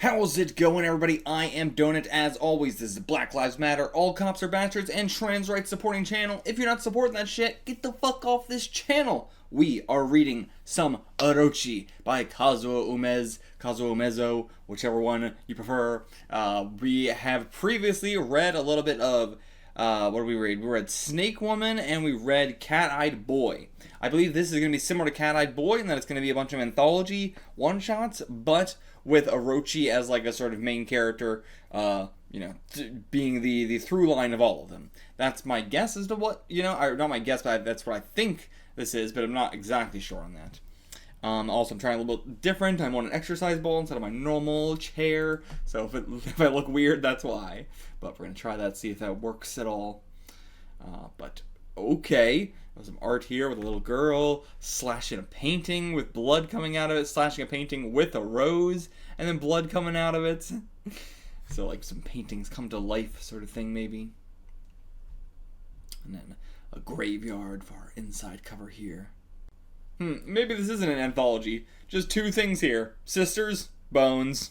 How's it going, everybody? I am Donut. As always, this is Black Lives Matter, All Cops Are Bastards, and Trans Rights Supporting Channel. If you're not supporting that shit, get the fuck off this channel. We are reading some Orochi by Kazuo Umezz, whichever one you prefer. We have previously read a little bit of, what did we read? We read Snake Woman, and we read Cat-Eyed Boy. I believe this is going to be similar to Cat-Eyed Boy, in that it's going to be a bunch of anthology one-shots, but with Orochi as like a sort of main character, being the through line of all of them. That's my guess as to what, or not my guess, but that's what I think this is, but I'm not exactly sure on that. Also, I'm trying a little bit different. I'm on an exercise ball instead of my normal chair, so if I look weird, that's why. But we're going to try that, see if that works at all. But okay. There's some art here with a little girl slashing a painting with blood coming out of it, slashing a painting with a rose, and then blood coming out of it. So like some paintings come to life sort of thing, maybe. And then a graveyard for our inside cover here. Maybe this isn't an anthology. Just two things here. Sisters, bones.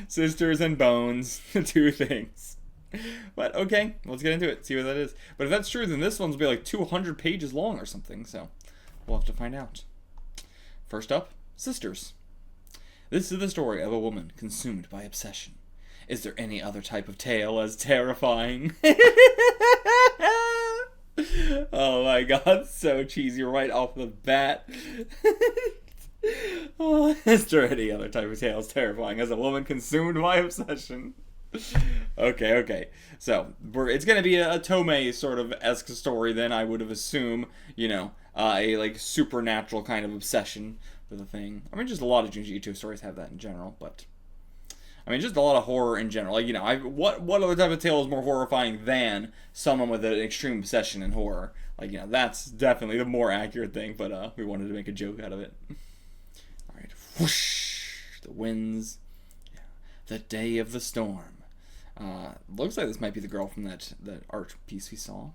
Sisters and bones. Two things. But okay, let's get into it, see what that is. But if that's true, then this one's will be like 200 pages long or something, so we'll have to find out. First up, Sisters. This is the story of a woman consumed by obsession. Is there any other type of tale as terrifying? Oh my god, so cheesy right off the bat. Oh, is there any other type of tale as terrifying as a woman consumed by obsession? Okay. So, it's going to be a Tomei sort of esque story then, I would have assumed, a like supernatural kind of obsession with a thing. I mean, just a lot of Junji Ito stories have that in general, but I mean, just a lot of horror in general. Like, what other type of tale is more horrifying than someone with an extreme obsession in horror? Like, that's definitely the more accurate thing, but we wanted to make a joke out of it. Alright, whoosh, the winds, the day of the storm. Looks like this might be the girl from that art piece we saw.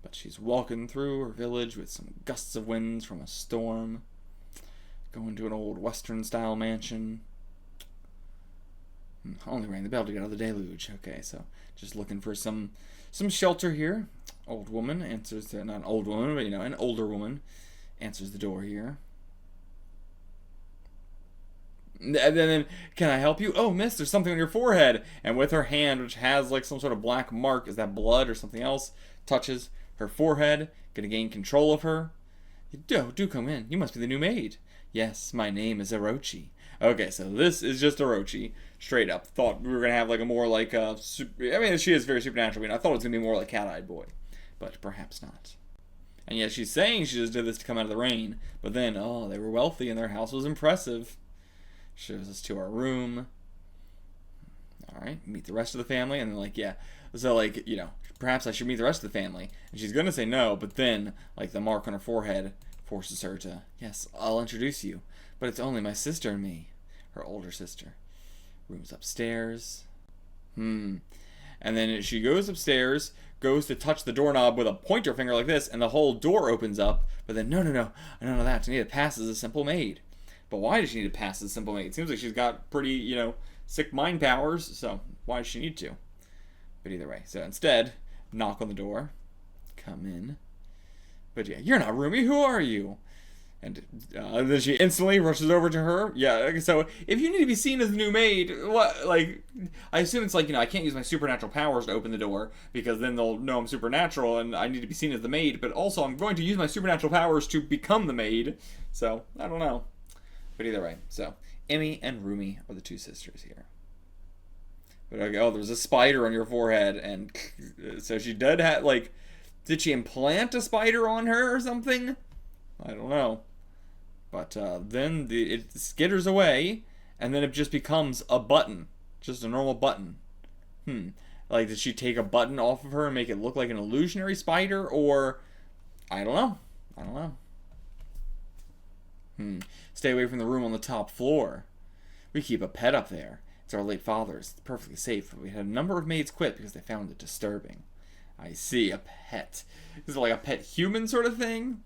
But she's walking through her village with some gusts of winds from a storm. Going to an old western-style mansion. Only rang the bell to get out of the deluge. Okay, so just looking for some shelter here. Old woman answers the, not an old woman, but an older woman answers the door here. And then, can I help you? Oh, miss, there's something on your forehead. And with her hand, which has like some sort of black mark, is that blood or something else, touches her forehead, gonna gain control of her. Do come in. You must be the new maid. Yes, my name is Orochi. Okay, so this is just Orochi, straight up. Thought we were gonna have like a more like she is very supernatural. I thought it was gonna be more like Cat-Eyed Boy, but perhaps not. And yet she's saying she just did this to come out of the rain, but then, they were wealthy and their house was impressive. Shows us to our room. Alright, meet the rest of the family, and then so perhaps I should meet the rest of the family. And she's gonna say no, but then, the mark on her forehead forces her to, yes, I'll introduce you. But it's only my sister and me. Her older sister. Room's upstairs. And then she goes upstairs, goes to touch the doorknob with a pointer finger like this, and the whole door opens up. But then, no, none of that. I need to pass as a simple maid. But why does she need to pass as a simple maid? It seems like she's got pretty, sick mind powers, so why does she need to? But either way, so instead, knock on the door. Come in. But yeah, you're not Rumi, who are you? And then she instantly rushes over to her. Yeah, so if you need to be seen as the new maid, I assume it's I can't use my supernatural powers to open the door, because then they'll know I'm supernatural and I need to be seen as the maid, but also I'm going to use my supernatural powers to become the maid. So, I don't know. But either way, so Emmy and Rumi are the two sisters here. But there's a spider on your forehead, and so she did have, did she implant a spider on her or something? I don't know. But then it skitters away, and then it just becomes a button. Just a normal button. Did she take a button off of her and make it look like an illusionary spider, or I don't know. Stay away from the room on the top floor. We keep a pet up there. It's our late father's. It's perfectly safe, but we had a number of maids quit because they found it disturbing. I see, a pet. Is it like a pet human sort of thing?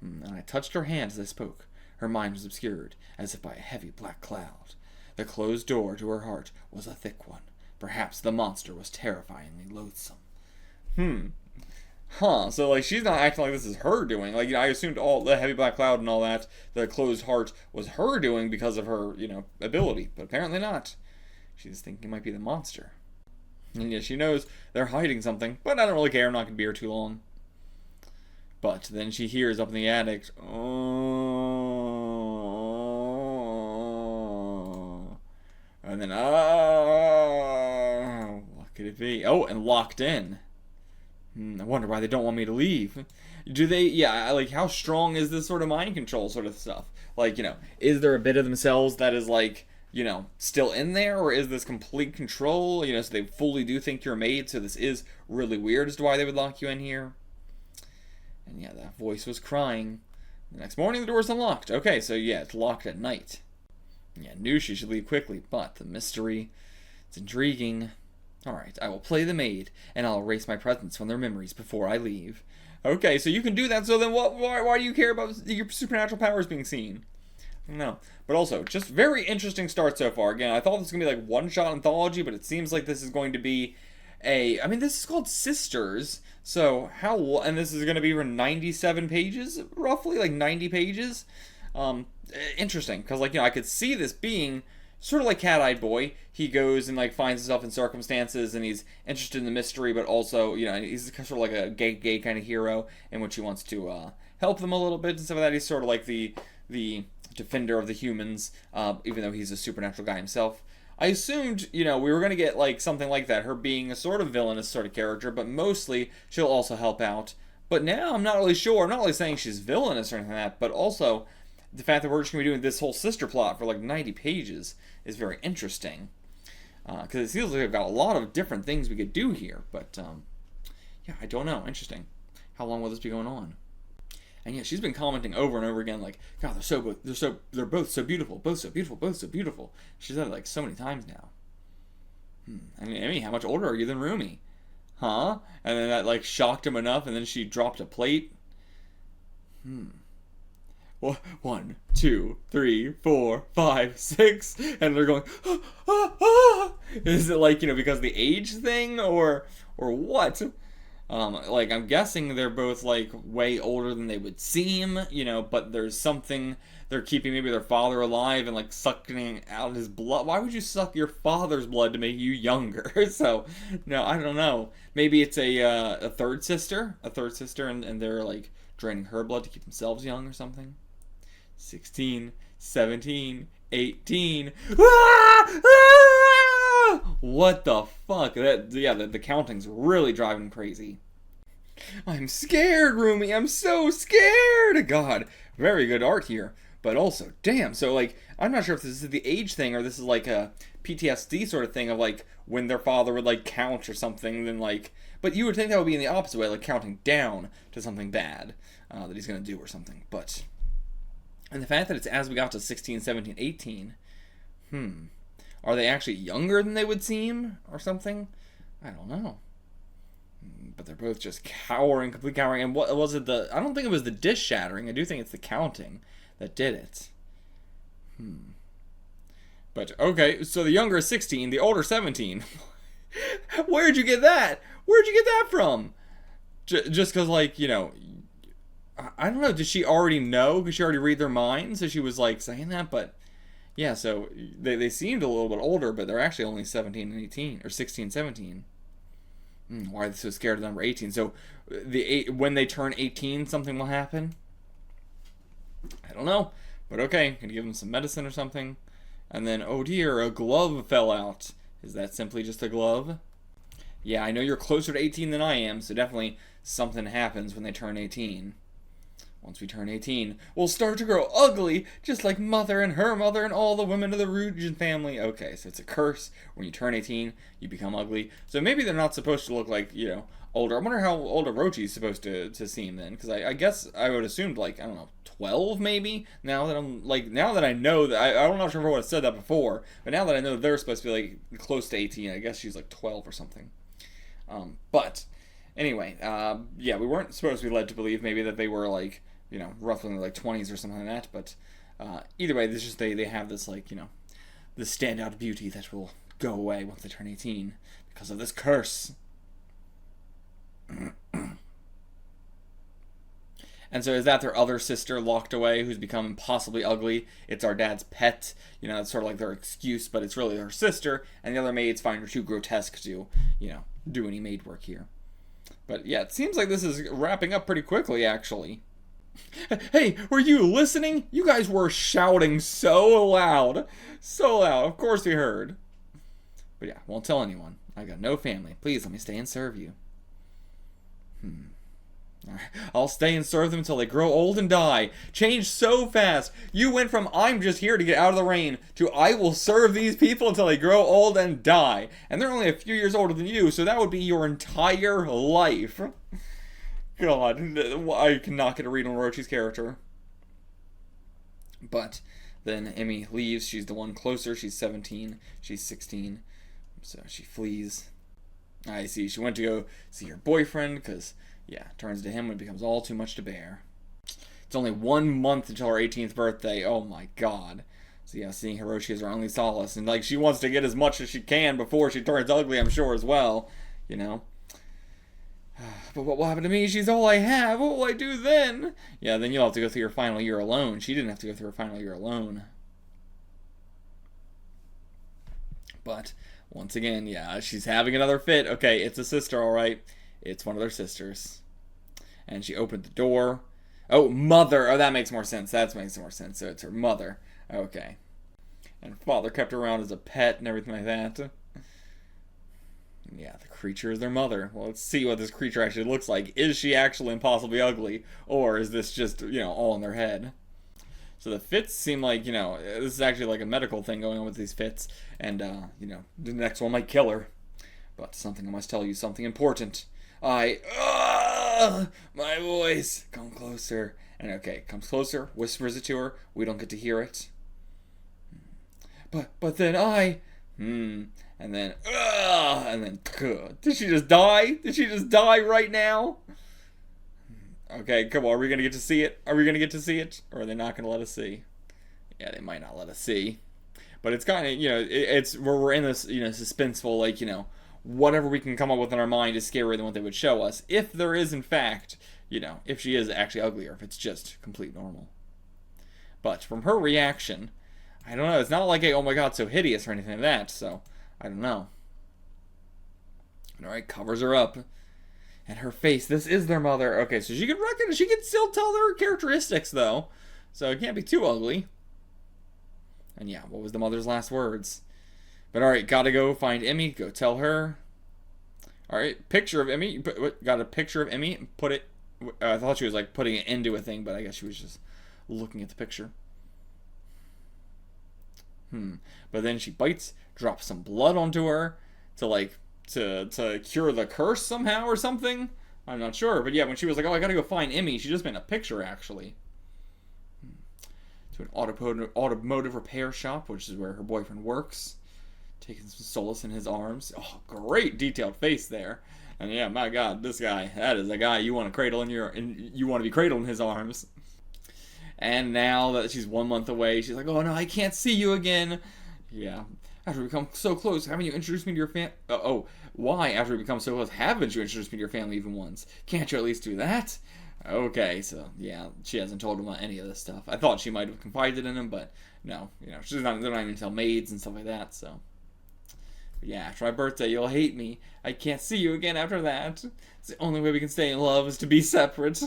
And I touched her hand as I spoke. Her mind was obscured, as if by a heavy black cloud. The closed door to her heart was a thick one. Perhaps the monster was terrifyingly loathsome. So, like, she's not acting like this is her doing. Like, I assumed all the heavy black cloud and all that, the closed heart, was her doing because of her, ability. But apparently not. She's thinking it might be the monster. And yeah, she knows they're hiding something, but I don't really care. I'm not going to be here too long. But then she hears up in the attic, oh. And then, what could it be? Oh, and locked in. I wonder why they don't want me to leave. Do they, like, how strong is this sort of mind control sort of stuff? Like, is there a bit of themselves that is, like, still in there? Or is this complete control? So they fully do think you're a maid, so this is really weird as to why they would lock you in here. And yeah, that voice was crying. The next morning, the door's unlocked. Okay, so yeah, it's locked at night. Yeah, knew she should leave quickly, but the mystery, it's intriguing. Alright, I will play the maid, and I'll erase my presence from their memories before I leave. Okay, so you can do that, so then why do you care about your supernatural powers being seen? No. But also, just very interesting start so far. Again, I thought this was going to be like one-shot anthology, but it seems like this is going to be this is called Sisters, so and this is going to be for 97 pages, roughly, like 90 pages. Interesting, because, like, I could see this being sort of like Cat-Eyed Boy. He goes and, like, finds himself in circumstances, and he's interested in the mystery, but also, he's sort of like a gay kind of hero, in which he wants to help them a little bit and stuff like that. He's sort of like the defender of the humans, even though he's a supernatural guy himself. I assumed, we were going to get, like, something like that, her being a sort of villainous sort of character, but mostly she'll also help out. But now I'm not really sure. I'm not really saying she's villainous or anything like that, but also the fact that we're just going to be doing this whole sister plot for, like, 90 pages is very interesting. Because it feels like I've got a lot of different things we could do here, but, yeah, I don't know. Interesting. How long will this be going on? And yeah, she's been commenting over and over again, like, God, they're both so beautiful, both so beautiful, both so beautiful. She's said it like so many times now. I mean, how much older are you than Rumi? Huh? And then that, like, shocked him enough, and then she dropped a plate. Well, 1, 2, 3, 4, 5, 6, and they're going, Is it like, because of the age thing, or what? Like, I'm guessing they're both, like, way older than they would seem, but there's something, they're keeping maybe their father alive and, like, sucking out his blood. Why would you suck your father's blood to make you younger? So, no, I don't know. Maybe it's a third sister, and they're, like, draining her blood to keep themselves young or something. 16, 17, 18. What the fuck? The counting's really driving crazy. I'm scared, Rumi. I'm so scared. God, very good art here. But also, damn. So, like, I'm not sure if this is the age thing or this is like a PTSD sort of thing of, like, when their father would, like, count or something, then, like, but you would think that would be in the opposite way, like counting down to something bad that he's going to do or something. But, and the fact that it's as we got to 16, 17, 18, are they actually younger than they would seem or something? I don't know. But they're both just complete cowering. And what was it? I don't think it was the dish shattering. I do think it's the counting that did it. But, okay, so the younger is 16, the older 17. Where'd you get that? Where'd you get that from? Just because, like, I don't know. Did she already know? Because she already read their minds? So she was, like, saying that? But, yeah, so they seemed a little bit older, but they're actually only 17 and 18, or 16, 17. Why are they so scared of the number 18? So when they turn 18, something will happen? I don't know. But okay, gonna give them some medicine or something. And then, oh dear, a glove fell out. Is that simply just a glove? Yeah, I know you're closer to 18 than I am, so definitely something happens when they turn 18. Once we turn 18, we'll start to grow ugly, just like Mother and her mother and all the women of the Rujin family. Okay, so it's a curse. When you turn 18, you become ugly. So maybe they're not supposed to look like, older. I wonder how old Orochi is supposed to seem then, because I guess I would assume, like, I don't know, 12 maybe? Now that I know that, I'm not sure if I would have said that before, but now that I know they're supposed to be, like, close to 18, I guess she's, like, 12 or something. But, anyway, yeah, we weren't supposed to be led to believe maybe that they were, like, roughly in their, like, 20s or something like that, but either way, this just, they have this, like, the standout beauty that will go away once they turn 18 because of this curse. And so is that their other sister locked away who's become impossibly ugly? It's our dad's pet. You know, it's sort of like their excuse, but it's really her sister. And the other maids find her too grotesque to, you know, do any maid work here. But yeah, it seems like this is wrapping up pretty quickly, actually. Hey, were you listening? You guys were shouting so loud. So loud. Of course we heard. But yeah, won't tell anyone. I got no family. Please let me stay and serve you. I'll stay and serve them until they grow old and die. Change so fast. You went from I'm just here to get out of the rain to I will serve these people until they grow old and die. And they're only a few years older than you, so that would be your entire life. God, I cannot get a read on Orochi's character. But then Emmy leaves. She's the one closer. She's 17. She's 16. So she flees. I see. She went to go see her boyfriend because, yeah, turns to him when it becomes all too much to bear. It's only 1 month until her 18th birthday. Oh my god. So yeah, seeing Orochi is her only solace. And like, she wants to get as much as she can before she turns ugly, I'm sure, as well. You know? But what will happen to me? She's all I have. What will I do then? Yeah, then you'll have to go through your final year alone. She didn't have to go through her final year alone. But, once again, yeah, she's having another fit. Okay, it's a sister, alright. It's one of their sisters. And she opened the door. Oh, mother. Oh, that makes more sense. That makes more sense. So it's her mother. Okay. And her father kept her around as a pet and everything like that. Yeah, the creature is their mother. Well, let's see what this creature actually looks like. Is she actually impossibly ugly? Or is this just, you know, all in their head? So the fits seem like, you know, this is actually like a medical thing going on with these fits. And, you know, the next one might kill her. But something I must tell you, something important. My voice. Come closer. And okay, comes closer, whispers it to her. We don't get to hear it. But then and then, did she just die? Did she just die right now? Okay, come on, are we going to get to see it? Are we going to get to see it? Or are they not going to let us see? Yeah, they might not let us see. But it's kind of, you know, it's where we're in this, you know, suspenseful, like, you know, whatever we can come up with in our mind is scarier than what they would show us. If there is, in fact, you know, if she is actually ugly or if it's just complete normal. But from her reaction, I don't know, it's not like a, oh my god, so hideous or anything like that, so I don't know. Alright, covers her up. And her face, this is their mother. Okay, so she can recognize, she can still tell their characteristics, though. So it can't be too ugly. And yeah, what was the mother's last words? But alright, gotta go find Emmy, go tell her. Alright, picture of Emmy. Got a picture of Emmy, put it, I thought she was like putting it into a thing, but I guess she was just looking at the picture. But then she bites, drops some blood onto her to like to cure the curse somehow or something. I'm not sure, but yeah, when she was like, "Oh, I gotta go find Emmy," she just made a picture actually. To an automotive repair shop, which is where her boyfriend works, taking some solace in his arms. Oh, great detailed face there. And yeah, my God, this guy, that is a guy you want to cradle in you want to be cradled in his arms. And now that she's 1 month away, she's like, oh no, I can't see you again. Yeah. After we become so close, haven't you introduced me to your family? Why? After we become so close, haven't you introduced me to your family even once? Can't you at least do that? Okay, so, yeah, she hasn't told him about any of this stuff. I thought she might have confided in him, but no, you know, they're not even tell maids and stuff like that, so. But yeah, after my birthday, you'll hate me. I can't see you again after that. It's the only way we can stay in love is to be separate.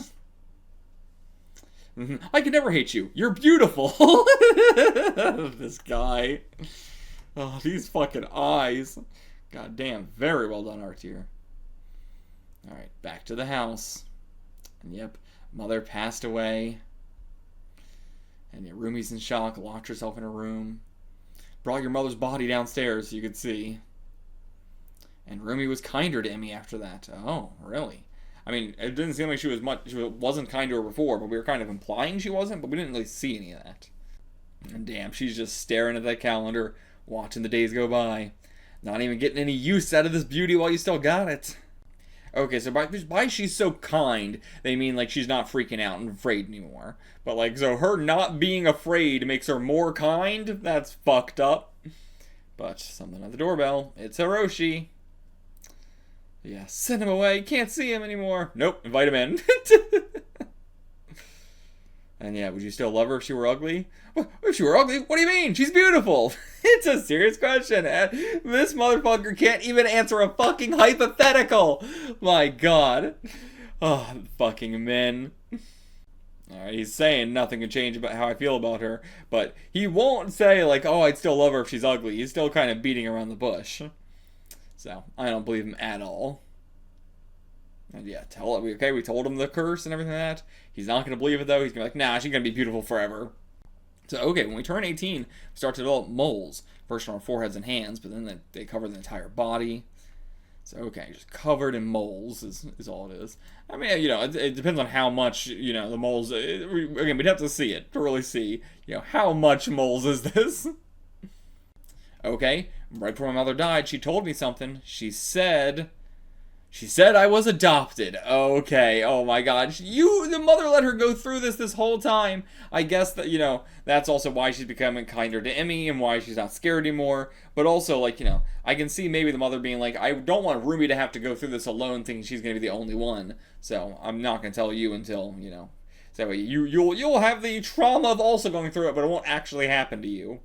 I can never hate you. You're beautiful. This guy. Oh, these fucking eyes. God damn, very well done art here. Alright, back to the house. And yep, mother passed away. And yeah, Rumi's in shock, locked herself in her room. Brought your mother's body downstairs so you could see. And Rumi was kinder to Emmy after that. Oh, really? I mean, it didn't seem like she wasn't kind to her before, but we were kind of implying she wasn't, but we didn't really see any of that. And damn, she's just staring at that calendar, watching the days go by. Not even getting any use out of this beauty while you still got it. Okay, so by she's so kind, they mean like she's not freaking out and afraid anymore. But like, so her not being afraid makes her more kind? That's fucked up. But something at the doorbell. It's Orochi. Yeah, send him away. Can't see him anymore. Nope, invite him in. And yeah, would you still love her if she were ugly? If she were ugly? What do you mean? She's beautiful. It's a serious question. This motherfucker can't even answer a fucking hypothetical. My God. Oh, fucking men. Alright, he's saying nothing can change about how I feel about her, but he won't say, like, oh, I'd still love her if she's ugly. He's still kind of beating around the bush. So, I don't believe him at all. And yeah, we told him the curse and everything like that. He's not going to believe it, though. He's going to be like, nah, she's going to be beautiful forever. So, okay, when we turn 18, we start to develop moles. First on our foreheads and hands, but then they cover the entire body. So, okay, just covered in moles is all it is. I mean, you know, it depends on how much, you know, the moles... Again, we'd have to see it to really see, you know, how much moles is this? Okay, right before my mother died, she told me something. She said I was adopted. Okay, oh my God. The mother let her go through this whole time. I guess that, you know, that's also why she's becoming kinder to Emmy and why she's not scared anymore. But also, like, you know, I can see maybe the mother being like, I don't want Rumi to have to go through this alone thinking she's going to be the only one. So I'm not going to tell you until, you know, so that way you'll have the trauma of also going through it, but it won't actually happen to you.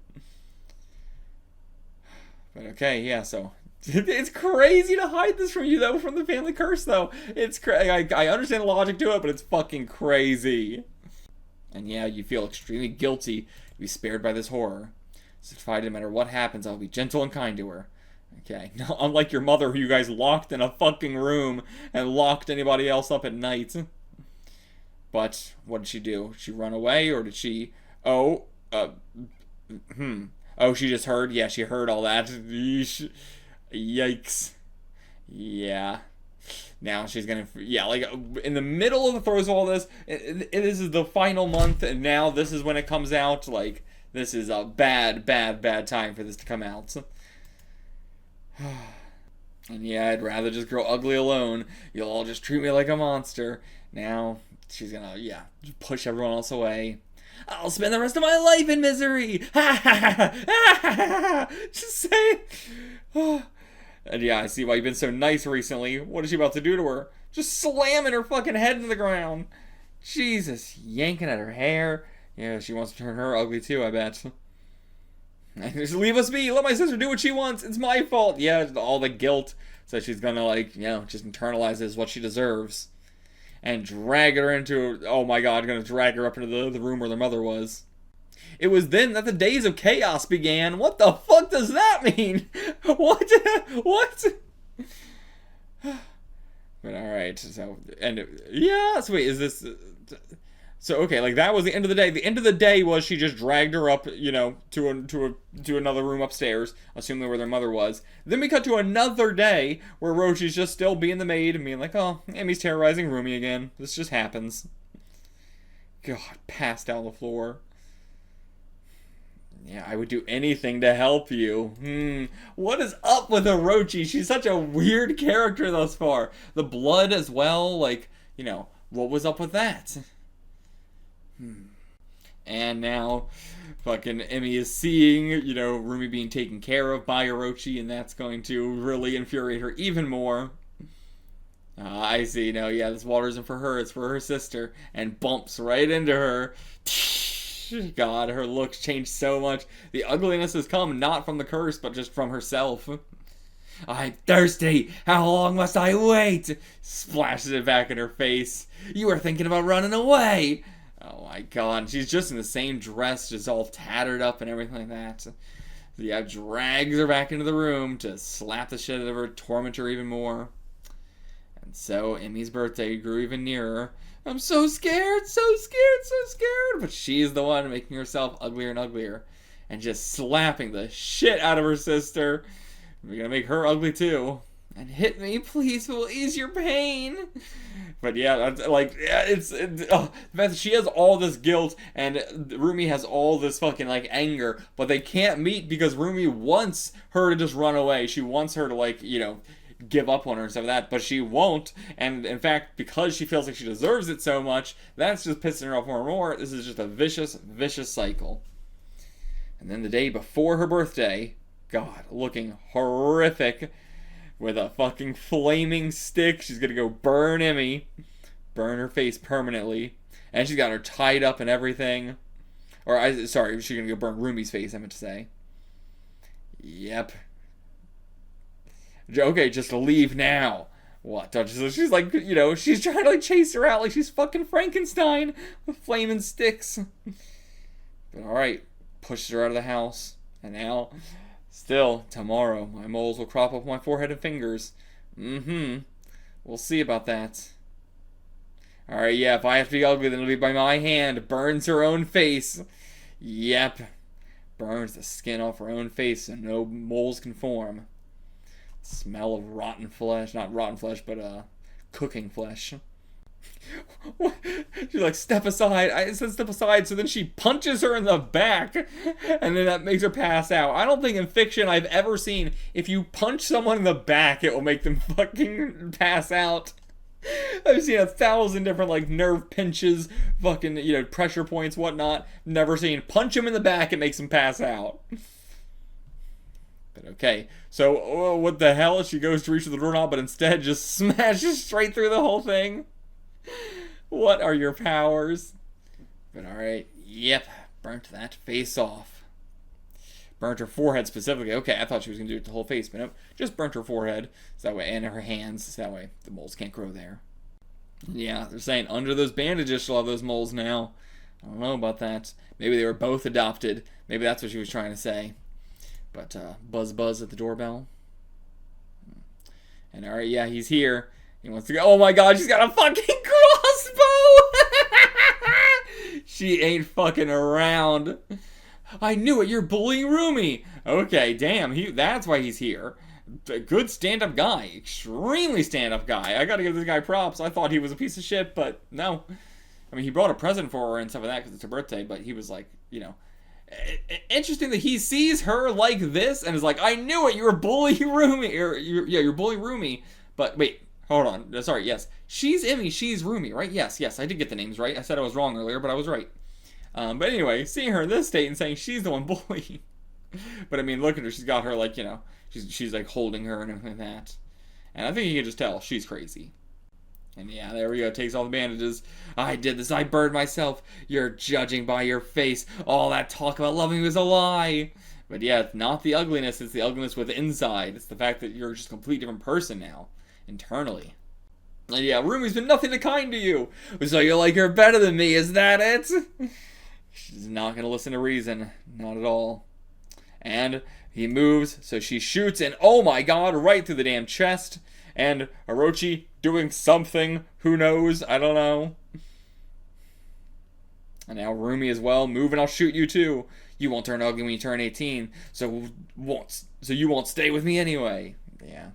But okay, yeah, so... It's crazy to hide this from you, though, from the family curse, though. It's I understand the logic to it, but it's fucking crazy. And yeah, you feel extremely guilty to be spared by this horror. Certified no matter what happens, I'll be gentle and kind to her. Okay, now, unlike your mother, who you guys locked in a fucking room and locked anybody else up at night. But, what did she do? Did she run away, or did she... Oh, she just heard? Yeah, she heard all that. Yikes. Yeah. Now she's gonna... Yeah, like, in the middle of the throes of all this, this is the final month, and now this is when it comes out. Like, this is a bad time for this to come out. And yeah, I'd rather just grow ugly alone. You'll all just treat me like a monster. Now, she's gonna, yeah, push everyone else away. I'll spend the rest of my life in misery! Ha ha ha ha ha! Just say... And yeah, I see why you've been so nice recently. What is she about to do to her? Just slamming her fucking head into the ground. Jesus, yanking at her hair. Yeah, she wants to turn her ugly too, I bet. Just leave us be. Let my sister do what she wants. It's my fault. Yeah, all the guilt. So she's gonna, like, you know, just internalize it as what she deserves. And drag her into... Oh my God, gonna drag her up into the room where their mother was. It was then that the days of chaos began. What the fuck does that mean? What? But alright, so... Yeah, so wait, is this... So, okay, like, that was the end of the day. The end of the day was she just dragged her up, you know, to another room upstairs, assuming where their mother was. Then we cut to another day where Orochi's just still being the maid and being like, oh, Emmy's terrorizing Rumi again. This just happens. God, passed out on the floor. Yeah, I would do anything to help you. What is up with Orochi? She's such a weird character thus far. The blood as well, like, you know, what was up with that? And now, fucking Emmy is seeing, you know, Rumi being taken care of by Orochi, and that's going to really infuriate her even more. I see. No, yeah, this water isn't for her, it's for her sister. And bumps right into her. God, her looks changed so much. The ugliness has come not from the curse, but just from herself. I'm thirsty. How long must I wait? Splashes it back in her face. You were thinking about running away. Oh my God, she's just in the same dress, just all tattered up and everything like that. So yeah, drags her back into the room to slap the shit out of her, torment her even more. And so Emmy's birthday grew even nearer. I'm so scared, so scared, so scared. But she's the one making herself uglier and uglier. And just slapping the shit out of her sister. We're gonna make her ugly too. And hit me, please, it will ease your pain. But yeah, that's like, yeah, the fact that she has all this guilt and Rumi has all this fucking, like, anger, but they can't meet because Rumi wants her to just run away. She wants her to, like, you know, give up on her and stuff like that, but she won't. And in fact, because she feels like she deserves it so much, that's just pissing her off more and more. This is just a vicious cycle. And then the day before her birthday God, looking horrific. With a fucking flaming stick. She's gonna go burn Emmy. Burn her face permanently. And she's got her tied up and everything. Sorry, she's gonna go burn Rumi's face, I meant to say. Yep. Okay, just leave now. What? She's like, you know, she's trying to like chase her out like she's fucking Frankenstein with flaming sticks. But alright, pushes her out of the house. And now, still, tomorrow, my moles will crop up my forehead and fingers. We'll see about that. Alright, yeah, if I have to be ugly, then it'll be by my hand. Burns her own face. Yep. Burns the skin off her own face so no moles can form. Smell of rotten flesh. Not rotten flesh, but cooking flesh. What? She's like, step aside. I said step aside, so then she punches her in the back, and then that makes her pass out. I don't think in fiction I've ever seen, if you punch someone in the back, it will make them fucking pass out. I've seen 1,000 different, like, nerve pinches, fucking, you know, pressure points, whatnot. Never seen punch him in the back, it makes him pass out. But okay, so what the hell? She goes to reach for the doorknob, but instead just smashes straight through the whole thing. What are your powers? But alright, yep, burnt that face off. Burnt her forehead specifically. Okay, I thought she was going to do it the whole face, but nope, just burnt her forehead, so that way, and her hands, so that way the moles can't grow there. Yeah, they're saying under those bandages she'll have those moles now. I don't know about that. Maybe they were both adopted. Maybe that's what she was trying to say. But buzz at the doorbell. And alright, yeah, he's here. He wants to go. Oh my god, she's got a fucking crossbow! She ain't fucking around. I knew it, you're bullying Rumi. Okay, damn, that's why he's here. A good stand-up guy. Extremely stand-up guy. I gotta give this guy props. I thought he was a piece of shit, but no. I mean, he brought a present for her and stuff like that because it's her birthday, but he was like, you know. Interesting that he sees her like this and is like, I knew it, you were bullying Rumi. You're bullying Rumi. But wait, hold on. Sorry, yes. She's Emmy, she's Rumi, right? Yes, I did get the names right. I said I was wrong earlier, but I was right. But anyway, seeing her in this state and saying she's the one bullying. But I mean, look at her. She's got her, like, you know, she's like holding her and everything like that. And I think you can just tell she's crazy. And yeah, there we go. Takes all the bandages. I did this. I burned myself. You're judging by your face. All that talk about loving me was a lie. But yeah, it's not the ugliness. It's the ugliness with inside. It's the fact that you're just a completely different person now. Internally. And yeah, Rumi's been nothing but kind to you. So you like her better than me. Is that it? She's not going to listen to reason. Not at all. And he moves. So she shoots. And oh my god, right through the damn chest. And Orochi doing something. Who knows? I don't know. And now Rumi as well. Move and I'll shoot you too. You won't turn ugly when you turn 18. So you won't stay with me anyway. Yeah.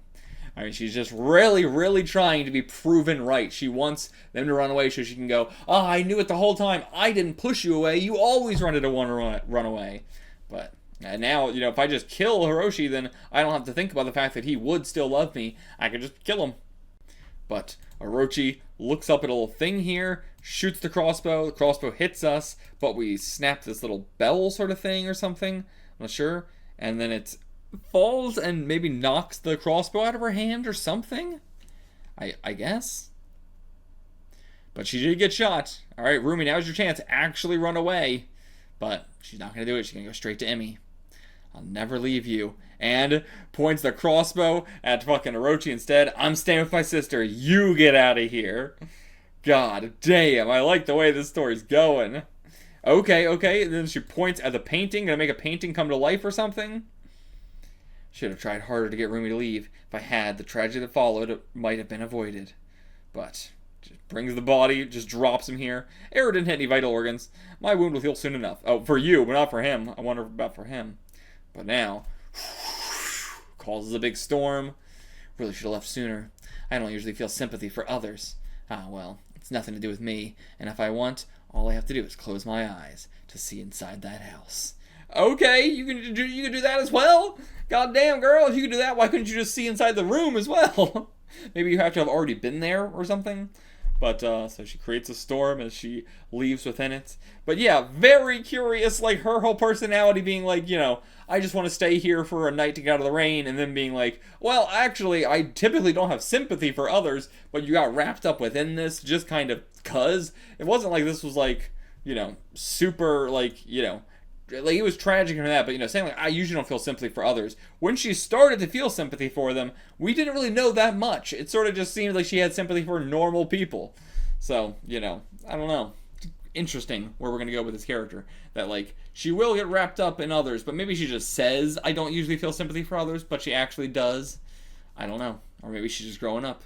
I mean, she's just really trying to be proven right. She wants them to run away so she can go, oh, I knew it the whole time. I didn't push you away. You always wanted to want to run away. But and now, you know, if I just kill Orochi, then I don't have to think about the fact that he would still love me. I could just kill him. But Orochi looks up at a little thing here, shoots the crossbow. The crossbow hits us, but we snap this little bell sort of thing or something. I'm not sure. And then it falls and maybe knocks the crossbow out of her hand or something. I guess. But she did get shot. Alright, Rumi, now's your chance to actually run away. But she's not going to do it. She's going to go straight to Emmy. I'll never leave you. And points the crossbow at fucking Orochi instead. I'm staying with my sister. You get out of here. God damn, I like the way this story's going. Okay. And then she points at the painting. Gonna make a painting come to life or something? Should have tried harder to get Rumi to leave. If I had, the tragedy that followed it might have been avoided. But just brings the body, just drops him here. Arrow didn't hit any vital organs. My wound will heal soon enough. Oh, for you, but not for him. I wonder about for him. But now, causes a big storm. Really should have left sooner. I don't usually feel sympathy for others. Ah, well, it's nothing to do with me. And if I want, all I have to do is close my eyes to see inside that house. Okay, you can do that as well? Goddamn, girl, if you can do that, why couldn't you just see inside the room as well? Maybe you have to have already been there or something? But, so she creates a storm as she leaves within it. But yeah, very curious, like, her whole personality being like, I just want to stay here for a night to get out of the rain, and then being like, well, actually, I typically don't have sympathy for others, but you got wrapped up within this just kind of cuz. It wasn't like this was like, super, like, like, it was tragic and that, but, saying, like, I usually don't feel sympathy for others. When she started to feel sympathy for them, we didn't really know that much. It sort of just seemed like she had sympathy for normal people. So, I don't know. Interesting where we're going to go with this character. That, like, she will get wrapped up in others, but maybe she just says, I don't usually feel sympathy for others, but she actually does. I don't know. Or maybe she's just growing up.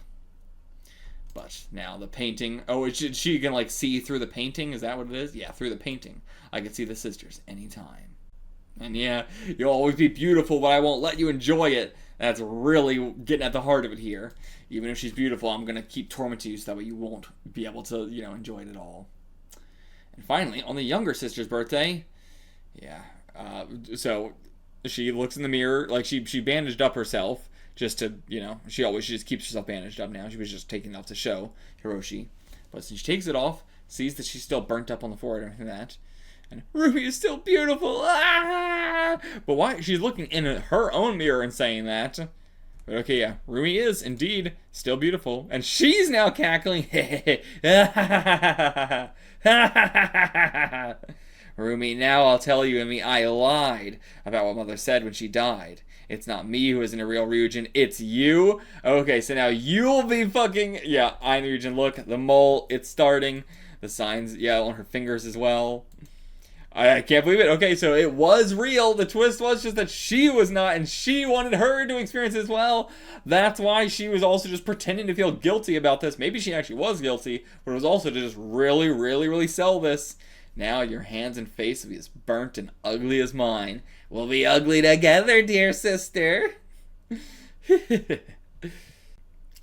But now the painting. Oh, she can, like, see through the painting? Is that what it is? Yeah, through the painting. I can see the sisters anytime. And yeah, you'll always be beautiful, but I won't let you enjoy it. That's really getting at the heart of it here. Even if she's beautiful, I'm going to keep tormenting you so that way you won't be able to, enjoy it at all. And finally, on the younger sister's birthday, yeah, so she looks in the mirror, like she bandaged up herself. Just to, she just keeps herself bandaged up now. She was just taking it off to show Hiroshi. But since she takes it off, sees that she's still burnt up on the forehead or anything like that. And Ruby is still beautiful. Ah! But why? She's looking in her own mirror and saying that. But okay, yeah. Rumi is indeed still beautiful. And she's now cackling. Rumi, now I'll tell you, Emmy, I lied about what Mother said when she died. It's not me who isn't a real Ryujin, it's you. Okay, so now you'll be fucking... Yeah, I'm the Ryujin. Look, the mole, it's starting. The signs, yeah, on her fingers as well. I can't believe it. Okay, so it was real. The twist was just that she was not, and she wanted her to experience it as well. That's why she was also just pretending to feel guilty about this. Maybe she actually was guilty, but it was also to just really, really, really sell this. Now your hands and face will be as burnt and ugly as mine. We'll be ugly together, dear sister.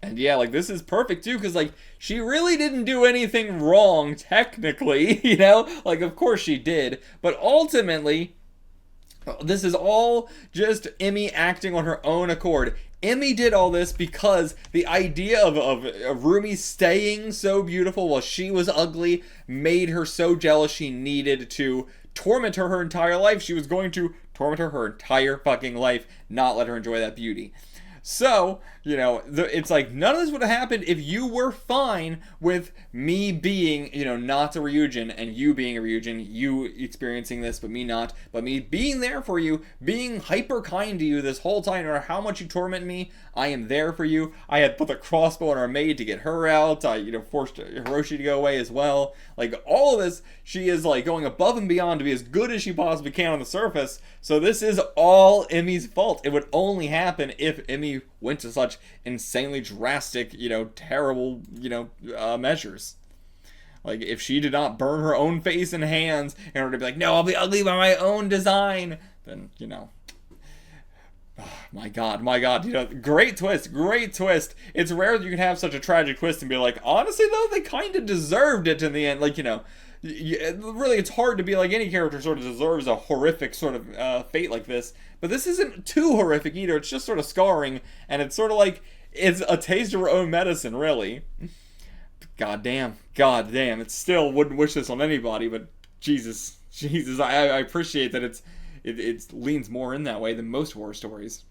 And yeah, like, this is perfect, too, because, like, she really didn't do anything wrong, technically, Like, of course she did. But ultimately, this is all just Emmy acting on her own accord. Emmy did all this because the idea of Rumi staying so beautiful while she was ugly made her so jealous she needed to torment her entire life. She was going to torment her entire fucking life, not let her enjoy that beauty. So, it's like, none of this would have happened if you were fine with me being, not a Ryujin, and you being a Ryujin, you experiencing this, but me not, but me being there for you, being hyper kind to you this whole time, no matter how much you torment me, I am there for you. I had put the crossbow on our maid to get her out. I, forced Hiroshi to go away as well. Like, all of this, she is, like, going above and beyond to be as good as she possibly can on the surface. So this is all Emmy's fault. It would only happen if Emmy went to such insanely drastic, terrible, measures. Like, if she did not burn her own face and hands in order to be like, no, I'll be ugly by my own design, then, oh, my God, great twist. It's rare that you can have such a tragic twist and be like, honestly, though, they kind of deserved it in the end. Like, really, it's hard to be like, any character sort of deserves a horrific sort of fate like this. But this isn't too horrific either. It's just sort of scarring, and it's sort of like, it's a taste of her own medicine, really. God damn. It still wouldn't wish this on anybody, but Jesus, I appreciate that it leans more in that way than most horror stories.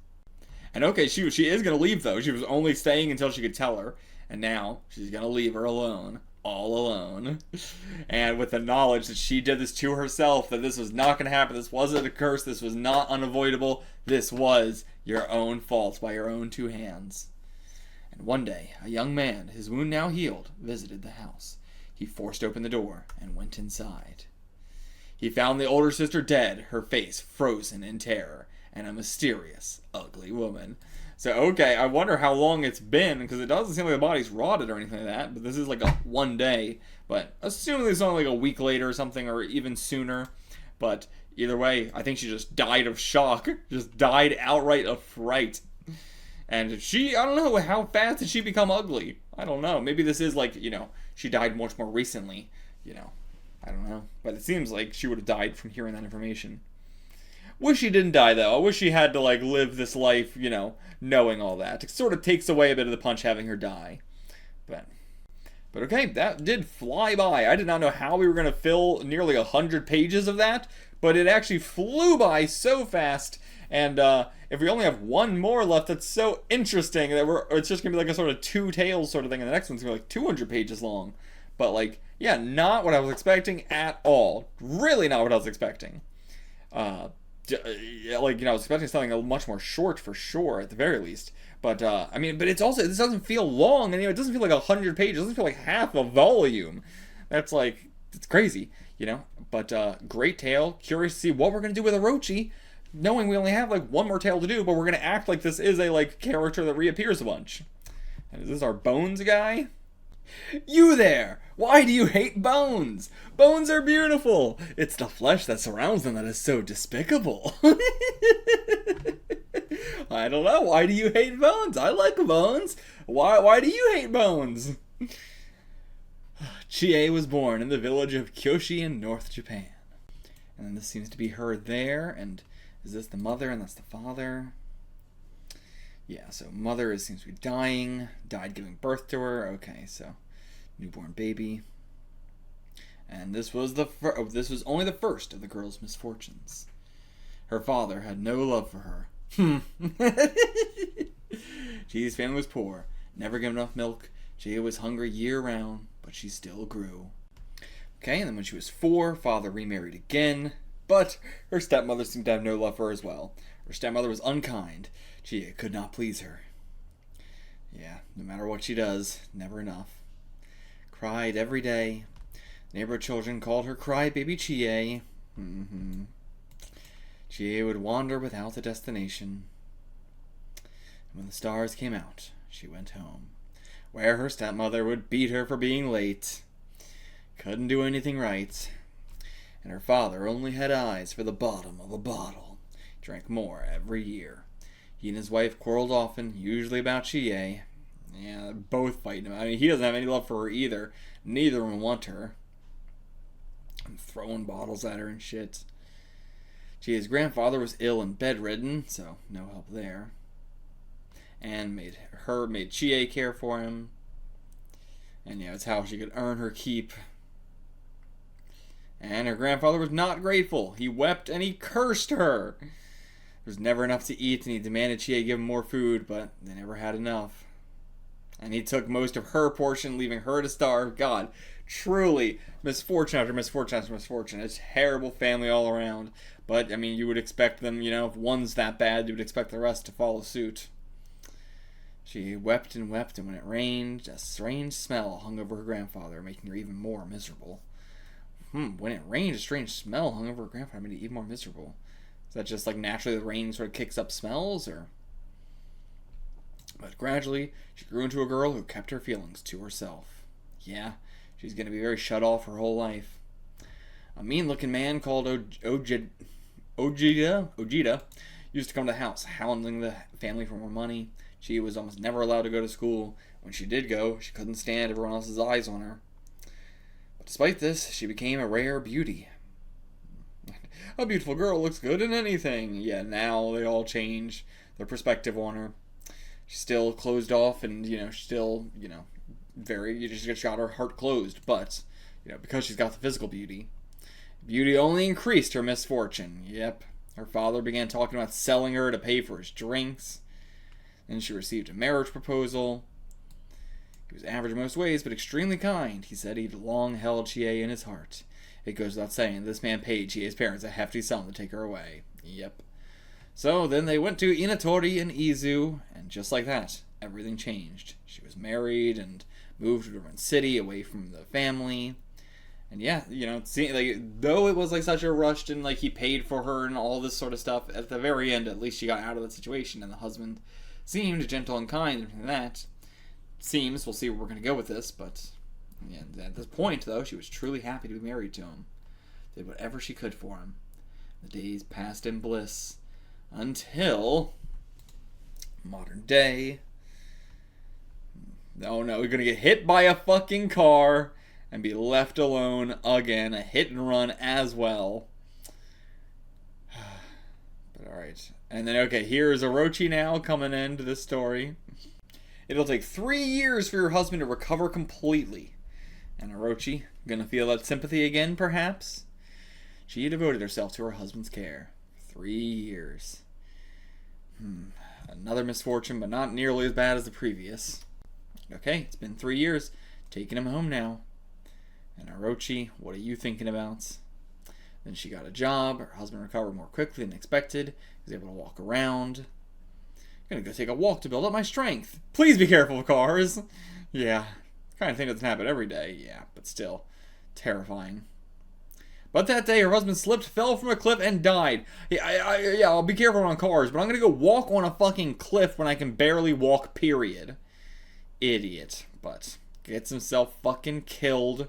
And okay, she is going to leave, though. She was only staying until she could tell her, and now she's going to leave her alone. All alone. And with the knowledge that she did this to herself, that this was not going to happen, this wasn't a curse, this was not unavoidable, this was your own fault by your own two hands. And one day, a young man, his wound now healed, visited the house. He forced open the door and went inside. He found the older sister dead, her face frozen in terror, and a mysterious, ugly woman. So, okay, I wonder how long it's been, because it doesn't seem like the body's rotted or anything like that, but this is like a one day. But assuming it's only like a week later or something, or even sooner. But either way, I think she just died of shock. Just died outright of fright. And I don't know, how fast did she become ugly? I don't know. Maybe this is like, she died much more recently. I don't know. But it seems like she would have died from hearing that information. Wish she didn't die, though. I wish she had to, like, live this life, knowing all that. It sort of takes away a bit of the punch having her die. But But okay, that did fly by. I did not know how we were going to fill nearly 100 pages of that, but it actually flew by so fast. And if we only have one more left, that's so interesting that it's just going to be like a sort of two tales sort of thing, and the next one's going to be like 200 pages long. But like, yeah, not what I was expecting at all. Really not what I was expecting. I was expecting something much more short for sure, at the very least. But, but it's also, this doesn't feel long, and, it doesn't feel like 100 pages. It doesn't feel like half a volume. That's like, it's crazy, But, great tale. Curious to see what we're going to do with Orochi, knowing we only have, one more tale to do, but we're going to act like this is a, character that reappears a bunch. And is this our Bones guy? You there! Why do you hate bones? Bones are beautiful! It's the flesh that surrounds them that is so despicable. I don't know. Why do you hate bones? I like bones. Why do you hate bones? Chie was born in the village of Kyoshi in North Japan. And then this seems to be her there. And is this the mother and that's the father? Yeah, so mother seems to be dying. Died giving birth to her. Okay, so newborn baby. And this was this was only the first of the girl's misfortunes. Her father had no love for her. Chie's family was poor, never given enough milk. Chie was hungry year round, but she still grew. Okay, and then when she was 4, father remarried again, but her stepmother seemed to have no love for her as well. Her stepmother was unkind. Chie could not please her. Yeah, no matter what she does, never enough. Cried every day. Neighbor children called her Crybaby Chie. Chie would wander without a destination. And when the stars came out, she went home, where her stepmother would beat her for being late. Couldn't do anything right. And her father only had eyes for the bottom of a bottle. Drank more every year. He and his wife quarreled often, usually about Chie. Yeah, they're both fighting him. I mean, he doesn't have any love for her either. Neither of them want her. I'm throwing bottles at her and shit. Chie's grandfather was ill and bedridden, so no help there. And made Chie care for him. And yeah, it's how she could earn her keep. And her grandfather was not grateful. He wept and he cursed her. There was never enough to eat, and he demanded Chie give him more food, but they never had enough. And he took most of her portion, leaving her to starve. God, truly, misfortune after misfortune after misfortune. It's terrible family all around. But, I mean, you would expect them, if one's that bad, you would expect the rest to follow suit. She wept, and when it rained, a strange smell hung over her grandfather, making her even more miserable. When it rained, a strange smell hung over her grandfather, making her even more miserable. Is that just naturally the rain sort of kicks up smells, or? But gradually, she grew into a girl who kept her feelings to herself. Yeah, she's going to be very shut off her whole life. A mean-looking man called Ojida used to come to the house, hounding the family for more money. She was almost never allowed to go to school. When she did go, she couldn't stand everyone else's eyes on her. But despite this, she became a rare beauty. A beautiful girl looks good in anything. Yeah, now they all change their perspective on her. She's still closed off and, still, she's got her heart closed. But, because she's got the physical beauty, beauty only increased her misfortune. Yep. Her father began talking about selling her to pay for his drinks. Then she received a marriage proposal. He was average in most ways, but extremely kind. He said he'd long held Chie in his heart. It goes without saying, this man paid Chie's parents a hefty sum to take her away. Yep. So then they went to Inatori and Izu, and just like that, everything changed. She was married and moved to a different city away from the family. And yeah, though it was such a rush and he paid for her and all this sort of stuff, at the very end, at least she got out of the situation, and the husband seemed gentle and kind, and that seems, we'll see where we're going to go with this, but yeah, at this point, though, she was truly happy to be married to him. Did whatever she could for him. The days passed in bliss. Until modern day. Oh no, we're gonna get hit by a fucking car and be left alone again. A hit and run as well. But alright. And then, okay, here's Orochi now coming into this story. It'll take 3 years for your husband to recover completely. And Orochi, gonna feel that sympathy again, perhaps? She devoted herself to her husband's care. 3 years. Another misfortune, but not nearly as bad as the previous. Okay, it's been 3 years. Taking him home now. And Orochi, what are you thinking about? Then she got a job. Her husband recovered more quickly than expected. He was able to walk around. I'm gonna go take a walk to build up my strength. Please be careful of cars. Yeah, kind of thing doesn't happen every day. Yeah, but still, terrifying. But that day, her husband slipped, fell from a cliff, and died. Yeah, I'll be careful on cars, but I'm gonna go walk on a fucking cliff when I can barely walk, period. Idiot. But gets himself fucking killed.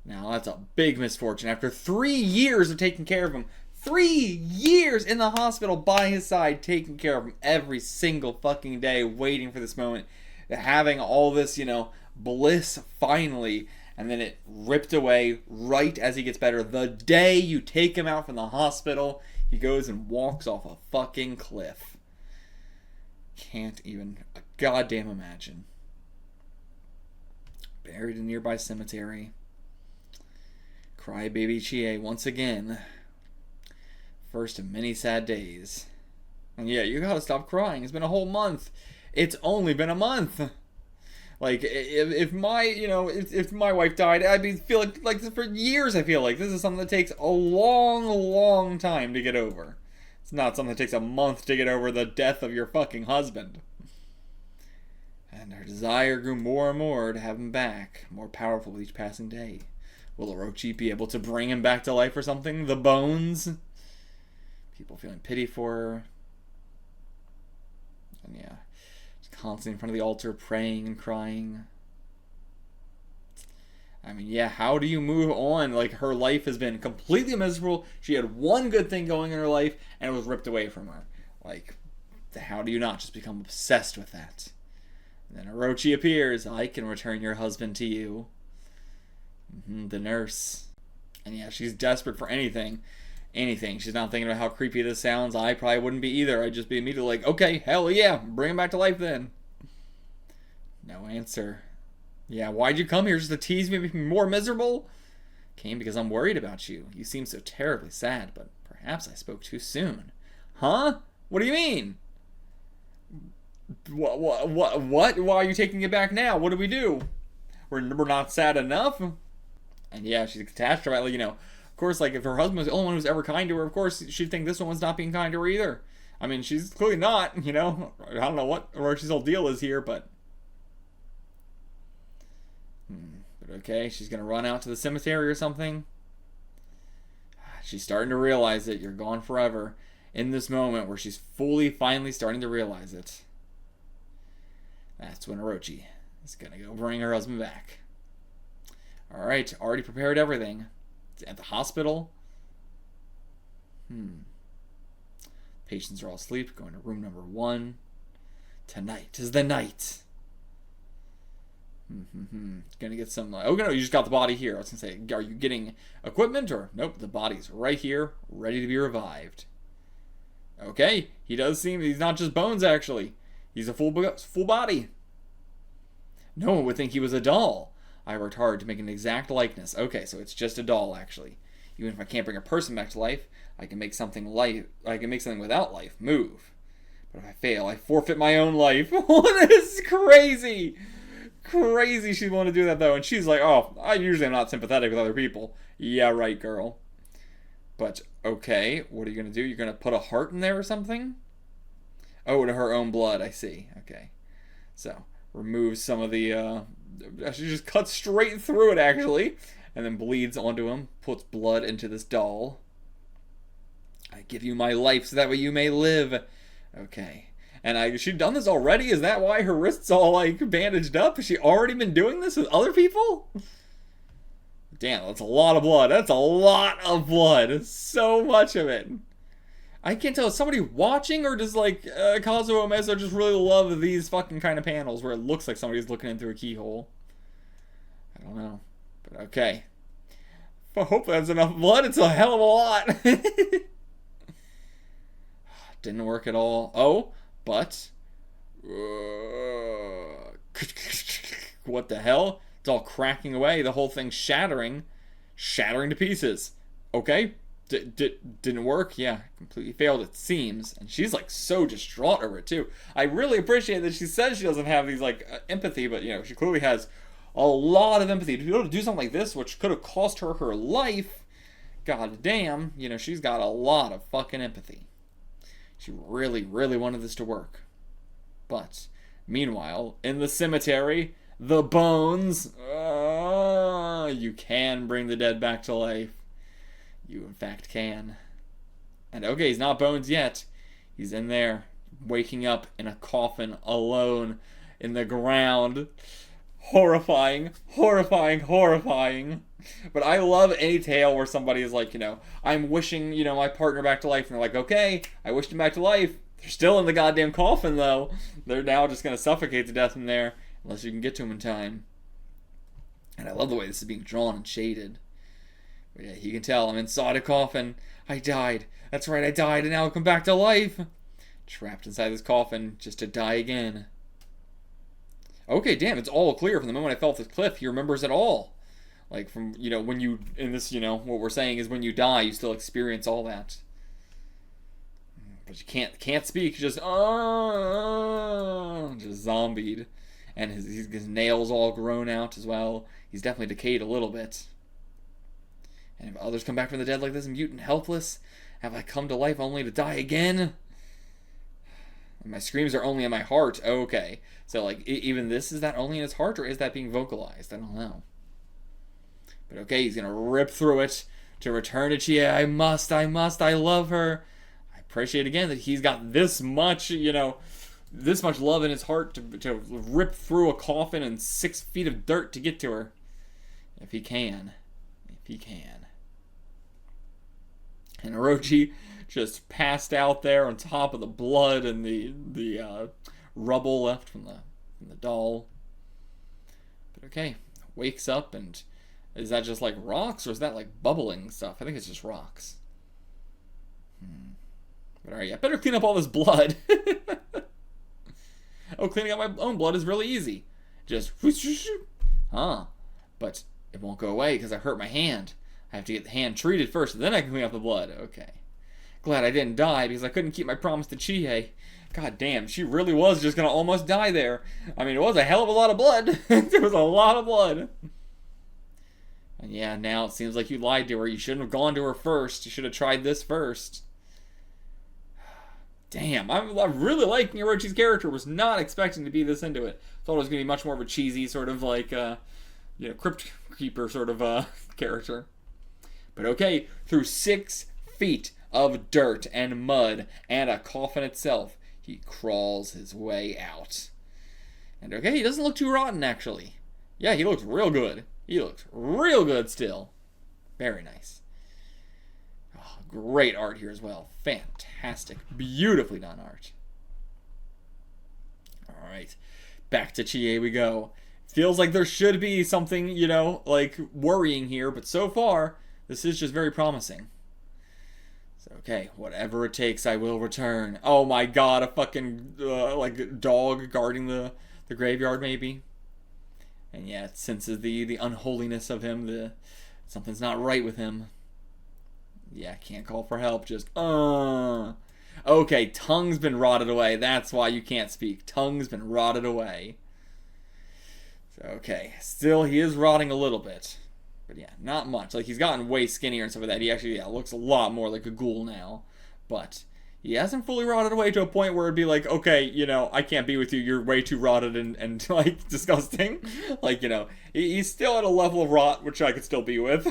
Now, that's a big misfortune. After 3 years of taking care of him, 3 years in the hospital by his side, taking care of him every single fucking day, waiting for this moment, having all this, bliss finally, and then it ripped away right as he gets better. The day you take him out from the hospital, he goes and walks off a fucking cliff. Can't even goddamn imagine. Buried in a nearby cemetery. Crybaby Chie once again. First of many sad days. And yeah, you gotta stop crying. It's been a whole month. It's only been a month. Like, if my wife died, I'd feel like for years. I feel like this is something that takes a long, long time to get over. It's not something that takes a month to get over the death of your fucking husband. And her desire grew more and more to have him back, more powerful with each passing day. Will Orochi be able to bring him back to life or something? The bones? People feeling pity for her. And yeah, just constantly in front of the altar praying and crying. I mean, yeah, how do you move on? Like, her life has been completely miserable. She had one good thing going in her life, and it was ripped away from her. Like, how do you not just become obsessed with that? And then Orochi appears. I can return your husband to you. The nurse. And yeah, she's desperate for anything. Anything. She's not thinking about how creepy this sounds. I probably wouldn't be either. I'd just be immediately like, okay, hell yeah, bring him back to life then. No answer. Yeah, why'd you come here? Just to tease me, make me more miserable? Came because I'm worried about you. You seem so terribly sad, but perhaps I spoke too soon. Huh? What do you mean? What? Why are you taking it back now? What do we do? We're not sad enough? And yeah, she's catastrophized. Of course, like, if her husband was the only one who was ever kind to her, of course, she'd think this one was not being kind to her either. I mean, she's clearly not, I don't know what Orochi's whole deal is here, but... But okay, she's gonna run out to the cemetery or something. She's starting to realize it. You're gone forever. In this moment where she's finally starting to realize it. That's when Orochi is gonna go bring her husband back. Alright, already prepared everything. It's at the hospital. Patients are all asleep. Going to room number 1. Tonight is the night. Gonna get some... Oh, no, you just got the body here. I was gonna say, are you getting equipment or... Nope, the body's right here, ready to be revived. Okay, he does seem... He's not just bones, actually. He's a full body. No one would think he was a doll. I worked hard to make an exact likeness. Okay, so it's just a doll, actually. Even if I can't bring a person back to life, I can make something without life move. But if I fail, I forfeit my own life. This is crazy. Crazy she'd want to do that, though. And she's like, oh, I usually am not sympathetic with other people. Yeah, right, girl. But, okay, what are you going to do? You're going to put a heart in there or something? Oh, to her own blood, I see. Okay. So, remove some of the, she just cuts straight through it, actually. And then bleeds onto him. Puts blood into this doll. I give you my life so that way you may live. Okay. And she'd done this already? Is that why her wrist's all, like, bandaged up? Has she already been doing this with other people? Damn, that's a lot of blood. That's a lot of blood. So much of it. I can't tell. Is somebody watching, or does, like, Kazuo Umezz just really love these fucking kind of panels where it looks like somebody's looking in through a keyhole? I don't know. But okay. Well, hopefully that's enough blood. It's a hell of a lot. Didn't work at all. Oh, but... what the hell? It's all cracking away. The whole thing shattering to pieces. Okay, didn't work. Yeah, completely failed, it seems. And she's like so distraught over it too. I really appreciate that she says she doesn't have these like empathy, but you know, she clearly has a lot of empathy. To be able to do something like this, which could have cost her her life, god damn, you know, she's got a lot of fucking empathy. She really, really wanted this to work. But meanwhile, in the cemetery, the bones, you can bring the dead back to life. You, in fact, can. And okay, he's not bones yet. He's in there, waking up in a coffin, alone, in the ground. Horrifying, horrifying, horrifying. But I love any tale where somebody is like, you know, I'm wishing, you know, my partner back to life. And they're like, okay, I wished him back to life. They're still in the goddamn coffin, though. They're now just going to suffocate to death in there, unless you can get to him in time. And I love the way this is being drawn and shaded. But yeah, you can tell I'm inside a coffin. I died. That's right, I died, and now I'll come back to life. Trapped inside this coffin, just to die again. Okay, damn, it's all clear. From the moment I fell off this cliff, he remembers it all. Like, from, you know, when you, in this, you know, what we're saying is when you die, you still experience all that. But you can't speak, just zombied. And his nails all grown out as well. He's definitely decayed a little bit. And if others come back from the dead like this, mutant, helpless, have I come to life only to die again? And my screams are only in my heart. Okay. So, like, even this, is that only in his heart, or is that being vocalized? I don't know. But okay, he's gonna rip through it to return to Chie. I must, I love her. I appreciate again that he's got this much, you know, this much love in his heart to rip through a coffin and 6 feet of dirt to get to her. If he can. If he can. And Orochi just passed out there on top of the blood and the rubble left from the doll. But okay, wakes up, and is that just like rocks, or is that like bubbling stuff? I think it's just rocks. But alright, I better clean up all this blood. Oh, cleaning up my own blood is really easy. Just but it won't go away because I hurt my hand. I have to get the hand treated first, and then I can clean up the blood. Okay. Glad I didn't die, because I couldn't keep my promise to Chie. God damn, she really was just gonna almost die there. I mean, it was a hell of a lot of blood. There was a lot of blood. And yeah, now it seems like you lied to her. You shouldn't have gone to her first. You should have tried this first. Damn, I'm really liking Orochi's character. Was not expecting to be this into it. Thought it was gonna be much more of a cheesy sort of like, you know, Crypt Keeper sort of character. But okay, through 6 feet of dirt and mud and a coffin itself, he crawls his way out. And okay, he doesn't look too rotten, actually. Yeah, he looks real good. He looks real good still. Very nice. Oh, great art here as well. Fantastic. Beautifully done art. Alright, back to Chie we go. Feels like there should be something, you know, like worrying here, but so far, this is just very promising. So, okay, whatever it takes, I will return. Oh my god, a fucking, like, dog guarding the graveyard, maybe? And yeah, it senses the unholiness of him, something's not right with him. Yeah, can't call for help, just, Okay, tongue's been rotted away, that's why you can't speak. Tongue's been rotted away. So, okay, still, he is rotting a little bit. But yeah, not much. Like, he's gotten way skinnier and stuff like that. He actually, yeah, looks a lot more like a ghoul now. But he hasn't fully rotted away to a point where it'd be like, okay, you know, I can't be with you. You're way too rotted and like, disgusting. Like, you know, he's still at a level of rot, which I could still be with.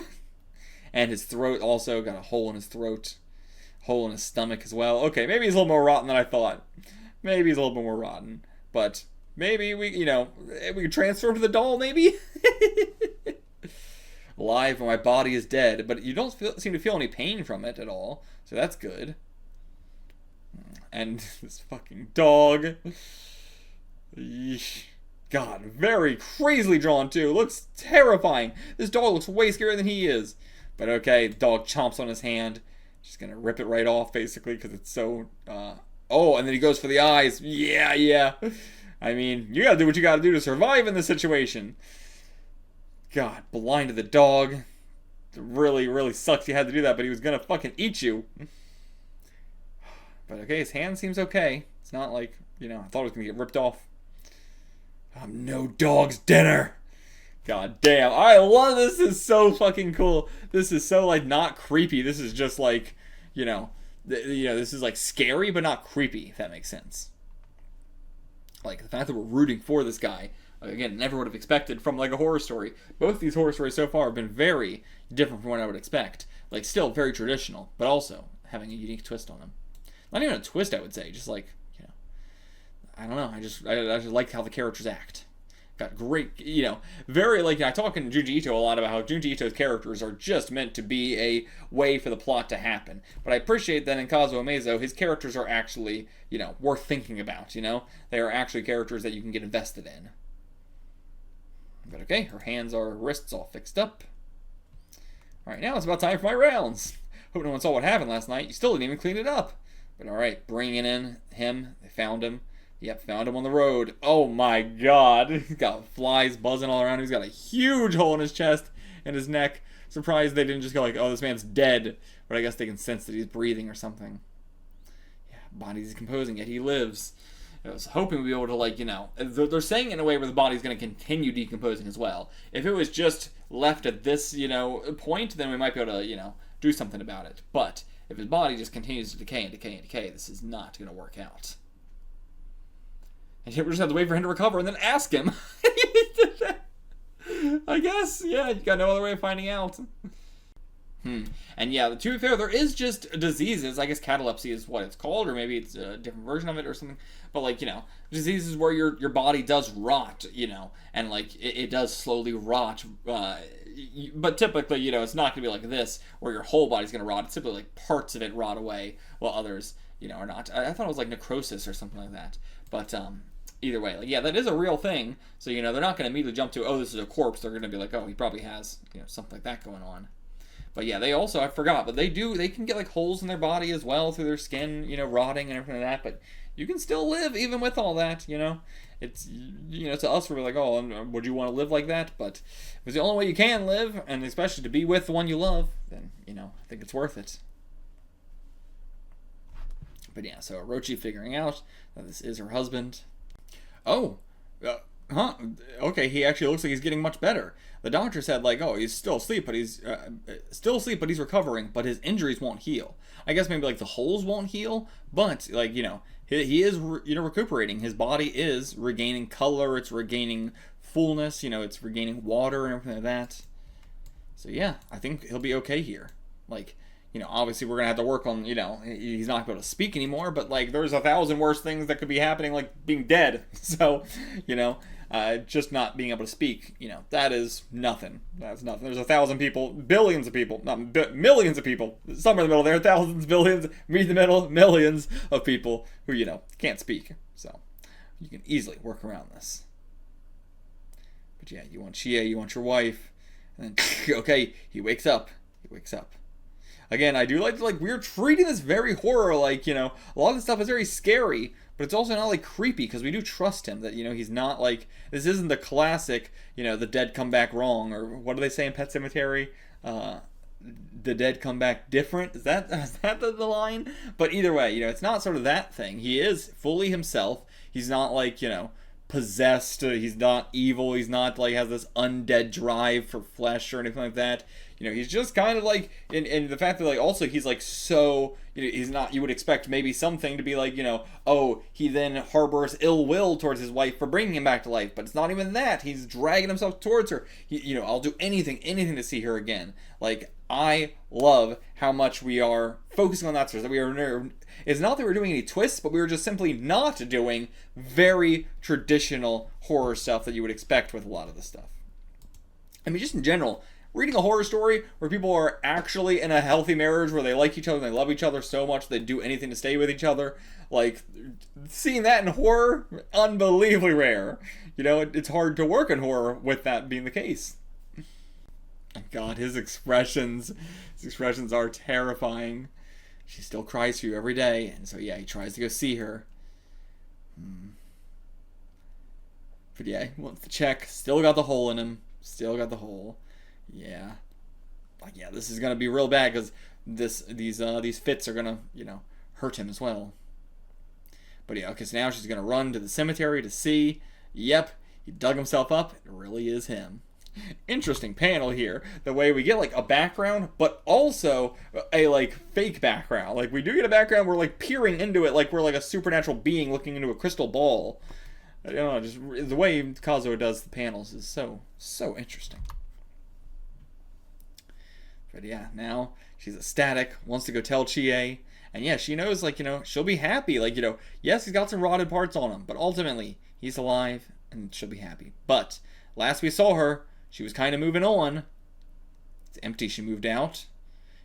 And his throat also got a hole in his throat. Hole in his stomach as well. Okay, maybe he's a little more rotten than I thought. Maybe he's a little bit more rotten. But maybe we, you know, we could transfer him to the doll, maybe? Alive, my body is dead, but you don't seem to feel any pain from it at all, so that's good. And this fucking dog. Yeesh. God, very crazily drawn too. Looks terrifying. This dog looks way scarier than he is. But okay, the dog chomps on his hand. Just gonna rip it right off, basically, because it's so... Oh, and then he goes for the eyes. Yeah. I mean, you gotta do what you gotta do to survive in this situation. God, blinded the dog. It really, really sucks he had to do that, but he was gonna fucking eat you. But okay, his hand seems okay. It's not like, I thought it was gonna get ripped off. I'm no dog's dinner. God damn. I love this. This is so fucking cool. This is so, like, not creepy. This is just, like, this is, like, scary, but not creepy, if that makes sense. Like, the fact that we're rooting for this guy, again, never would have expected from, like, a horror story. Both these horror stories so far have been very different from what I would expect. Like, still very traditional, but also having a unique twist on them. Not even a twist, I would say. Just, like, I don't know. I just like how the characters act. Got great, very, like, I talk in Junji Ito a lot about how Junji Ito's characters are just meant to be a way for the plot to happen. But I appreciate that in Kazuo Umezz, his characters are actually, worth thinking about, They are actually characters that you can get invested in. But okay, her wrists all fixed up. Alright, now it's about time for my rounds. Hope no one saw what happened last night. You still didn't even clean it up. But alright, bringing in him. They found him. Yep, found him on the road. Oh my god. He's got flies buzzing all around him. He's got a huge hole in his chest and his neck. Surprised they didn't just go like, oh, this man's dead. But I guess they can sense that he's breathing or something. Yeah, body's decomposing, yet he lives. I was hoping we'd be able to, like, they're saying it in a way where the body's going to continue decomposing as well. If it was just left at this, point, then we might be able to, do something about it. But if his body just continues to decay and decay and decay, this is not going to work out. And we just have to wait for him to recover and then ask him. I guess, yeah, you got no other way of finding out. And yeah, to be fair, there is just diseases. I guess catalepsy is what it's called, or maybe it's a different version of it or something. But, like, diseases where your body does rot, and, like, it does slowly rot. But typically, it's not going to be like this, where your whole body's going to rot. It's simply, like, parts of it rot away, while others, are not. I thought it was, like, necrosis or something like that. But, either way, like, yeah, that is a real thing. So, they're not going to immediately jump to, oh, this is a corpse. They're going to be like, oh, he probably has, something like that going on. But yeah, they also, I forgot, but they can get, like, holes in their body as well through their skin, rotting and everything like that. But you can still live even with all that, It's, to us, we're like, oh, would you want to live like that? But if it's the only way you can live, and especially to be with the one you love, then, I think it's worth it. But yeah, so Orochi figuring out that this is her husband. Oh, okay, he actually looks like he's getting much better. The doctor said, like, oh, he's still asleep, but he's recovering, but his injuries won't heal. I guess maybe, like, the holes won't heal, but, like, he is, recuperating. His body is regaining color, it's regaining fullness, it's regaining water and everything like that. So, yeah, I think he'll be okay here. Like, obviously we're going to have to work on, he's not going to be able to speak anymore, but, like, there's 1,000 worse things that could be happening, like being dead. So, just not being able to speak, that is nothing. That's nothing. There's 1,000 people, billions of people, not millions of people, somewhere in the middle there, thousands, billions, meet in the middle, millions of people who, can't speak. So, you can easily work around this. But yeah, you want Chie, you want your wife, and then, okay, he wakes up. Again, I do like we're treating this very horror-like, a lot of the stuff is very scary, but it's also not, like, creepy, because we do trust him, that, he's not, like, this isn't the classic, the dead come back wrong, or what do they say in Pet Sematary? The dead come back different? Is that the line? But either way, it's not sort of that thing. He is fully himself. He's not, like, possessed. He's not evil. He's not, like, has this undead drive for flesh or anything like that. He's just kind of like, and the fact that, like, also he's, like, so, he's not, you would expect maybe something to be like, oh, he then harbors ill will towards his wife for bringing him back to life, but it's not even that. He's dragging himself towards her. I'll do anything to see her again. Like, I love how much we are focusing on that sort of, that we are, it's not that we're doing any twists, but we were just simply not doing very traditional horror stuff that you would expect with a lot of this stuff. I mean, just in general, reading a horror story where people are actually in a healthy marriage where they like each other and they love each other so much they'd do anything to stay with each other, like, seeing that in horror, unbelievably rare. It's hard to work in horror with that being the case. God, his expressions are terrifying. She still cries for you every day, and so yeah, he tries to go see her. But yeah, he wants to check, still got the hole in him. Still got the hole. Yeah. Like, yeah, this is gonna be real bad because these fits are gonna, hurt him as well. But yeah, okay, so now she's gonna run to the cemetery to see. Yep, he dug himself up. It really is him. Interesting panel here. The way we get like a background, but also a like fake background. Like we do get a background, we're like peering into it like we're like a supernatural being looking into a crystal ball. I don't know, just the way Kazuo does the panels is so interesting. But yeah, now she's ecstatic, wants to go tell Chie. And yeah, she knows, like, she'll be happy. Like, yes, he's got some rotted parts on him, but ultimately, he's alive, and she'll be happy. But, last we saw her, she was kind of moving on. It's empty, she moved out.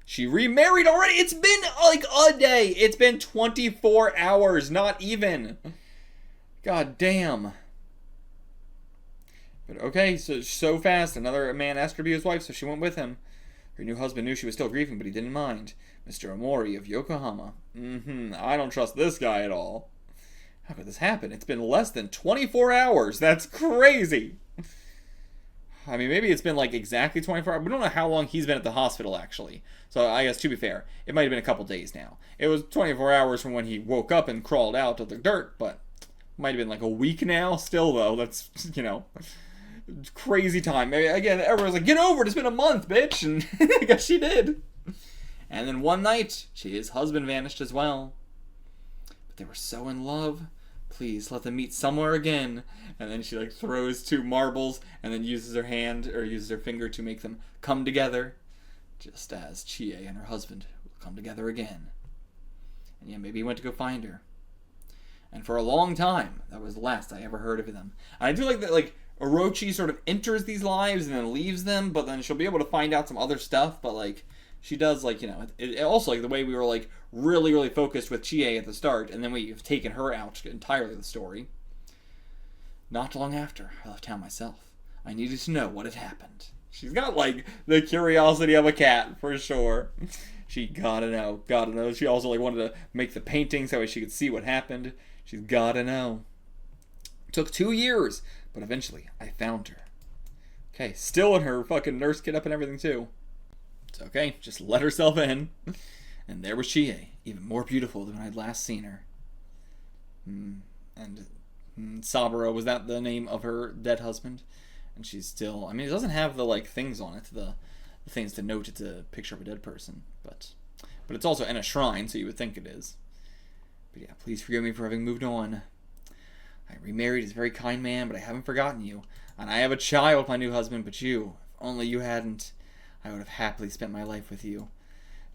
She remarried already! It's been, like, a day! It's been 24 hours, not even! God damn. But, okay, so fast, another man asked her to be his wife, so she went with him. Her new husband knew she was still grieving, but he didn't mind. Mr. Omori of Yokohama. I don't trust this guy at all. How could this happen? It's been less than 24 hours. That's crazy. I mean, maybe it's been like exactly 24 hours. We don't know how long he's been at the hospital, actually. So I guess, to be fair, it might have been a couple days now. It was 24 hours from when he woke up and crawled out of the dirt, but it might have been like a week now. Still, though, that's, crazy time. Maybe, again, everyone's like, get over it. It's been a month, bitch. And I guess she did. And then one night, his husband vanished as well. But they were so in love. Please, let them meet somewhere again. And then she, like, throws 2 marbles and then uses her hand, or uses her finger to make them come together. Just as Chie and her husband will come together again. And yeah, maybe he went to go find her. And for a long time, that was the last I ever heard of them. And I do like that, like, Orochi sort of enters these lives and then leaves them, but then she'll be able to find out some other stuff, but, like, she does, like, it also, like, the way we were, like, really, really focused with Chie at the start, and then we've taken her out entirely of the story. Not long after, I left town myself. I needed to know what had happened. She's got, like, the curiosity of a cat, for sure. She gotta know. She also, like, wanted to make the paintings so she could see what happened. She's gotta know. It took 2 years, but eventually, I found her. Okay, still in her fucking nurse kit up and everything, too. It's okay, just let herself in. And there was Chie, even more beautiful than when I'd last seen her. And Saburo, was that the name of her dead husband? And she's still, I mean, it doesn't have the, like, things on it, the things to note it's a picture of a dead person. But it's also in a shrine, so you would think it is. But yeah, please forgive me for having moved on. I remarried as a very kind man, but I haven't forgotten you. And I have a child with my new husband, but you, if only you hadn't, I would have happily spent my life with you.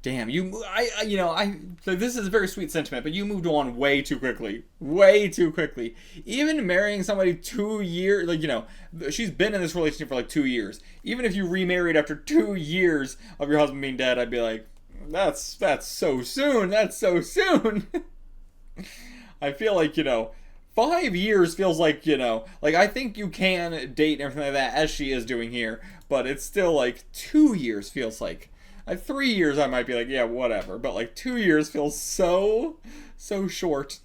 Damn, this is a very sweet sentiment, but you moved on way too quickly. Way too quickly. Even marrying somebody 2 years, like, she's been in this relationship for like 2 years. Even if you remarried after 2 years of your husband being dead, I'd be like, that's so soon. That's so soon. I feel like, 5 years feels like, like, I think you can date and everything like that, as she is doing here, but it's still, like, 2 years feels like 3 years I might be like, yeah, whatever, but, like, 2 years feels so short.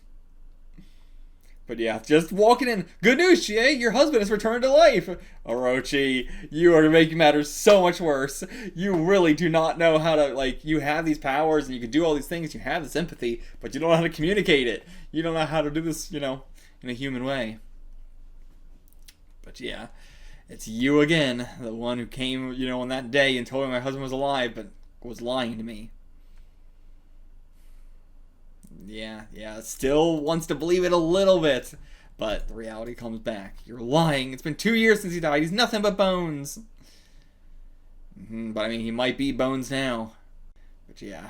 But yeah, just walking in, good news, Chie, your husband has returned to life. Orochi, you are making matters so much worse. You really do not know how to, like, you have these powers and you can do all these things, you have this empathy, but you don't know how to communicate it. You don't know how to do this, in a human way. But yeah, it's you again, the one who came, on that day and told me my husband was alive, but was lying to me. Yeah, still wants to believe it a little bit, but the reality comes back. You're lying. It's been 2 years since he died. He's nothing but bones. But I mean, he might be bones now. But yeah,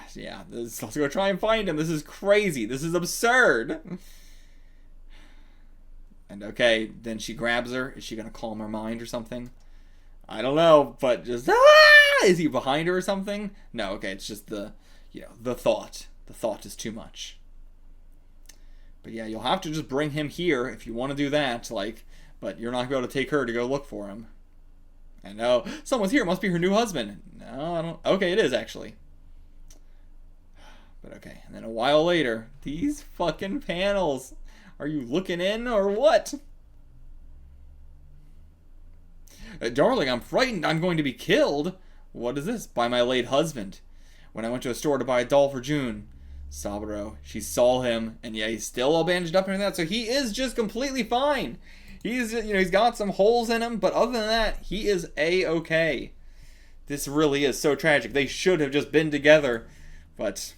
let's go try and find him. This is crazy. This is absurd. And okay, then she grabs her. Is she gonna calm her mind or something? I don't know, but just, is he behind her or something? No, okay, it's just the thought. The thought is too much. But yeah, you'll have to just bring him here if you want to do that, like, but you're not going to be able to take her to go look for him. And no, someone's here, must be her new husband. No, I don't, okay, it is actually. But okay, and then a while later, these fucking panels. Are you looking in or what? Darling, I'm frightened. I'm going to be killed. What is this? By my late husband. When I went to a store to buy a doll for June. Saburo, she saw him, and yeah, he's still all bandaged up and that, so he is just completely fine. He's, he's got some holes in him, but other than that, he is A-okay. This really is so tragic. They should have just been together, but,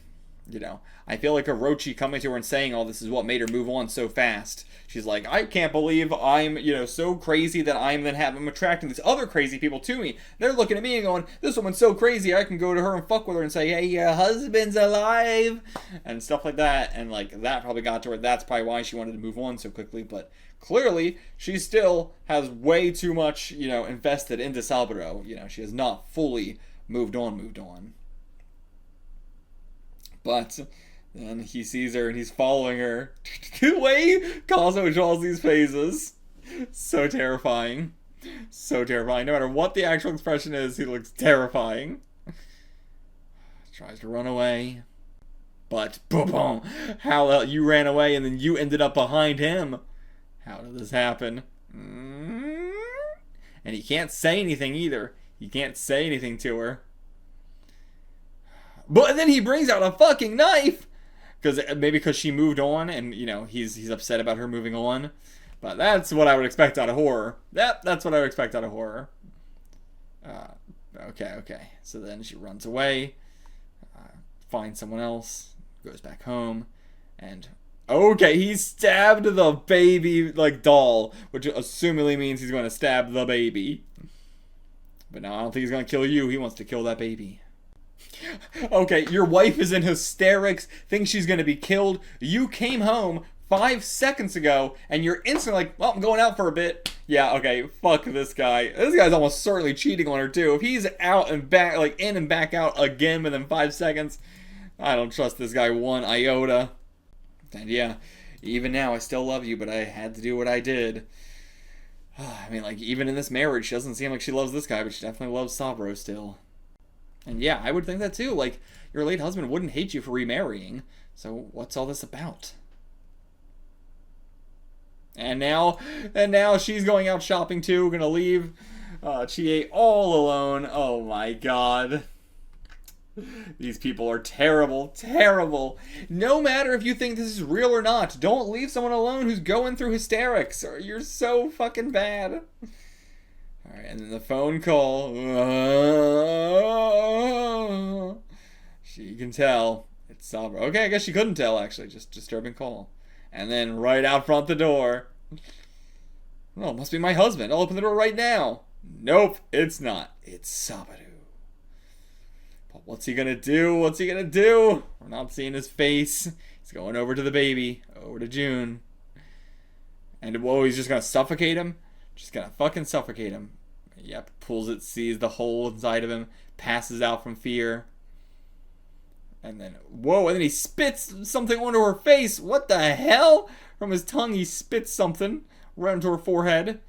I feel like Orochi coming to her and saying all this is what made her move on so fast. She's like, I can't believe I'm, so crazy that I'm attracting these other crazy people to me. They're looking at me and going, this woman's so crazy, I can go to her and fuck with her and say, hey, your husband's alive, and stuff like that. And, that probably got to her. That's probably why she wanted to move on so quickly. But clearly, she still has way too much, invested into Saburo. She has not fully moved on. But then he sees her and he's following her. The way Kazuo draws these faces. So terrifying. So terrifying. No matter what the actual expression is, he looks terrifying. Tries to run away. But, boom, how you ran away and then you ended up behind him. How did this happen? And he can't say anything either. He can't say anything to her. But then he brings out a fucking knife! Because she moved on and, he's upset about her moving on. But that's what I would expect out of horror. Yep, that's what I would expect out of horror. Okay. So then she runs away, finds someone else, goes back home, and... Okay, he stabbed the baby, doll, which assumingly means he's going to stab the baby. But now I don't think he's going to kill you. He wants to kill that baby. Okay, your wife is in hysterics, thinks she's going to be killed. You came home 5 seconds ago, and you're instantly like, well, I'm going out for a bit. Yeah, okay, fuck this guy. This guy's almost certainly cheating on her, too. If he's out and back, in and back out again within 5 seconds, I don't trust this guy one iota. And yeah, even now, I still love you, but I had to do what I did. I mean, even in this marriage, she doesn't seem like she loves this guy, but she definitely loves Saburo still. And yeah, I would think that too. Your late husband wouldn't hate you for remarrying. So what's all this about? And now she's going out shopping too, gonna leave Chie all alone. Oh my god. These people are terrible, terrible. No matter if you think this is real or not, don't leave someone alone who's going through hysterics, or you're so fucking bad. Alright, and then the phone call. She can tell. It's Saburo. Okay, I guess she couldn't tell, actually. Just disturbing call. And then right out front the door. Oh, it must be my husband. I'll open the door right now. Nope, it's not. It's Saburo. But what's he gonna do? What's he gonna do? We're not seeing his face. He's going over to the baby. Over to June. And whoa, he's just gonna suffocate him? Just gonna fucking suffocate him. Yep, pulls it, sees the hole inside of him, passes out from fear. And then, whoa, and then he spits something onto her face. What the hell? From his tongue, he spits something right onto her forehead.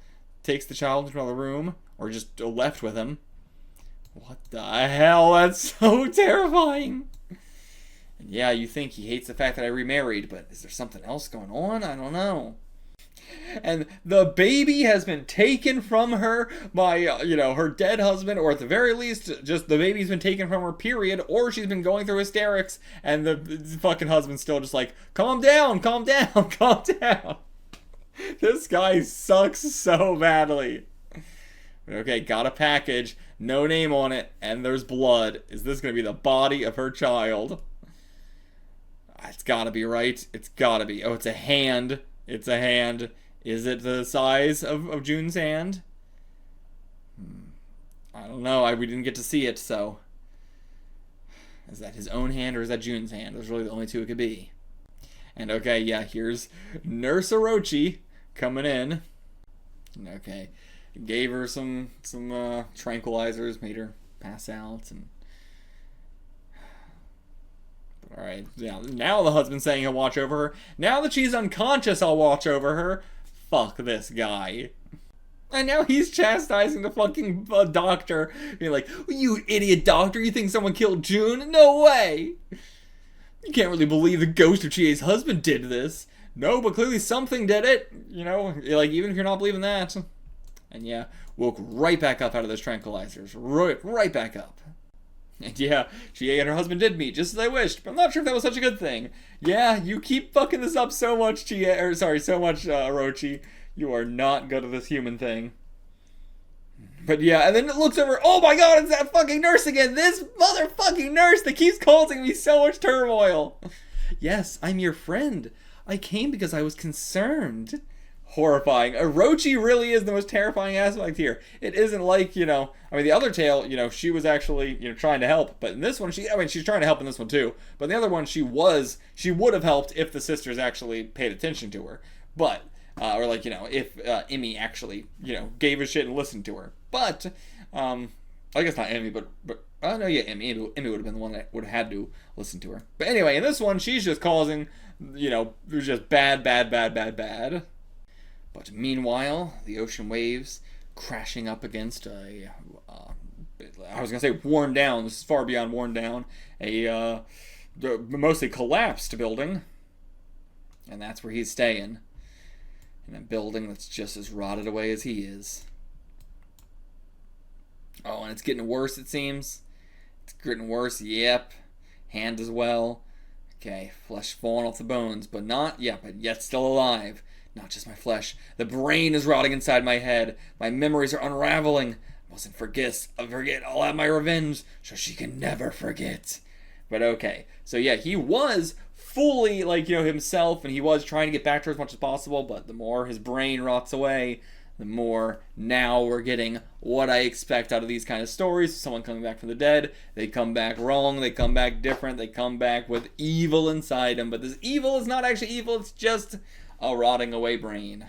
Takes the child into another room, or just left with him. What the hell? That's so terrifying. And yeah, you think he hates the fact that I remarried, but is there something else going on? I don't know. And the baby has been taken from her by, her dead husband, or at the very least, just the baby's been taken from her, period, or she's been going through hysterics, and the fucking husband's still just like, calm down, calm down, calm down. This guy sucks so badly. Okay, got a package, no name on it, and there's blood. Is this going to be the body of her child? It's gotta be, right? It's gotta be. Oh, it's a hand. It's a hand. Is it the size of June's hand? I don't know. We didn't get to see it, so... Is that his own hand or is that June's hand? Those are really the only two it could be. And okay, yeah, here's Nurse Orochi coming in. Okay. Gave her some tranquilizers, made her pass out, and... Alright, yeah, now the husband's saying he'll watch over her. Now that she's unconscious, I'll watch over her. Fuck this guy. And now he's chastising the fucking doctor. Being like, you idiot doctor, you think someone killed June? No way! You can't really believe the ghost of Chie's husband did this. No, but clearly something did it. Even if you're not believing that. And yeah, woke right back up out of those tranquilizers. Right back up. And yeah, Chie and her husband did meet, just as I wished, but I'm not sure if that was such a good thing. Yeah, you keep fucking this up so much, Orochi. You are not good at this human thing. But yeah, and then it looks over, oh my god, it's that fucking nurse again! This motherfucking nurse that keeps causing me so much turmoil! Yes, I'm your friend. I came because I was concerned. Horrifying. Orochi really is the most terrifying aspect here. It isn't like, I mean, the other tale, she was actually, trying to help. But in this one, she's trying to help in this one too. But in the other one, she would have helped if the sisters actually paid attention to her. But, if Emmy actually, gave a shit and listened to her. But, I guess not Emmy, but oh no, yeah, Emmy would have been the one that would have had to listen to her. But anyway, in this one, she's just causing, just bad. But meanwhile, the ocean waves crashing up against I was going to say worn down, this is far beyond worn down, a mostly collapsed building. And that's where he's staying. In a building that's just as rotted away as he is. Oh, and it's getting worse, it seems. It's getting worse, yep. Hand as well. Okay, flesh falling off the bones, but yet still alive. Not just my flesh. The brain is rotting inside my head. My memories are unraveling. I mustn't forget. I'll have my revenge, so she can never forget. But okay. So yeah, he was fully, himself, and he was trying to get back to her as much as possible, but the more his brain rots away, the more now we're getting what I expect out of these kind of stories. Someone coming back from the dead. They come back wrong. They come back different. They come back with evil inside them. But this evil is not actually evil. It's just a rotting away brain.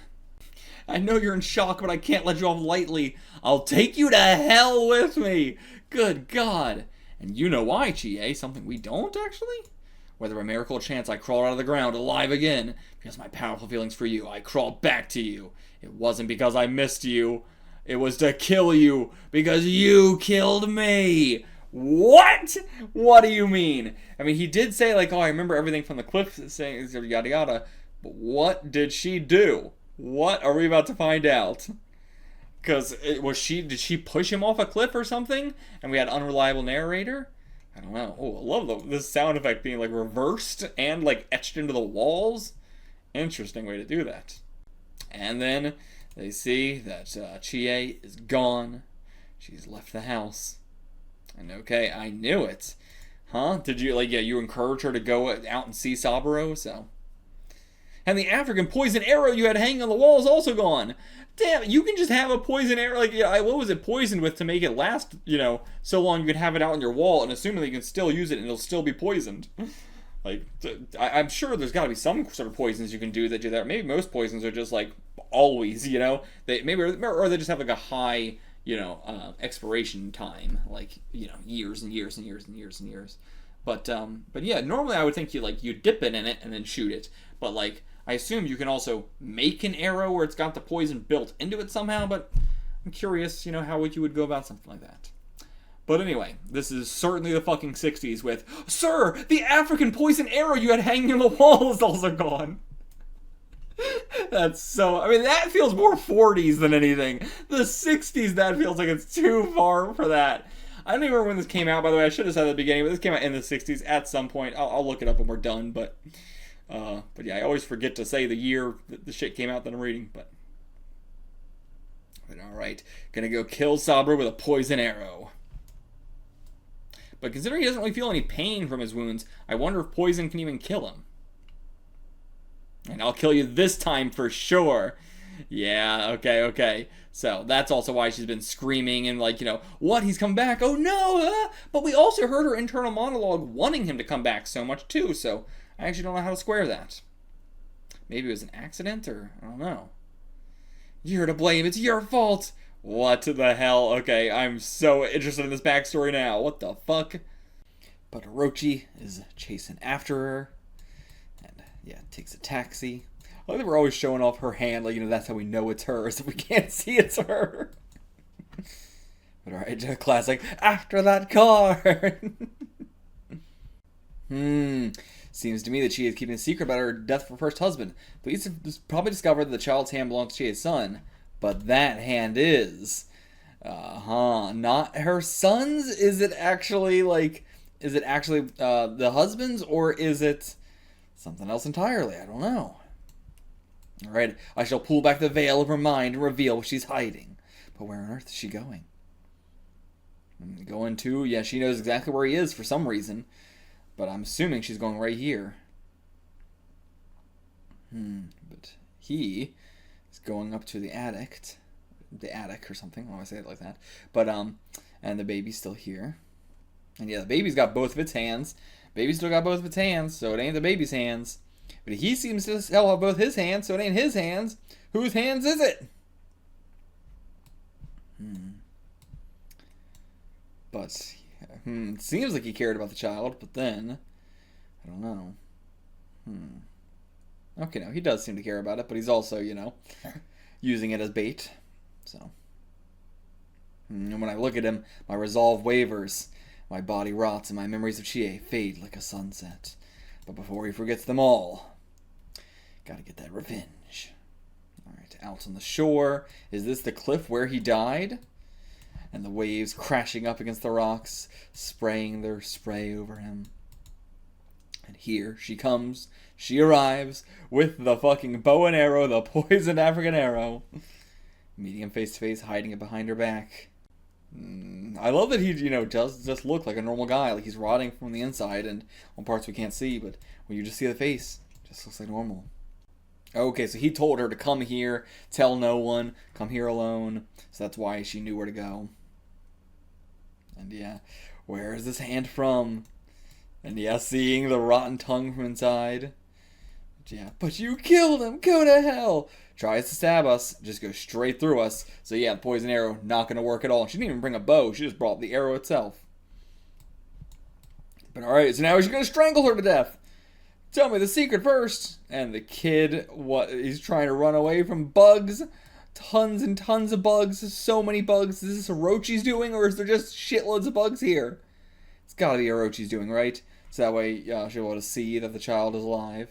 I know you're in shock, but I can't let you off lightly. I'll take you to hell with me. Good God. And you know why, Chie. Something we don't, actually? Whether a miracle chance I crawled out of the ground alive again. Because my powerful feelings for you, I crawled back to you. It wasn't because I missed you. It was to kill you. Because you killed me. What? What do you mean? I mean, he did say, I remember everything from the cliff, saying yada yada. But what did she do? What are we about to find out? Because did she push him off a cliff or something? And we had unreliable narrator? I don't know. Oh, I love this sound effect being reversed and etched into the walls. Interesting way to do that. And then they see that Chie is gone. She's left the house. And okay, I knew it. Huh? Did you, you encourage her to go out and see Saburo? So. And the African poison arrow you had hanging on the wall is also gone. Damn, you can just have a poison arrow, what was it poisoned with to make it last, so long you can have it out on your wall, and assuming that you can still use it and it'll still be poisoned. I'm sure there's got to be some sort of poisons you can do that do that. Maybe most poisons are just, always, or they just have, a high, expiration time, years and years and years and years and years. But yeah, normally I would think you dip it in it and then shoot it. But, I assume you can also make an arrow where it's got the poison built into it somehow, but I'm curious, how you would go about something like that. But anyway, this is certainly the fucking 60s with, Sir, the African poison arrow you had hanging on the wall is also gone. That's so, that feels more 40s than anything. The 60s, that feels like it's too far for that. I don't even remember when this came out, by the way. I should have said at the beginning, but this came out in the 60s at some point. I'll look it up when we're done, but yeah, I always forget to say the year that the shit came out that I'm reading, but alright. Gonna go kill Saburo with a poison arrow. But considering he doesn't really feel any pain from his wounds, I wonder if poison can even kill him. And I'll kill you this time for sure. Yeah, okay. So that's also why she's been screaming and what? He's come back? Oh no! But we also heard her internal monologue wanting him to come back so much too, so I actually don't know how to square that. Maybe it was an accident, or I don't know. You're to blame. It's your fault. What the hell? Okay, I'm so interested in this backstory now. What the fuck? But Orochi is chasing after her. And, yeah, takes a taxi. I like that we're always showing off her hand. That's how we know it's hers. If we can't see it's her. But alright, classic. After that car. Seems to me that she is keeping a secret about her death of her first husband. Police have probably discovered that the child's hand belongs to Chie's son. But that hand is... not her son's? Is it actually, the husband's? Or is it something else entirely? I don't know. Alright, I shall pull back the veil of her mind and reveal what she's hiding. But where on earth is she going? Going to... Yeah, she knows exactly where he is for some reason. But I'm assuming she's going right here. But he is going up to the attic. The attic or something. I don't want to say it like that. But, and the baby's still here. And yeah, the baby's got both of its hands. Baby's still got both of its hands, so it ain't the baby's hands. But he seems to still have both his hands, so it ain't his hands. Whose hands is it? But, it seems like he cared about the child, but then, I don't know. Okay, no, he does seem to care about it, but he's also, using it as bait. So, and when I look at him, my resolve wavers, my body rots, and my memories of Chie fade like a sunset. But before he forgets them all, gotta get that revenge. Alright, out on the shore. Is this the cliff where he died? And the waves crashing up against the rocks, spraying their spray over him. And here she comes. She arrives with the fucking bow and arrow, the poisoned African arrow. Meeting him face to face, hiding it behind her back. I love that he, does just look like a normal guy. Like he's rotting from the inside and on parts we can't see, but when you just see the face, it just looks like normal. Okay, so he told her to come here, tell no one, come here alone. So that's why she knew where to go. And yeah, where is this hand from? And yeah, seeing the rotten tongue from inside. But yeah, but you killed him, go to hell. Tries to stab us, just goes straight through us. So yeah, the poison arrow, not going to work at all. She didn't even bring a bow, she just brought the arrow itself. But alright, so now she's going to strangle her to death. Tell me the secret first. And the kid, he's trying to run away from bugs. Tons and tons of bugs, so many bugs. Is this Orochi's doing, or is there just shitloads of bugs here? It's gotta be Orochi's doing, right? So that way, she'll be able to see that the child is alive.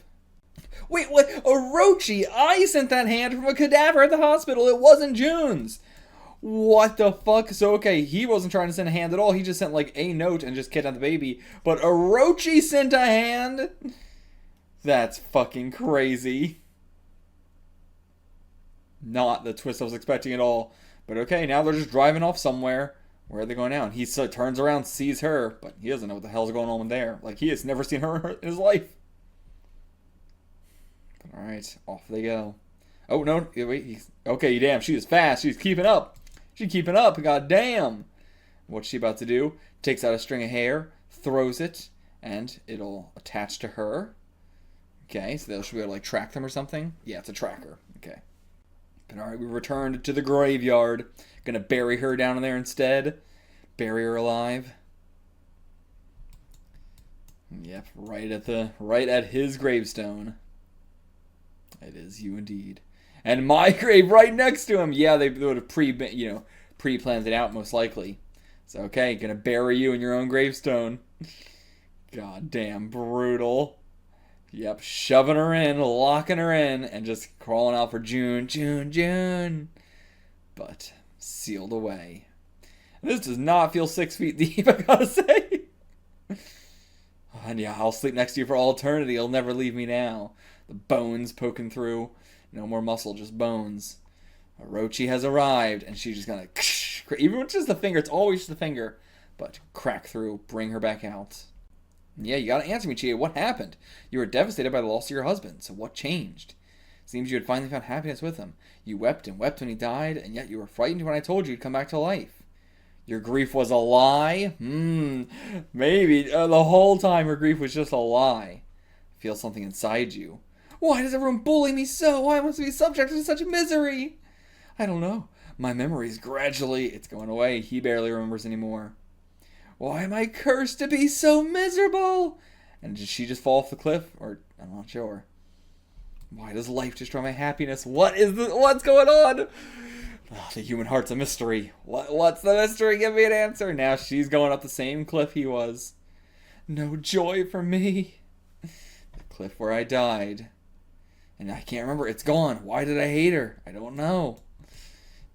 Wait, what? Orochi? I sent that hand from a cadaver at the hospital. It wasn't June's. What the fuck? So, okay, he wasn't trying to send a hand at all. He just sent, a note and just kidnapped the baby. But Orochi sent a hand? That's fucking crazy. Not the twist I was expecting at all. But okay, now they're just driving off somewhere. Where are they going now? And he turns around, sees her, but he doesn't know what the hell's going on there. He has never seen her in his life. Alright, off they go. Oh, no, wait, okay, damn, she is fast. She's keeping up. She's keeping up, god damn. What's she about to do? Takes out a string of hair, throws it, and it'll attach to her. Okay, so they'll should be able to, track them or something. Yeah, it's a tracker. Okay. But alright, we returned to the graveyard. Gonna bury her down in there instead. Bury her alive. Yep, right at his gravestone. It is you indeed. And my grave right next to him. Yeah, they would have pre-planned it out most likely. So okay, gonna bury you in your own gravestone. God damn brutal. Yep, shoving her in, locking her in, and just crawling out for June. But sealed away. This does not feel 6 feet deep, I gotta say. And yeah, I'll sleep next to you for all eternity. You'll never leave me now. The bones poking through. No more muscle, just bones. Orochi has arrived, and she's just gonna... Even with just the finger, it's always just the finger. But crack through, bring her back out. Yeah, you gotta answer me, Chie. What happened? You were devastated by the loss of your husband, so what changed? Seems you had finally found happiness with him. You wept and wept when he died, and yet you were frightened when I told you he'd come back to life. Your grief was a lie? Maybe. The whole time her grief was just a lie. I feel something inside you. Why does everyone bully me so? Why must I be subject to such misery? I don't know. My memory's gradually... It's going away. He barely remembers anymore. Why am I cursed to be so miserable? And did she just fall off the cliff? Or, I'm not sure. Why does life destroy my happiness? What's going on? Oh, the human heart's a mystery. What's the mystery? Give me an answer. Now she's going up the same cliff he was. No joy for me. The cliff where I died. And I can't remember. It's gone. Why did I hate her? I don't know.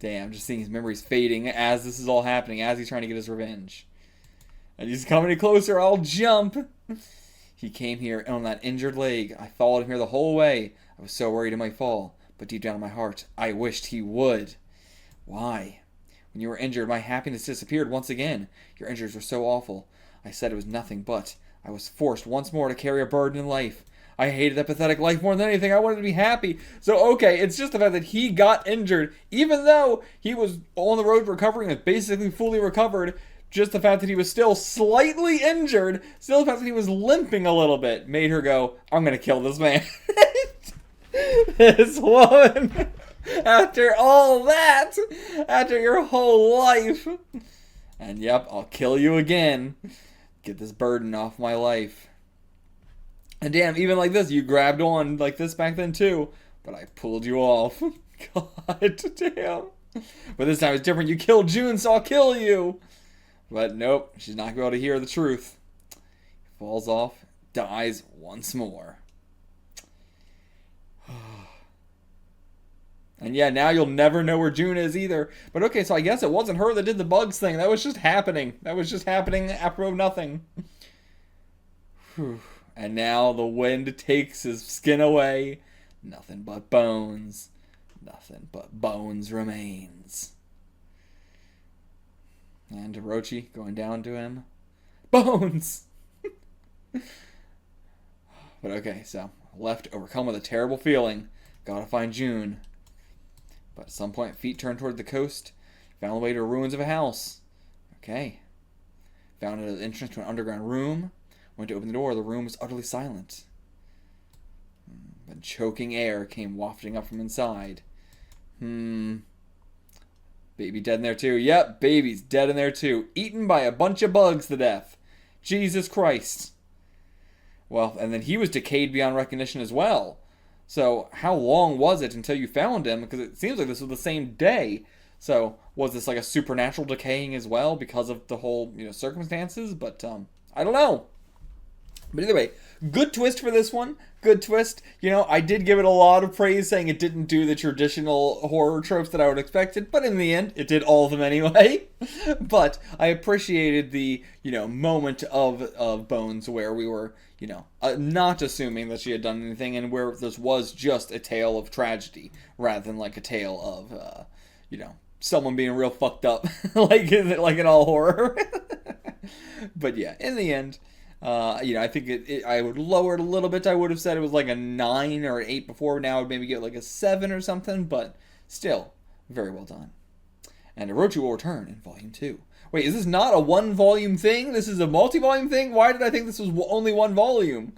Damn, just seeing his memories fading as this is all happening, as he's trying to get his revenge. And he's coming closer, I'll jump! He came here on that injured leg. I followed him here the whole way. I was so worried he might fall, but deep down in my heart, I wished he would. Why? When you were injured, my happiness disappeared once again. Your injuries were so awful. I said it was nothing but I was forced once more to carry a burden in life. I hated that pathetic life more than anything. I wanted to be happy. So, okay, it's just the fact that he got injured, even though he was on the road to recovering and basically fully recovered. Just the fact that he was still slightly injured, still the fact that he was limping a little bit, made her go, I'm going to kill this man. This woman, after all that, after your whole life. And yep, I'll kill you again. Get this burden off my life. And damn, even like this, you grabbed on like this back then too. But I pulled you off. God damn. But this time it's different. You killed June, so I'll kill you. But nope, she's not going to be able to hear the truth. Falls off, dies once more. And yeah, now you'll never know where June is either. But okay, so I guess it wasn't her that did the bugs thing. That was just happening. That was just happening after nothing. And now the wind takes his skin away. Nothing but bones. Nothing but bones remains. And Orochi going down to him. Bones! But okay, so left overcome with a terrible feeling. Gotta find June. But at some point, feet turned toward the coast. Found the way to the ruins of a house. Okay. Found an entrance to an underground room. Went to open the door. The room was utterly silent. But choking air came wafting up from inside. Baby dead in there too. Yep, baby's dead in there too. Eaten by a bunch of bugs to death. Jesus Christ. Well, and then he was decayed beyond recognition as well. So, how long was it until you found him? Because it seems like this was the same day. So, was this like a supernatural decaying as well because of the whole, circumstances? But, I don't know. But either way, good twist for this one. Good twist. I did give it a lot of praise saying it didn't do the traditional horror tropes that I would have expected. But in the end, it did all of them anyway. But I appreciated the, moment of Bones where we were, not assuming that she had done anything, and where this was just a tale of tragedy rather than like a tale of, someone being real fucked up, like in all horror. But yeah, in the end, I think I would lower it a little bit. I would have said it was like a 9 or an 8 before. Now I would maybe get like a 7 or something, but still very well done. And Orochi will return in Volume 2. Wait, is this not a 1-volume thing? This is a multi-volume thing? Why did I think this was only 1 volume?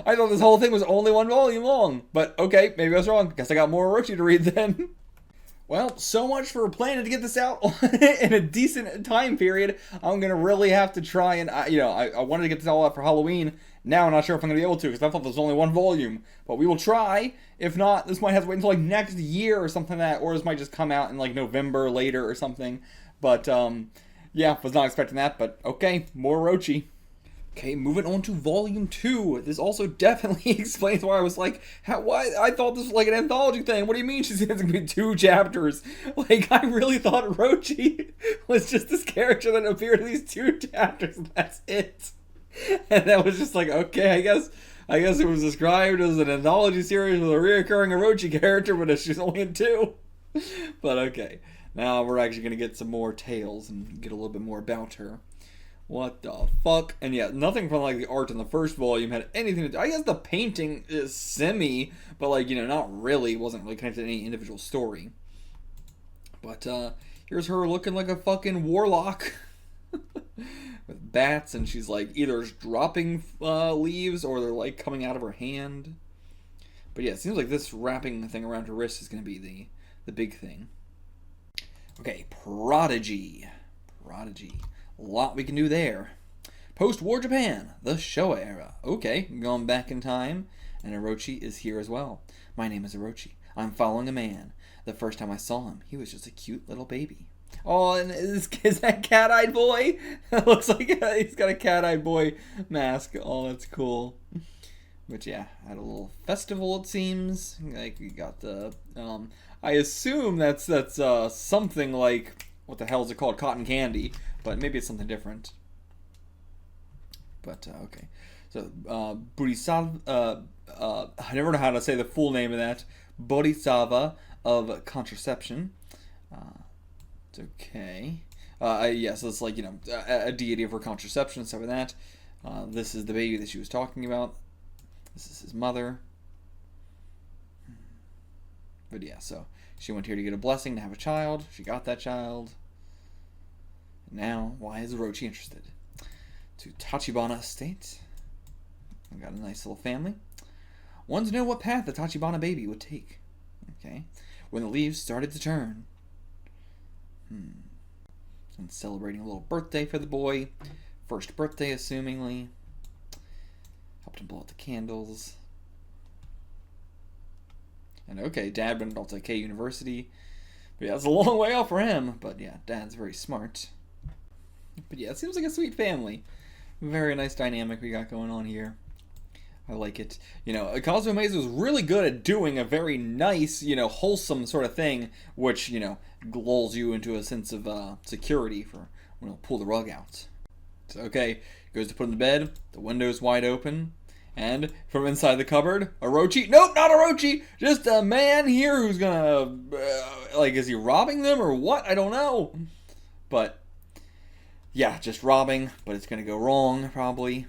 I thought this whole thing was only 1 volume long. But okay, maybe I was wrong. Guess I got more Orochi to read then. Well, so much for planning to get this out in a decent time period. I'm going to really have to try and, I wanted to get this all out for Halloween. Now I'm not sure if I'm going to be able to because I thought there was only 1 volume. But we will try. If not, this might have to wait until like next year or something like that. Or this might just come out in like November later or something. But, yeah, was not expecting that. But, okay, more Orochi. Okay, moving on to Volume 2. This also definitely explains why I was like, why? I thought this was like an anthology thing. What do you mean she's going to be 2 chapters? Like, I really thought Orochi was just this character that appeared in these 2 chapters, and that's it. And that was just like, okay, I guess it was described as an anthology series with a reoccurring Orochi character, but she's only in 2. But okay, now we're actually going to get some more tales and get a little bit more about her. What the fuck? And yeah, nothing from like the art in the first volume had anything to do. I guess the painting is semi, but like, not really, wasn't really connected to any individual story. But here's her looking like a fucking warlock with bats, and she's like either dropping leaves or they're like coming out of her hand. But yeah, it seems like this wrapping thing around her wrist is going to be the big thing. Okay, Prodigy. A lot we can do there. Post-war Japan, the Showa era. Okay, going back in time, and Orochi is here as well. My name is Orochi. I'm following a man. The first time I saw him, he was just a cute little baby. Oh, and is that cat-eyed boy? It looks like he's got a cat-eyed boy mask. Oh, that's cool. But yeah, at a little festival, it seems. Like, we got the, I assume that's something like, what the hell is it called? Cotton candy, but maybe it's something different. But okay, so Bodhisattva. I never know how to say the full name of that. Bodhisattva of contraception. It's okay. Yes, it's like, a deity for contraception, stuff like that. This is the baby that she was talking about. This is his mother. But yeah, so she went here to get a blessing to have a child. She got that child. Now, why is Orochi interested? To Tachibana Estate. We got a nice little family. Wanted to know what path the Tachibana baby would take. Okay. When the leaves started to turn. And celebrating a little birthday for the boy. First birthday, assumingly. Helped him blow out the candles. And okay, Dad went off to K University. But yeah, it's a long way off for him. But yeah, Dad's very smart. But yeah, it seems like a sweet family. Very nice dynamic we got going on here. I like it. Kazuo Umezz was really good at doing a very nice, wholesome sort of thing, which, lulls you into a sense of security for when he'll pull the rug out. So, okay, goes to put him to bed, the window's wide open, and from inside the cupboard, Orochi, nope, not Orochi, just a man here who's gonna, is he robbing them or what? I don't know. But, yeah, just robbing, but it's gonna go wrong, probably.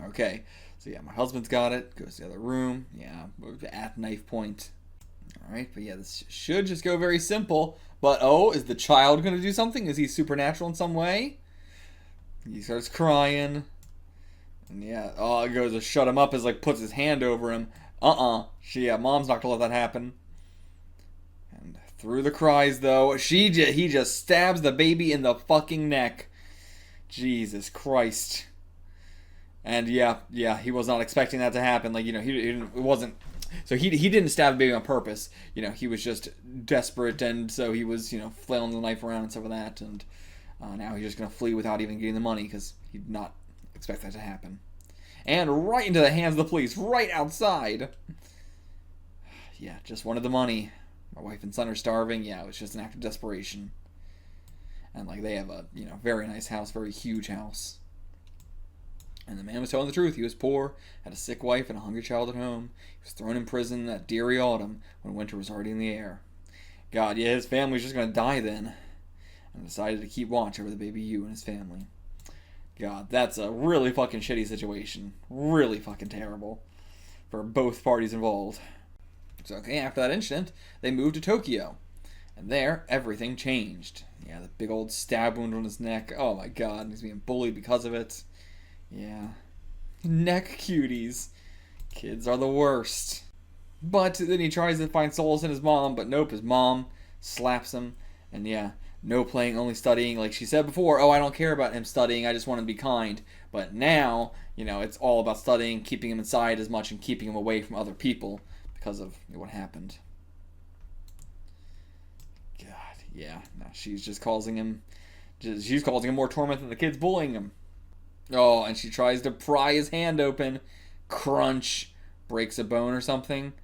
Okay, so yeah, my husband's got it. Goes to the other room. Yeah, at knife point. Alright, but yeah, this should just go very simple. But, is the child going to do something? Is he supernatural in some way? He starts crying. And yeah, it goes to shut him up as, puts his hand over him. Mom's not going to let that happen. And through the cries, though, he just stabs the baby in the fucking neck. Jesus Christ. And yeah, he was not expecting that to happen. He didn't stab the baby on purpose. He was just desperate, and so he was, flailing the knife around and stuff like that. And now he's just gonna flee without even getting the money because he did not expect that to happen. And right into the hands of the police, right outside. Yeah, just wanted the money. My wife and son are starving. Yeah, it was just an act of desperation. And they have a very nice house, very huge house. And the man was telling the truth. He was poor, had a sick wife and a hungry child at home. He was thrown in prison that dreary autumn when winter was already in the air. God, yeah, his family was just going to die then. And decided to keep watch over the baby Yu and his family. God, that's a really fucking shitty situation. Really fucking terrible. For both parties involved. So, okay, after that incident, they moved to Tokyo. And there, everything changed. Yeah, the big old stab wound on his neck. Oh my god, he's being bullied because of it. Yeah. Neck cuties. Kids are the worst. But then he tries to find solace in his mom, but nope, his mom slaps him. And yeah, no playing, only studying. Like she said before, I don't care about him studying, I just want him to be kind. But now, it's all about studying, keeping him inside as much, and keeping him away from other people because of what happened. God, yeah. No, she's just causing him more torment than the kids bullying him. Oh, and she tries to pry his hand open. Crunch. Breaks a bone or something.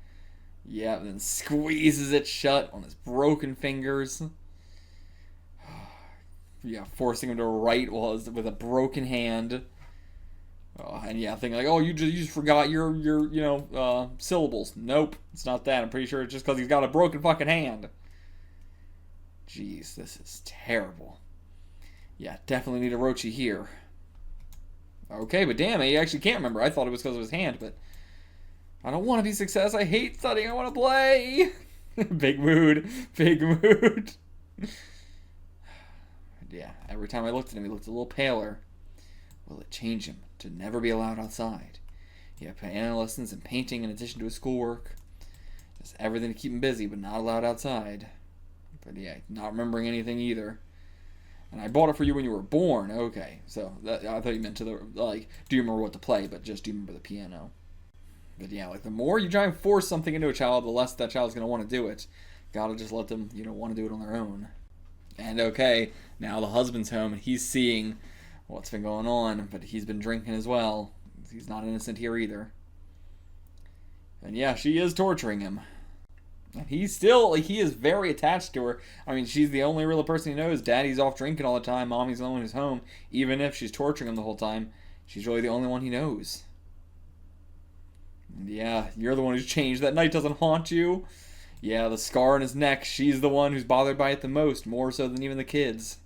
Yeah, and then squeezes it shut on his broken fingers. Yeah, forcing him to write with a broken hand. Oh, and yeah, thinking you just forgot your syllables. Nope, it's not that. I'm pretty sure it's just because he's got a broken fucking hand. Jeez, this is terrible. Yeah, definitely need Orochi here. Okay, but damn it, he actually can't remember. I thought it was because of his hand, but I don't want to be success. I hate studying. I want to play. Big mood. Big mood. Yeah, every time I looked at him, he looked a little paler. Will it change him to never be allowed outside? He had piano lessons and painting in addition to his schoolwork. Just everything to keep him busy, but not allowed outside. But yeah, not remembering anything either. And I bought it for you when you were born. Okay, so I thought you meant to do you remember what to play, but just do you remember the piano? But yeah, the more you try and force something into a child, the less that child's going to want to do it. Gotta just let them, want to do it on their own. And okay, now the husband's home, and he's seeing what's been going on, but he's been drinking as well. He's not innocent here either. And yeah, she is torturing him. He's still, like, he is very attached to her. I mean, she's the only real person he knows. Daddy's off drinking all the time. Mommy's the only one who's home. Even if she's torturing him the whole time, she's really the only one he knows. And yeah, you're the one who's changed. That night doesn't haunt you. Yeah, the scar on his neck, she's the one who's bothered by it the most, more so than even the kids.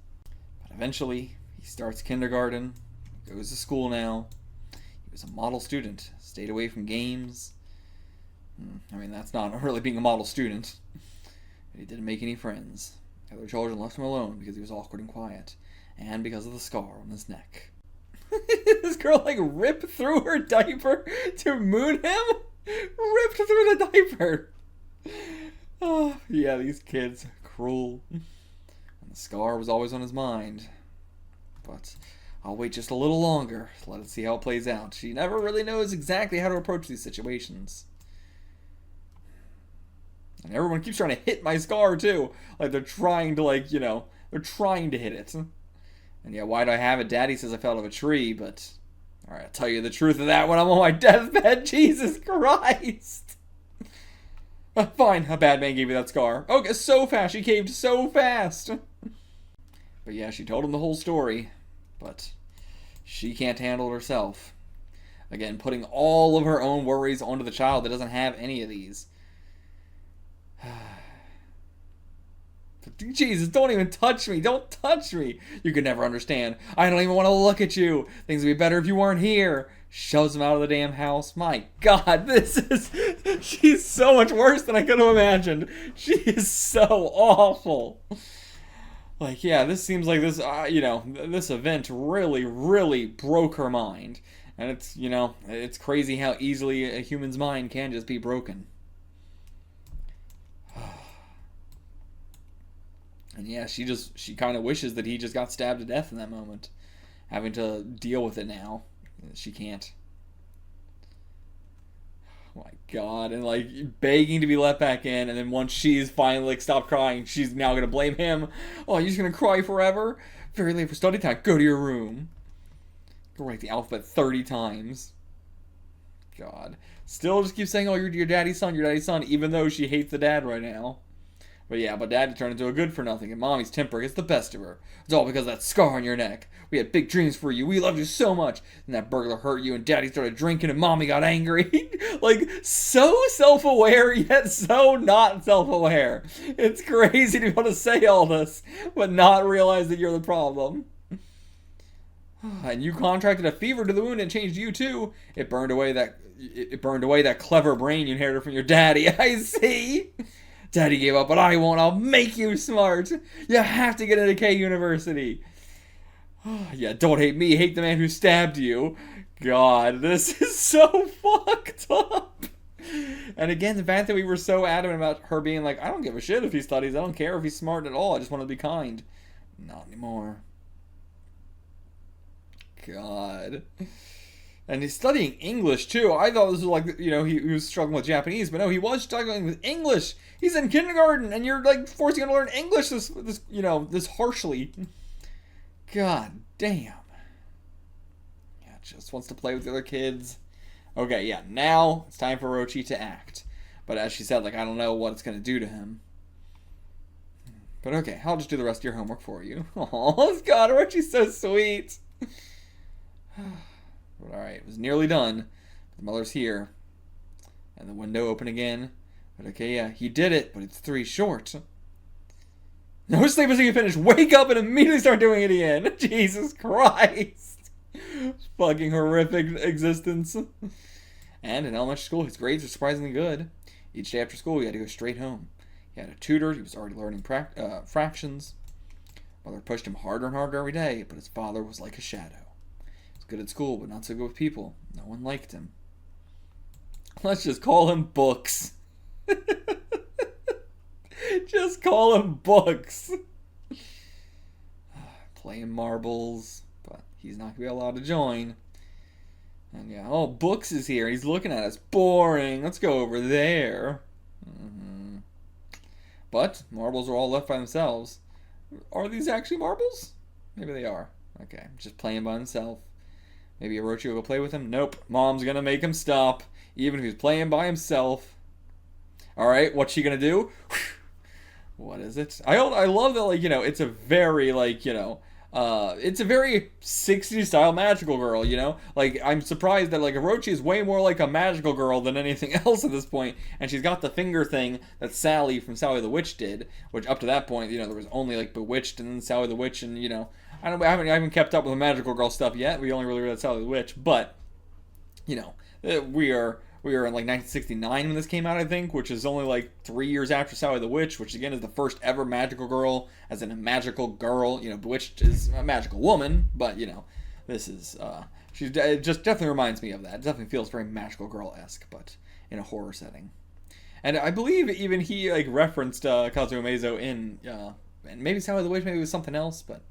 But eventually, he starts kindergarten, goes to school now. He was a model student, stayed away from games. I mean, that's not really being a model student. But he didn't make any friends. The other children left him alone because he was awkward and quiet, and because of the scar on his neck. This girl, like, ripped through her diaper to moon him? Ripped through the diaper! Oh, yeah, these kids, cruel. And the scar was always on his mind. But I'll wait just a little longer. Let us see how it plays out. She never really knows exactly how to approach these situations. And everyone keeps trying to hit my scar, too. Like, they're trying to, like, you know, they're trying to hit it. And yeah, why do I have it? Daddy says I fell out of a tree, but... Alright, I'll tell you the truth of that when I'm on my deathbed. Jesus Christ! Fine, a bad man gave me that scar. Okay, so fast. She caved so fast. But yeah, she told him the whole story. But she can't handle it herself. Again, putting all of her own worries onto the child that doesn't have any of these. Jesus, don't even touch me. Don't touch me. You could never understand. I don't even want to look at you. Things would be better if you weren't here. Shoves him out of the damn house. My God, she's so much worse than I could have imagined. She is so awful. Like, yeah, this seems like this, you know, this event really, really broke her mind. And it's, you know, it's crazy how easily a human's mind can just be broken. And yeah, she kind of wishes that he just got stabbed to death in that moment. Having to deal with it now. She can't. Oh my God. And like begging to be let back in. And then once she's finally like stopped crying, she's now going to blame him. Oh, you're just going to cry forever? Very late for study time. Go to your room. Go write the alphabet 30 times. God. Still just keep saying, oh, you're your daddy's son, even though she hates the dad right now. But yeah, but Daddy turned into a good-for-nothing, and Mommy's temper gets the best of her. It's all because of that scar on your neck. We had big dreams for you. We loved you so much. And that burglar hurt you, and Daddy started drinking, and Mommy got angry. Like, so self-aware, yet so not self-aware. It's crazy to be able to say all this, but not realize that you're the problem. And you contracted a fever to the wound and changed you, too. It burned away that clever brain you inherited from your daddy. I see. Daddy gave up, but I won't. I'll make you smart. You have to get into K University. Yeah, don't hate me. Hate the man who stabbed you. God, this is so fucked up. And again, the fact that we were so adamant about her being like, I don't give a shit if he studies. I don't care if he's smart at all. I just want to be kind. Not anymore. God. And he's studying English, too. I thought this was like, you know, he was struggling with Japanese. But no, he was struggling with English. He's in kindergarten, and you're, like, forcing him to learn English this harshly. God damn. Yeah, just wants to play with the other kids. Okay, yeah, now it's time for Orochi to act. But as she said, like, I don't know what it's going to do to him. But okay, I'll just do the rest of your homework for you. Oh, God, Orochi's so sweet. But alright, it was nearly done. The mother's here. And the window open again. But okay, yeah, he did it, but it's 3 short. No sleep until you finish. Wake up and immediately start doing it again. Jesus Christ. Fucking horrific existence. And in elementary school, his grades were surprisingly good. Each day after school, he had to go straight home. He had a tutor. He was already learning fractions. Mother pushed him harder and harder every day, but his father was like a shadow. Good at school, but not so good with people. No one liked him. Let's just call him Books. Just call him Books. Playing marbles, but he's not going to be allowed to join. And yeah, oh, Books is here. He's looking at us. Boring. Let's go over there. But marbles are all left by themselves. Are these actually marbles? Maybe they are. Okay, just playing by himself. Maybe Orochi will go play with him? Nope. Mom's gonna make him stop, even if he's playing by himself. All right, what's she gonna do? What is it? I love that, like, it's a very, like, it's a very 60s style magical girl, Like, I'm surprised that, like, Orochi is way more like a magical girl than anything else at this point, and she's got the finger thing that Sally from Sally the Witch did, which up to that point, there was only, like, Bewitched and then Sally the Witch, and, I haven't kept up with the magical girl stuff yet. We only really read Sally the Witch, but, we are in like 1969 when this came out, I think, which is only like 3 years after Sally the Witch, which again is the first ever magical girl, as in a magical girl. Bewitched is a magical woman, but this is it just definitely reminds me of that. It definitely feels very magical girl-esque, but in a horror setting. And I believe even he like referenced Kazuo Umezz in and maybe Sally the Witch, maybe it was something else, but.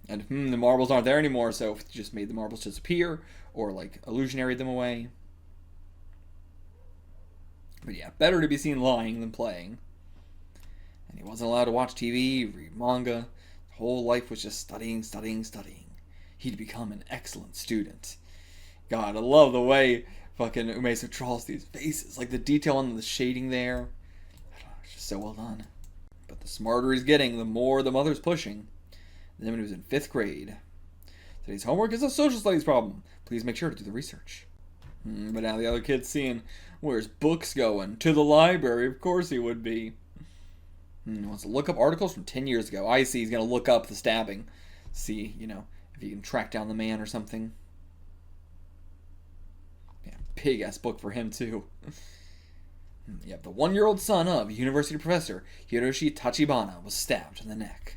And the marbles aren't there anymore, so if he just made the marbles disappear, or like illusionaried them away. But yeah, better to be seen lying than playing. And he wasn't allowed to watch TV, read manga. His whole life was just studying, studying, studying. He'd become an excellent student. God, I love the way fucking Umezz draws these faces. Like the detail on the shading there. It's just so well done. But the smarter he's getting, the more the mother's pushing. And then when he was in 5th grade. Today's homework is a social studies problem. Please make sure to do the research. But now the other kid's seeing, where's books going? To the library, of course he would be. He wants to look up articles from 10 years ago. I see he's going to look up the stabbing. See, if he can track down the man or something. Yeah, big-ass book for him, too. Yep, the 1-year-old son of university professor Hiroshi Tachibana was stabbed in the neck.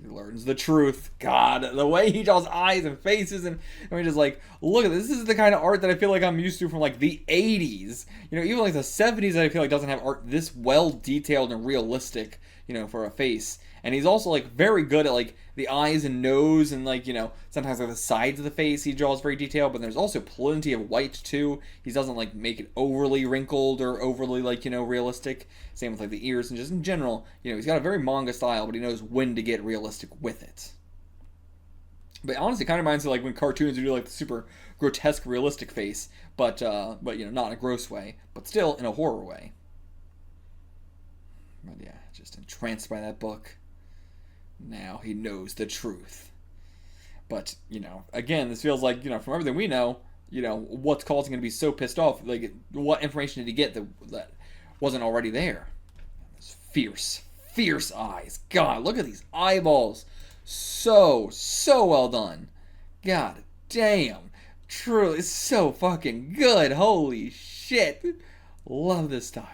He learns the truth. God, the way he draws eyes and faces, and I mean, just like, look at this. This is the kind of art that I feel like I'm used to from like the 80s. Even like the 70s, I feel like doesn't have art this well detailed and realistic, for a face. And he's also like very good at like the eyes and nose and like, sometimes like the sides of the face he draws very detailed, but there's also plenty of white too. He doesn't like make it overly wrinkled or overly like, realistic. Same with like the ears and just in general, he's got a very manga style, but he knows when to get realistic with it. But honestly, it kind of reminds me of like when cartoons would do like the super grotesque realistic face, but not in a gross way, but still in a horror way. But yeah, just entranced by that book. Now he knows the truth. But, again, this feels like, from everything we know, what's causing him to be so pissed off? Like, what information did he get that wasn't already there? Those fierce eyes. God, look at these eyeballs. So well done. God damn. Truly, so fucking good. Holy shit. Love this style.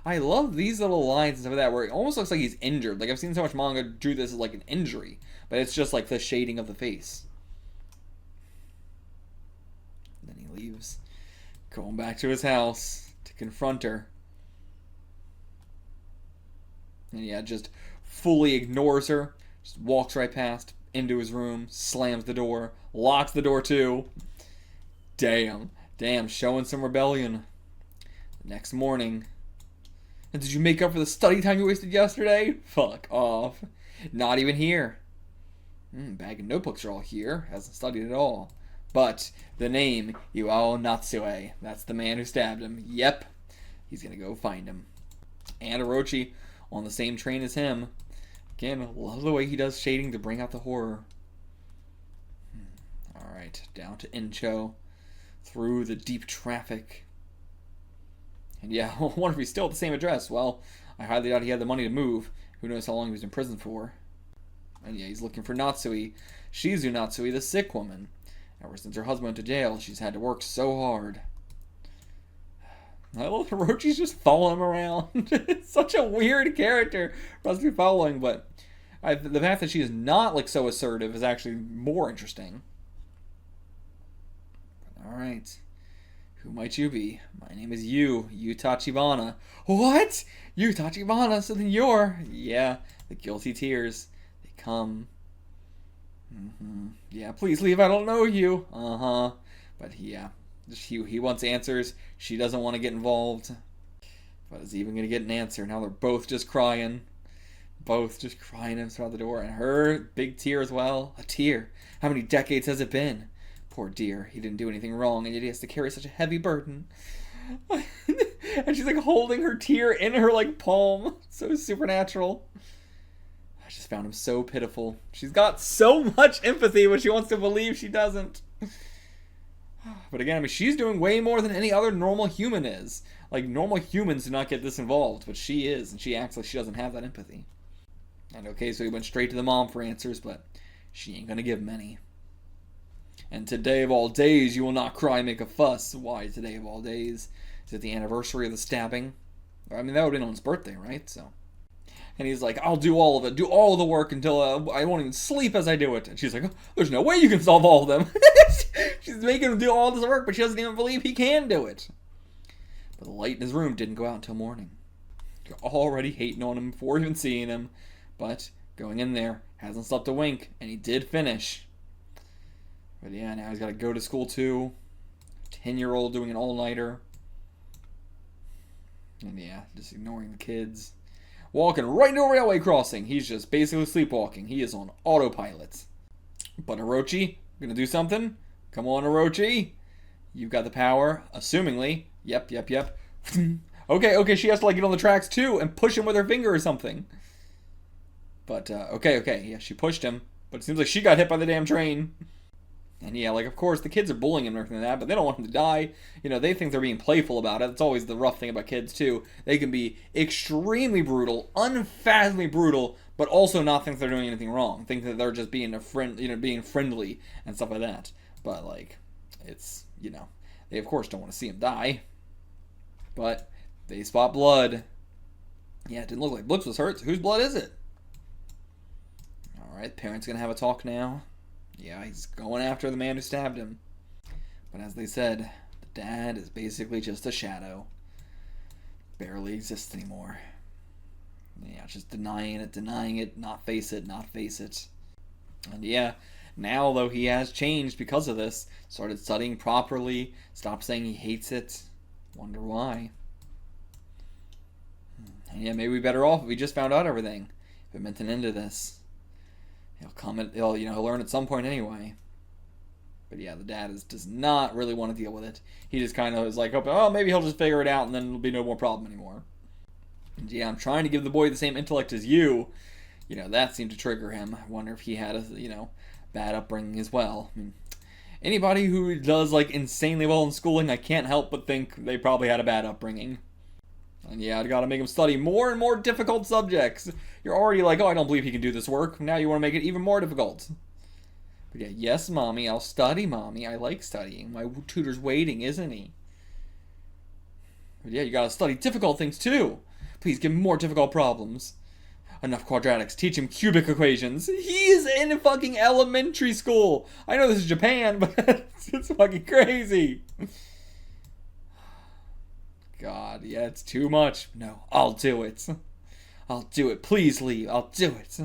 I love these little lines and stuff like that where it almost looks like he's injured. Like, I've seen so much manga do this as like an injury, but it's just like the shading of the face. And then he leaves, going back to his house to confront her. And yeah, just fully ignores her, just walks right past, into his room, slams the door, locks the door too. Damn, showing some rebellion. The next morning... And did you make up for the study time you wasted yesterday? Fuck off. Not even here. Bag of notebooks are all here. Hasn't studied at all. But the name, Iwao Natsue. That's the man who stabbed him. Yep. He's gonna go find him. And Orochi on the same train as him. Again, love the way he does shading to bring out the horror. Alright, down to Incho. Through the deep traffic. And yeah, I wonder if he's still at the same address. Well, I highly doubt he had the money to move. Who knows how long he was in prison for. And yeah, he's looking for Natsui. Shizu Natsui, the sick woman. Ever since her husband went to jail, she's had to work so hard. I love Orochi's just following him around. It's such a weird character for us to be following, but the fact that she's not like so assertive is actually more interesting. Alright. Who might you be? My name is Yu Tachibana. What? Yu Tachibana? So then you're... Yeah, the guilty tears. They come. Yeah, please leave. I don't know you. But yeah, he wants answers. She doesn't want to get involved. But is even going to get an answer? Now they're both just crying. Both just crying outside the door. And her big tear as well. A tear. How many decades has it been? Poor dear, he didn't do anything wrong, and yet he has to carry such a heavy burden. And she's like holding her tear in her like palm. So supernatural. I just found him so pitiful. She's got so much empathy, but she wants to believe she doesn't. But again, I mean, she's doing way more than any other normal human is. Like, normal humans do not get this involved, but she is, and she acts like she doesn't have that empathy. And okay, so he went straight to the mom for answers, but she ain't gonna give him any. And today of all days, you will not cry and make a fuss. Why today of all days? Is it the anniversary of the stabbing? I mean, that would have been on his birthday, right? So, and he's like, I'll do all of it. Do all of the work until I won't even sleep as I do it. And she's like, oh, there's no way you can solve all of them. She's making him do all this work, but she doesn't even believe he can do it. But the light in his room didn't go out until morning. You're already hating on him before even seeing him. But going in there, hasn't slept a wink, and he did finish. But yeah, now he's got to go to school too. 10-year-old doing an all-nighter. And yeah, just ignoring the kids. Walking right into a railway crossing. He's just basically sleepwalking. He is on autopilot. But Orochi, gonna do something? Come on, Orochi. You've got the power, assumingly. Yep. Okay, she has to like get on the tracks too and push him with her finger or something. But, okay, yeah, she pushed him. But it seems like she got hit by the damn train. And yeah, like, of course, the kids are bullying him and everything like that, but they don't want him to die. You know, they think they're being playful about it. It's always the rough thing about kids, too. They can be extremely brutal, unfathomably brutal, but also not think they're doing anything wrong. Think that they're just being a friend, you know, being friendly and stuff like that. But, like, it's, you know, they, of course, don't want to see him die. But they spot blood. Yeah, it didn't look like Blix was hurt. So whose blood is it? Alright, parents gonna have a talk now. Yeah, he's going after the man who stabbed him. But as they said, the dad is basically just a shadow. Barely exists anymore. Yeah, just denying it, not face it. And yeah, now though he has changed because of this, started studying properly, stopped saying he hates it. Wonder why. And yeah, maybe we'd be better off if we just found out everything. If it meant an end to this. He'll learn at some point anyway. But yeah, the dad does not really want to deal with it. He just kind of is like, oh, maybe he'll just figure it out and then it'll be no more problem anymore. And yeah, I'm trying to give the boy the same intellect as you. You know, that seemed to trigger him. I wonder if he had a, bad upbringing as well. I mean, anybody who does, like, insanely well in schooling, I can't help but think they probably had a bad upbringing. And yeah, I gotta make him study more and more difficult subjects. You're already like, oh, I don't believe he can do this work. Now you want to make it even more difficult. But yeah, yes, Mommy, I'll study, Mommy. I like studying. My tutor's waiting, isn't he? But yeah, you gotta study difficult things too. Please give him more difficult problems. Enough quadratics. Teach him cubic equations. He is in fucking elementary school. I know this is Japan, but it's fucking crazy. God, yeah, it's too much. No, I'll do it. I'll do it. Please leave. I'll do it.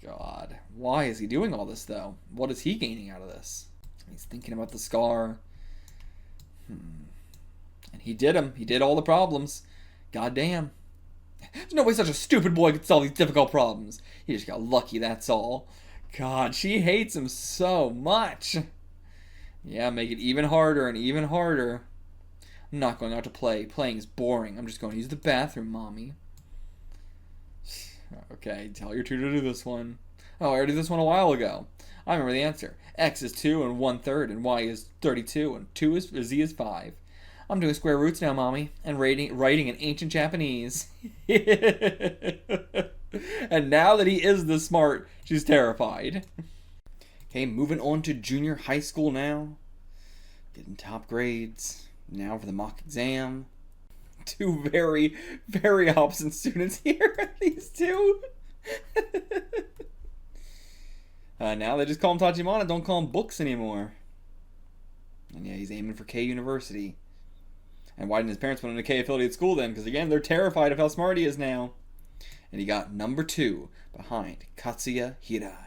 God, why is he doing all this, though? What is he gaining out of this? He's thinking about the scar. And he did him. He did all the problems. God damn. There's no way such a stupid boy could solve these difficult problems. He just got lucky, that's all. God, she hates him so much. Yeah, make it even harder and even harder. I'm not going out to play. Playing is boring. I'm just going to use the bathroom, Mommy. Okay, tell your tutor to do this one. Oh, I already did this one a while ago. I remember the answer. X is 2 and 1/3, and Y is 32, and Z is 5. I'm doing square roots now, Mommy, and writing in ancient Japanese. And now that he is this smart, she's terrified. Okay, moving on to junior high school now. Getting top grades. Now for the mock exam. Two very, very opposite students here. These two. Now they just call him Tachibana, don't call him Books anymore. And yeah, he's aiming for K University. And why didn't his parents put him in a K affiliated school then? Because again, they're terrified of how smart he is now. And he got number 2 behind Katsuya Hirai.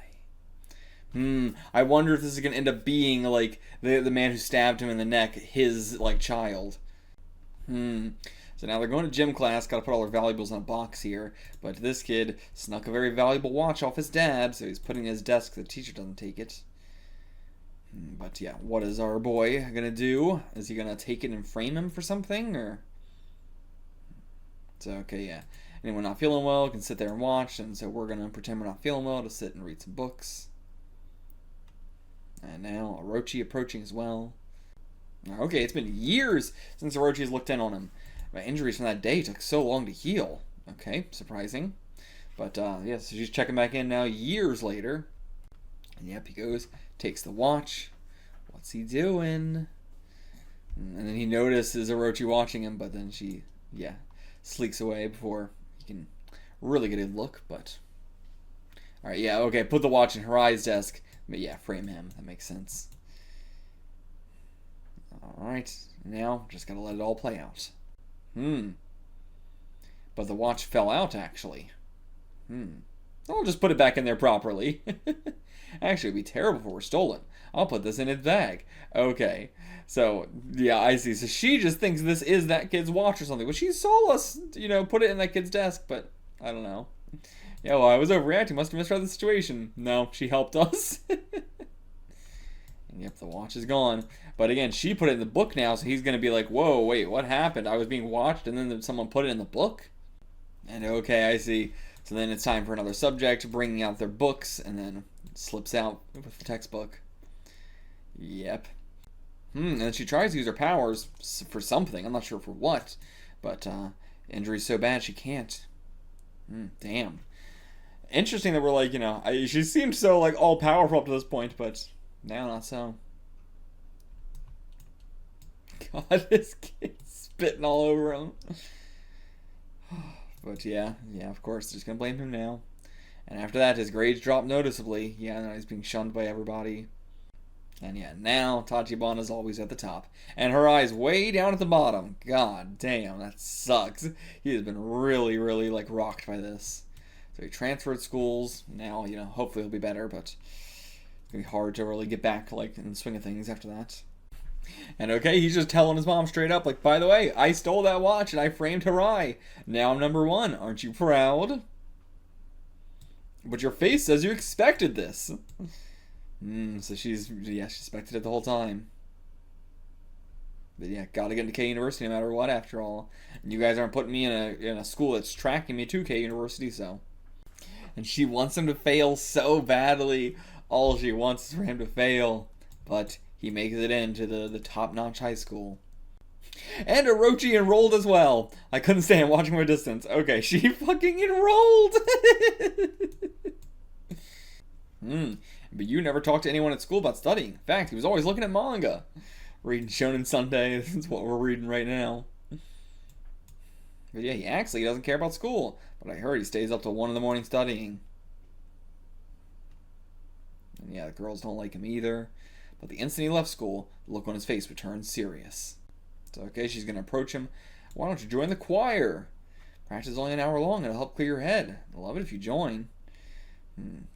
I wonder if this is going to end up being, like, the man who stabbed him in the neck, his, like, child. So now they're going to gym class, got to put all their valuables in a box here. But this kid snuck a very valuable watch off his dad, so he's putting it in his desk so the teacher doesn't take it. But yeah, what is our boy gonna do? Is he gonna take it and frame him for something, or? So, okay, yeah. Anyone not feeling well can sit there and watch, and so we're gonna pretend we're not feeling well to sit and read some books. And now Orochi approaching as well. Okay, it's been years since Orochi has looked in on him. My injuries from that day took so long to heal. Okay, surprising. But, yeah, so she's checking back in now years later. And yep, he goes, takes the watch. What's he doing? And then he notices Orochi watching him, but then she, yeah, sleeks away before he can really get a look, but... Alright, yeah, okay, put the watch in Harai's desk. But yeah, frame him. That makes sense. Alright, now just gotta let it all play out. But the watch fell out, actually. I'll just put it back in there properly. Actually, it'd be terrible if it were stolen. I'll put this in its bag. Okay, so, yeah, I see. So she just thinks this is that kid's watch or something. Well, she saw us, put it in that kid's desk, but I don't know. Yeah, well, I was overreacting. Must have misread the situation. No, she helped us. And yep, the watch is gone. But again, she put it in the book now, so he's going to be like, whoa, wait, what happened? I was being watched, and then someone put it in the book? And okay, I see. So then it's time for another subject, bringing out their books, and then slips out with the textbook. Yep. And then she tries to use her powers for something. I'm not sure for what. But injury's so bad she can't. Damn. Interesting that we're like, she seemed so like all powerful up to this point, but now not so. God, this kid's spitting all over him. But yeah, of course, just gonna blame him now. And after that, his grades drop noticeably. Yeah, now he's being shunned by everybody. And yeah, now Tachibana's always at the top. And Harai's way down at the bottom. God damn, that sucks. He has been really, really, like, rocked by this. So he transferred schools. Now, hopefully he'll be better, but it's gonna be hard to really get back, like, in the swing of things after that. And okay, he's just telling his mom straight up, like, by the way, I stole that watch and I framed Harai. Now I'm #1. Aren't you proud? But your face says you expected this. So she expected it the whole time. But yeah, gotta get into K University no matter what, after all. And you guys aren't putting me in a school that's tracking me to K University, so. And she wants him to fail so badly. All she wants is for him to fail. But he makes it into the top-notch high school. And Orochi enrolled as well. I couldn't stand watching from a distance. Okay, she fucking enrolled! But you never talked to anyone at school about studying. In fact, he was always looking at manga. Reading Shonen Sunday. This is what we're reading right now. But yeah, he actually doesn't care about school. But I heard he stays up till 1 in the morning studying. And yeah, the girls don't like him either. But the instant he left school, the look on his face would turn serious. So okay, she's going to approach him. Why don't you join the choir? Practice is only an hour long and it'll help clear your head. I'd love it if you join.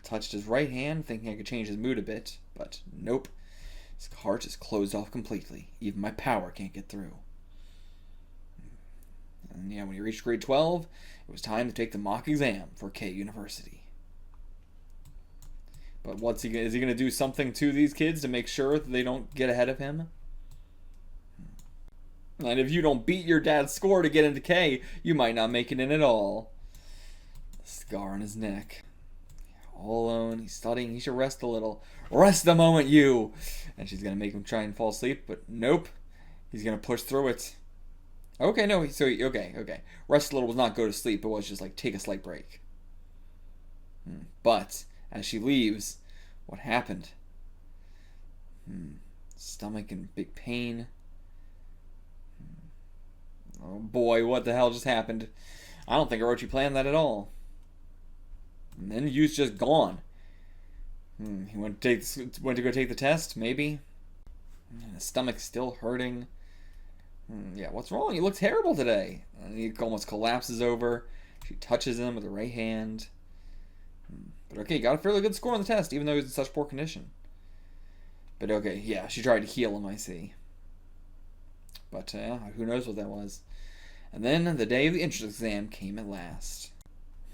Touched his right hand, thinking I could change his mood a bit. But nope. His heart is closed off completely. Even my power can't get through. And yeah, when he reached grade 12, it was time to take the mock exam for K University. But is he going to do something to these kids to make sure that they don't get ahead of him? And if you don't beat your dad's score to get into K, you might not make it in at all. The scar on his neck. All alone, he's studying, he should rest a little. Rest a moment, you! And she's going to make him try and fall asleep, but nope. He's going to push through it. Okay, no, okay. Rest a little was not go to sleep, it was just like take a slight break. But as she leaves, what happened? Stomach in big pain. Oh boy, what the hell just happened? I don't think Orochi planned that at all. And then Yu's just gone. He went to go take the test, maybe. And his stomach's still hurting. Yeah, what's wrong? You look terrible today. And he almost collapses over. She touches him with her right hand. But okay, got a fairly good score on the test, even though he was in such poor condition. But okay, yeah, she tried to heal him, I see. But who knows what that was. And then the day of the entrance exam came at last.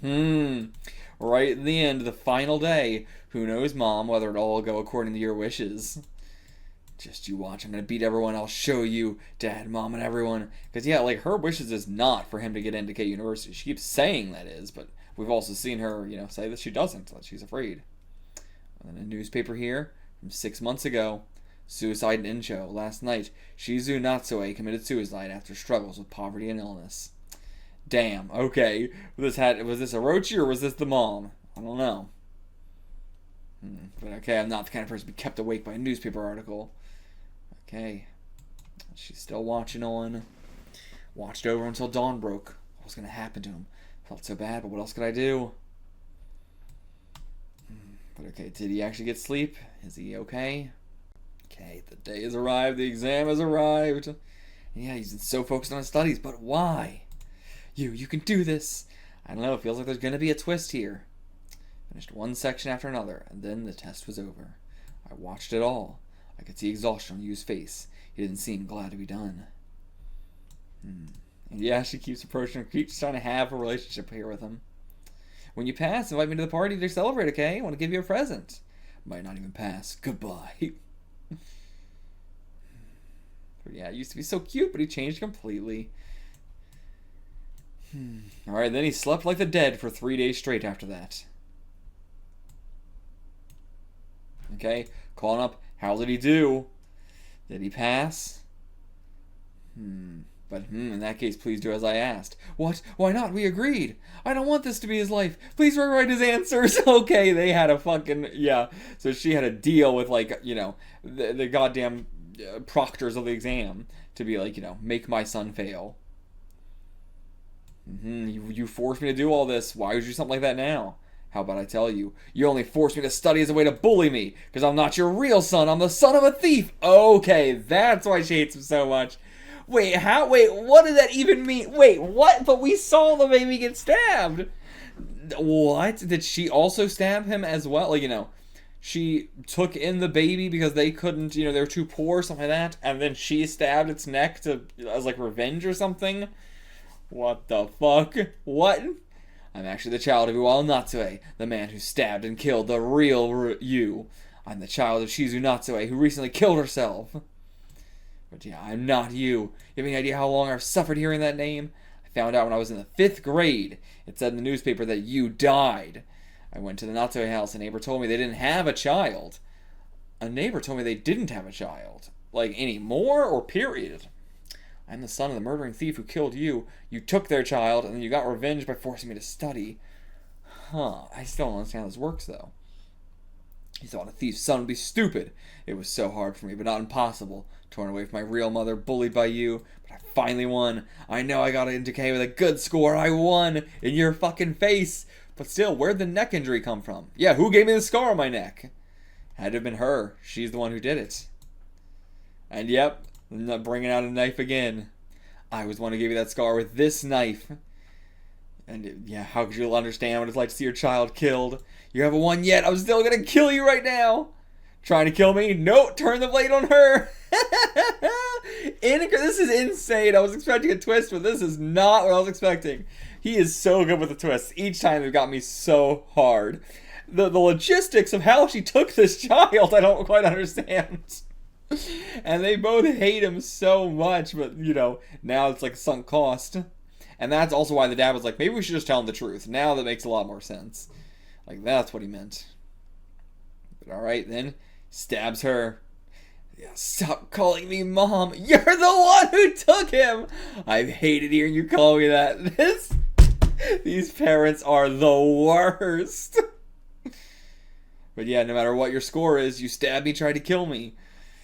Right at the end, the final day. Who knows, Mom, whether it'll all go according to your wishes. Just you watch. I'm gonna beat everyone. I'll show you, Dad, Mom, and everyone. Because, yeah, like, her wishes is not for him to get into K University. She keeps saying that is, but we've also seen her, say that she doesn't, that she's afraid. And then a newspaper here from 6 months ago. Suicide in Incho. Last night, Shizu Natsue committed suicide after struggles with poverty and illness. Damn, okay. Was this Orochi or was this the mom? I don't know. But okay, I'm not the kind of person to be kept awake by a newspaper article. Okay. She's still watching on. Watched over until dawn broke. What was going to happen to him? Felt so bad, but what else could I do? But okay, did he actually get sleep? Is he okay? Okay, the day has arrived. The exam has arrived. Yeah, he's so focused on his studies, but why? You can do this. I don't know, it feels like there's going to be a twist here. Finished one section after another, and then the test was over. I watched it all. I could see exhaustion on Yu's face. He didn't seem glad to be done. And yeah, she keeps approaching him, keeps trying to have a relationship here with him. When you pass, invite me to the party to celebrate, okay? I want to give you a present. Might not even pass. Goodbye. But yeah, he used to be so cute, but he changed completely. Alright, then he slept like the dead for 3 days straight after that. Okay, calling up, how did he do? Did he pass? But in that case, please do as I asked. What? Why not? We agreed. I don't want this to be his life. Please rewrite his answers. Okay, they had a fucking, yeah. So she had a deal with, like, the goddamn proctors of the exam to be like, make my son fail. You forced me to do all this. Why would you do something like that now? How about I tell you? You only forced me to study as a way to bully me, because I'm not your real son. I'm the son of a thief. Okay, that's why she hates him so much. Wait, how? Wait, what does that even mean? Wait, what? But we saw the baby get stabbed. What? Did she also stab him as well? Like, she took in the baby because they couldn't, they were too poor or something like that, and then she stabbed its neck as like revenge or something? What the fuck? What? I'm actually the child of Iwao Natsue, the man who stabbed and killed the real you. I'm the child of Shizu Natsue, who recently killed herself. But yeah, I'm not you. You have any idea how long I've suffered hearing that name? I found out when I was in the 5th grade. It said in the newspaper that you died. I went to the Natsue house. A neighbor told me they didn't have a child. A neighbor told me they didn't have a child. Like, anymore or period? I'm the son of the murdering thief who killed you. You took their child, and then you got revenge by forcing me to study. I still don't understand how this works, though. You thought a thief's son would be stupid. It was so hard for me, but not impossible. Torn away from my real mother, bullied by you, but I finally won. I know I got into K with a good score. I won in your fucking face. But still, where'd the neck injury come from? Yeah, who gave me the scar on my neck? Had to have been her. She's the one who did it. And yep, I'm not bringing out a knife again. I was the one who gave you that scar with this knife. And yeah, how could you understand what it's like to see your child killed? You haven't won yet. I'm still gonna kill you right now. Trying to kill me? Nope, turn the blade on her. This is insane. I was expecting a twist, but this is not what I was expecting. He is so good with the twists. Each time they've got me so hard. The logistics of how she took this child, I don't quite understand. And they both hate him so much, but, now it's like sunk cost. And that's also why the dad was like, maybe we should just tell him the truth. Now that makes a lot more sense. Like, that's what he meant. But alright, then, stabs her. Yeah, stop calling me Mom. You're the one who took him. I've hated hearing you call me that. These parents are the worst. But yeah, no matter what your score is, you stabbed me, tried to kill me.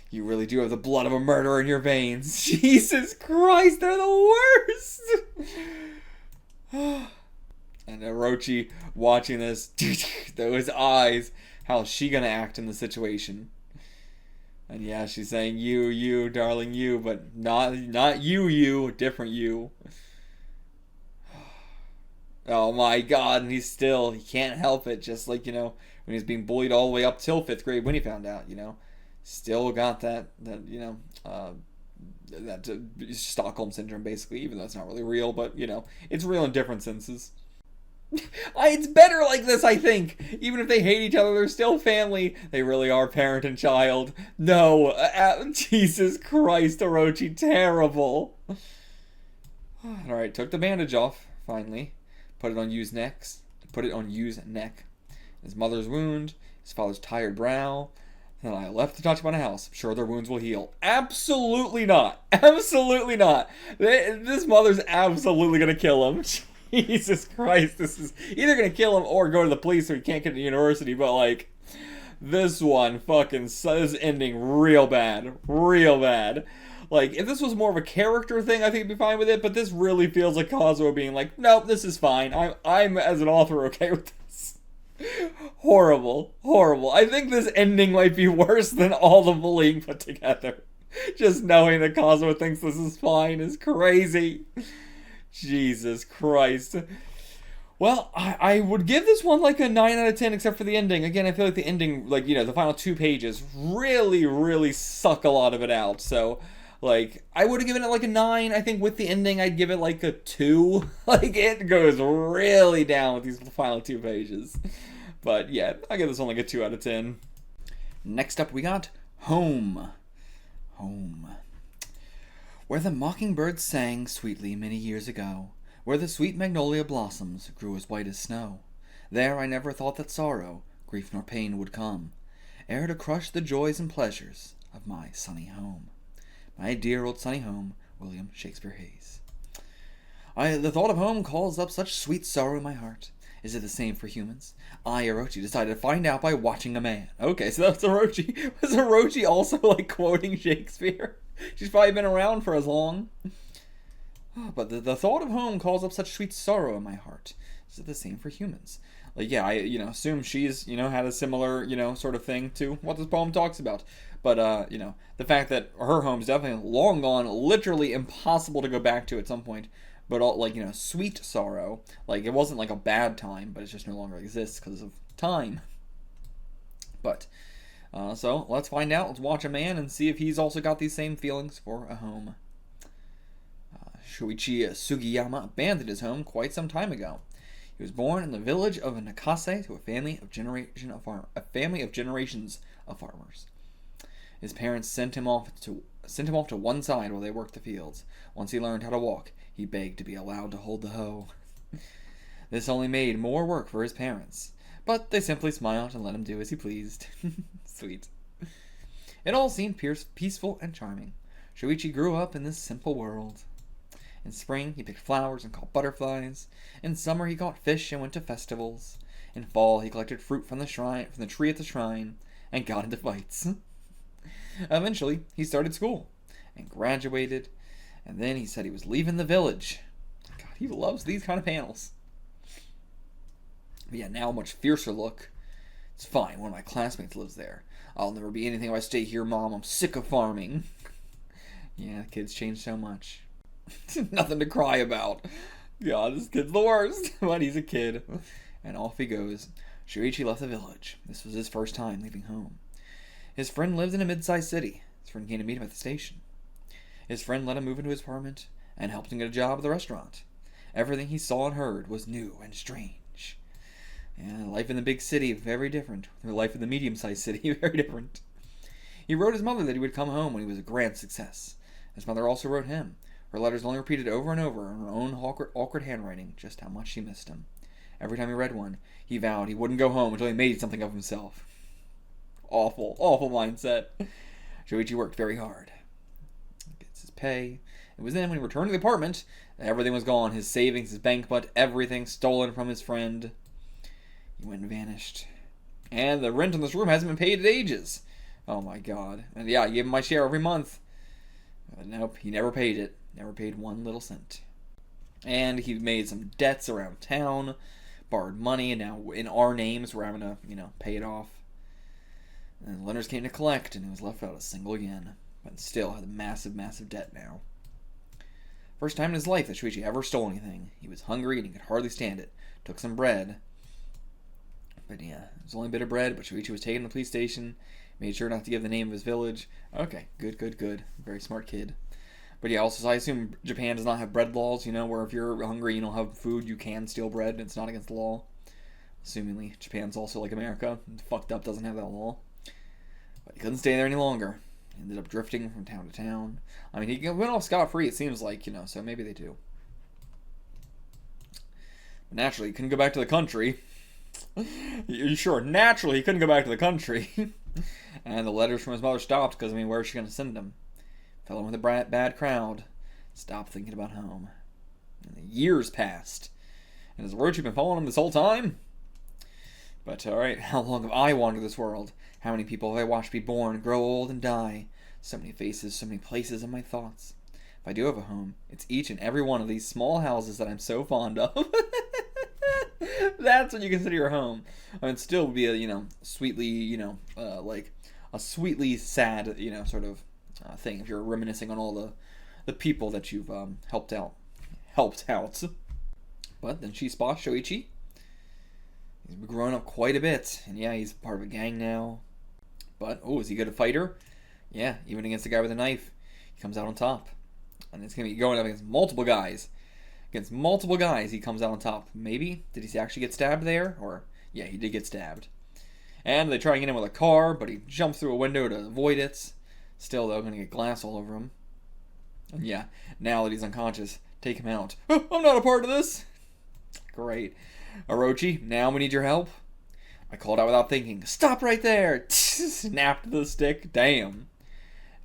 You really do have the blood of a murderer in your veins. Jesus Christ, they're the worst. And Orochi watching this, those eyes, how's she gonna act in the situation? And yeah, she's saying you, darling, you, but not you, different you. Oh my god, and he can't help it, just like, when he's being bullied all the way up till 5th grade when he found out, Still got that Stockholm syndrome, basically, even though it's not really real, but, it's real in different senses. It's better like this, I think. Even if they hate each other, they're still family. They really are parent and child. No, Jesus Christ, Orochi, terrible. Alright, took the bandage off, finally. Put it on Yu's neck. His mother's wound, his father's tired brow. Then I left to touch upon a house. I'm sure their wounds will heal. Absolutely not. Absolutely not. This mother's absolutely going to kill him. Jesus Christ. This is either going to kill him or go to the police so he can't get to university. But, like, this one fucking is ending real bad. Real bad. Like, if this was more of a character thing, I think I'd be fine with it. But this really feels like Kazuo being like, nope, this is fine. I'm as an author, okay with this. Horrible. Horrible. I think this ending might be worse than all the bullying put together. Just knowing that Kazuo thinks this is fine is crazy. Jesus Christ. Well, I would give this one like a 9 out of 10 except for the ending. Again, I feel like the ending, like, you know, the final 2 pages really, really suck a lot of it out. So, like, I would have given it like a 9. I think with the ending, I'd give it like a 2. Like, it goes really down with these final 2 pages. But, yeah, I give this one like a 2 out of 10. Next up, we got Home. Home. Where the mockingbird sang sweetly many years ago, where the sweet magnolia blossoms grew as white as snow, there I never thought that sorrow, grief nor pain would come, ere to crush the joys and pleasures of my sunny home. My dear old sunny home, William Shakespeare Hayes. The thought of home calls up such sweet sorrow in my heart. Is it the same for humans? I, Orochi, decided to find out by watching a man. Okay, so that's Orochi. Was Orochi also, like, quoting Shakespeare? She's probably been around for as long. Oh, but the thought of home calls up such sweet sorrow in my heart. Is it the same for humans? Like, yeah, I, assume she's, had a similar, sort of thing to what this poem talks about. But, the fact that her home's definitely long gone, literally impossible to go back to at some point. But, all, like, sweet sorrow. Like, it wasn't, like, a bad time, but it just no longer exists because of time. But, so, let's find out. Let's watch a man and see if he's also got these same feelings for a home. Shuichi Sugiyama abandoned his home quite some time ago. He was born in the village of Nakase to a family of generations of farmers. His parents sent him off to one side while they worked the fields. Once he learned how to walk, he begged to be allowed to hold the hoe. This only made more work for his parents, but they simply smiled and let him do as he pleased. Sweet. It all seemed peaceful and charming. Shuichi grew up in this simple world. In spring, he picked flowers and caught butterflies. In summer, he caught fish and went to festivals. In fall, he collected fruit from the tree at the shrine, and got into fights. Eventually, he started school and graduated, and then he said he was leaving the village. God, he loves these kind of panels. But yeah, now a much fiercer look. It's fine, one of my classmates lives there. I'll never be anything if I stay here, Mom. I'm sick of farming. Yeah, kids change so much. Nothing to cry about. God, this kid's the worst. But he's a kid. And off he goes. Shuichi left the village. This was his first time leaving home. His friend lived in a mid-sized city. His friend came to meet him at the station. His friend let him move into his apartment and helped him get a job at the restaurant. Everything he saw and heard was new and strange. Yeah, life in the big city, very different. Life in the medium-sized city, very different. He wrote his mother that he would come home when he was a grand success. His mother also wrote him. Her letters only repeated over and over in her own awkward handwriting just how much she missed him. Every time he read one, he vowed he wouldn't go home until he made something of himself. Awful, awful mindset. Shuichi worked very hard. Gets his pay. It was then when he returned to the apartment that everything was gone. His savings, his bank butt, everything stolen from his friend. He went and vanished. And the rent on this room hasn't been paid in ages. Oh my god. And yeah, I gave him my share every month. But nope, he never paid it. Never paid one little cent. And he made some debts around town. Borrowed money, and now in our names we're having to, pay it off. And the lenders came to collect, and he was left without a single yen. But still had a massive, massive debt now. First time in his life that Shuichi ever stole anything. He was hungry, and he could hardly stand it. Took some bread. But yeah, it was only a bit of bread, but Shuichi was taken to the police station. Made sure not to give the name of his village. Okay, good. Very smart kid. But yeah, also, so I assume Japan does not have bread laws, you know, where if you're hungry and you don't have food, you can steal bread and it's not against the law. Assumingly, Japan's also like America. Fucked up, doesn't have that law. But he couldn't stay there any longer. He ended up drifting from town to town. I mean, he went off scot-free, it seems like, you know, so maybe they do. But naturally, he couldn't go back to the country. Sure, naturally, he couldn't go back to the country. And the letters from his mother stopped, because, I mean, where is she going to send them? Fell in with a bad crowd. Stopped thinking about home. And the years passed. And has Orochi been following him this whole time? But, alright, how long have I wandered this world? How many people have I watched be born, grow old, and die? So many faces, so many places in my thoughts. If I do have a home, it's each and every one of these small houses that I'm so fond of. That's what you consider your home. I mean, it still would be a, you know, sweetly, you know, like a sweetly sad, you know, sort of thing if you're reminiscing on all the people that you've helped out. But then she spots Shoichi. He's grown up quite a bit, and yeah, he's part of a gang now. But, oh, is he good a fighter? Yeah, even against the guy with a knife, he comes out on top. And it's going to be going up against multiple guys. Against multiple guys, he comes out on top. Maybe? Did he actually get stabbed there? Or, yeah, he did get stabbed. And they try to get him with a car, but he jumps through a window to avoid it. Still, though, going to get glass all over him. And yeah, now that he's unconscious, take him out. Oh, I'm not a part of this! Great. Orochi, now we need your help. I called out without thinking. Stop right there! Snapped the stick. Damn.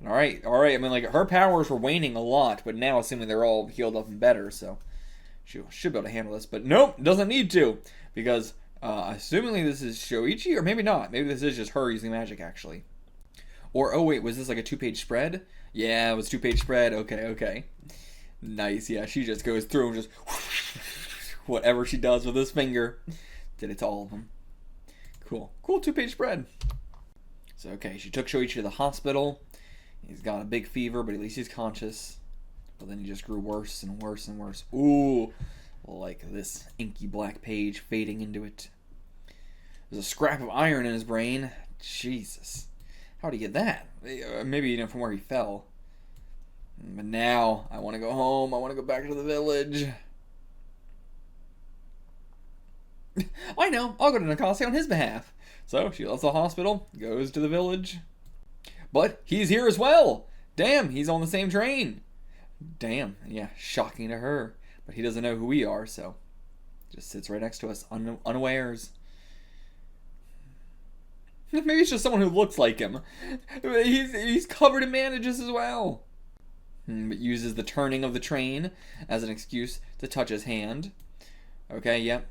Alright. I mean, like, her powers were waning a lot, but now, assuming they're all healed up and better, so she should be able to handle this. But nope, doesn't need to, because, assumingly this is Shoichi, or maybe not. Maybe this is just her using magic, actually. Or, oh wait, was this like a 2-page spread? Yeah, it was 2-page spread. Okay. Nice, yeah, she just goes through and just whatever she does with this finger, did it to all of them. Cool 2-page spread. So, okay, she took Shoichi to the hospital. He's got a big fever, but at least he's conscious. But then he just grew worse and worse and worse. Ooh, like this inky black page fading into it. There's a scrap of iron in his brain. Jesus. How'd he get that? Maybe, you know, from where he fell. But now, I want to go home. I want to go back to the village. I know. I'll go to Nakase on his behalf. So, she left the hospital, goes to the village. But he's here as well. Damn, he's on the same train. Damn, yeah, shocking to her. But he doesn't know who we are, so just sits right next to us, unawares. Maybe it's just someone who looks like him. He's covered in bandages as well. But uses the turning of the train as an excuse to touch his hand. Okay, yep.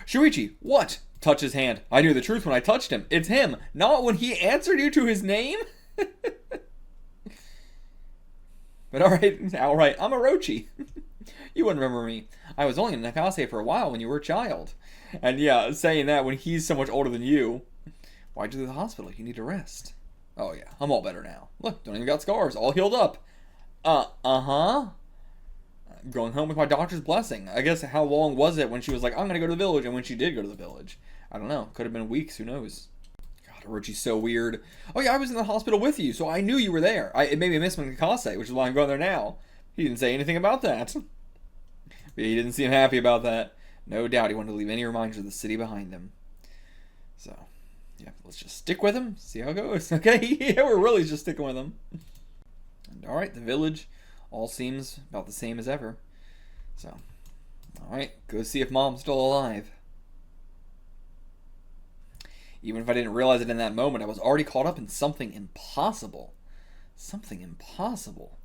Shuichi, what? Touch his hand. I knew the truth when I touched him. It's him, not when he answered you to his name. But alright, I'm Orochi. You wouldn't remember me. I was only in Nakase for a while when you were a child. And yeah, saying that when he's so much older than you. Why'd you leave the hospital? You need to rest. Oh yeah, I'm all better now. Look, don't even got scars, all healed up. Uh-huh. Going home with my doctor's blessing. I guess how long was it when she was like, I'm gonna go to the village, and when she did go to the village? I don't know. Could have been weeks, who knows? God, Orochi's so weird. Oh yeah, I was in the hospital with you, so I knew you were there. It made me miss Mikase, which is why I'm going there now. He didn't say anything about that. But he didn't seem happy about that. No doubt he wanted to leave any reminders of the city behind him. So, yeah, let's just stick with him, see how it goes. Okay, yeah, we're really just sticking with him. And alright, the village all seems about the same as ever. So, alright, go see if Mom's still alive. Even if I didn't realize it in that moment, I was already caught up in something impossible. Something impossible.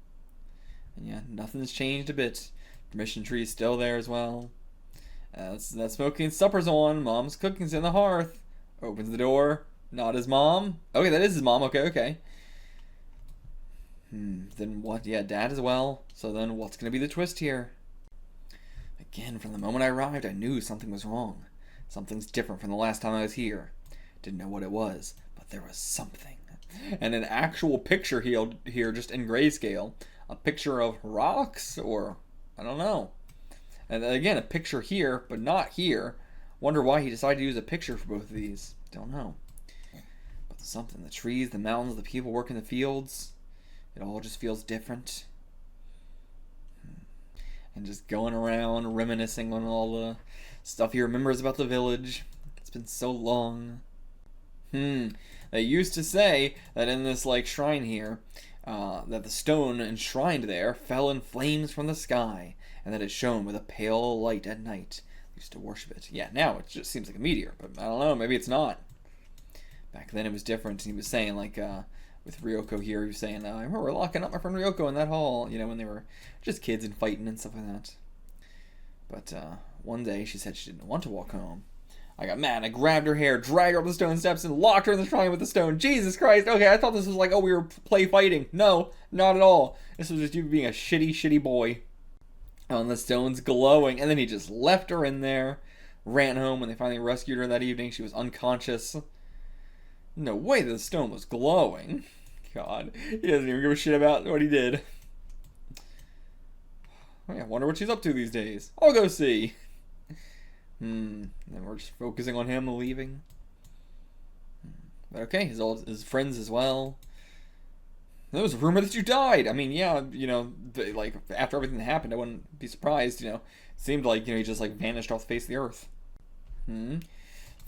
And yeah, nothing's changed a bit. Permission tree's still there as well. That smoking supper's on. Mom's cooking's in the hearth. Opens the door. Not his mom. Okay, that is his mom. Okay. Then what? Yeah, Dad as well. So then what's going to be the twist here? Again, from the moment I arrived, I knew something was wrong. Something's different from the last time I was here. Didn't know what it was, but there was something. And an actual picture here, just in grayscale. A picture of rocks, or I don't know. And then again, a picture here, but not here. Wonder why he decided to use a picture for both of these. Don't know. But something, the trees, the mountains, the people working the fields. It all just feels different. and just going around reminiscing on all the stuff he remembers about the village. It's been so long. They used to say that in this like shrine here, that the stone enshrined there fell in flames from the sky, and that it shone with a pale light at night. They used to worship it. Yeah, now it just seems like a meteor, but I don't know, maybe it's not. Back then it was different. He was saying, like, with Ryoko here, he was saying, I remember locking up my friend Ryoko in that hall, you know, when they were just kids and fighting and stuff like that. But one day she said she didn't want to walk home. I got mad. I grabbed her hair, dragged her up the stone steps, and locked her in the shrine with the stone. Jesus Christ. Okay, I thought this was like, oh, we were play fighting. No, not at all. This was just you being a shitty, shitty boy. Oh, and the stone's glowing. And then he just left her in there. Ran home. When they finally rescued her that evening, she was unconscious. No way the stone was glowing. God. He doesn't even give a shit about what he did. I wonder what she's up to these days. I'll go see. And we're just focusing on him leaving. But okay, his friends as well. There was a rumor that you died. I mean, yeah, you know, like, after everything that happened, I wouldn't be surprised, you know. It seemed like, you know, he just, like, vanished off the face of the earth.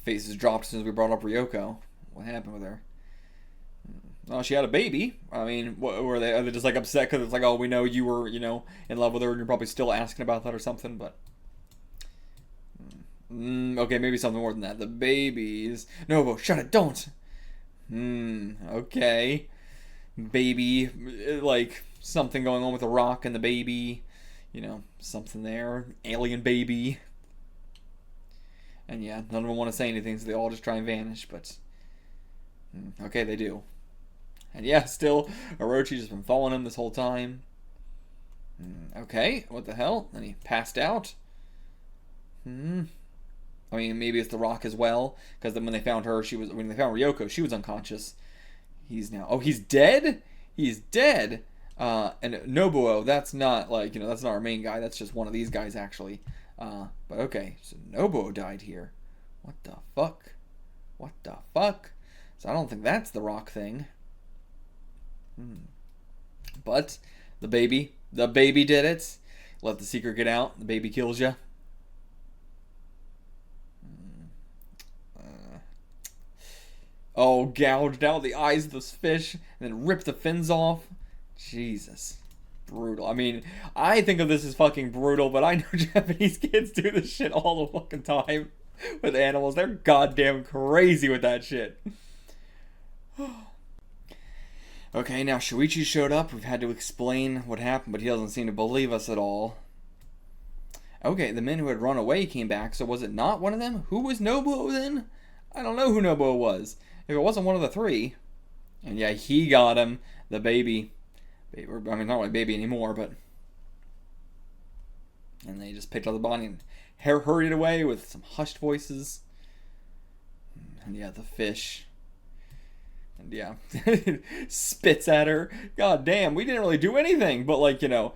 Faces dropped as soon as we brought up Ryoko. What happened with her? Oh, she had a baby. I mean, are they just, like, upset because it's like, oh, we know you were, you know, in love with her and you're probably still asking about that or something, but... okay, maybe something more than that. The babies. No, shut it, don't. Okay. Baby, like, something going on with the rock and the baby. You know, something there. Alien baby. And yeah, none of them want to say anything, so they all just try and vanish, but... okay, they do. And yeah, still, Orochi's just been following him this whole time. Okay, what the hell? And he passed out? I mean, maybe it's the rock as well, because then when they found her, when they found Ryoko, she was unconscious. He's now, oh, he's dead? He's dead. And Nobuo, that's not, like, you know, that's not our main guy, that's just one of these guys, actually. But okay, so Nobuo died here. What the fuck? What the fuck? So I don't think that's the rock thing. But, the baby did it. Let the secret get out, the baby kills you. Oh, gouged out the eyes of this fish and then ripped the fins off. Jesus. Brutal. I mean, I think of this as fucking brutal, but I know Japanese kids do this shit all the fucking time with animals. They're goddamn crazy with that shit. Okay, now Shuichi showed up. We've had to explain what happened, but he doesn't seem to believe us at all. Okay, the men who had run away came back, so was it not one of them? Who was Nobuo then? I don't know who Nobuo was. If it wasn't one of the three. And yeah, he got him. The baby. I mean, not really baby anymore, but... And they just picked up the body and hurried away with some hushed voices. And yeah, the fish. And yeah, spits at her. God damn, we didn't really do anything. But like, you know,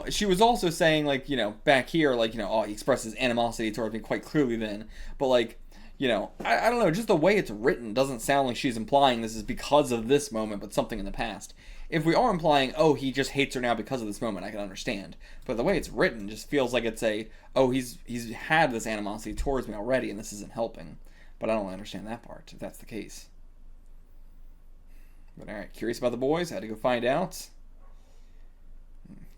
she was also saying, like, you know, back here, like, you know, oh, he expresses animosity towards me quite clearly then. But like, you know, I don't know, just the way it's written doesn't sound like she's implying this is because of this moment, but something in the past. If we are implying, oh, he just hates her now because of this moment, I can understand. But the way it's written just feels like it's oh, he's had this animosity towards me already, and this isn't helping. But I don't really understand that part, if that's the case. But alright, curious about the boys, had to go find out.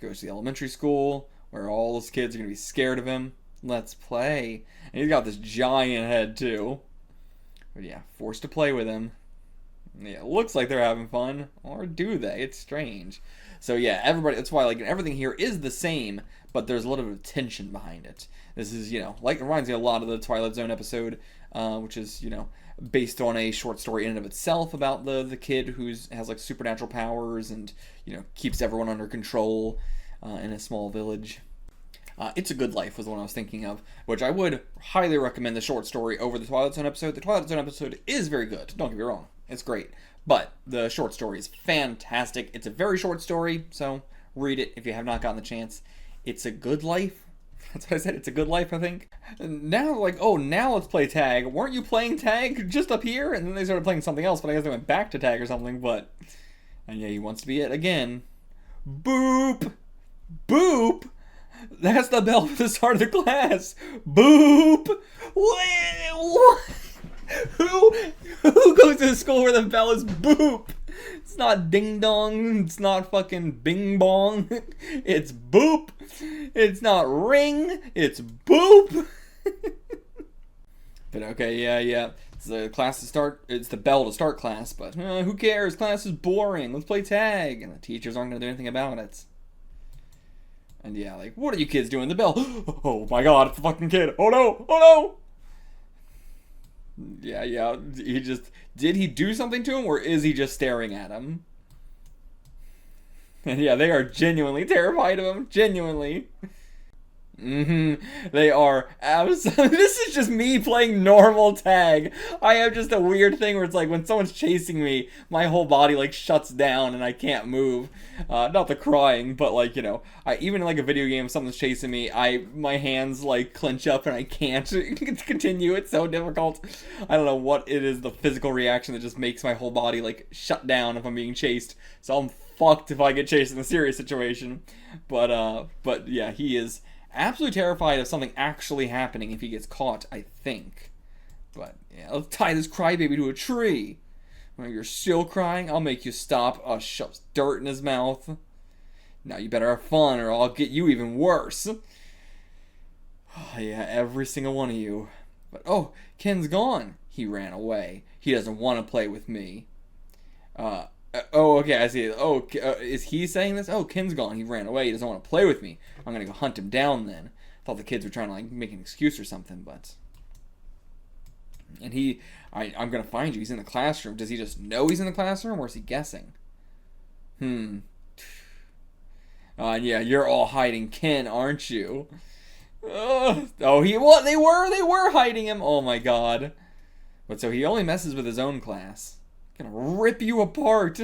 Goes to the elementary school, where all those kids are going to be scared of him. Let's play. And he's got this giant head, too. But yeah, forced to play with him. Yeah, it looks like they're having fun. Or do they? It's strange. So yeah, everybody, that's why, like, everything here is the same, but there's a little bit of tension behind it. This is, you know, like, it reminds me a lot of the Twilight Zone episode, which is, you know, based on a short story in and of itself about the kid who's has, like, supernatural powers and, you know, keeps everyone under control in a small village. It's a Good Life was the one I was thinking of, which I would highly recommend the short story over the Twilight Zone episode. The Twilight Zone episode is very good, don't get me wrong. It's great. But the short story is fantastic. It's a very short story, so read it if you have not gotten the chance. It's a Good Life. That's what I said. It's a Good Life, I think. And now, like, oh, now let's play tag. Weren't you playing tag just up here? And then they started playing something else, but I guess they went back to tag or something, but... And yeah, he wants to be it again. Boop! Boop! That's the bell for the start of the class. Boop. What? Who goes to school where the bell is boop? It's not ding dong. It's not fucking bing bong. It's boop. It's not ring. It's boop. But okay, yeah. It's the class to start. It's the bell to start class. But who cares? Class is boring. Let's play tag. And the teachers aren't gonna do anything about it. And yeah, like, what are you kids doing? The bell. Oh my god, it's a fucking kid. Oh no! Oh no! Yeah. Did he do something to him, or is he just staring at him? And yeah, they are genuinely terrified of him. Genuinely. They are absolutely. This is just me playing normal tag. I have just a weird thing where it's like when someone's chasing me, my whole body like shuts down and I can't move. Not the crying, but like, you know, even in like a video game, if someone's chasing me, my hands like clench up and I can't continue. It's so difficult. I don't know what it is, the physical reaction that just makes my whole body like shut down if I'm being chased. So I'm fucked if I get chased in a serious situation. But yeah, he is absolutely terrified of something actually happening if he gets caught, I think. But yeah, let's tie this crybaby to a tree. When you're still crying, I'll make you stop. Shoves dirt in his mouth. Now you better have fun or I'll get you even worse. Oh, yeah, every single one of you. But oh, Ken's gone. He ran away. He doesn't want to play with me. Oh, okay, I see. Oh, is he saying this? Oh, Ken's gone. He ran away. He doesn't want to play with me. I'm going to go hunt him down then. Thought the kids were trying to, like, make an excuse or something, but... And I'm going to find you. He's in the classroom. Does he just know he's in the classroom, or is he guessing? Yeah, you're all hiding Ken, aren't you? Oh, what? They were hiding him. Oh, my God. But so he only messes with his own class. Gonna rip you apart.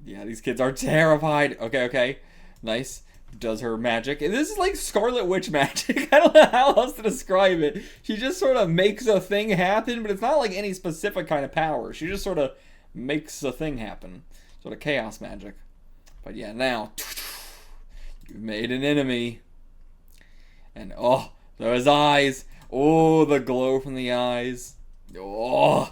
Yeah, these kids are terrified. Okay. Nice. Does her magic. This is like Scarlet Witch magic. I don't know how else to describe it. She just sort of makes a thing happen, but it's not like any specific kind of power. She just sort of makes a thing happen. Sort of chaos magic. But yeah, now you've made an enemy. And oh, those eyes. Oh, the glow from the eyes. Oh,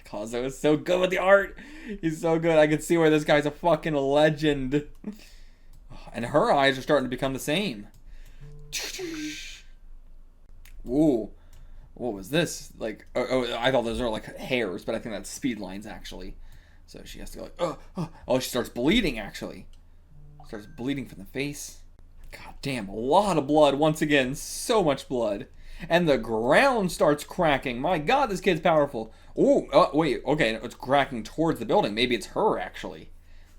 Kazuo is so good with the art. He's so good. I can see where this guy's a fucking legend. And her eyes are starting to become the same. Ooh. What was this? Like, I thought those were like hairs, but I think that's speed lines actually. So she has to go like, oh, she starts bleeding actually. Starts bleeding from the face. God damn, a lot of blood once again. So much blood. And the ground starts cracking. My God, this kid's powerful. Oh, wait, okay, it's cracking towards the building. Maybe it's her, actually.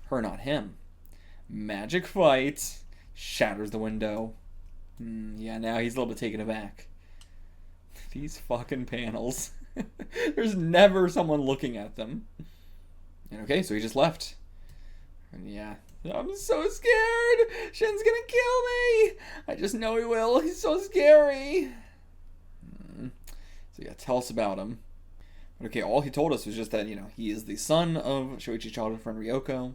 Her, not him. Magic fight. Shatters the window. Yeah, now he's a little bit taken aback. These fucking panels. There's never someone looking at them. And okay, so he just left. And yeah, I'm so scared. Shin's gonna kill me. I just know he will. He's so scary. So yeah, tell us about him. But okay, all he told us was just that, you know, he is the son of Shoichi's childhood friend Ryoko.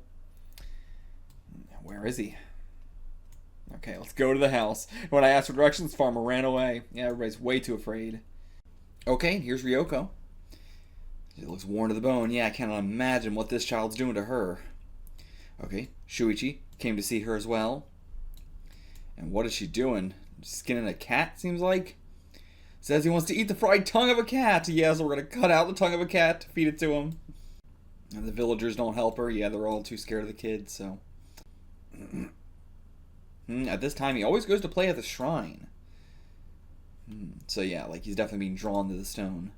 Where is he? Okay, let's go to the house. When I asked for directions, Farmer ran away. Yeah, everybody's way too afraid. Okay, here's Ryoko. She looks worn to the bone. Yeah, I cannot imagine what this child's doing to her. Okay, Shuichi came to see her as well. And what is she doing? Skinning a cat, seems like? Says he wants to eat the fried tongue of a cat. Yeah, so we're going to cut out the tongue of a cat to feed it to him. And the villagers don't help her. Yeah, they're all too scared of the kid, so... At this time, he always goes to play at the shrine. So yeah, like he's definitely being drawn to the stone.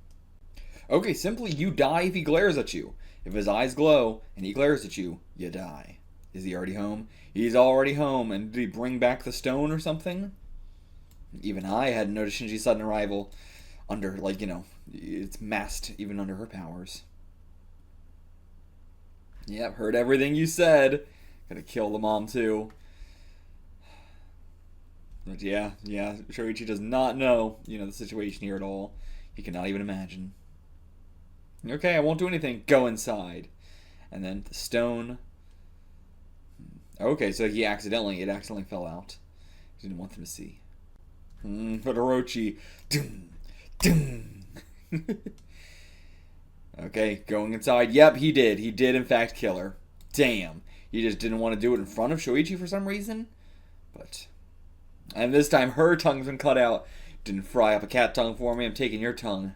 Okay, simply you die if he glares at you. If his eyes glow and he glares at you, you die. Is he already home? He's already home. And did he bring back the stone or something? Even I hadn't noticed Shinji's sudden arrival under, like, you know, it's masked even under her powers. Yep, heard everything you said. Gonna kill the mom too. But yeah, Shoichi does not know, you know, the situation here at all. He cannot even imagine. Okay, I won't do anything. Go inside. And then the stone. Okay, so it accidentally fell out. Didn't want them to see. But Orochi, doom, doom. Okay, going inside. Yep, he did. He did, in fact, kill her. Damn. He just didn't want to do it in front of Shoichi for some reason. But... And this time, her tongue's been cut out. Didn't fry up a cat tongue for me. I'm taking your tongue.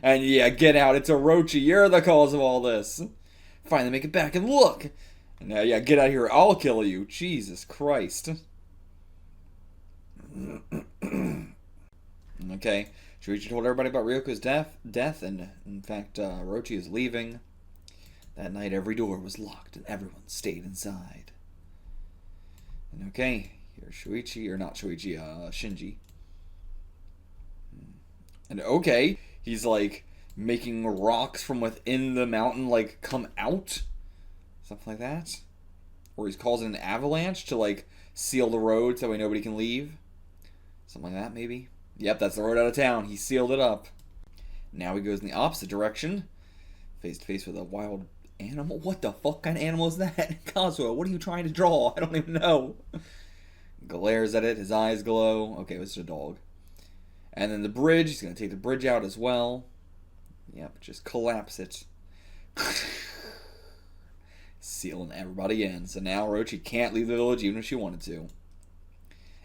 And yeah, get out. It's Orochi. You're the cause of all this. Finally make it back and look. And now, yeah, get out of here. I'll kill you. Jesus Christ. Okay. Shuichi told everybody about Ryoko's death, and in fact, Orochi is leaving. That night, every door was locked, and everyone stayed inside. And okay, here's Shuichi, or not Shuichi, Shinji. And okay, he's like making rocks from within the mountain, like, come out. Something like that. Or he's causing an avalanche to, like, seal the road so that way nobody can leave. Something like that, maybe. Yep, that's the road out of town. He sealed it up. Now he goes in the opposite direction. Face to face with a wild animal. What the fuck kind of animal is that? Kazuo, what are you trying to draw? I don't even know. Glares at it. His eyes glow. Okay, it was just a dog. And then the bridge. He's going to take the bridge out as well. Yep, just collapse it. Sealing everybody in. So now Orochi can't leave the village even if she wanted to.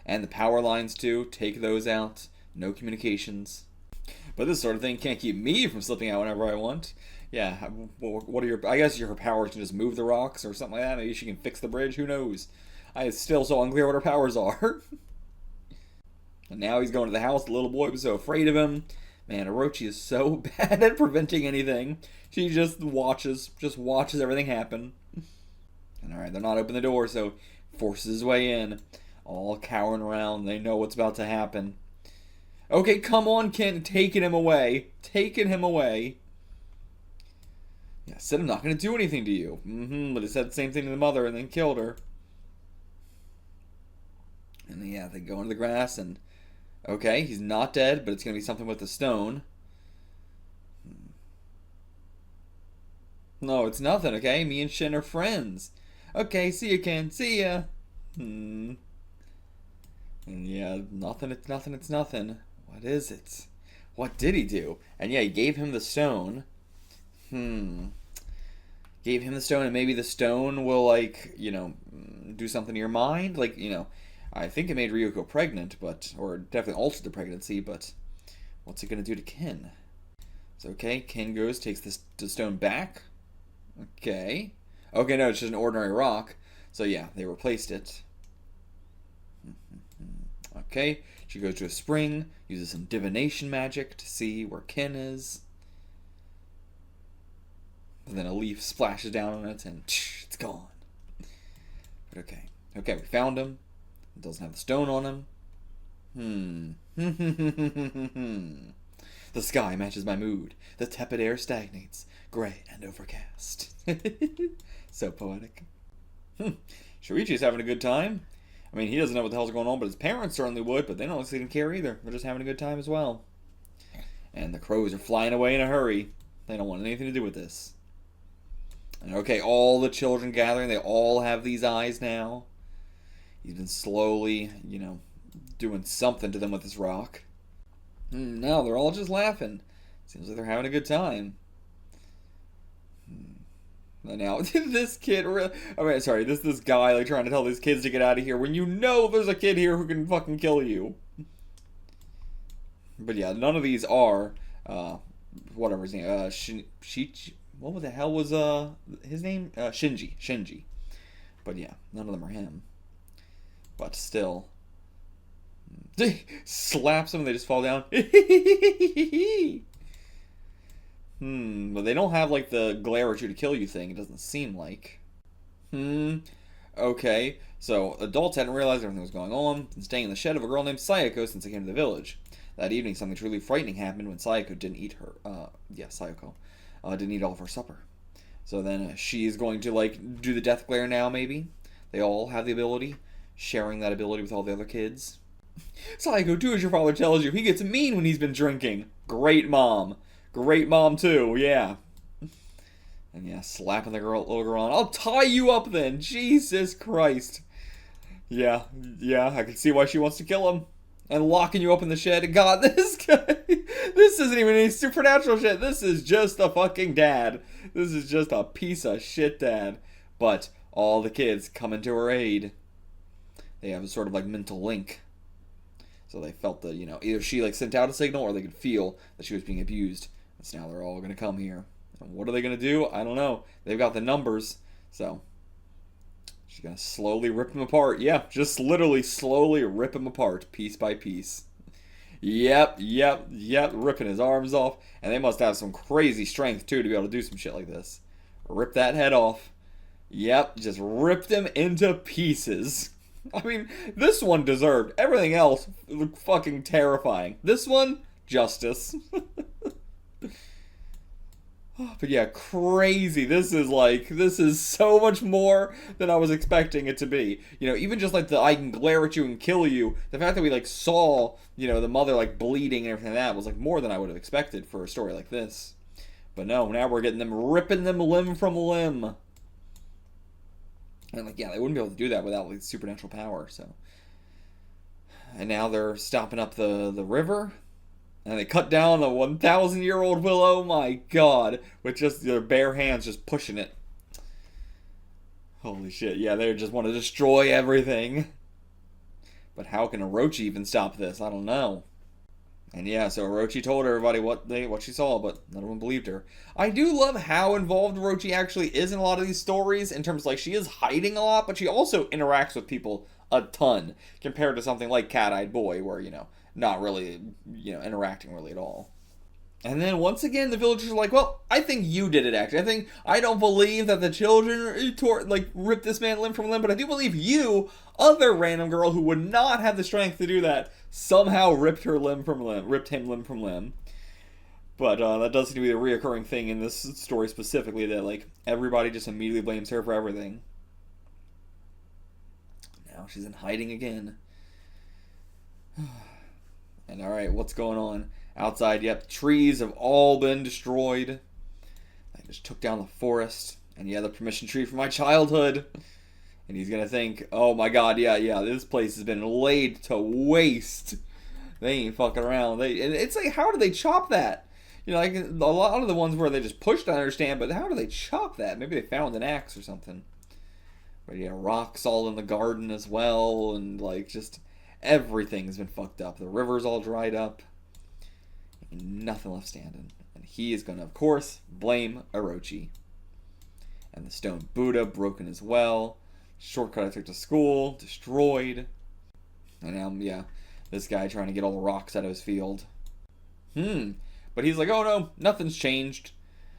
And the power lines too. Take those out. No communications. But this sort of thing can't keep me from slipping out whenever I want. Yeah, what are your... I guess her powers can just move the rocks or something like that. Maybe she can fix the bridge. Who knows? It's still so unclear what her powers are. And now he's going to the house. The little boy was so afraid of him. Man, Orochi is so bad at preventing anything. She just watches everything happen. And alright, they're not opening the door, so forces his way in. All cowering around. They know what's about to happen. Okay, come on, Ken. Taking him away. Taking him away. Yeah, I said I'm not going to do anything to you. But he said the same thing to the mother and then killed her. And then, yeah, they go into the grass and... Okay, he's not dead, but it's going to be something with the stone. No, it's nothing, okay? Me and Shin are friends. Okay, see ya, Ken. See ya. And yeah, nothing, it's nothing, it's nothing. What is it? What did he do? And yeah, he gave him the stone. Gave him the stone, and maybe the stone will, like, you know, do something to your mind? Like, you know, I think it made Ryuko pregnant, but, or definitely altered the pregnancy, but what's it going to do to Ken? So, okay, Ken goes, takes the stone back. Okay. Okay, no, it's just an ordinary rock. So, yeah, they replaced it. Okay, she goes to a spring, uses some divination magic to see where Ken is. And then a leaf splashes down on it, and it's gone. But okay. Okay, we found him. It doesn't have the stone on him. The sky matches my mood. The tepid air stagnates, gray and overcast. So poetic. Shuichi's having a good time. I mean, he doesn't know what the hell's going on, but his parents certainly would, but they don't seem to care either. They're just having a good time as well. And the crows are flying away in a hurry. They don't want anything to do with this. And okay, all the children gathering, they all have these eyes now. He's been slowly, you know, doing something to them with this rock. No, they're all just laughing. Seems like they're having a good time. And now, this kid, this guy, like, trying to tell these kids to get out of here when you know there's a kid here who can fucking kill you. But yeah, none of these are, whatever his name, what the hell was, his name? Shinji. But yeah, none of them are him. But still. Slaps them and they just fall down. But they don't have, like, the glare at you to kill you thing. It doesn't seem like. Okay. So, adults hadn't realized everything was going on. Been staying in the shed of a girl named Sayako since they came to the village. That evening, something truly frightening happened when Sayako didn't eat her, Sayako, didn't eat all of her supper. So then she's going to, like, do the death glare now, maybe. They all have the ability. Sharing that ability with all the other kids. Sayako, do as your father tells you. He gets mean when he's been drinking. Great mom. Great mom, too. Yeah. And yeah, slapping the little girl on. I'll tie you up then. Jesus Christ. Yeah, yeah, I can see why she wants to kill him. And locking you up in the shed. God, this guy, this isn't even any supernatural shit. This is just a fucking dad. This is just a piece of shit dad. But all the kids coming to her aid. They have a sort of like mental link. So they felt that, either she like sent out a signal or they could feel that she was being abused. And so now they're all going to come here. And what are they going to do? I don't know. They've got the numbers. So she's going to slowly rip him apart. Yeah, just literally slowly rip him apart piece by piece. Yep, ripping his arms off. And they must have some crazy strength too to be able to do some shit like this. Rip that head off. Yep, just ripped him into pieces. I mean, this one deserved. Everything else, fucking terrifying. This one, justice. But yeah, crazy. This is so much more than I was expecting it to be. Even just like I can glare at you and kill you. The fact that we like saw, the mother like bleeding and everything like that was like more than I would have expected for a story like this. But no, now we're getting them ripping them limb from limb. And like, yeah, they wouldn't be able to do that without like supernatural power. So, and now they're stopping up the river, and they cut down a 1,000-year-old willow. My God, with just their bare hands, just pushing it. Holy shit! Yeah, they just want to destroy everything. But how can Orochi even stop this? I don't know. And yeah, so Orochi told everybody what she saw, but none of them believed her. I do love how involved Orochi actually is in a lot of these stories, in terms of like she is hiding a lot, but she also interacts with people a ton, compared to something like Cat-Eyed Boy, where, not really, interacting really at all. And then once again, the villagers are like, well, I think you did it, actually. I don't believe that the children ripped this man limb from limb, but I do believe you, other random girl who would not have the strength to do that, somehow ripped him limb from limb. But that does seem to be a reoccurring thing in this story specifically, that, like, everybody just immediately blames her for everything. Now she's in hiding again. And alright, what's going on? Outside, yep, trees have all been destroyed. I just took down the forest. And yeah, the permission tree from my childhood. And he's gonna think, oh my God, yeah, this place has been laid to waste. They ain't fucking around. And it's like, how do they chop that? Like a lot of the ones where they just pushed, I understand, but how do they chop that? Maybe they found an axe or something. But yeah, rocks all in the garden as well, and like just everything's been fucked up. The river's all dried up. Nothing left standing. And he is going to, of course, blame Orochi. And the stone Buddha broken as well. Shortcut I took to school, destroyed. And now, yeah, this guy trying to get all the rocks out of his field. But he's like, oh no, nothing's changed.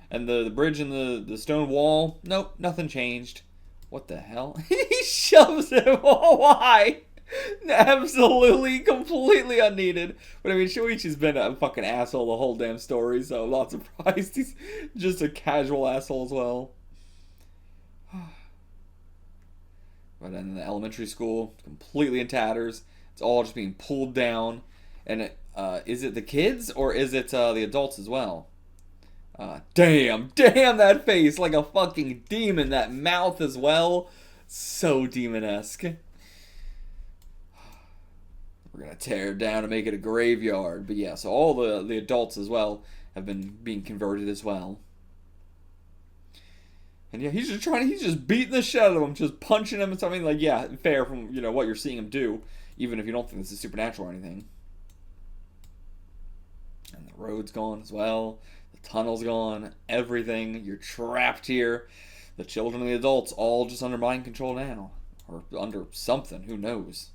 And the bridge and the stone wall, nope, nothing changed. What the hell? He shoves him. Oh, why? Absolutely, completely unneeded. But I mean, Shuichi's been a fucking asshole the whole damn story, so I'm not surprised he's just a casual asshole as well. But in the elementary school, completely in tatters. It's all just being pulled down. And is it the kids or is it the adults as well? Damn that face, like a fucking demon. That mouth as well, so demon-esque. We're going to tear it down and make it a graveyard. But yeah, so all the adults as well have been being converted as well. And yeah, he's just beating the shit out of them, just punching them and something. Like, yeah, fair from, what you're seeing him do, even if you don't think this is supernatural or anything. And the road's gone as well. The tunnel's gone. Everything. You're trapped here. The children and the adults all just under mind control now. Or under something. Who knows?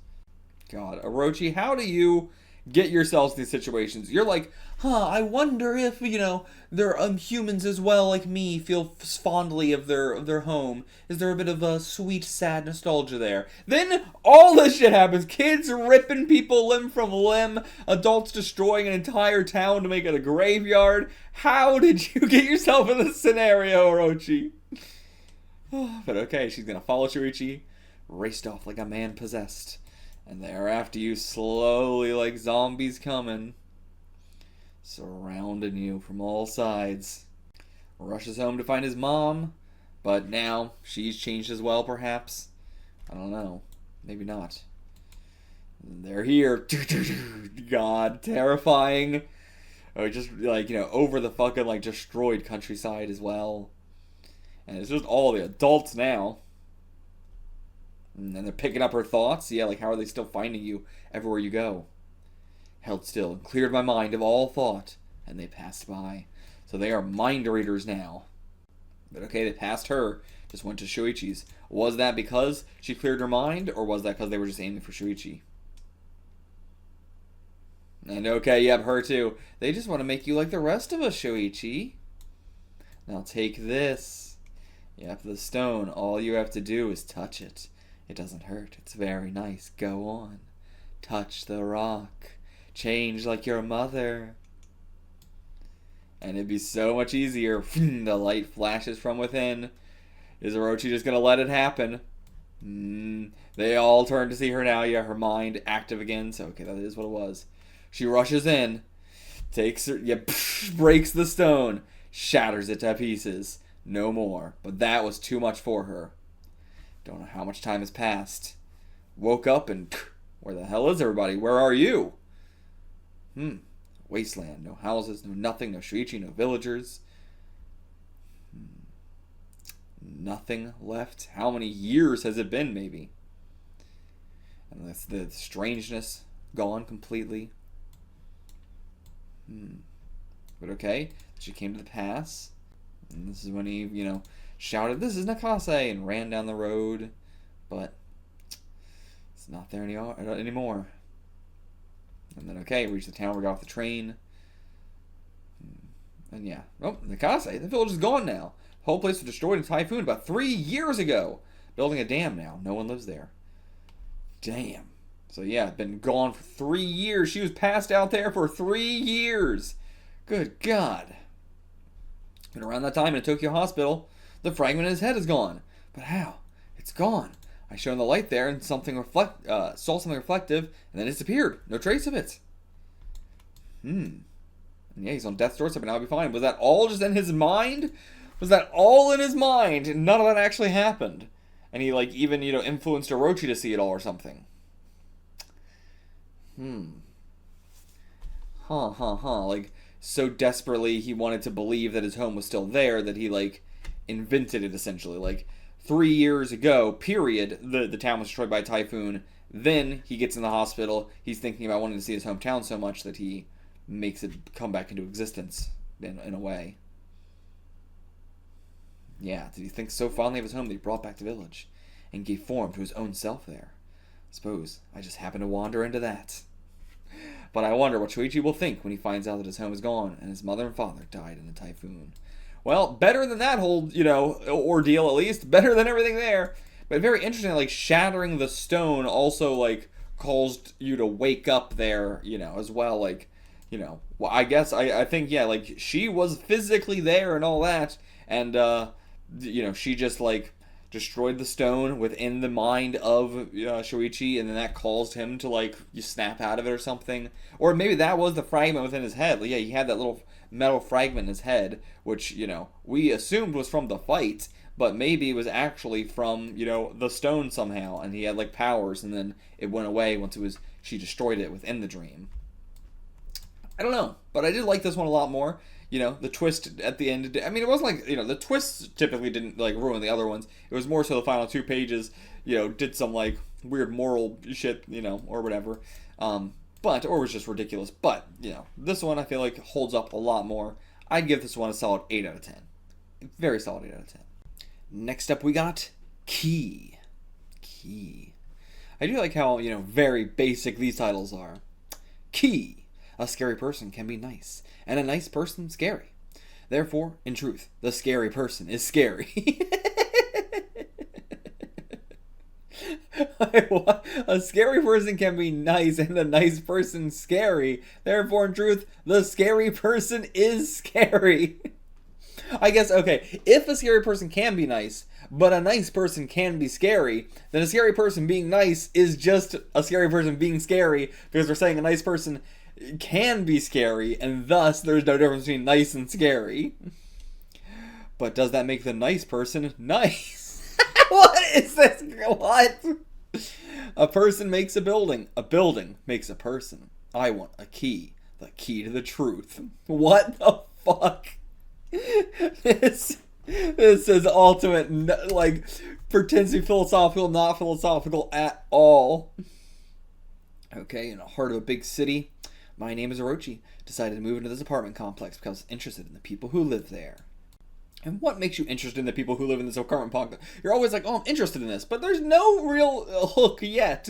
God, Orochi, how do you get yourselves in these situations? You're like, I wonder if, they're humans as well, like me, feel fondly of their home. Is there a bit of a sweet, sad nostalgia there? Then all this shit happens. Kids ripping people limb from limb. Adults destroying an entire town to make it a graveyard. How did you get yourself in this scenario, Orochi? But okay, she's gonna follow Shuichi. Raced off like a man possessed. And they're after you slowly like zombies coming. Surrounding you from all sides. Rushes home to find his mom. But now she's changed as well, perhaps. I don't know. maybe not. They're here. God, terrifying. Or just, like, you know, over the fucking, like, destroyed countryside as well. And it's just all the adults now. And they're picking up her thoughts. Yeah, like, how are they still finding you everywhere you go? Held still and cleared my mind of all thought. And they passed by. So they are mind readers now. But okay, they passed her. Just went to Shuichi's. Was that because she cleared her mind? Or was that because they were just aiming for Shuichi? And okay, yep, her too. They just want to make you like the rest of us, Shuichi. Now take this. Yep, the stone. All you have to do is touch it. It doesn't hurt. It's very nice. Go on. Touch the rock. Change like your mother. And it'd be so much easier. The light flashes from within. Is Orochi just going to let it happen? They all turn to see her now. Yeah, her mind active again. So, okay, that is what it was. She rushes in. Takes her... Yeah, breaks the stone. Shatters it to pieces. No more. But that was too much for her. Don't know how much time has passed. Woke up and... Where the hell is everybody? Where are you? Wasteland. No houses, no nothing, no Shuichi, no villagers. Nothing left. How many years has it been, maybe? And that's the strangeness gone completely. But okay, she came to the pass. And this is when he, you know, shouted, "This is Nakase," and ran down the road. But it's not there anymore. And then, okay, reached the town, we got off the train. And yeah. Oh, Nakase, the village is gone now. The whole place was destroyed in a typhoon about 3 years ago. Building a dam now. No one lives there. Damn. So yeah, been gone for 3 years. She was passed out there for 3 years. Good God. And around that time in a Tokyo hospital, the fragment in his head is gone. But how? It's gone. I shone the light there and saw something reflective, and then it disappeared. No trace of it. And yeah, he's on death's doorstep, and I'll be fine. Was that all just in his mind? Was that all in his mind? And none of that actually happened. And he, like, even, you know, influenced Orochi to see it all or something. Like, so desperately he wanted to believe that his home was still there that he, like, invented it, essentially. Like, 3 years ago, period, the town was destroyed by a typhoon. Then he gets in the hospital. He's thinking about wanting to see his hometown so much that he makes it come back into existence in a way. Yeah, did he think so fondly of his home that he brought back the village and gave form to his own self there? I suppose I just happened to wander into that. But I wonder what Shuichi will think when he finds out that his home is gone and his mother and father died in a typhoon. Well, better than that whole, you know, ordeal at least. Better than everything there. But very interesting, like, shattering the stone also, like, caused you to wake up there, you know, as well. Like, you know, well, I guess, I think, yeah, like, she was physically there and all that. And, you know, she just, like, destroyed the stone within the mind of Shuichi, and then that caused him to, like, you snap out of it or something. Or maybe that was the fragment within his head. Like, yeah, he had that little metal fragment in his head, which, you know, we assumed was from the fight, but maybe it was actually from, you know, the stone somehow, and he had, like, powers, and then it went away once she destroyed it within the dream. I don't know, but I did like this one a lot more. You know, the twist at the end, I mean, it wasn't like, you know, the twists typically didn't, like, ruin the other ones. It was more so the final 2 pages, you know, did some, like, weird moral shit, you know, or whatever. Or was just ridiculous. But, you know, this one I feel like holds up a lot more. I'd give this one a solid 8 out of 10. Very solid 8 out of 10. Next up we got Key. I do like how, you know, very basic these titles are. Key. A scary person can be nice, and a nice person scary. Therefore, in truth, the scary person is scary. A scary person can be nice, and a nice person scary. Therefore, in truth, the scary person is scary. I guess, okay, if a scary person can be nice, but a nice person can be scary, then a scary person being nice is just a scary person being scary, because we're saying a nice person can be scary, and thus there's no difference between nice and scary. But does that make the nice person nice? What is this? What? A person makes a building makes a person. I want a key, the key to the truth. What the fuck? This is ultimate, like, pretends to be philosophical, not philosophical at all. Okay, in the heart of a big city, my name is Orochi. Decided to move into this apartment complex because I was interested in the people who live there. And what makes you interested in the people who live in this apartment complex? You're always like, oh, I'm interested in this, but there's no real hook yet.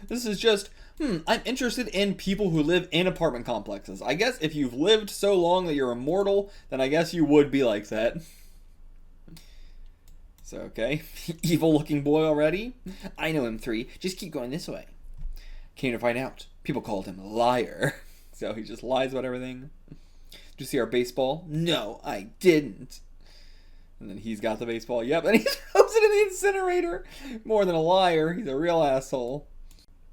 This is just, I'm interested in people who live in apartment complexes. I guess if you've lived so long that you're immortal, then I guess you would be like that. So, okay. Evil looking boy already? I know him 3. Just keep going this way. Came to find out, people called him a liar. So he just lies about everything. Did you see our baseball? No, I didn't. And then he's got the baseball. Yep, and he throws it in the incinerator. More than a liar, he's a real asshole.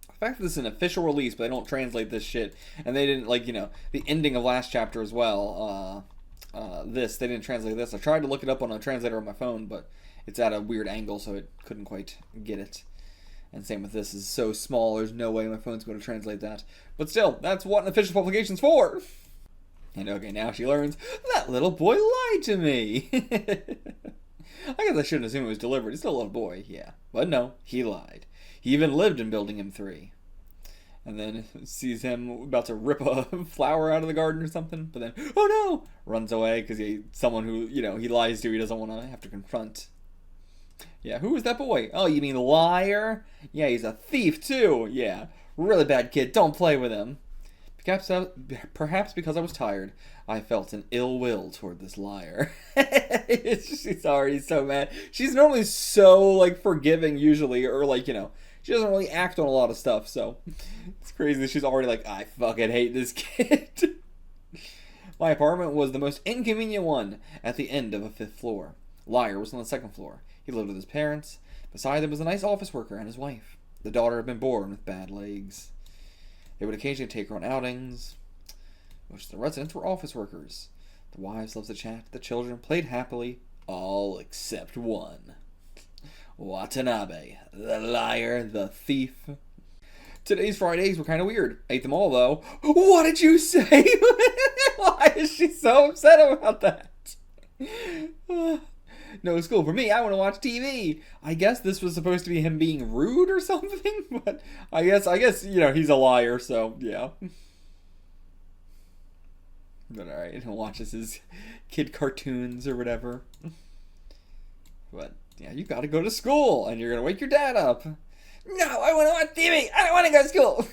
The fact that this is an official release, but they don't translate this shit, and they didn't, like, you know, the ending of last chapter as well, they didn't translate this. I tried to look it up on a translator on my phone, but it's at a weird angle, so it couldn't quite get it. And same with this, is so small, there's no way my phone's going to translate that. But still, that's what an official publication's for! And okay, now she learns, that little boy lied to me! I guess I shouldn't assume it was deliberate, he's still a little boy, yeah. But no, he lied. He even lived in Building M3. And then sees him about to rip a flower out of the garden or something, but then, oh no! Runs away, because someone who, you know, he lies to, he doesn't want to have to confront. Yeah, who is that boy? Oh, you mean liar? Yeah, he's a thief too. Yeah, really bad kid. Don't play with him. Perhaps because I was tired, I felt an ill will toward this liar. She's already so mad. She's normally so, like, forgiving usually, or, like, you know, she doesn't really act on a lot of stuff, so it's crazy that she's already like, I fucking hate this kid. My apartment was the most inconvenient one at the end of a 5th floor. Liar was on the 2nd floor. He lived with his parents. Beside him was a nice office worker and his wife. The daughter had been born with bad legs. They would occasionally take her on outings. Most of the residents were office workers. The wives loved to chat. The children played happily, all except one. Watanabe, the liar, the thief. Today's fried eggs were kind of weird. Ate them all, though. What did you say? Why is she so upset about that? No school for me. I want to watch TV. I guess this was supposed to be him being rude or something, but I guess, you know, he's a liar, so yeah. But alright, he watches his kid cartoons or whatever. But yeah, you gotta go to school, and you're gonna wake your dad up. No, I want to watch TV. I don't want to go to school.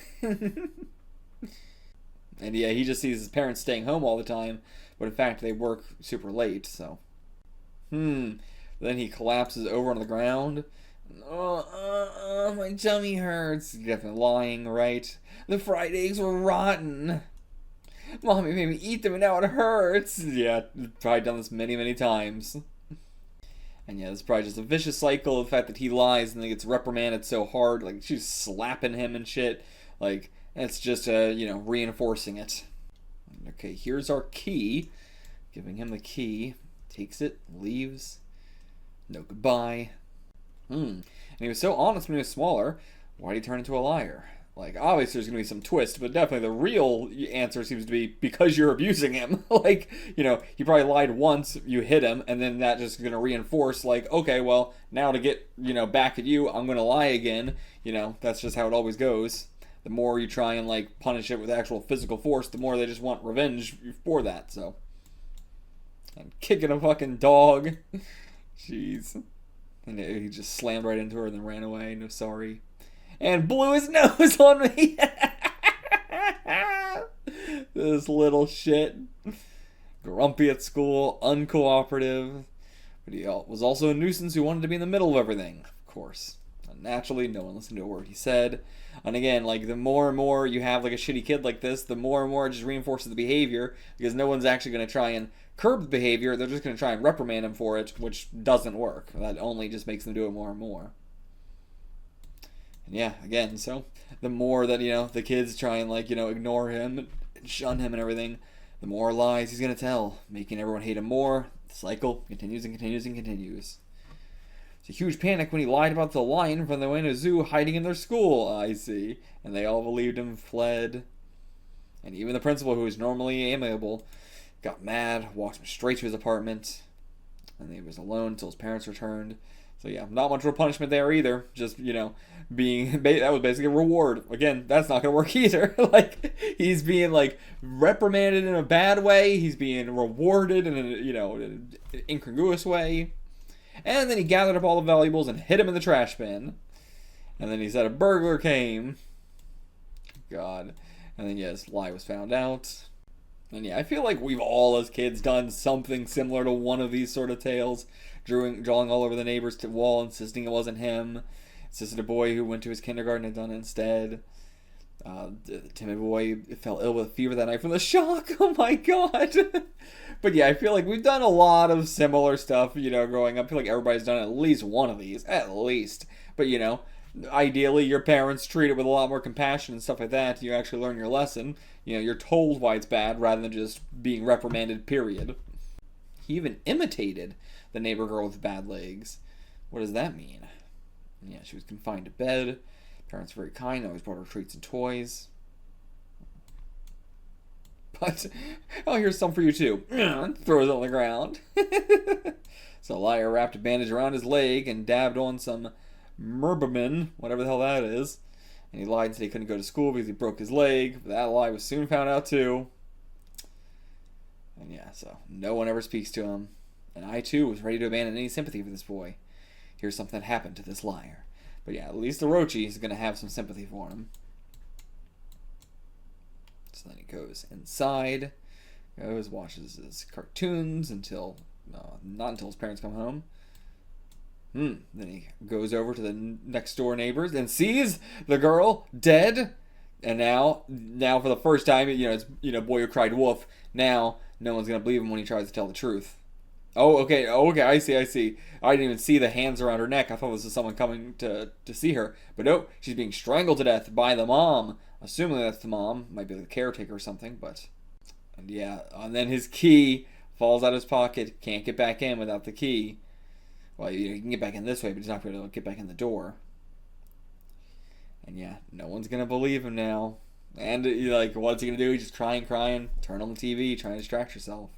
And yeah, he just sees his parents staying home all the time, but in fact they work super late, so. Then he collapses over on the ground. My tummy hurts. He's definitely lying, right? The fried eggs were rotten. Mommy made me eat them and now it hurts. Yeah, probably done this many, many times. And yeah, this is probably just a vicious cycle of the fact that he lies and then gets reprimanded so hard. Like, she's slapping him and shit. Like, it's just, you know, reinforcing it. Okay, here's our key. Giving him the key. Takes it, leaves. No goodbye. And he was so honest when he was smaller. Why'd he turn into a liar? Like, obviously there's going to be some twist, but definitely the real answer seems to be because you're abusing him. Like, you know, he probably lied once, you hit him, and then that just going to reinforce, like, okay, well, now to get, you know, back at you, I'm going to lie again. You know, that's just how it always goes. The more you try and, like, punish it with actual physical force, the more they just want revenge for that, so. And kicking a fucking dog. Jeez. And he just slammed right into her and then ran away. No sorry. And blew his nose on me. This little shit. Grumpy at school. Uncooperative. But he was also a nuisance who wanted to be in the middle of everything. Of course. And naturally, no one listened to a word he said. And again, like, the more and more you have, like, a shitty kid like this, the more and more it just reinforces the behavior. Because no one's actually going to try and curb the behavior. They're just going to try and reprimand him for it, which doesn't work. That only just makes them do it more and more. And yeah, again, so the more that, you know, the kids try and, like, you know, ignore him and shun him and everything, the more lies he's going to tell, making everyone hate him more. The cycle continues and continues and continues. It's a huge panic when he lied about the lion from the Ueno Zoo hiding in their school. I see. And they all believed him, fled. And even the principal, who was normally amiable, got mad, walked him straight to his apartment. And he was alone until his parents returned. So yeah, not much of a punishment there either. Just, you know, that was basically a reward. Again, that's not going to work either. Like, he's being, like, reprimanded in a bad way. He's being rewarded in a, you know, an incongruous way. And then he gathered up all the valuables and hid them in the trash bin. And then he said a burglar came. God. And then, yeah, his lie was found out. And yeah, I feel like we've all, as kids, done something similar to one of these sort of tales. Drawing all over the neighbor's wall, insisting it wasn't him. Insisted a boy who went to his kindergarten had done it instead. The timid boy fell ill with a fever that night from the shock. Oh my god. But yeah, I feel like we've done a lot of similar stuff, you know, growing up. I feel like everybody's done at least one of these. At least. But, you know, ideally your parents treat it with a lot more compassion and stuff like that. You actually learn your lesson. You know, you're told why it's bad rather than just being reprimanded, period. He even imitated the neighbor girl with bad legs. What does that mean? Yeah, she was confined to bed. Parents were very kind, always brought her treats and toys. But, oh, here's some for you too. Throws it on the ground. So Liar wrapped a bandage around his leg and dabbed on some merbamin, whatever the hell that is. And he lied and said he couldn't go to school because he broke his leg. But that lie was soon found out too. And yeah, so no one ever speaks to him. And I too was ready to abandon any sympathy for this boy. Here's something that happened to this liar. But yeah, at least Orochi is going to have some sympathy for him. So then he goes inside, watches his cartoons until, not until his parents come home. Then he goes over to the next door neighbors and sees the girl dead. And now for the first time, boy who cried wolf. Now no one's gonna believe him when he tries to tell the truth. Oh, okay, I see. I didn't even see the hands around her neck. I thought this was someone coming to see her. But nope, she's being strangled to death by the mom. Assuming that's the mom. Might be the caretaker or something, but... And yeah, and then his key falls out of his pocket. Can't get back in without the key. Well, you can get back in this way, but he's not going to be able to get back in the door. And yeah, no one's going to believe him now. And, what's he going to do? He's just crying, turn on the TV, trying to distract yourself.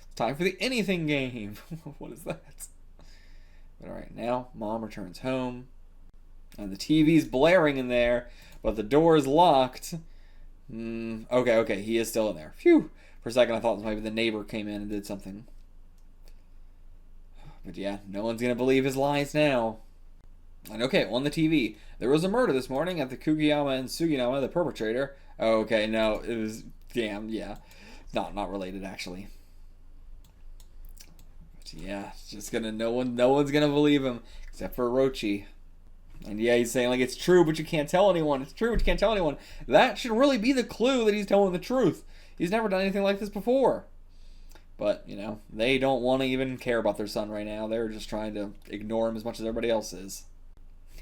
It's time for the anything game. What is that? But alright, now mom returns home. And the TV's blaring in there, but the door is locked. Okay, he is still in there. Phew! For a second I thought maybe the neighbor came in and did something. But yeah, no one's going to believe his lies now. And okay, on the TV, there was a murder this morning at the Kugiyama and Suginama, the perpetrator. Okay, no, it was, yeah. Not related, actually. But yeah, it's just no one's going to believe him, except for Orochi. And yeah, he's saying, it's true, but you can't tell anyone. It's true, but you can't tell anyone. That should really be the clue that he's telling the truth. He's never done anything like this before. But, they don't want to even care about their son right now. They're just trying to ignore him as much as everybody else is.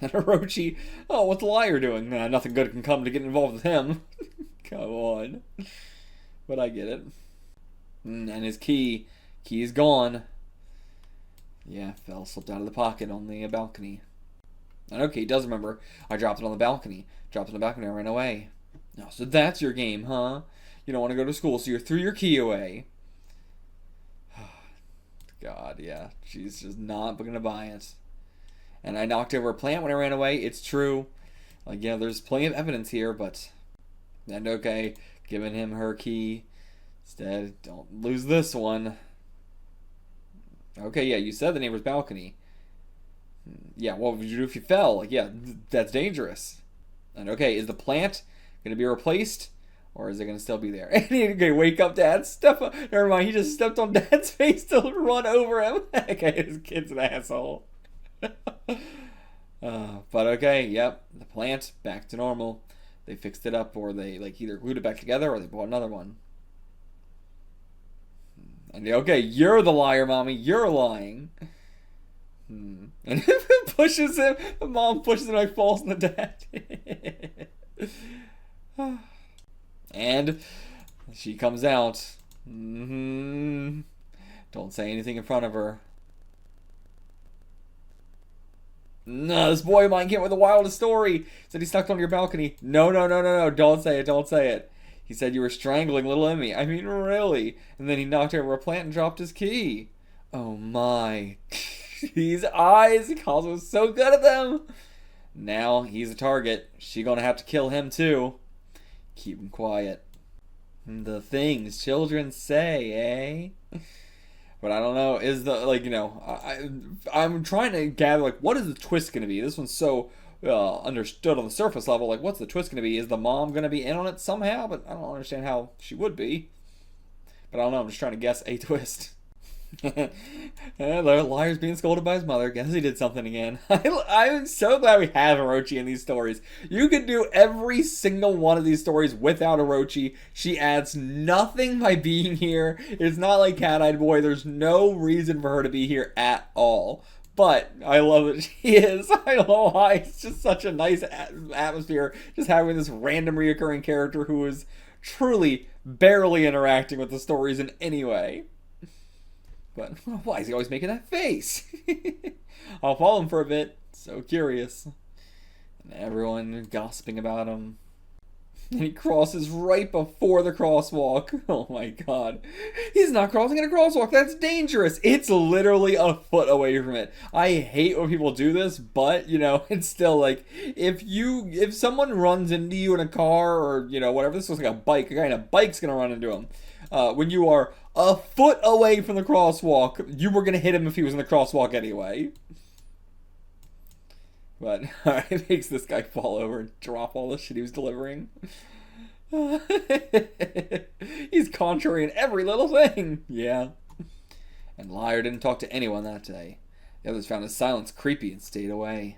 And Orochi, what's the liar doing? Nothing good can come to get involved with him. Come on. But I get it. And his key's gone. Yeah, slipped out of the pocket on the balcony. And okay, he does remember. I dropped it on the balcony. I ran away. No, so that's your game, huh? You don't want to go to school, so you threw your key away. God, yeah. She's just not going to buy it. And I knocked over a plant when I ran away. It's true. There's plenty of evidence here, but... And okay, giving him her key. Instead, don't lose this one. Okay, yeah, you said the neighbor's balcony. Yeah, what would you do if you fell? That's dangerous. And okay, is the plant going to be replaced? Or is it going to still be there? And he's going to wake up Dad. Never mind, he just stepped on Dad's face to run over him. Okay, this kid's an asshole. But okay, yep, the plant, back to normal. They fixed it up, or they either glued it back together, or they bought another one. And okay, you're the liar, Mommy. You're lying. And it pushes him. The mom pushes him and falls on the dad. And she comes out. Don't say anything in front of her. No, this boy of mine came with the wildest story. Said he stuck on your balcony. No, no, no, no, no. Don't say it. Don't say it. He said you were strangling little Emmy. I mean, really. And then he knocked over a plant and dropped his key. Oh, my. These eyes. Kazuo's so good at them. Now he's a target. She gonna have to kill him, too. Keep him quiet. The things children say, eh? But I don't know, is the, like, you know, I'm trying to gather, like, what is the twist going to be? This one's so understood on the surface level. Like, what's the twist going to be? Is the mom going to be in on it somehow? But I don't understand how she would be. But I don't know, I'm just trying to guess a twist. Liar's being scolded by his mother. Guess he did something again. I'm so glad we have Orochi in these stories. You could do every single one of these stories without Orochi. She adds nothing by being here. It's not like Cat-Eyed Boy. There's no reason for her to be here at all. But I love that she is. I don't know why. It's just such a nice atmosphere. Just having this random reoccurring character who is truly barely interacting with the stories in any way. But why is he always making that face? I'll follow him for a bit. So curious. And everyone gossiping about him. And he crosses right before the crosswalk. Oh my god. He's not crossing in a crosswalk. That's dangerous. It's literally a foot away from it. I hate when people do this, but, you know, it's still like, if someone runs into you in a car or, you know, whatever, this looks like a bike. A guy in a bike's gonna run into him. When you are a foot away from the crosswalk, you were going to hit him if he was in the crosswalk anyway. But, alright, it makes this guy fall over and drop all the shit he was delivering. He's contrary in every little thing. Yeah. And Liar didn't talk to anyone that day. The others found his silence creepy and stayed away.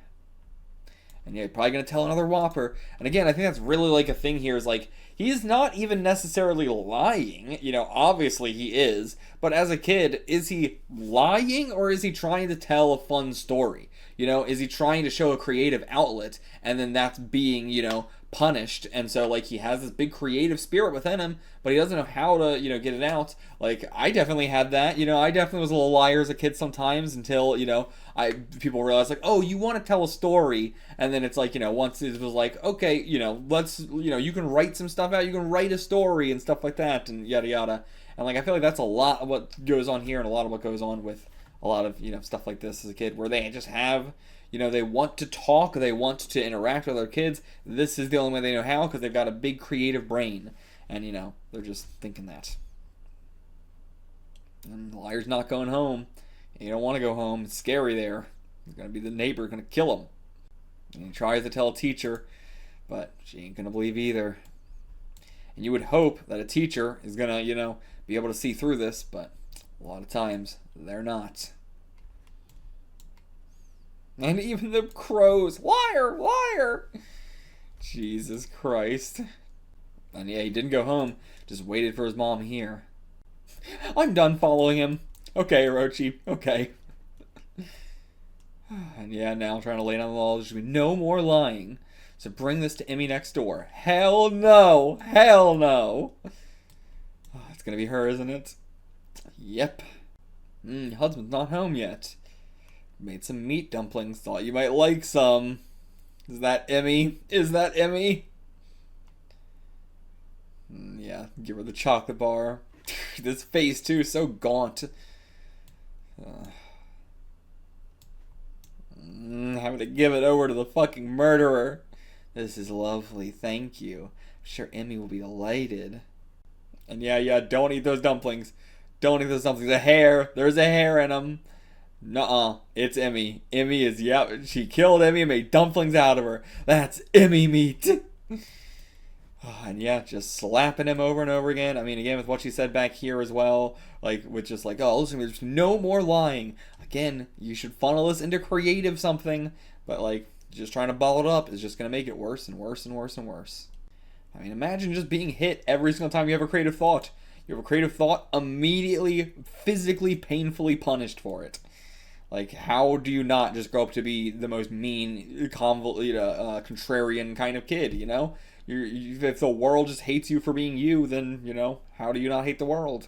And yeah, you're probably going to tell another whopper. And again, I think that's really like a thing here is like, he's not even necessarily lying. You know, obviously he is. But as a kid, is he lying or is he trying to tell a fun story? You know, is he trying to show a creative outlet and then that's being, you know, punished? And so, like, he has this big creative spirit within him, but he doesn't know how to, you know, get it out. Like, I definitely had that. You know, I definitely was a little liar as a kid sometimes until, you know, people realize, like, oh, you want to tell a story. And then it's like, you know, once it was like, okay, you know, let's, you know, you can write some stuff out. You can write a story and stuff like that and yada yada. And, like, I feel like that's a lot of what goes on here and a lot of what goes on with a lot of, you know, stuff like this as a kid where they just have, you know, they want to talk, they want to interact with other kids. This is the only way they know how because they've got a big creative brain. And, you know, they're just thinking that. And the liar's not going home. And you don't want to go home. It's scary there. It's going to be the neighbor going to kill him. And he tries to tell a teacher, but she ain't going to believe either. And you would hope that a teacher is going to, you know, be able to see through this, but a lot of times they're not. And even the crows, liar, liar. Jesus Christ. And yeah, he didn't go home, just waited for his mom here. I'm done following him. Okay, Orochi, okay. And yeah, now I'm trying to lay down the law. There should be no more lying. So bring this to Emmy next door. Hell no. Hell no. Oh, it's going to be her, isn't it? Yep. Husband's not home yet. Made some meat dumplings. Thought you might like some. Is that Emmy? Is that Emmy? Yeah, give her the chocolate bar. This face, too, so gaunt. Having to give it over to the fucking murderer. This is lovely, thank you. I'm sure Emmy will be delighted. And yeah, don't eat those dumplings. Don't eat those dumplings. A hair. There's a hair in them. Nuh-uh. It's Emmy. Emmy is, yeah, she killed Emmy and made dumplings out of her. That's Emmy meat. And yeah, just slapping him over and over again. I mean, again, with what she said back here as well, like, with just like, oh, listen, there's no more lying. Again, you should funnel this into creative something, but like, just trying to bottle it up is just going to make it worse and worse and worse and worse. I mean, imagine just being hit every single time you have a creative thought. You have a creative thought, immediately, physically, painfully punished for it. Like, how do you not just grow up to be the most mean, contrarian kind of kid, you know? If the world just hates you for being you, then, you know, how do you not hate the world?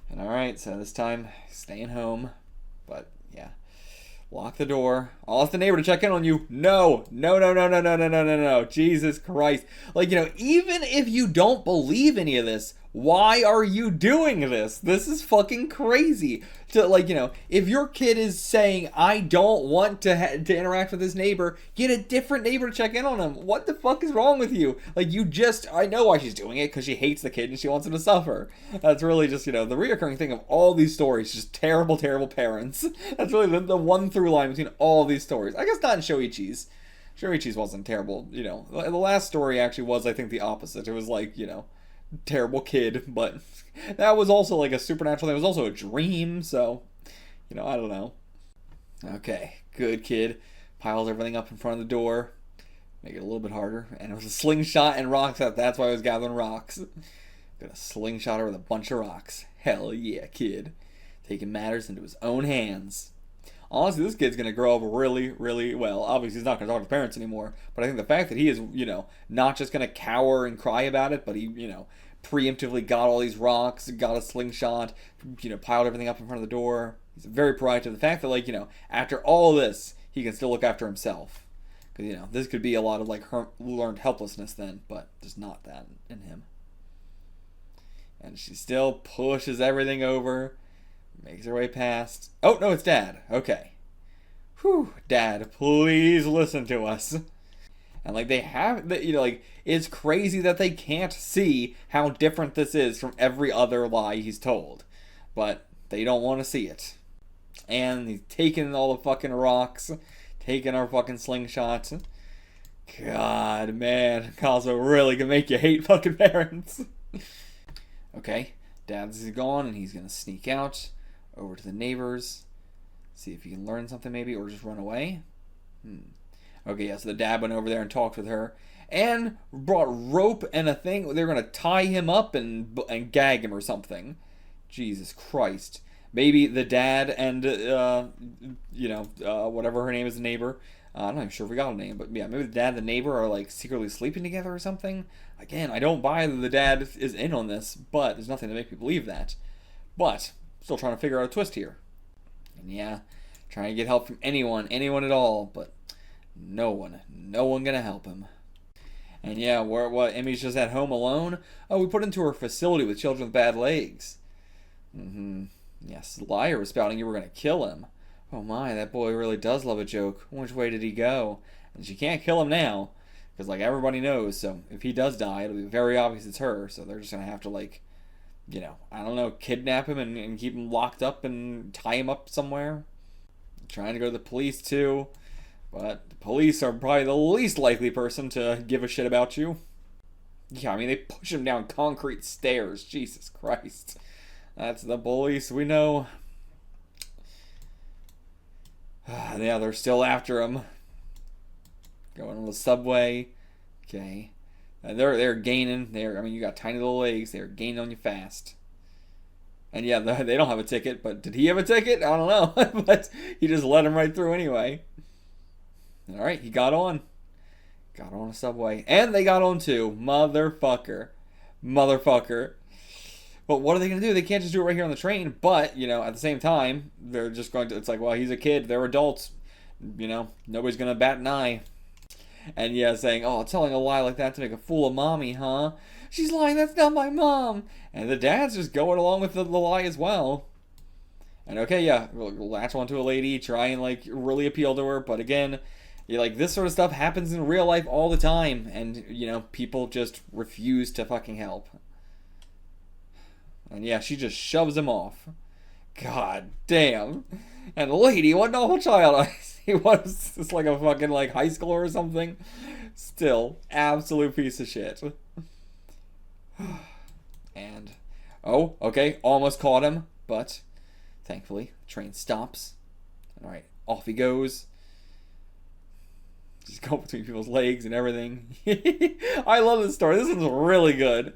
And alright, so this time, staying home. But, yeah. Lock the door. I'll ask the neighbor to check in on you. No. No, no, no, no, no, no, no, no, no. Jesus Christ. Like, even if you don't believe any of this, why are you doing this? This is fucking crazy. To, like, if your kid is saying, I don't want to interact with this neighbor, get a different neighbor to check in on him. What the fuck is wrong with you? Like, I know why she's doing it, because she hates the kid and she wants him to suffer. That's really just, the reoccurring thing of all these stories, just terrible, terrible parents. That's really the one through line between all these stories. I guess not in Shoichi's. Shoichi's wasn't terrible, The last story actually was, I think, the opposite. It was like, terrible kid, but that was also like a supernatural thing. It was also a dream, so I don't know. Okay, good kid. Piles everything up in front of the door. Make it a little bit harder. And it was a slingshot and rocks. That's why I was gathering rocks. Got a slingshot her with a bunch of rocks. Hell yeah, kid. Taking matters into his own hands. Honestly, this kid's going to grow up really, really well. Obviously, he's not going to talk to his parents anymore. But I think the fact that he is, not just going to cower and cry about it, but he, preemptively got all these rocks, got a slingshot, piled everything up in front of the door. He's very proactive. The fact that, after all this, he can still look after himself. Because, this could be a lot of, learned helplessness then, but there's not that in him. And she still pushes everything over. Makes her way past. Oh, no, it's Dad. Okay. Whew. Dad, please listen to us. And, they have, it's crazy that they can't see how different this is from every other lie he's told. But they don't want to see it. And he's taking all the fucking rocks. Taking our fucking slingshots. God, man. Kazuo really can make you hate fucking parents. Okay. Dad's gone and he's gonna sneak out. Over to the neighbors. See if he can learn something maybe, or just run away. Okay, yeah, so the dad went over there and talked with her. And brought rope and a thing. They're going to tie him up and gag him or something. Jesus Christ. Maybe the dad and, whatever her name is, the neighbor. I'm not even sure if we got a name, but yeah, maybe the dad and the neighbor are, secretly sleeping together or something. Again, I don't buy that the dad is in on this, but there's nothing to make me believe that. But still trying to figure out a twist here. And yeah, trying to get help from anyone at all, but no one gonna help him. And yeah, Emmy's just at home alone? Oh, we put into her facility with children with bad legs. Yes, Liar was spouting you were gonna kill him. Oh my, that boy really does love a joke. Which way did he go? And she can't kill him now, because everybody knows, so if he does die, it'll be very obvious it's her, so they're just gonna have to I don't know, kidnap him and keep him locked up and tie him up somewhere. Trying to go to the police too. But the police are probably the least likely person to give a shit about you. Yeah, I mean, they push him down concrete stairs. Jesus Christ. That's the police, we know. Yeah, they're still after him. Going on the subway. Okay. They're gaining. You got tiny little legs. They're gaining on you fast. And yeah, they don't have a ticket. But did he have a ticket? I don't know. But he just let him right through anyway. All right, he got on. Got on a subway. And they got on too. Motherfucker. But what are they going to do? They can't just do it right here on the train. But, at the same time, they're just going to... It's like, well, he's a kid. They're adults. Nobody's going to bat an eye. And yeah, saying, oh, telling a lie like that to make a fool of mommy, huh? She's lying, that's not my mom. And the dad's just going along with the lie as well. And okay, yeah, latch onto a lady, try and really appeal to her. But again, this sort of stuff happens in real life all the time. And, people just refuse to fucking help. And yeah, she just shoves him off. God damn. And lady, what an awful child. He was just like a fucking high schooler or something. Still, absolute piece of shit. And, oh, okay, almost caught him, but thankfully, the train stops. Alright, off he goes. Just go between people's legs and everything. I love this story. This one's really good.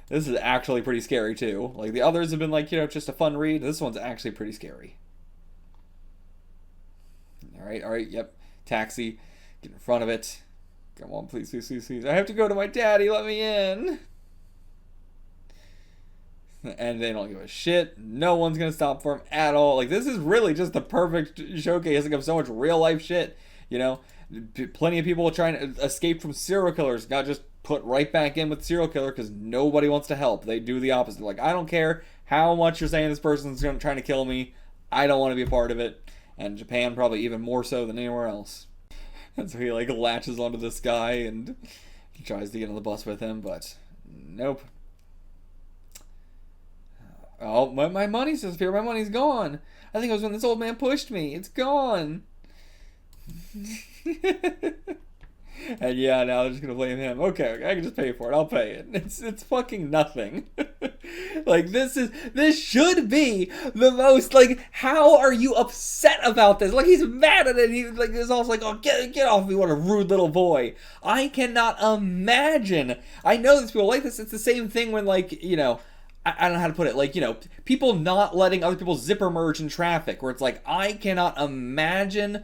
This is actually pretty scary, too. The others have been just a fun read. This one's actually pretty scary. Alright, yep. Taxi. Get in front of it. Come on, please. I have to go to my daddy. Let me in. And they don't give a shit. No one's gonna stop for him at all. Like, this is really just the perfect showcasing of so much real life shit. You know, plenty of people trying to escape from serial killers got just put right back in with serial killer because nobody wants to help. They do the opposite. Like, I don't care how much you're saying this person's trying to kill me. I don't want to be a part of it. And Japan probably even more so than anywhere else. And so he like latches onto this guy and he tries to get on the bus with him, but nope. Oh, my money's disappeared. My money's gone. I think it was when this old man pushed me. It's gone. And yeah, now they're just gonna blame him. Okay, I can just pay for it. I'll pay it. It's fucking nothing. Like, this should be the most, like, how are you upset about this? Like, he's mad at it. He like is also like, oh, get off me, what a rude little boy. I cannot imagine. I know these people like this. It's the same thing when, like, you know, I don't know how to put it, like, you know, people not letting other people zipper merge in traffic, where it's like, I cannot imagine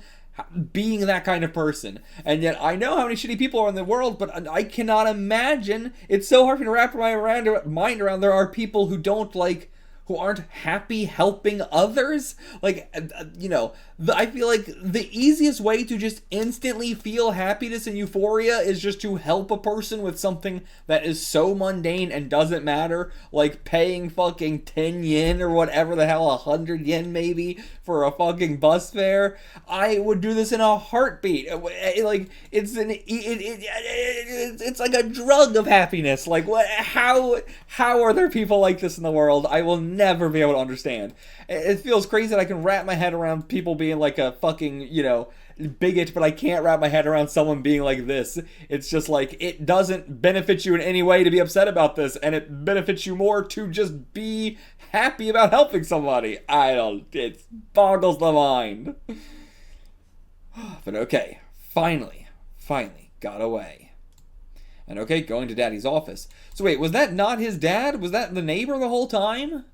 being that kind of person. And yet I know how many shitty people are in the world, but I cannot imagine. It's so hard for me to wrap my mind around. There are people who don't, like, who aren't happy helping others. Like, you know, I feel like the easiest way to just instantly feel happiness and euphoria is just to help a person with something that is so mundane and doesn't matter, like paying fucking 10 yen or whatever the hell, 100 yen maybe, for a fucking bus fare. I would do this in a heartbeat. Like, it's like a drug of happiness. Like, what? How are there people like this in the world? I will never be able to understand. It feels crazy that I can wrap my head around people being like a fucking, you know, bigot, but I can't wrap my head around someone being like this. It's just like, it doesn't benefit you in any way to be upset about this, and it benefits you more to just be happy about helping somebody. It boggles the mind. But okay, finally got away. And okay, going to Daddy's office. So wait, was that not his dad? Was that the neighbor the whole time?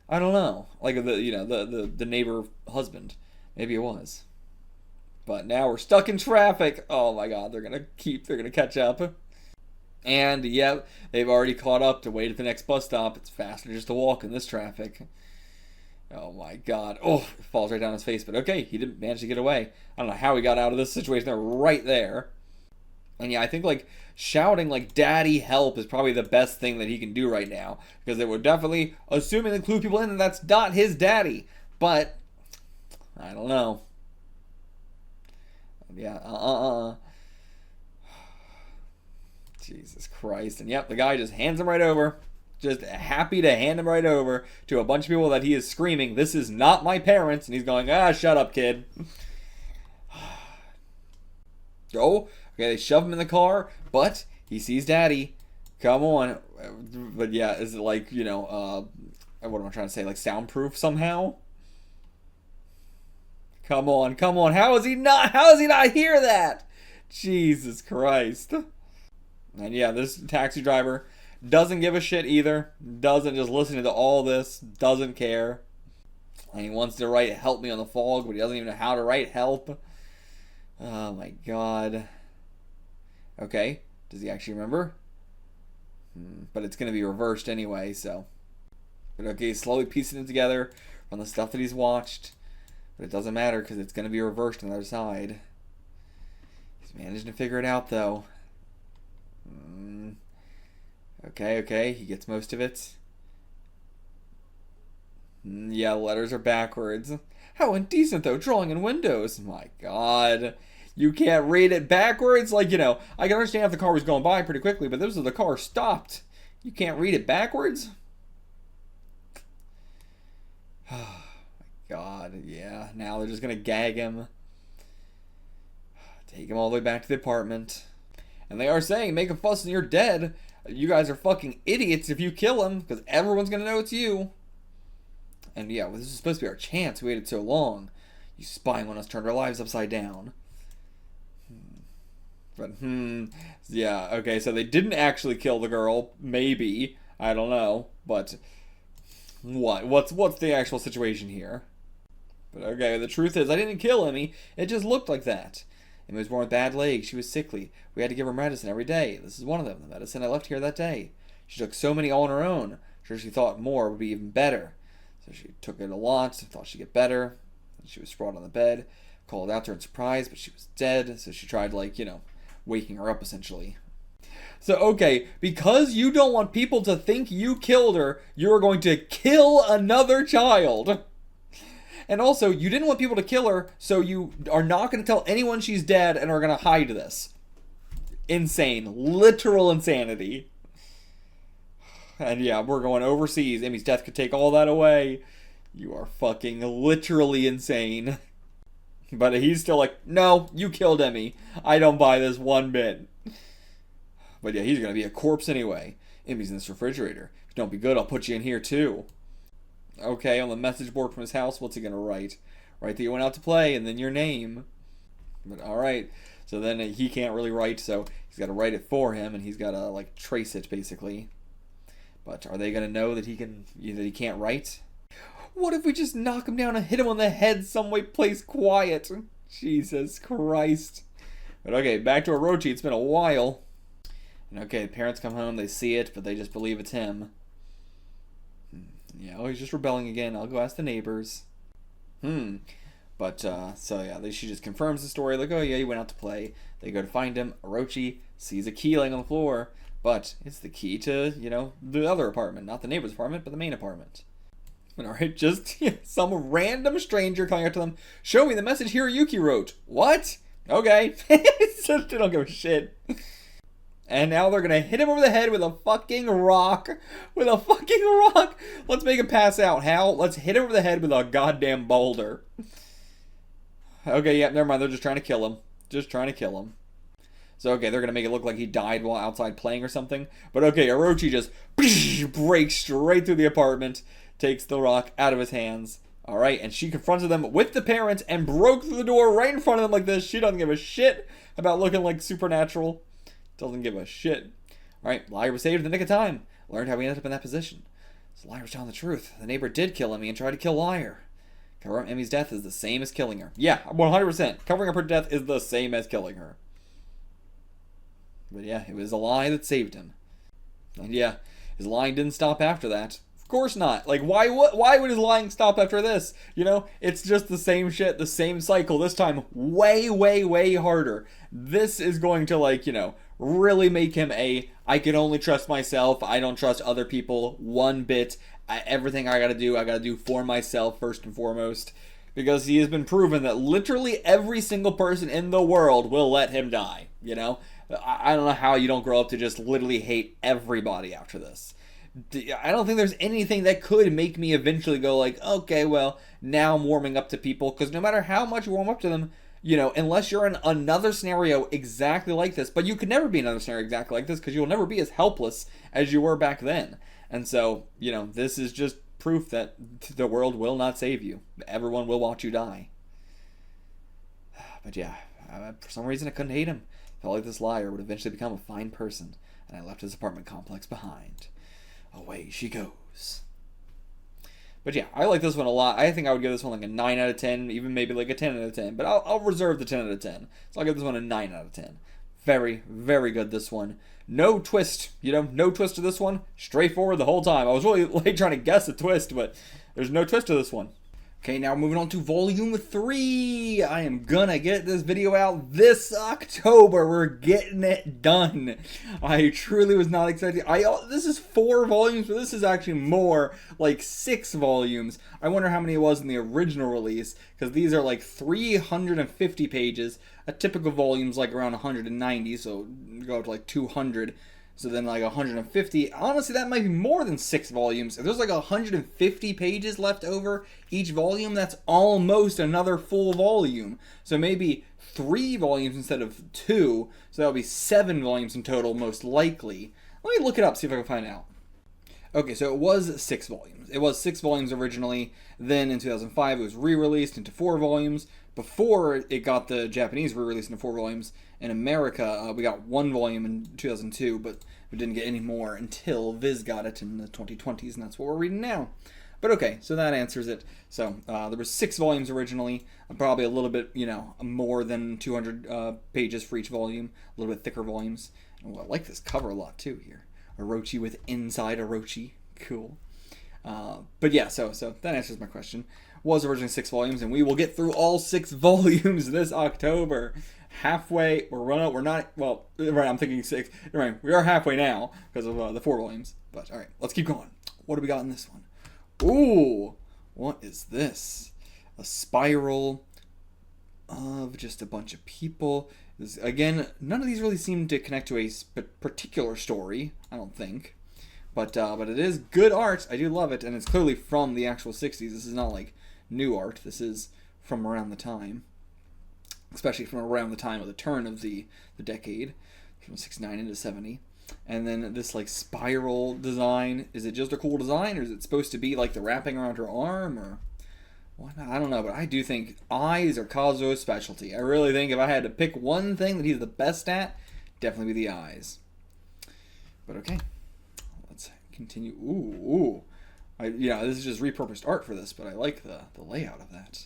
I don't know. Like, the neighbor husband. Maybe it was. But now we're stuck in traffic. Oh my god, they're gonna catch up. And yeah, they've already caught up to wait at the next bus stop. It's faster just to walk in this traffic. Oh my god. Oh, it falls right down his face. But okay, he didn't manage to get away. I don't know how he got out of this situation. They're right there. And yeah, I think, like, shouting, like, daddy help is probably the best thing that he can do right now. Because they would definitely, assuming they clue people in, that that's not his daddy. But, I don't know. Yeah, Jesus Christ. And yep, the guy just hands him right over. Just happy to hand him right over to a bunch of people that he is screaming, "This is not my parents." And he's going, shut up, kid. Oh, okay, they shove him in the car, but he sees Daddy. Come on. But yeah, is it like, you know, what am I trying to say? Like, soundproof somehow? Come on. How does he not hear that? Jesus Christ. And yeah, this taxi driver doesn't give a shit either. Doesn't just listen to all this. Doesn't care. And he wants to write "help me" on the fog, but he doesn't even know how to write "help." Oh my god. Okay. Does he actually remember? But it's going to be reversed anyway, so. But okay, he's slowly piecing it together from the stuff that he's watched. But it doesn't matter because it's going to be reversed on the other side. He's managing to figure it out, though. Okay, he gets most of it. Yeah, the letters are backwards. How indecent, though, drawing in windows. My god. You can't read it backwards? Like, you know, I can understand if the car was going by pretty quickly, but this was the car stopped. You can't read it backwards? Oh, my god, yeah. Now they're just gonna gag him. Take him all the way back to the apartment. And they are saying, make a fuss and you're dead. You guys are fucking idiots if you kill him, because everyone's gonna know it's you. And yeah, well, this is supposed to be our chance. We waited so long. You spying on us turned our lives upside down. But, yeah, okay, so they didn't actually kill the girl. Maybe. I don't know. But, what's the actual situation here? But, okay, the truth is, I didn't kill Emmy. It just looked like that. Emmy was born with bad legs. She was sickly. We had to give her medicine every day. This is one of them, the medicine I left here that day. She took so many all on her own. Sure, she thought more would be even better. So she took it a lot, thought she'd get better. She was sprawled on the bed, called out to her in surprise, but she was dead. So she tried, like, waking her up, essentially. So, okay, because you don't want people to think you killed her, you're going to kill another child. And also, you didn't want people to kill her, so you are not going to tell anyone she's dead and are going to hide this. Insane. Literal insanity. And yeah, we're going overseas. Emmy's death could take all that away. You are fucking literally insane. But he's still like, no, you killed Emmy. I don't buy this one bit. But yeah, he's going to be a corpse anyway. Emmy's in this refrigerator. If you don't be good, I'll put you in here too. Okay, on the message board from his house, what's he going to write? Write that you went out to play and then your name. But alright. So then he can't really write, so he's got to write it for him, and he's got to, like, trace it, basically. But are they going to know that he can't write? What if we just knock him down and hit him on the head some place quiet? Jesus Christ. But okay, back to Orochi. It's been a while. And okay, the parents come home, they see it, but they just believe it's him. Yeah, oh, he's just rebelling again. I'll go ask the neighbors. But, so yeah, she just confirms the story, like, oh yeah, he went out to play. They go to find him. Orochi sees a key laying on the floor, but it's the key to, the other apartment. Not the neighbor's apartment, but the main apartment. And alright, just some random stranger coming up to them. Show me the message Hiroyuki wrote. What? Okay. They don't give a shit. And now they're gonna hit him over the head with a fucking rock. With a fucking rock. Let's make him pass out. How? Let's hit him over the head with a goddamn boulder. Okay, yeah, never mind. They're just trying to kill him. Just trying to kill him. So, okay, they're gonna make it look like he died while outside playing or something. But okay, Orochi just breaks straight through the apartment. Takes the rock out of his hands. Alright, and she confronted them with the parents and broke through the door right in front of them like this. She doesn't give a shit about looking like supernatural. Doesn't give a shit. Alright, liar was saved in the nick of time. Learned how we ended up in that position. So liar was telling the truth. The neighbor did kill Emmy and tried to kill liar. Covering up Emmy's death is the same as killing her. Yeah, 100%. Covering up her death is the same as killing her. But yeah, it was a lie that saved him. And yeah, his lying didn't stop after that. Of course not. Like, why would his lying stop after this? It's just the same shit, the same cycle. This time, way, way, way harder. This is going to, really make him I can only trust myself. I don't trust other people one bit. Everything I gotta do for myself first and foremost. Because he has been proven that literally every single person in the world will let him die. I don't know how you don't grow up to just literally hate everybody after this. I don't think there's anything that could make me eventually go like, okay, well, now I'm warming up to people. Because no matter how much you warm up to them, unless you're in another scenario exactly like this, but you could never be in another scenario exactly like this because you'll never be as helpless as you were back then. And so, this is just proof that the world will not save you. Everyone will watch you die. But yeah, for some reason I couldn't hate him. Felt like this liar would eventually become a fine person, and I left his apartment complex behind. Away she goes. But yeah, I like this one a lot. I think I would give this one like a 9 out of 10, even maybe like a 10 out of 10. But I'll reserve the 10 out of 10. So I'll give this one a 9 out of 10. Very, very good, this one. No twist, no twist to this one. Straightforward the whole time. I was really trying to guess a twist, but there's no twist to this one. Okay, now moving on to Volume 3. I am gonna get this video out this October. We're getting it done. I truly was not expecting. This is 4 volumes, but this is actually more, like 6 volumes. I wonder how many it was in the original release, because these are like 350 pages. A typical volume's like around 190, so go up to like 200. So then like 150, honestly that might be more than 6 volumes. If there's like 150 pages left over each volume, that's almost another full volume. So maybe 3 volumes instead of 2, so that'll be 7 volumes in total most likely. Let me look it up, see if I can find out. Okay, so it was 6 volumes. It was 6 volumes originally, then in 2005 it was re-released into 4 volumes. Before it got the Japanese re-release into 4 volumes, in America, we got 1 volume in 2002, but we didn't get any more until Viz got it in the 2020s, and that's what we're reading now. But okay, so that answers it. So there were 6 volumes originally, probably a little bit, more than 200 pages for each volume, a little bit thicker volumes. Oh, I like this cover a lot too here. Orochi with Inside Orochi. Cool. But yeah, so that answers my question. Was originally 6 volumes, and we will get through all 6 volumes this October. Halfway, we're not, well, right, I'm thinking 6. Right, we are halfway now because of the 4 volumes. But all right, let's keep going. What do we got in this one? Ooh, what is this? A spiral of just a bunch of people. Again, none of these really seem to connect to a particular story, I don't think. But it is good art. I do love it, and it's clearly from the actual 60s. This is not like new art. This is from around the time. Especially from around the time of the turn of the decade. From 69 into 70. And then this like spiral design. Is it just a cool design, or is it supposed to be like the wrapping around her arm, or what? I don't know, but I do think eyes are Kazuo's specialty. I really think if I had to pick one thing that he's the best at, definitely be the eyes. But okay. Continue. Ooh. This is just repurposed art for this, but I like the layout of that.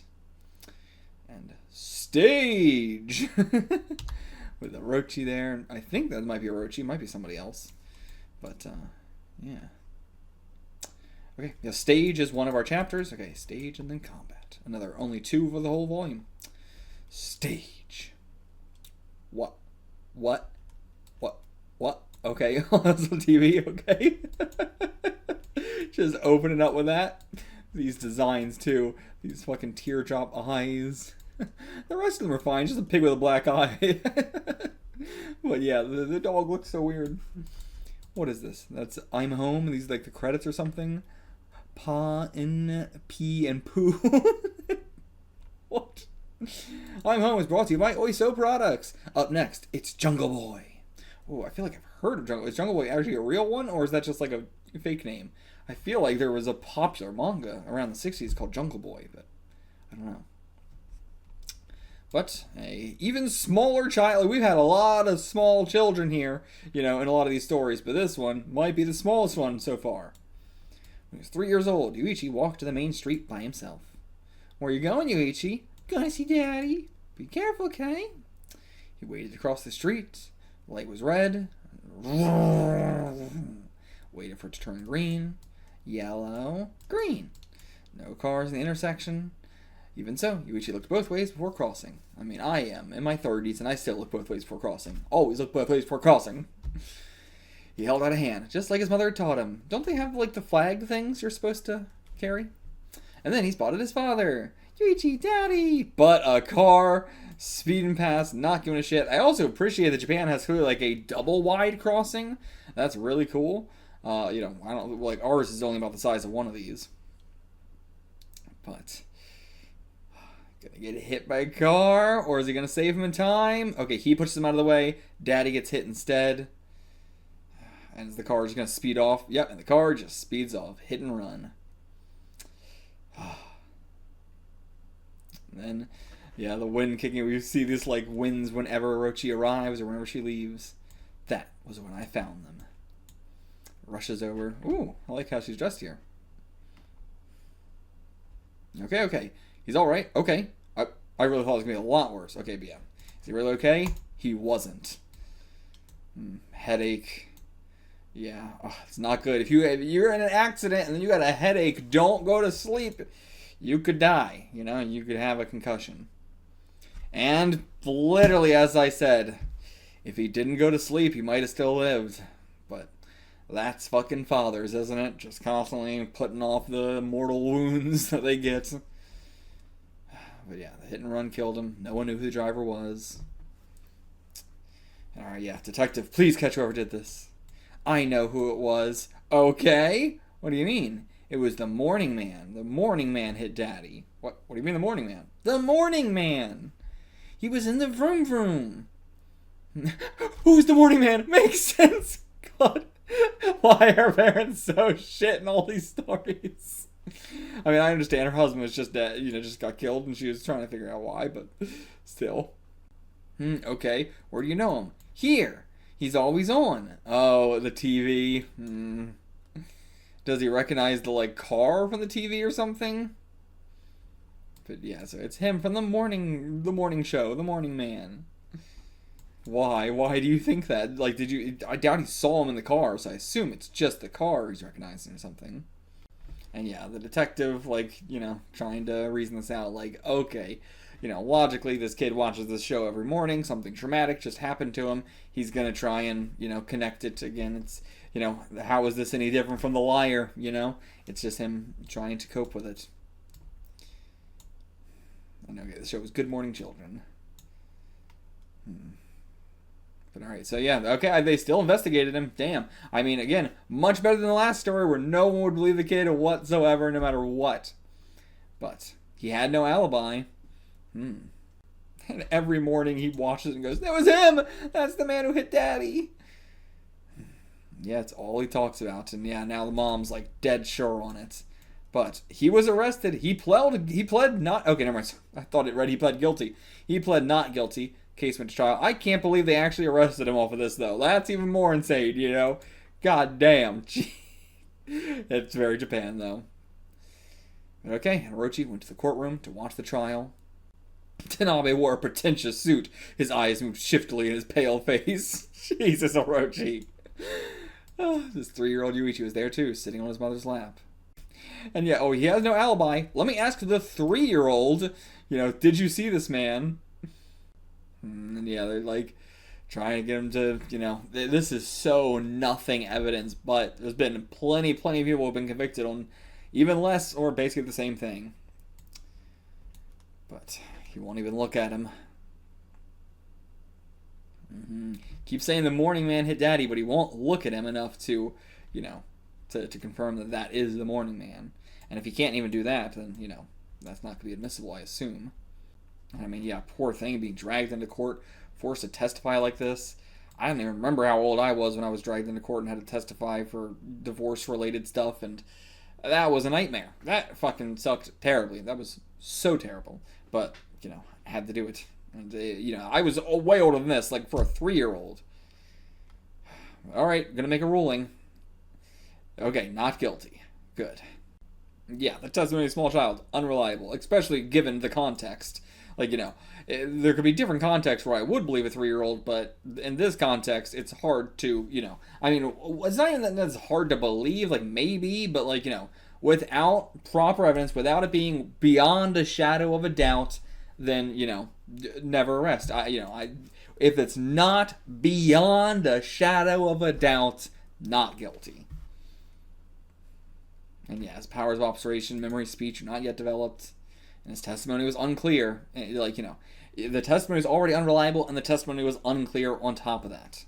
And stage! With Orochi there. I think that might be Orochi. It might be somebody else. But, yeah. Okay, yeah, stage is one of our chapters. Okay, stage and then combat. Only 2 for the whole volume. Stage. What? Okay, that's the TV, okay. Just open it up with that. These designs, too. These fucking teardrop eyes. The rest of them are fine, just a pig with a black eye. But yeah, the dog looks so weird. What is this? That's I'm Home. These like the credits or something. Pa, N, P, and Poo. What? I'm Home is brought to you by Oiso Products. Up next, it's Jungle Boy. Oh, I feel like I've heard of Jungle Boy. Is Jungle Boy actually a real one, or is that just like a fake name? I feel like there was a popular manga around the 60s called Jungle Boy, but I don't know. But a even smaller child. We've had a lot of small children here, in a lot of these stories, but this one might be the smallest one so far. When he was 3 years old, Yuichi walked to the main street by himself. Where you going, Yuichi? Gonna see Daddy. Be careful, okay? He waited across the street. The light was red. Waited for it to turn green. Yellow. Green. No cars in the intersection. Even so, Yuichi looked both ways before crossing. I mean, I am in my 30s, and I still look both ways before crossing. Always look both ways before crossing. He held out a hand, just like his mother had taught him. Don't they have, like, the flag things you're supposed to carry? And then he spotted his father. Yuichi, Daddy! But a car speeding past, not giving a shit. I also appreciate that Japan has clearly, like, a double-wide crossing. That's really cool. I don't, like, ours is only about the size of one of these. But gonna get hit by a car, or is he gonna save him in time? Okay, he pushes him out of the way. Daddy gets hit instead. And is the car just gonna speed off? Yep, and the car just speeds off. Hit and run. And then, yeah, the wind kicking. We see this, like, winds whenever Orochi arrives or whenever she leaves. That was when I found them. Rushes over. Ooh, I like how she's dressed here. Okay. He's alright. Okay. I really thought it was going to be a lot worse. Okay, but yeah. Is he really okay? He wasn't. Headache. Yeah. Oh, it's not good. If you're in an accident and then you got a headache, don't go to sleep. You could die. You could have a concussion. And literally, as I said, if he didn't go to sleep, he might have still lived. But that's fucking fathers, isn't it? Just constantly putting off the mortal wounds that they get. But yeah, the hit and run killed him. No one knew who the driver was. Alright, yeah. Detective, please catch whoever did this. I know who it was. Okay? What do you mean? It was the Morning Man. The Morning Man hit Daddy. What do you mean the Morning Man? The Morning Man! He was in the vroom vroom. Who's the Morning Man? Makes sense! God. Why are parents so shit in all these stories? I mean, I understand her husband was just dead, just got killed, and she was trying to figure out why, but still. Okay, where do you know him? Here! He's always on. Oh, the TV. Does he recognize the, like, car from the TV or something? But yeah, so it's him from the morning show, the Morning Man. Why? Why do you think that? Like, I doubt he saw him in the car, so I assume it's just the car he's recognizing or something. And yeah, the detective, like, trying to reason this out, like, okay, logically, this kid watches this show every morning, something traumatic just happened to him, he's gonna try and, connect it again. It's, how is this any different from The Liar, It's just him trying to cope with it. And okay, the show was Good Morning Children. But alright, so yeah, okay, they still investigated him. Damn. I mean, again, much better than the last story where no one would believe the kid whatsoever, no matter what. But he had no alibi. And every morning he watches and goes, "That was him! That's the man who hit Daddy!" Yeah, it's all he talks about. And yeah, now the mom's like dead sure on it. But he was arrested. He pled not... Okay, never mind. I thought it read he pled guilty. He pled not guilty. Case went to trial. I can't believe they actually arrested him off of this, though. That's even more insane, God damn. It's very Japan, though. Okay, and Orochi went to the courtroom to watch the trial. Tanabe wore a pretentious suit. His eyes moved shiftily in his pale face. Jesus, Orochi. This 3-year-old Yuichi was there, too, sitting on his mother's lap. And yeah, he has no alibi. Let me ask the 3-year-old, did you see this man? And yeah, they're like trying to get him to, this is so nothing evidence, but there's been plenty of people who have been convicted on even less or basically the same thing. But he won't even look at him. Keep saying the morning man hit Daddy, but he won't look at him enough to, to confirm that is the morning man. And if he can't even do that, then, that's not going to be admissible, I assume. I mean, yeah, poor thing being dragged into court, forced to testify like this. I don't even remember how old I was when I was dragged into court and had to testify for divorce-related stuff, and that was a nightmare. That fucking sucked terribly. That was so terrible. But, I had to do it. And, I was way older than this, like for a 3-year-old. Alright, gonna make a ruling. Okay, not guilty. Good. Yeah, the testimony of a small child, unreliable, especially given the context. Like, there could be different contexts where I would believe a 3-year-old, but in this context, it's hard to, I mean, it's not even that it's hard to believe, like, maybe, but, like, without proper evidence, without it being beyond a shadow of a doubt, then, never arrest. If it's not beyond a shadow of a doubt, not guilty. And yeah, his powers of observation, memory, speech are not yet developed. And his testimony was unclear. Like, the testimony was already unreliable, and the testimony was unclear on top of that.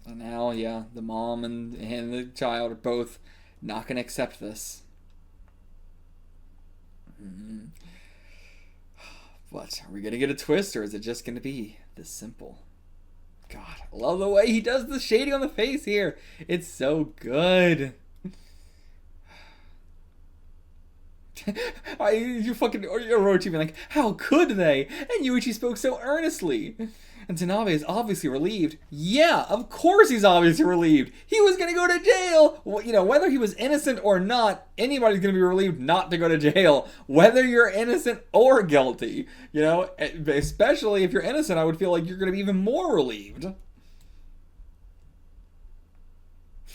And now, yeah, the mom and the child are both not going to accept this. But are we going to get a twist, or is it just going to be this simple? God, I love the way he does the shading on the face here. It's so good. You fucking Orochi being like, how could they? And Yuichi spoke so earnestly. And Tanabe is obviously relieved. Yeah, of course he's obviously relieved. He was gonna go to jail. Well, whether he was innocent or not, anybody's gonna be relieved not to go to jail. Whether you're innocent or guilty. Especially if you're innocent, I would feel like you're gonna be even more relieved.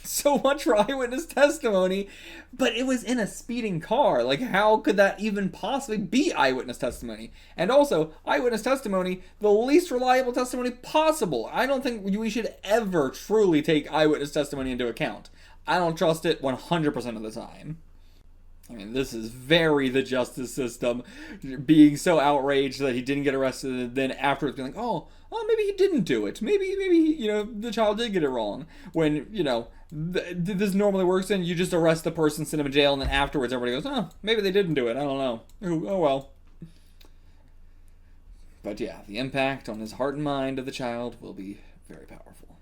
So much for eyewitness testimony, but it was in a speeding car. Like, how could that even possibly be eyewitness testimony? And also, eyewitness testimony, the least reliable testimony possible. I don't think we should ever truly take eyewitness testimony into account. I don't trust it 100% of the time. I mean, this is very the justice system, being so outraged that he didn't get arrested, and then afterwards being like, oh, maybe he didn't do it. Maybe, the child did get it wrong. When, this normally works, and you just arrest the person, send him in jail, and then afterwards everybody goes, oh, maybe they didn't do it. I don't know. Oh well. But yeah, the impact on his heart and mind of the child will be very powerful.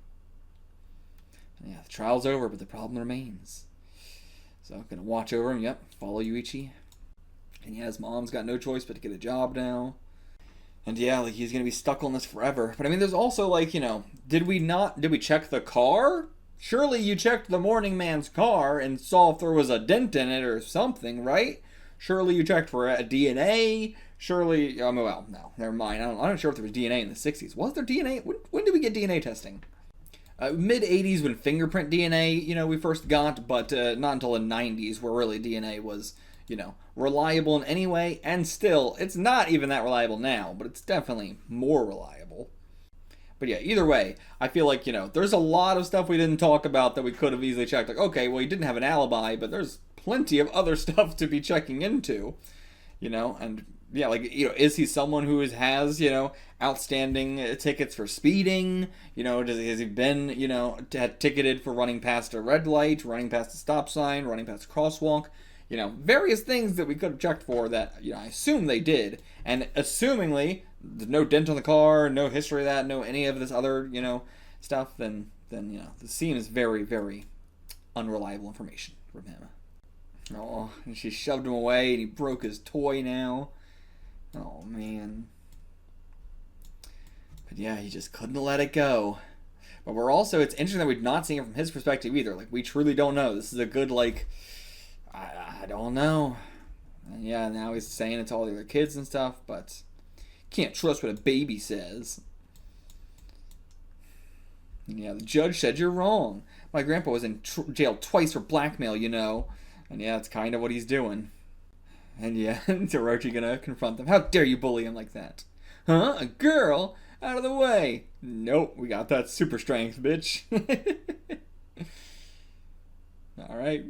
And yeah, the trial's over, but the problem remains. So, gonna watch over him, yep, follow Yuichi. And yeah, his mom's got no choice but to get a job now. And yeah, like, he's gonna be stuck on this forever. But I mean, there's also, like, did we check the car? Surely you checked the morning man's car and saw if there was a dent in it or something, right? Surely you checked for DNA. Surely, well, no, never mind. I'm not sure if there was DNA in the 60s. Was there DNA? When did we get DNA testing? Mid 80s when fingerprint DNA, we first got, but not until the 90s where really DNA was, reliable in any way. And still, it's not even that reliable now, but it's definitely more reliable. But yeah, either way, I feel like, there's a lot of stuff we didn't talk about that we could have easily checked. Like, okay, well, he didn't have an alibi, but there's plenty of other stuff to be checking into, and yeah, like, is he someone who has, outstanding tickets for speeding? Has he been, ticketed for running past a red light, running past a stop sign, running past a crosswalk? Various things that we could have checked for that, I assume they did. And assumingly, no dent on the car, no history of that, no any of this other, stuff, then this seems very, very unreliable information from him. Oh, and she shoved him away and he broke his toy now. Oh, man. But yeah, he just couldn't let it go. But it's interesting that we're not seeing it from his perspective either. Like, we truly don't know. This is a good, I don't know. And yeah, now he's saying it to all the other kids and stuff, but can't trust what a baby says. And yeah, the judge said you're wrong. My grandpa was in jail twice for blackmail, And yeah, that's kind of what he's doing. And yeah, is Orochi gonna confront them? How dare you bully him like that? Huh? A girl? Out of the way. Nope, we got that super strength, bitch. Alright.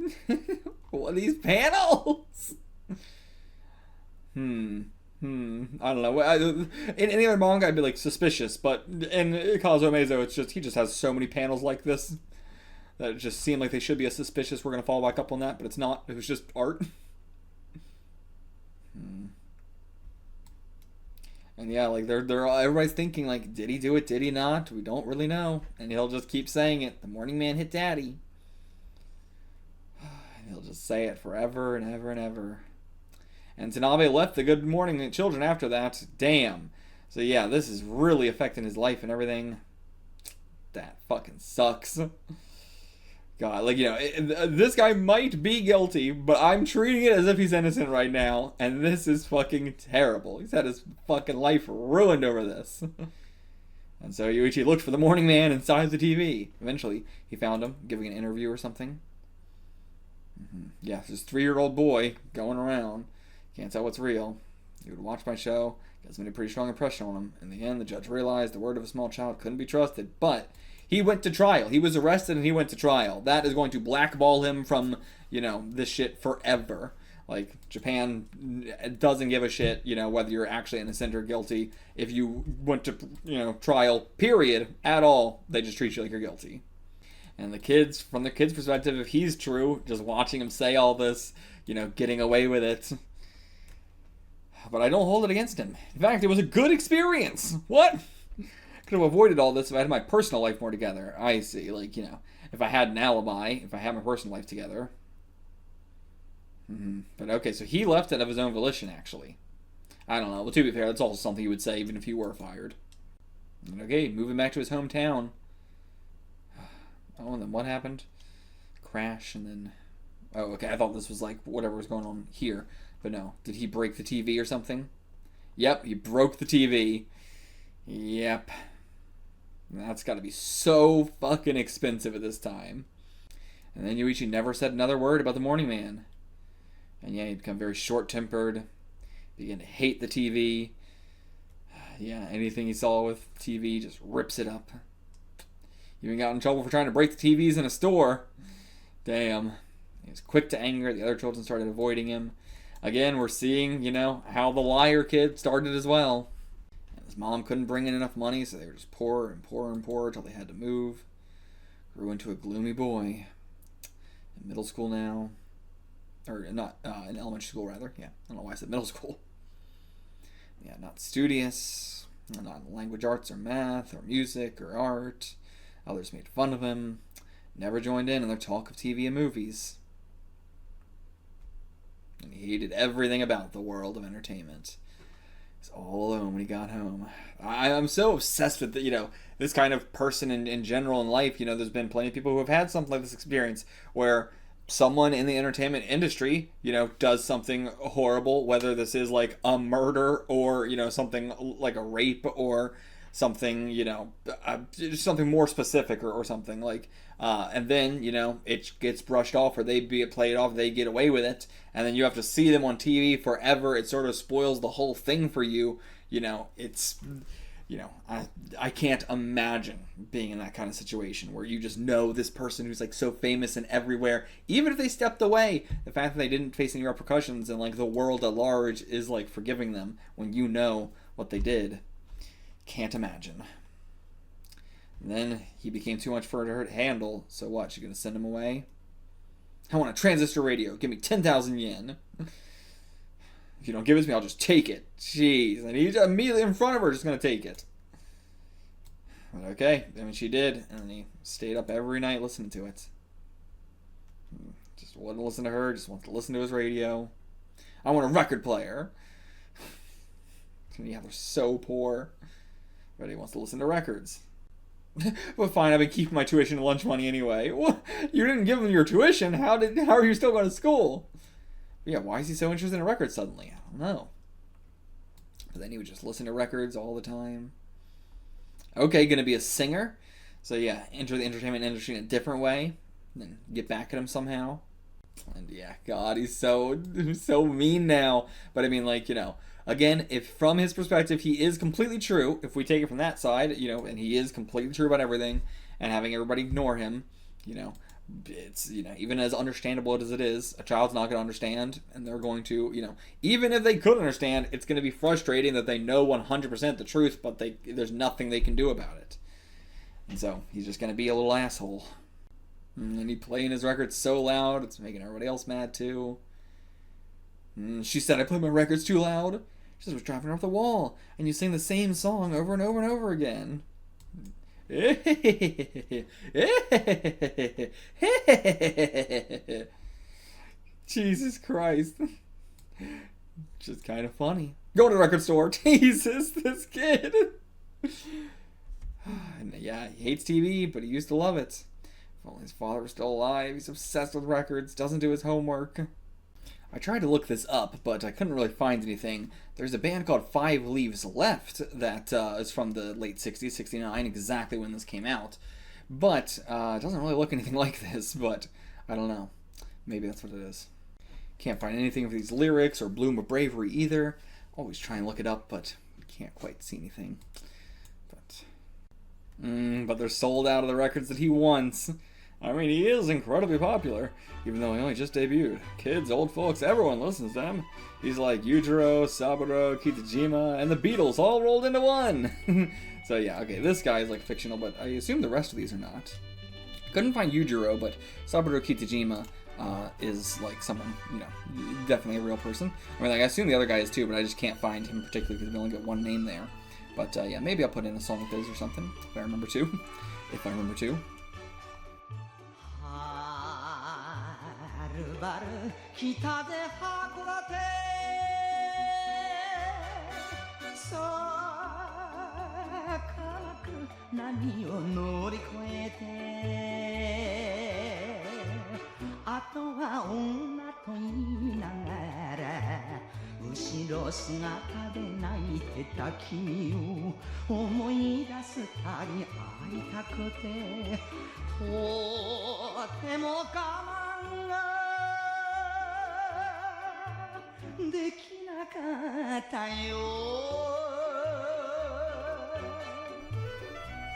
What are these panels? I don't know. In any other manga, I'd be like suspicious, but in Kazuo Umezz, he just has so many panels like this that it just seemed like they should be as suspicious. We're gonna follow back up on that, but it's not. It was just art. And yeah, like everybody's thinking like, did he do it? Did he not? We don't really know. And he'll just keep saying it. The morning man hit daddy. And he'll just say it forever and ever and ever. And Tanabe left the good morning children after that. Damn. So yeah, this is really affecting his life and everything. That fucking sucks. God, this guy might be guilty, but I'm treating it as if he's innocent right now, and this is fucking terrible. He's had his fucking life ruined over this. And so Yuichi looked for the morning man inside the TV. Eventually, he found him, giving an interview or something. Yeah, this 3-year-old boy going around. Can't tell what's real. He would watch my show, gets made a pretty strong impression on him. In the end, the judge realized the word of a small child couldn't be trusted, but he went to trial. He was arrested and he went to trial. That is going to blackball him from, this shit forever. Like, Japan doesn't give a shit, whether you're actually innocent or guilty. If you went to, trial, period, at all, they just treat you like you're guilty. And from the kid's perspective, if he's true, just watching him say all this, getting away with it. But I don't hold it against him. In fact, it was a good experience. What? Could have avoided all this if I had my personal life more together. I see, if I had an alibi, if I had my personal life together. But okay, so he left it of his own volition, actually. I don't know. Well, to be fair, that's also something he would say even if he were fired. And okay, moving back to his hometown. Oh, and then what happened? Crash, and then... Oh, okay, I thought this was whatever was going on here. But no, did he break the TV or something? Yep, he broke the TV. Yep. That's got to be so fucking expensive at this time. And then Yuichi never said another word about the morning man. And yeah, he become very short-tempered. Began to hate the TV. Yeah, anything he saw with TV just rips it up. Even got in trouble for trying to break the TVs in a store. Damn. He was quick to anger. The other children started avoiding him. Again, we're seeing, how the liar kid started as well. His mom couldn't bring in enough money, so they were just poorer and poorer and poorer until they had to move. Grew into a gloomy boy. In middle school now. Or not, in elementary school, rather. Yeah, I don't know why I said middle school. Yeah, not studious. Not in language arts or math or music or art. Others made fun of him. Never joined in their talk of TV and movies. And he hated everything about the world of entertainment. He's all alone when he got home. I'm so obsessed with, this kind of person in general in life. There's been plenty of people who have had something like this experience where someone in the entertainment industry, does something horrible, whether this is like a murder or, something like a rape or something, something more specific or something like, and then, it gets brushed off or they get played off, they get away with it, and then you have to see them on TV forever. It sort of spoils the whole thing for you. It's, I can't imagine being in that kind of situation where you just know this person who's like so famous and everywhere, even if they stepped away, the fact that they didn't face any repercussions and like the world at large is like forgiving them when you know what they did. Can't imagine. And then he became too much for her to handle, so what, you gonna send him away? I want a transistor radio, give me 10,000 yen. If you don't give it to me, I'll just take it. Jeez. And he's immediately in front of her just going to take it. But okay. I mean, she did. And then he stayed up every night listening to it. Just wouldn't listen to her. Just wants to listen to his radio. I want a record player. Yeah, they're so poor. But he wants to listen to records. Well, fine. I've been keeping my tuition and lunch money anyway. What? You didn't give him your tuition. How are you still going to school? Yeah, why is he so interested in records suddenly? I don't know. But then he would just listen to records all the time. Okay, gonna be a singer. So yeah, enter the entertainment industry in a different way. And then get back at him somehow. And yeah, God, he's so mean now. But I mean, like, again, if from his perspective he is completely true, if we take it from that side, and he is completely true about everything, and having everybody ignore him, it's, even as understandable as it is, a child's not going to understand, and they're going to, even if they could understand, it's going to be frustrating that they know 100% the truth, but there's nothing they can do about it. And so, he's just going to be a little asshole. And he's playing his records so loud, it's making everybody else mad too. She said I play my records too loud. She said I was driving her off the wall, and you sing the same song over and over and over again. Jesus Christ. Just kind of funny. Go to the record store. Jesus, this kid. And yeah, he hates TV, but he used to love it. If only his father was still alive. He's obsessed with records, doesn't do his homework. I tried to look this up, but I couldn't really find anything. There's a band called 5 Leaves Left that is from the late 60s, 69, exactly when this came out. But it doesn't really look anything like this, but I don't know. Maybe that's what it is. Can't find anything for these lyrics or Bloom of Bravery either. Always try and look it up, but can't quite see anything. But they're sold out of the records that he wants. I mean, he is incredibly popular, even though he only just debuted. Kids, old folks, everyone listens to him. He's like Yujiro, Saburo, Kitajima, and the Beatles all rolled into one. So yeah, okay, this guy is like fictional, but I assume the rest of these are not. Couldn't find Yujiro, but Saburo Kitajima is like someone, definitely a real person. I mean, like, I assume the other guy is too, but I just can't find him particularly because we only got one name there. But yeah, maybe I'll put in a song of his or something, if I remember to. If I remember to.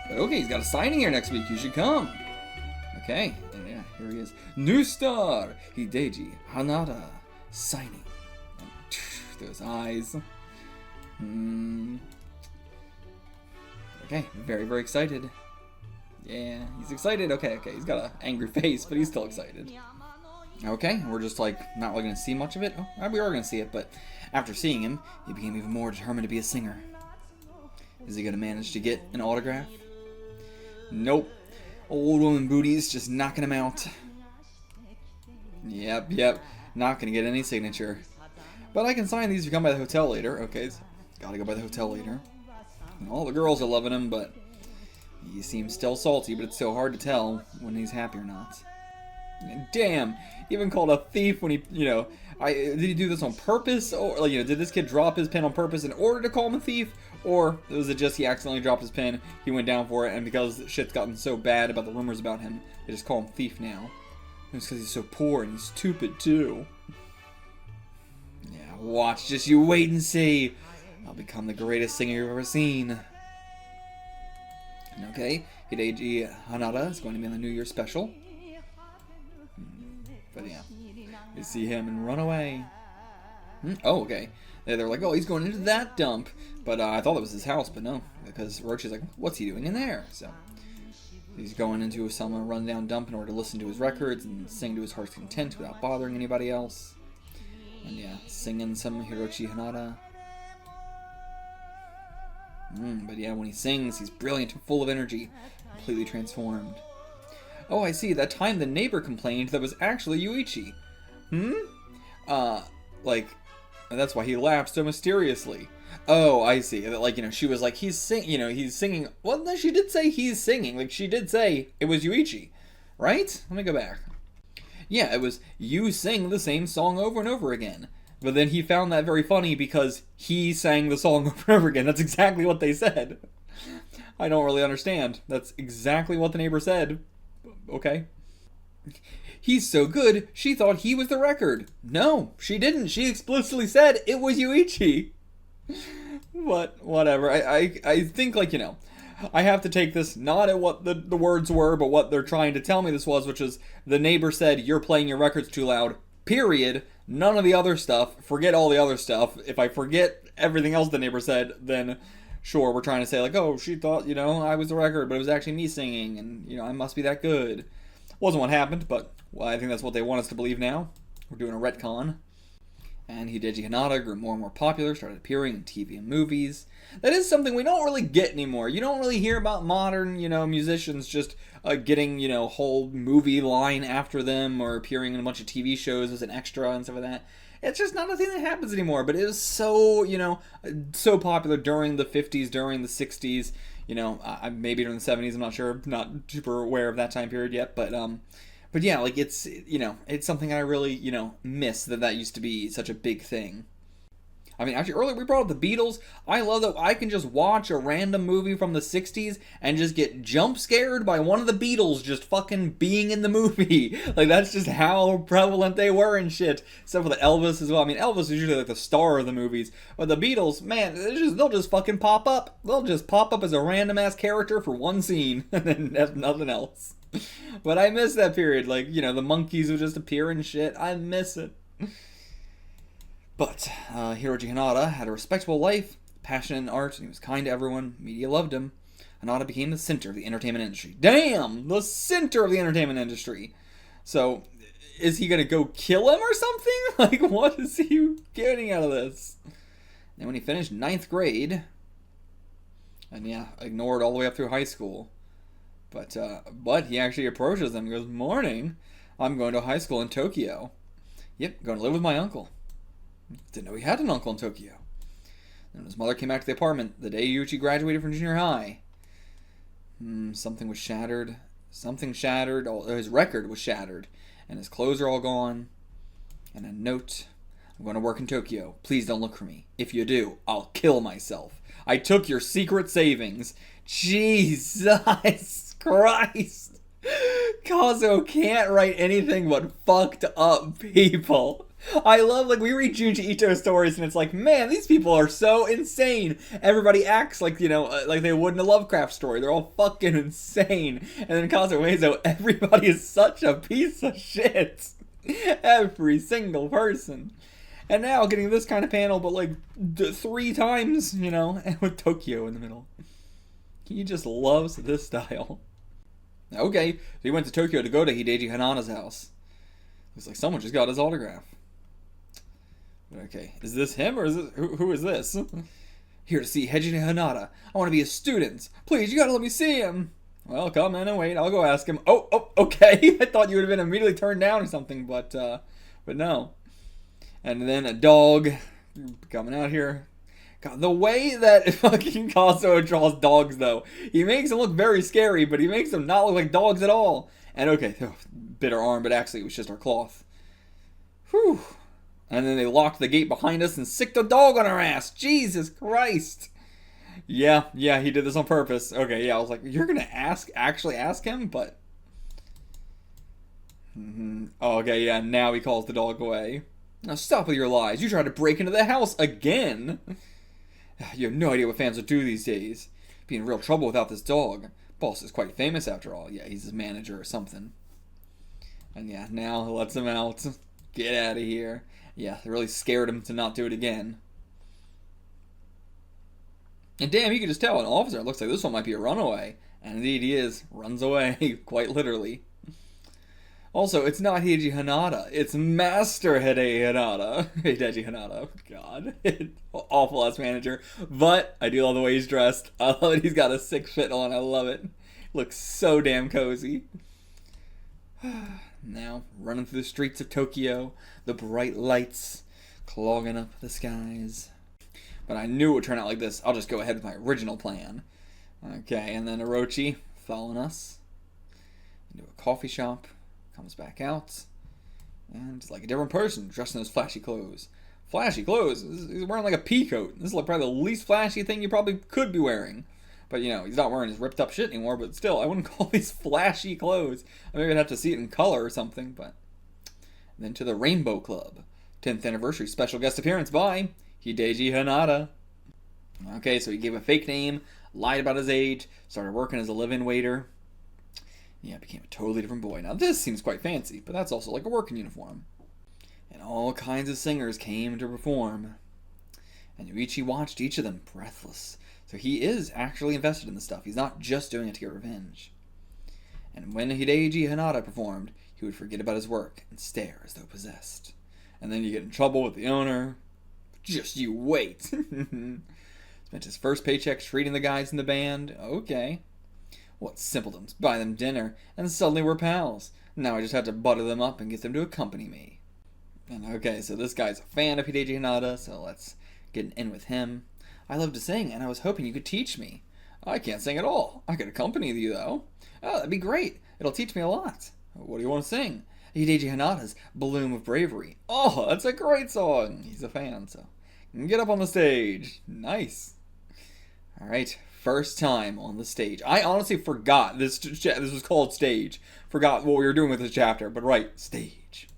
Okay, he's got a signing here next week. You should come. Okay, and yeah, here he is. New star, Hideji Hanada, signing. Those eyes. Okay, very, very excited. Yeah, he's excited. Okay, he's got an angry face, but he's still excited. Okay, we're just like not really going to see much of it. Oh, we are going to see it, but after seeing him, he became even more determined to be a singer. Is he going to manage to get an autograph? Nope. Old woman booties just knocking him out. Yep. Not going to get any signature. But I can sign these if you come by the hotel later. Okay, so gotta go by the hotel later. And all the girls are loving him, but he seems still salty, but it's so hard to tell when he's happy or not. Damn, even called a thief when he, did he do this on purpose? Or, like, did this kid drop his pen on purpose in order to call him a thief? Or was it just he accidentally dropped his pen, he went down for it, and because shit's gotten so bad about the rumors about him, they just call him thief now. It's because he's so poor and he's stupid too. Yeah, watch, just you wait and see. I'll become the greatest singer you've ever seen. Okay, Hideji Hanada is going to be on the New Year special. But yeah, you see him and run away. Oh, okay. They're like, oh, he's going into that dump. But I thought it was his house, but no. Because Orochi's like, what's he doing in there? So he's going into some rundown dump in order to listen to his records and sing to his heart's content without bothering anybody else. And yeah, singing some Hiroshi Hanada. But yeah, when he sings, he's brilliant and full of energy, completely transformed. Oh, I see. That time the neighbor complained that was actually Yuichi. That's why he laughed so mysteriously. Oh, I see. Like, she was like, he's singing. Well, no, she did say he's singing. Like, she did say it was Yuichi, right? Let me go back. Yeah, it was you sing the same song over and over again. But then he found that very funny because he sang the song over and over again. That's exactly what they said. I don't really understand. That's exactly what the neighbor said. Okay. He's so good, she thought he was the record. No, she didn't. She explicitly said it was Yuichi. But, whatever. I think, I have to take this not at what the words were, but what they're trying to tell me this was, which is the neighbor said, you're playing your records too loud, period. None of the other stuff. Forget all the other stuff. If I forget everything else the neighbor said, then sure, we're trying to say, like, oh, she thought, I was the record, but it was actually me singing, and, I must be that good. Wasn't what happened, but I think that's what they want us to believe now. We're doing a retcon. And Hideji Hanada grew more and more popular, started appearing in TV and movies. That is something we don't really get anymore. You don't really hear about modern, musicians just getting, whole movie line after them or appearing in a bunch of TV shows as an extra and stuff like that. It's just not a thing that happens anymore, but it was so, so popular during the 50s, during the 60s, maybe during the 70s, I'm not sure, not super aware of that time period yet, but yeah, like, it's, it's something I really, miss that used to be such a big thing. I mean, actually, earlier we brought up the Beatles. I love that I can just watch a random movie from the 60s and just get jump scared by one of the Beatles just fucking being in the movie. Like, that's just how prevalent they were and shit. Except for the Elvis as well. I mean, Elvis is usually like the star of the movies. But the Beatles, man, they'll just fucking pop up. They'll just pop up as a random-ass character for one scene and then have nothing else. But I miss that period. Like, the monkeys would just appear and shit. I miss it. But Hiroji Hanada had a respectable life, passionate in art, and he was kind to everyone. Media loved him. Hanada became the center of the entertainment industry. Damn! The center of the entertainment industry! So, is he gonna go kill him or something? Like, what is he getting out of this? And when he finished 9th grade, and yeah, ignored all the way up through high school, but he actually approaches them and goes, morning, I'm going to high school in Tokyo. Yep, going to live with my uncle. Didn't know he had an uncle in Tokyo. And his mother came back to the apartment the day Yuichi graduated from junior high. Something was shattered. Something shattered. His record was shattered. And his clothes are all gone. And a note. I'm going to work in Tokyo. Please don't look for me. If you do, I'll kill myself. I took your secret savings. Jesus Christ. Kazuo can't write anything but fucked up people. I love, like, we read Junji Ito stories and it's like, man, these people are so insane. Everybody acts like, like they would in a Lovecraft story. They're all fucking insane. And then Kazuo Umezz, everybody is such a piece of shit. Every single person. And now getting this kind of panel, but like 3 times, and with Tokyo in the middle. He just loves this style. Okay, so he went to Tokyo to go to Hideji Hanada's house. Looks like someone just got his autograph. Okay, is this him or is this who is this? Here to see Hideji Hanada. I want to be his student. Please, you gotta let me see him. Well, come in and wait. I'll go ask him. Oh, okay. I thought you would have been immediately turned down or something, but no. And then a dog coming out here. God, the way that fucking Kazuo draws dogs, though, he makes them look very scary, but he makes them not look like dogs at all. And okay, bit our arm, but actually it was just our cloth. Whew. And then they locked the gate behind us and sicked a dog on our ass. Jesus Christ. Yeah, he did this on purpose. Okay, yeah, I was like, you're gonna actually ask him? But... Oh, okay, yeah, now he calls the dog away. Now stop with your lies. You tried to break into the house again. You have no idea what fans will do these days. Be in real trouble without this dog. Boss is quite famous after all. Yeah, he's his manager or something. And yeah, now he lets him out. Get out of here. Yeah, they really scared him to not do it again. And damn, you can just tell an officer. It looks like this one might be a runaway. And indeed he is. Runs away, quite literally. Also, it's not Hideji Hanada. It's Master Hideji Hanada. Hideji Hanada. God. Awful ass manager. But I do love the way he's dressed. I love it. He's got a sick fit on. I love it. Looks so damn cozy. Now, running through the streets of Tokyo. The bright lights clogging up the skies. But I knew it would turn out like this. I'll just go ahead with my original plan. Okay, and then Orochi following us into a coffee shop. Comes back out, and it's like a different person dressed in those flashy clothes. Flashy clothes? He's wearing like a pea coat. This is like probably the least flashy thing you probably could be wearing. But you know, he's not wearing his ripped up shit anymore, but still, I wouldn't call these flashy clothes. I maybe I'd have to see it in color or something, but... And then to the Rainbow Club. 10th anniversary special guest appearance by Hideji Hanada. Okay, so he gave a fake name, lied about his age, started working as a live-in waiter. Yeah, became a totally different boy. Now this seems quite fancy, but that's also like a working uniform. And all kinds of singers came to perform. And Yuichi watched each of them breathless. So he is actually invested in this stuff. He's not just doing it to get revenge. And when Hideji Hanada performed, he would forget about his work and stare as though possessed. And then you get in trouble with the owner. Just you wait. Spent his first paycheck treating the guys in the band. Okay. What simpletons, buy them dinner, and suddenly we're pals. Now I just have to butter them up and get them to accompany me. And okay, so this guy's a fan of Hideji Hanada, so let's get in with him. I love to sing, and I was hoping you could teach me. I can't sing at all. I could accompany you, though. Oh, that'd be great. It'll teach me a lot. What do you want to sing? Hideji Hanada's Bloom of Bravery. Oh, that's a great song. He's a fan, so get up on the stage. Nice. All right. First time on the stage. I honestly forgot this was called stage. Forgot what we were doing with this chapter, but right, stage.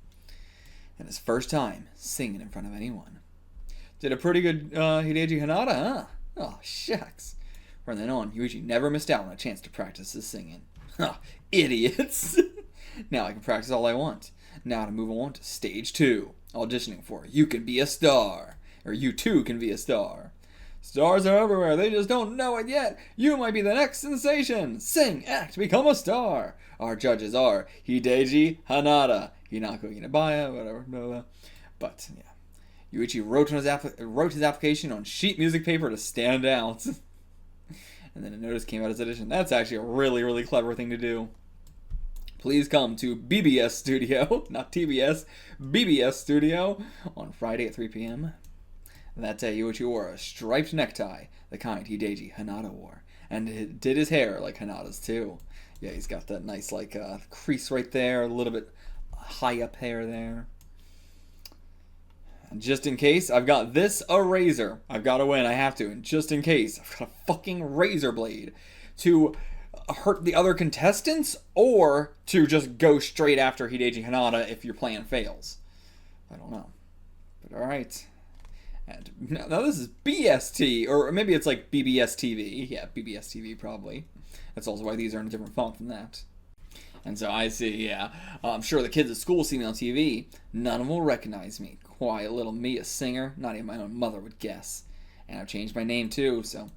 And his first time singing in front of anyone. Did a pretty good Hideji Hanada, huh? Oh, shucks. From then on, Yuichi never missed out on a chance to practice his singing. Huh, idiots. Now I can practice all I want. Now to move on to stage 2. Auditioning for You Can Be a Star. Or You Too Can Be a Star. Stars are everywhere, they just don't know it yet. You might be the next sensation. Sing, act, become a star. Our judges are Hideji Hanada, Hinako Inabaya, whatever, blah, blah. But, yeah. Yuichi wrote his application on sheet music paper to stand out. And then a notice came out as audition. That's actually a really, really clever thing to do. Please come to BBS Studio, not TBS, BBS Studio on Friday at 3 p.m. That day, Yuichi wore a striped necktie, the kind Hideji Hanada wore, and did his hair like Hanada's too. Yeah, he's got that nice like crease right there, a little bit high up hair there. And just in case, I've got a razor. I've got to win, I have to. And just in case, I've got a fucking razor blade to hurt the other contestants or to just go straight after Hideji Hanada if your plan fails. I don't know. But alright. And now this is BST, or maybe it's like BBS TV. Yeah, BBS TV probably. That's also why these are in a different font than that. And so I see, yeah. I'm sure the kids at school see me on TV. None of them will recognize me. Quiet little me, a singer. Not even my own mother would guess. And I've changed my name too, so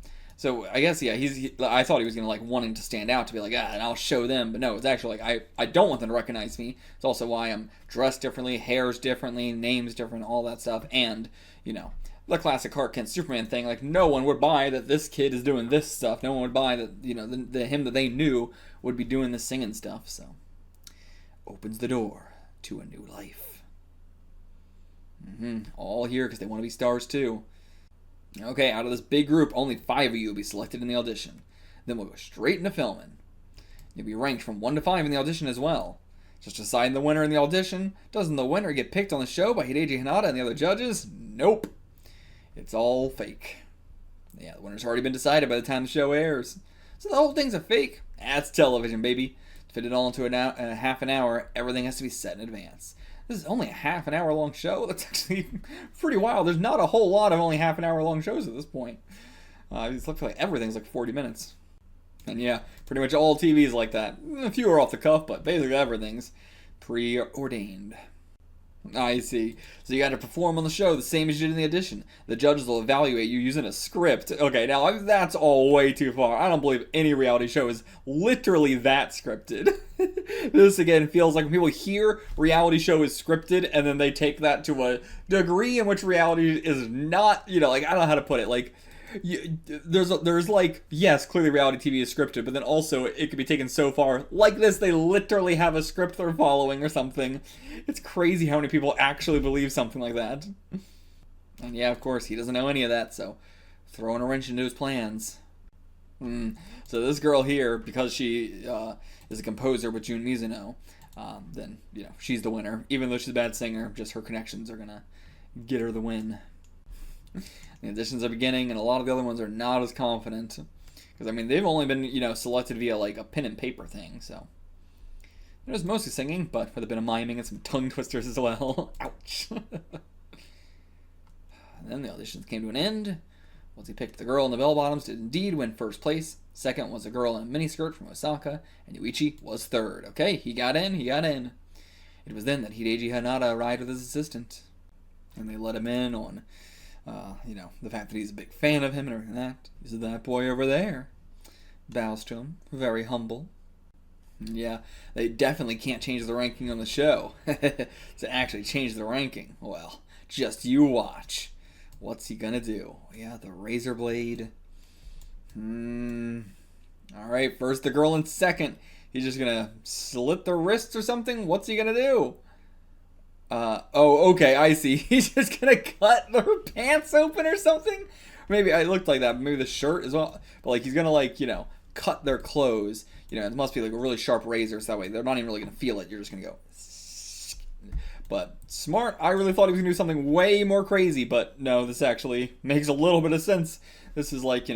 I guess, yeah, I thought he was going to, like, wanting to stand out to be like, and I'll show them. But no, it's actually, like, I don't want them to recognize me. It's also why I'm dressed differently, hair's differently, name's different, all that stuff. And, you know, the classic Clark Kent Superman thing, like, no one would buy that this kid is doing this stuff. No one would buy that, you know, the him that they knew would be doing this singing stuff. So, opens the door to a new life. All here because they want to be stars too. Okay, out of this big group, only 5 of you will be selected in the audition. Then we'll go straight into filming. You'll be ranked from 1 to 5 in the audition as well. Just deciding the winner in the audition. Doesn't the winner get picked on the show by Hideji Hanada and the other judges? Nope. It's all fake. Yeah, the winner's already been decided by the time the show airs. So the whole thing's a fake. That's television, baby. To fit it all into a half an hour, everything has to be set in advance. This is only a half an hour long show. That's actually pretty wild. There's not a whole lot of only half an hour long shows at this point. It looks like everything's like 40 minutes. And yeah, pretty much all TV is like that. A few are off the cuff, but basically everything's preordained. I see. So you got to perform on the show the same as you did in the audition. The judges will evaluate you using a script. Okay, now that's all way too far. I don't believe any reality show is literally that scripted. This, again, feels like when people hear reality show is scripted and then they take that to a degree in which reality is not, like, I don't know how to put it. Like, there's like, yes, clearly reality TV is scripted, but then also it could be taken so far. Like this, they literally have a script they're following or something. It's crazy how many people actually believe something like that. And yeah, of course, he doesn't know any of that, so throwing a wrench into his plans. So this girl here, because she is a composer with Jun Mizuno, then, she's the winner. Even though she's a bad singer, just her connections are gonna get her the win. The auditions are beginning, and a lot of the other ones are not as confident. Because, I mean, they've only been, selected via, like, a pen and paper thing, so. It was mostly singing, but with a bit of miming and some tongue twisters as well. Ouch. And then the auditions came to an end. Once he picked the girl in the bell-bottoms did indeed win first place. Second was a girl in a miniskirt from Osaka, and Yuichi was third. Okay, he got in. It was then that Hideji Hanada arrived with his assistant. And they let him in on... the fact that he's a big fan of him and everything like that. He's that boy over there. Bows to him. Very humble. Yeah, they definitely can't change the ranking on the show. To actually change the ranking, well, just you watch. What's he gonna do? Yeah, the razor blade. Alright, first the girl in second. He's just gonna slit the wrists or something? What's he gonna do? Okay, I see. He's just gonna cut her pants open or something? Maybe it looked like that. Maybe the shirt as well. But, like, he's gonna, like, cut their clothes. It must be, like, a really sharp razor, so that way they're not even really gonna feel it. You're just gonna go... But, smart. I really thought he was gonna do something way more crazy, but no, this actually makes a little bit of sense. This is, like,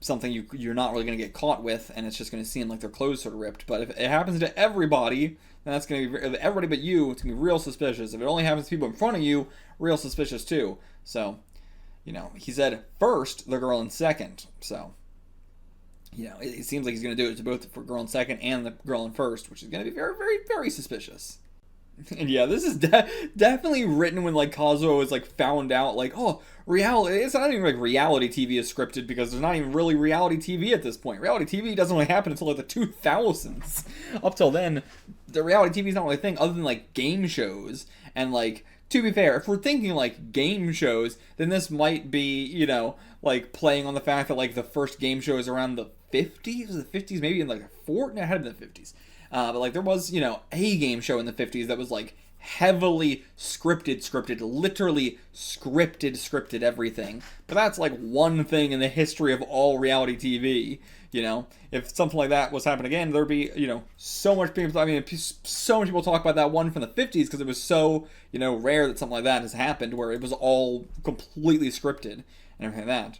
something you're not really gonna get caught with, and it's just gonna seem like their clothes sort of ripped. But if it happens to everybody... And that's going to be, everybody but you, it's going to be real suspicious. If it only happens to people in front of you, real suspicious too. So, he said first, the girl in second. So, it seems like he's going to do it to both the girl in second and the girl in first, which is going to be very, very, very suspicious. And yeah, this is definitely written when, like, Kazuo was, like, found out, like, oh, reality, it's not even, like, reality TV is scripted because there's not even really reality TV at this point. Reality TV doesn't really happen until, like, the 2000s. Up till then, the reality TV is not really a thing other than, like, game shows. And, like, to be fair, if we're thinking, like, game shows, then this might be, like, playing on the fact that, like, the first game show is around the 50s? Was it the 50s? Maybe in, like, it had to be the 50s. But, like, there was, a game show in the 50s that was, like, heavily scripted, literally scripted everything. But that's, like, one thing in the history of all reality TV, If something like that was happening again, there'd be, so much people, so many people talk about that one from the 50s because it was so, rare that something like that has happened where it was all completely scripted and everything like that.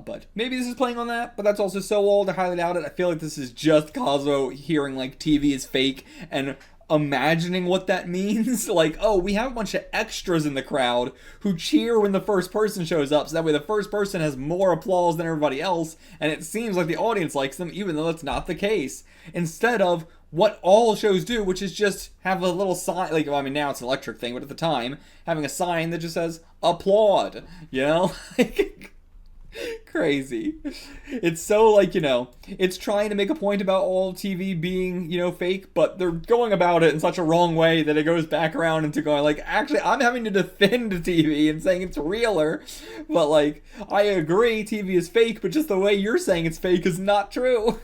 But maybe this is playing on that, but that's also so old, I highly doubt it. I feel like this is just Kazuo hearing, like, TV is fake and imagining what that means. Like, oh, we have a bunch of extras in the crowd who cheer when the first person shows up, so that way the first person has more applause than everybody else, and it seems like the audience likes them, even though that's not the case. Instead of what all shows do, which is just have a little sign, like, well, now it's an electric thing, but at the time, having a sign that just says, applaud, Crazy. It's so, like, it's trying to make a point about all TV being, fake, but they're going about it in such a wrong way that it goes back around into going, like, actually, I'm having to defend TV and saying it's realer, but, like, I agree TV is fake, but just the way you're saying it's fake is not true.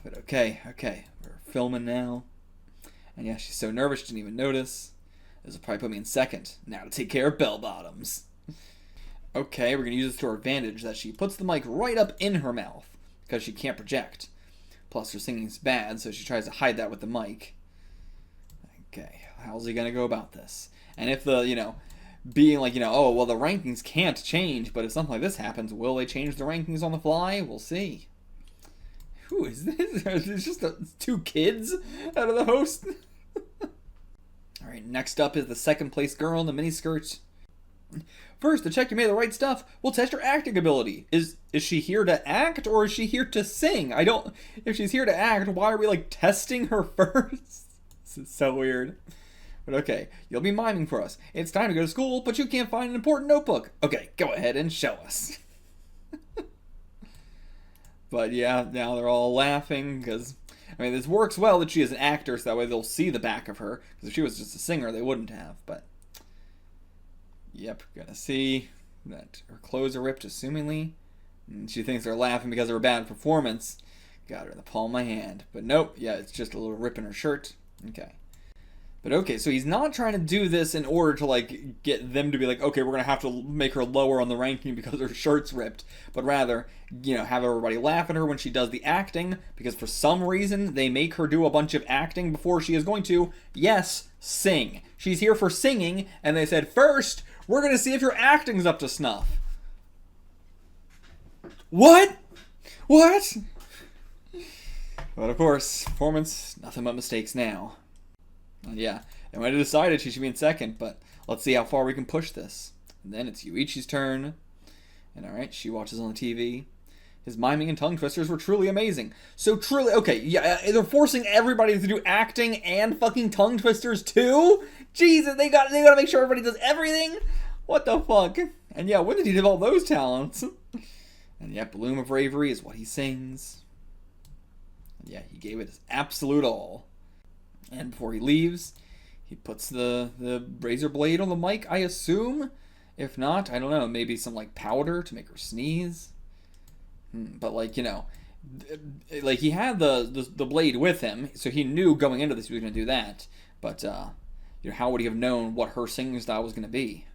But okay, we're filming now. And yeah, she's so nervous she didn't even notice. This will probably put me in second. Now to take care of bell bottoms. Okay, we're going to use this to our advantage, that she puts the mic right up in her mouth. because she can't project. Plus, her singing's bad, so she tries to hide that with the mic. Okay, how's he gonna go about this? And if the, being like, oh, well, the rankings can't change, but if something like this happens, will they change the rankings on the fly? We'll see. Who is this? It's just two kids out of the host. Alright, next up is the second place girl in the miniskirt. First, to check you made the right stuff, we'll test your acting ability. Is she here to act, or is she here to sing? If she's here to act, why are we, testing her first? This is so weird. But okay, you'll be miming for us. It's time to go to school, but you can't find an important notebook. Okay, go ahead and show us. But yeah, now they're all laughing, because, this works well that she is an actor, so that way they'll see the back of her. Because if she was just a singer, they wouldn't have, but... Yep, gonna see that her clothes are ripped, assumingly. And she thinks they're laughing because of her bad performance. Got her in the palm of my hand. But nope, yeah, it's just a little rip in her shirt. Okay. But okay, so he's not trying to do this in order to, get them to be like, okay, we're gonna have to make her lower on the ranking because her shirt's ripped. But rather, have everybody laugh at her when she does the acting, because for some reason, they make her do a bunch of acting before she is going to, yes, sing. She's here for singing, and they said, first, we're going to see if your acting's up to snuff. What? What? But of course, performance, nothing but mistakes now. And yeah, they might have decided she should be in second, but let's see how far we can push this. And then it's Yuichi's turn. And alright, she watches on the TV. His miming and tongue twisters were truly amazing. So truly, okay, yeah, they're forcing everybody to do acting and fucking tongue twisters too? Jesus, they gotta make sure everybody does everything? What the fuck? And yeah, when did he develop those talents? And yeah, Bloom of Bravery is what he sings. And yeah, he gave it his absolute all. And before he leaves, he puts the razor blade on the mic, I assume? If not, I don't know, maybe some powder to make her sneeze? But he had the blade with him, so he knew going into this he was going to do that. But, how would he have known what her singing style was going to be?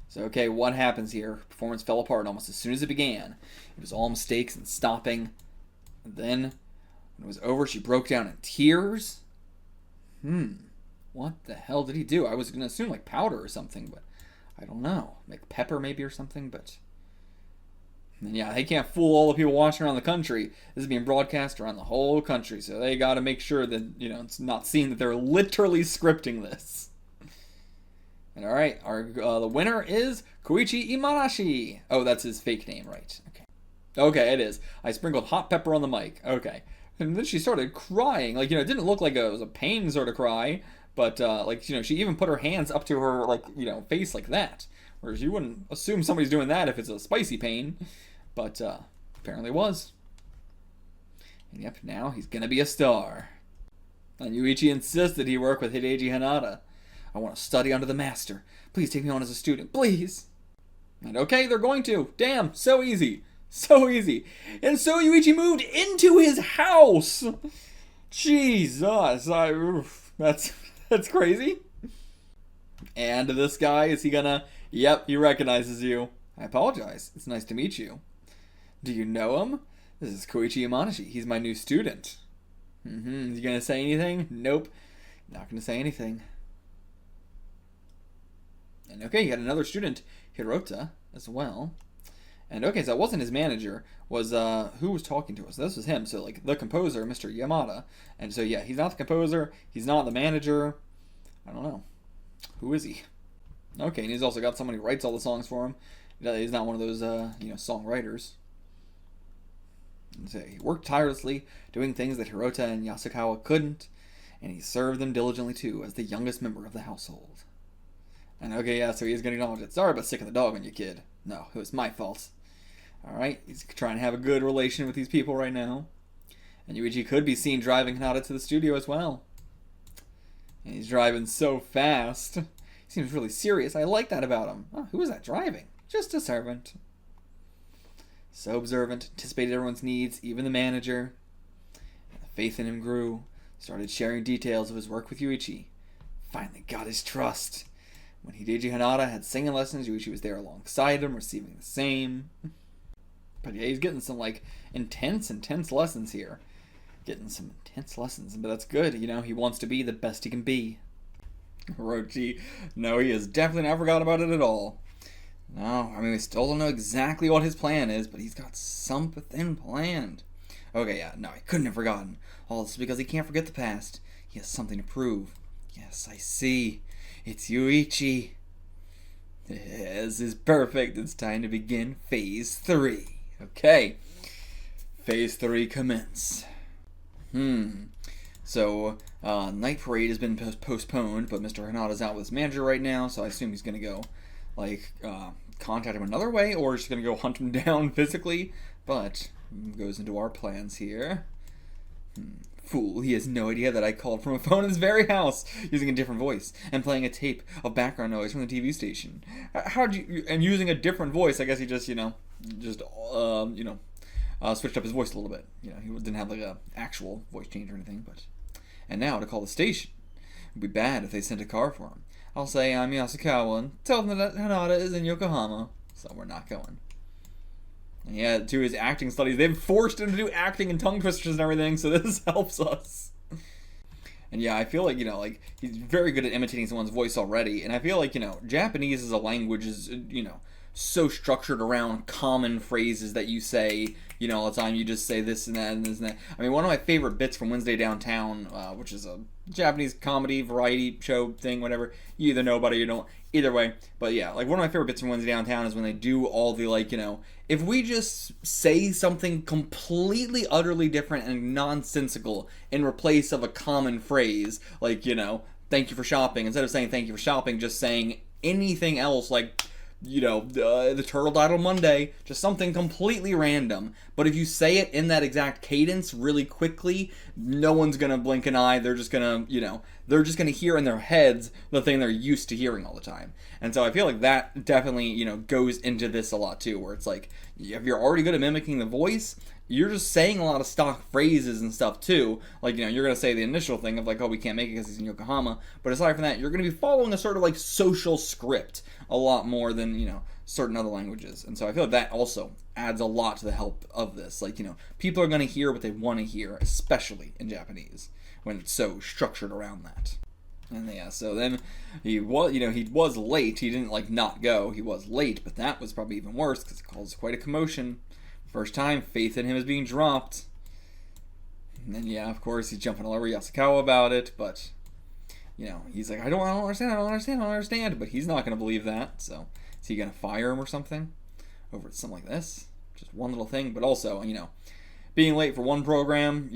So, okay, what happens here? Performance fell apart almost as soon as it began. It was all mistakes and stopping. And then, when it was over, she broke down in tears. What the hell did he do? I was going to assume powder or something, but I don't know. Pepper maybe or something, but... And yeah, they can't fool all the people watching around the country. This is being broadcast around the whole country, so they got to make sure that, it's not seen that they're literally scripting this. And alright, the winner is Koichi Imarashi. Oh, that's his fake name, right. Okay. Okay, it is. I sprinkled hot pepper on the mic. Okay. And then she started crying. It didn't look like it was a pain sort of cry, but, she even put her hands up to her, face like that. Whereas you wouldn't assume somebody's doing that if it's a spicy pain. But, apparently it was. And yep, now he's gonna be a star. And Yuichi insisted he work with Hideji Hanada. I want to study under the master. Please take me on as a student, please. And okay, they're going to. Damn, so easy. So easy. And so Yuichi moved into his house. Jesus, that's crazy. And this guy, is he gonna... Yep, he recognizes you. I apologize. It's nice to meet you. Do you know him? This is Koichi Imarashi. He's my new student. Is he gonna say anything? Nope. Not gonna say anything. And okay, you had another student, Hirota, as well. And okay, so that wasn't his manager. Was, who was talking to us? This was him. So, the composer, Mr. Yamada. And so, yeah, he's not the composer. He's not the manager. I don't know. Who is he? Okay, and he's also got someone who writes all the songs for him. He's not one of those, songwriters. And so he worked tirelessly, doing things that Hirota and Yasukawa couldn't. And he served them diligently, too, as the youngest member of the household. And okay, yeah, so he's going to acknowledge it. Sorry about sicking the dog on you, kid. No, it was my fault. Alright, he's trying to have a good relation with these people right now. And Yuichi could be seen driving Hanada to the studio as well. And he's driving so fast. He seems really serious. I like that about him. Oh, who is that driving? Just a servant. So observant, anticipated everyone's needs, even the manager. And the faith in him grew. Started sharing details of his work with Yuichi. Finally got his trust. When Hideji Hanada had singing lessons, Yuichi was there alongside him, receiving the same. But yeah, he's getting some, like, intense lessons here. Getting some intense lessons, but that's good. You know, he wants to be the best he can be. Orochi, no, he has definitely not forgot about it at all. No, I mean, we still don't know exactly what his plan is, but he's got something planned. Okay, yeah, no, he couldn't have forgotten. All this is because he can't forget the past. He has something to prove. Yes, I see. It's Yuichi. This is perfect. It's time to begin Phase 3. Okay. Phase 3 commence. So, Night Parade has been postponed, but Mr. Hinata's out with his manager right now, so I assume he's going to go, like, contact him another way, or just going to go hunt him down physically. But, goes into our plans here. Fool, he has no idea that I called from a phone in his very house, using a different voice, and playing a tape of background noise from the TV station. And using a different voice, I guess he just, switched up his voice a little bit. You know, he didn't have, like, a actual voice change or anything, but... And now, to call the station. It would be bad if they sent a car for him. I'll say I'm Yasukawa, and tell them that Hinata is in Yokohama, so we're not going. And yeah, to his acting studies, they've forced him to do acting and tongue twisters and everything, so this helps us. And yeah, I feel like, he's very good at imitating someone's voice already, and I feel like, Japanese as a language is, so structured around common phrases that you say, all the time. You just say this and that and this and that. I mean, one of my favorite bits from Wednesday Downtown, which is a Japanese comedy variety show thing, whatever. You either know about it or you don't. Either way. But yeah, like one of my favorite bits from Wednesday Downtown is when they do all the, if we just say something completely, utterly different and nonsensical in replace of a common phrase, like, thank you for shopping. Instead of saying thank you for shopping, just saying anything else, like, the turtle died on Monday, just something completely random. But if you say it in that exact cadence really quickly, no one's gonna blink an eye. They're just gonna, they're just gonna hear in their heads the thing they're used to hearing all the time. And so I feel like that definitely, goes into this a lot too, where it's like, if you're already good at mimicking the voice, you're just saying a lot of stock phrases and stuff too. Like, you're going to say the initial thing of like, oh, we can't make it because he's in Yokohama. But aside from that, you're going to be following a sort of like social script a lot more than, certain other languages. And so I feel like that also adds a lot to the help of this. Like, people are going to hear what they want to hear, especially in Japanese, when it's so structured around that. And yeah, so then he was late. He didn't like not go. He was late, but that was probably even worse because it caused quite a commotion. First time faith in him is being dropped. And then, yeah, of course, he's jumping all over Yasukawa about it, but, he's like, I don't understand, but he's not going to believe that, so is he going to fire him or something over something like this? Just one little thing, but also, being late for one program,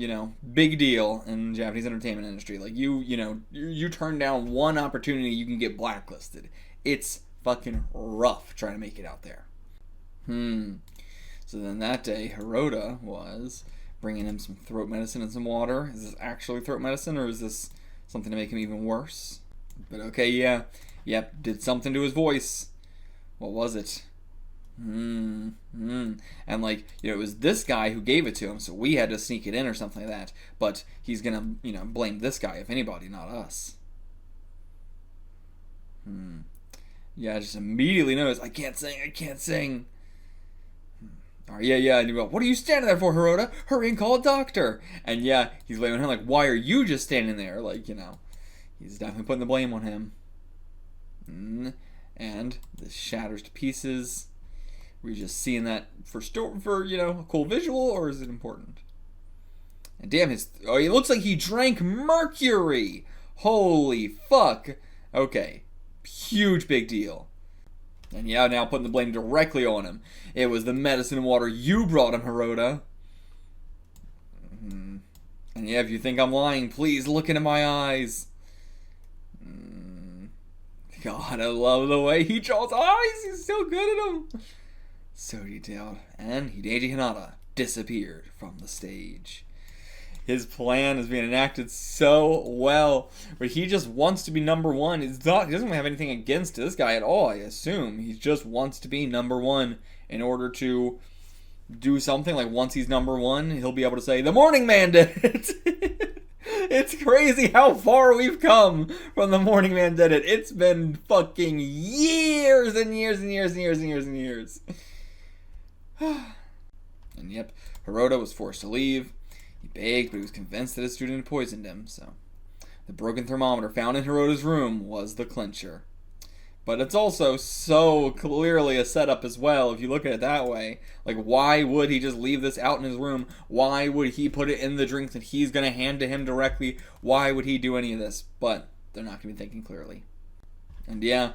big deal in the Japanese entertainment industry. Like, you turn down one opportunity, you can get blacklisted. It's fucking rough trying to make it out there. So then that day, Hirota was bringing him some throat medicine and some water. Is this actually throat medicine, or is this something to make him even worse? But okay, yeah. Yep, did something to his voice. What was it? And it was this guy who gave it to him, so we had to sneak it in or something like that. But he's gonna, blame this guy, if anybody, not us. Yeah, I just immediately noticed, I can't sing. Alright, yeah, and what are you standing there for, Hirota? Hurry and call a doctor. And yeah, he's blaming him, like, why are you just standing there? Like, he's definitely putting the blame on him. And this shatters to pieces. We're just seeing that for a cool visual, or is it important? And damn, he looks like he drank mercury. Holy fuck. Okay, huge big deal. And yeah, now putting the blame directly on him. It was the medicine and water you brought him, Hirota. And yeah, if you think I'm lying, please look into my eyes. God, I love the way he draws eyes. He's so good at them. So detailed. And Hideji Hinata disappeared from the stage. His plan is being enacted so well, but he just wants to be number one. He doesn't have anything against this guy at all, I assume. He just wants to be number one in order to do something. Like, once he's number one, he'll be able to say, the Morning Man did it! It's crazy how far we've come from the Morning Man did it. It's been fucking years and years and years and years and years and years. And yep, Hirota was forced to leave. He begged, but he was convinced that his student had poisoned him, so... The broken thermometer found in Hirota's room was the clincher. But it's also so clearly a setup as well, if you look at it that way. Like, why would he just leave this out in his room? Why would he put it in the drink that he's going to hand to him directly? Why would he do any of this? But they're not going to be thinking clearly. And yeah,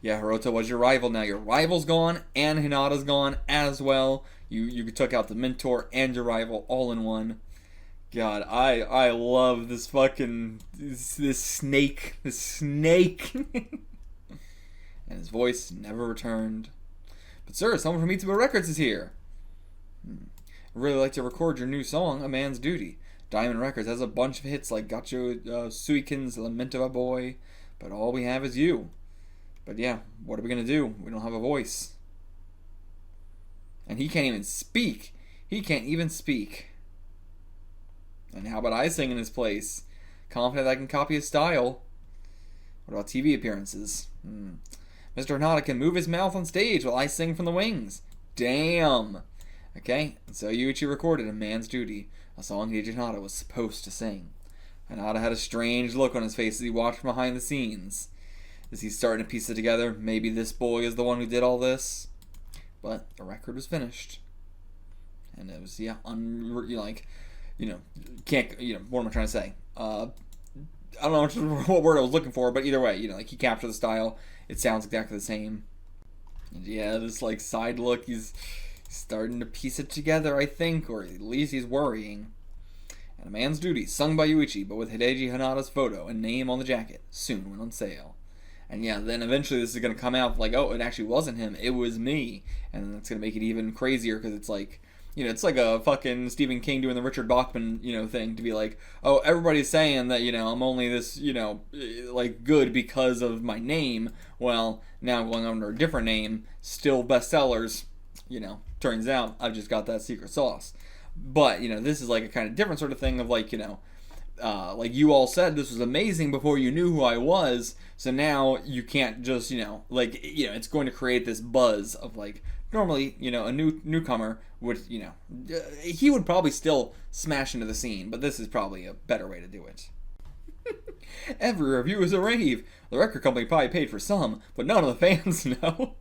Hirota was your rival. Now your rival's gone, and Hinata's gone as well. You took out the mentor and your rival all in one. God, I love this fucking... This snake. And his voice never returned. But sir, someone from Mitsubo Records is here. I'd really like to record your new song, A Man's Duty. Diamond Records has a bunch of hits like Gacho Suikin's Lament of a Boy, but all we have is you. But yeah, what are we going to do? We don't have a voice. And he can't even speak. And how about I sing in his place? Confident I can copy his style. What about TV appearances? Mr. Hinata can move his mouth on stage while I sing from the wings. Damn. Okay, so Yuichi recorded A Man's Duty, a song Hideki Hinata was supposed to sing. Hinata had a strange look on his face as he watched from behind the scenes. Is he starting to piece it together? Maybe this boy is the one who did all this? But the record was finished. And it was, what am I trying to say? I don't know what word I was looking for, but either way, he captured the style. It sounds exactly the same. And yeah, this side look, he's starting to piece it together, I think, or at least he's worrying. And A Man's Duty, sung by Yuichi, but with Hideki Hinata's photo and name on the jacket, soon went on sale. And yeah, then eventually this is going to come out like, oh, it actually wasn't him, it was me. And that's going to make it even crazier, because it's like, it's like a fucking Stephen King doing the Richard Bachman, thing to be like, oh, everybody's saying that, I'm only this, good because of my name. Well, now I'm going under a different name, still bestsellers, turns out I've just got that secret sauce. But, this is like a kind of different sort of thing of like, like you all said this was amazing before you knew who I was, so now you can't just, it's going to create this buzz of like, normally, a newcomer would, he would probably still smash into the scene, but this is probably a better way to do it. Every review is a rave. The record company probably paid for some, but none of the fans know.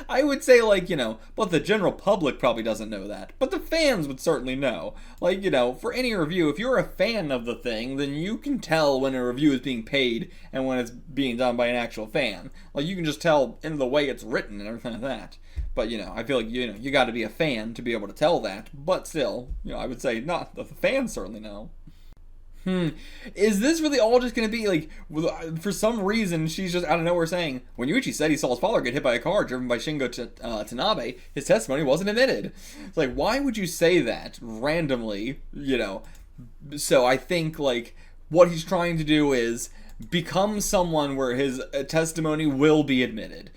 I would say, but the general public probably doesn't know that. But the fans would certainly know. For any review, if you're a fan of the thing, then you can tell when a review is being paid and when it's being done by an actual fan. You can just tell in the way it's written and everything like that. But, I feel like, you got to be a fan to be able to tell that. But still, I would say not. The fans certainly know. Is this really all just going to be, for some reason, she's just out of nowhere saying, when Yuichi said he saw his father get hit by a car driven by Shingo Tanabe, his testimony wasn't admitted. It's like, why would you say that randomly, So I think, what he's trying to do is become someone where his testimony will be admitted.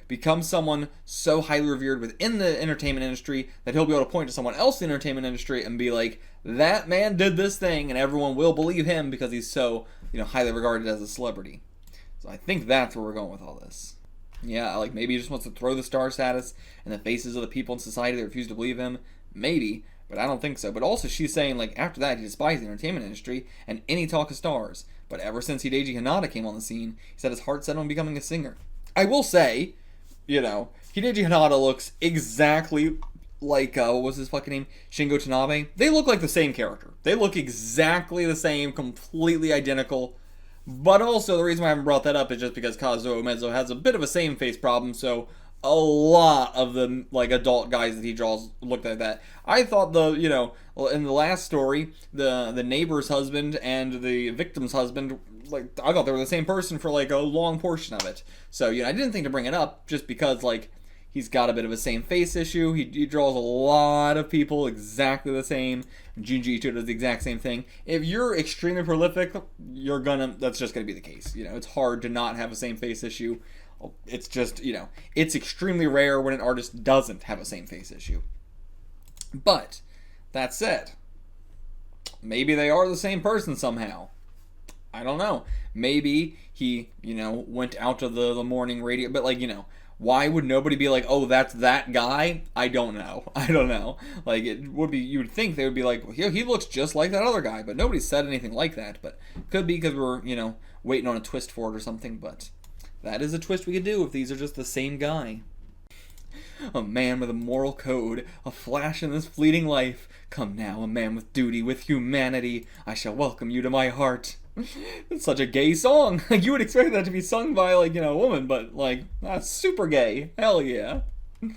Become someone so highly revered within the entertainment industry that he'll be able to point to someone else in the entertainment industry and be like, that man did this thing, and everyone will believe him because he's so, highly regarded as a celebrity. So I think that's where we're going with all this. Yeah, maybe he just wants to throw the star status in the faces of the people in society that refuse to believe him. Maybe, but I don't think so. But also she's saying, after that, he despised the entertainment industry and any talk of stars. But ever since Hideki Hinata came on the scene, he set his heart set on becoming a singer. I will say, Hideki Hinata looks exactly like, what was his fucking name? Shingo Tanabe. They look like the same character. They look exactly the same, completely identical. But also, the reason why I haven't brought that up is just because Kazuo Umezz has a bit of a same face problem, so a lot of the, adult guys that he draws look like that. I thought in the last story, the neighbor's husband and the victim's husband, I thought they were the same person for, a long portion of it. So, I didn't think to bring it up, just because, he's got a bit of a same face issue. He draws a lot of people exactly the same. Junji Ito does the exact same thing. If you're extremely prolific, that's just gonna be the case. It's hard to not have a same face issue. It's just, it's extremely rare when an artist doesn't have a same face issue. But, that said, maybe they are the same person somehow. I don't know. Maybe he, went out to the morning radio, but like, why would nobody be like, oh, that's that guy? I don't know. I don't know. Like, it would be, you would think they would be like, well, he looks just like that other guy, but nobody said anything like that. But could be because we're, waiting on a twist for it or something, but that is a twist we could do if these are just the same guy. A man with a moral code, a flash in this fleeting life. Come now, a man with duty, with humanity. I shall welcome you to my heart. It's such a gay song. Like, you would expect that to be sung by, like, a woman, but, like, that's super gay. Hell yeah. And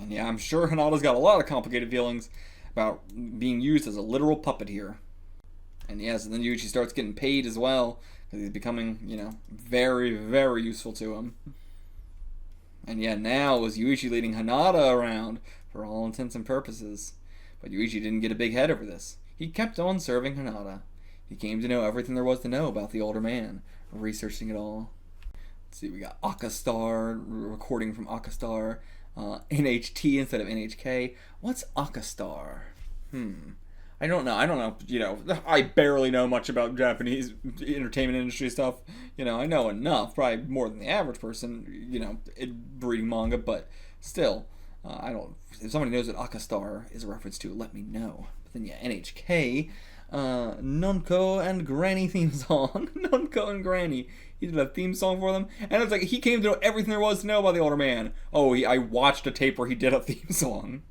yeah, I'm sure Hinata's got a lot of complicated feelings about being used as a literal puppet here. And yes, and then Yuichi starts getting paid as well, because he's becoming, very, very useful to him. And yeah, now was Yuichi leading Hinata around for all intents and purposes. But Yuichi didn't get a big head over this. He kept on serving Hinata. He came to know everything there was to know about the older man, researching it all. Let's see, we got Akastar, recording from Akastar, NHT instead of NHK. What's Akastar? I don't know. I barely know much about Japanese entertainment industry stuff. I know enough, probably more than the average person, reading manga, but still, I don't. If somebody knows what Akastar is a reference to, let me know. But then, yeah, NHK, Nonko and Granny theme song. Nonko and Granny. He did a theme song for them, and it's like he came to know everything there was to know about the older man. Oh, I watched a tape where he did a theme song.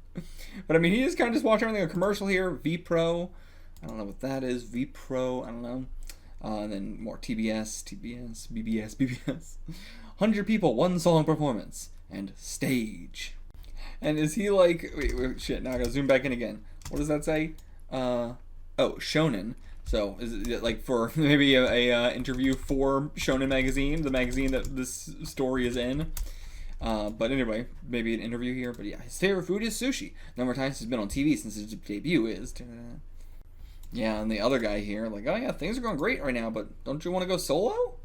But I mean, he just kind of just watched everything. A commercial here, V-Pro. I don't know what that is. V-Pro, I don't know. And then more TBS, BBS. 100 people, one song performance. And stage. And is he like... Wait, shit, now I gotta zoom back in again. What does that say? Shonen. So, is it like for maybe a interview for Shonen Magazine, the magazine that this story is in? But anyway, maybe an interview here. But yeah, his favorite food is sushi. Number of times he's been on TV since his debut is. Yeah, and the other guy here, like, oh yeah, things are going great right now, but don't you want to go solo?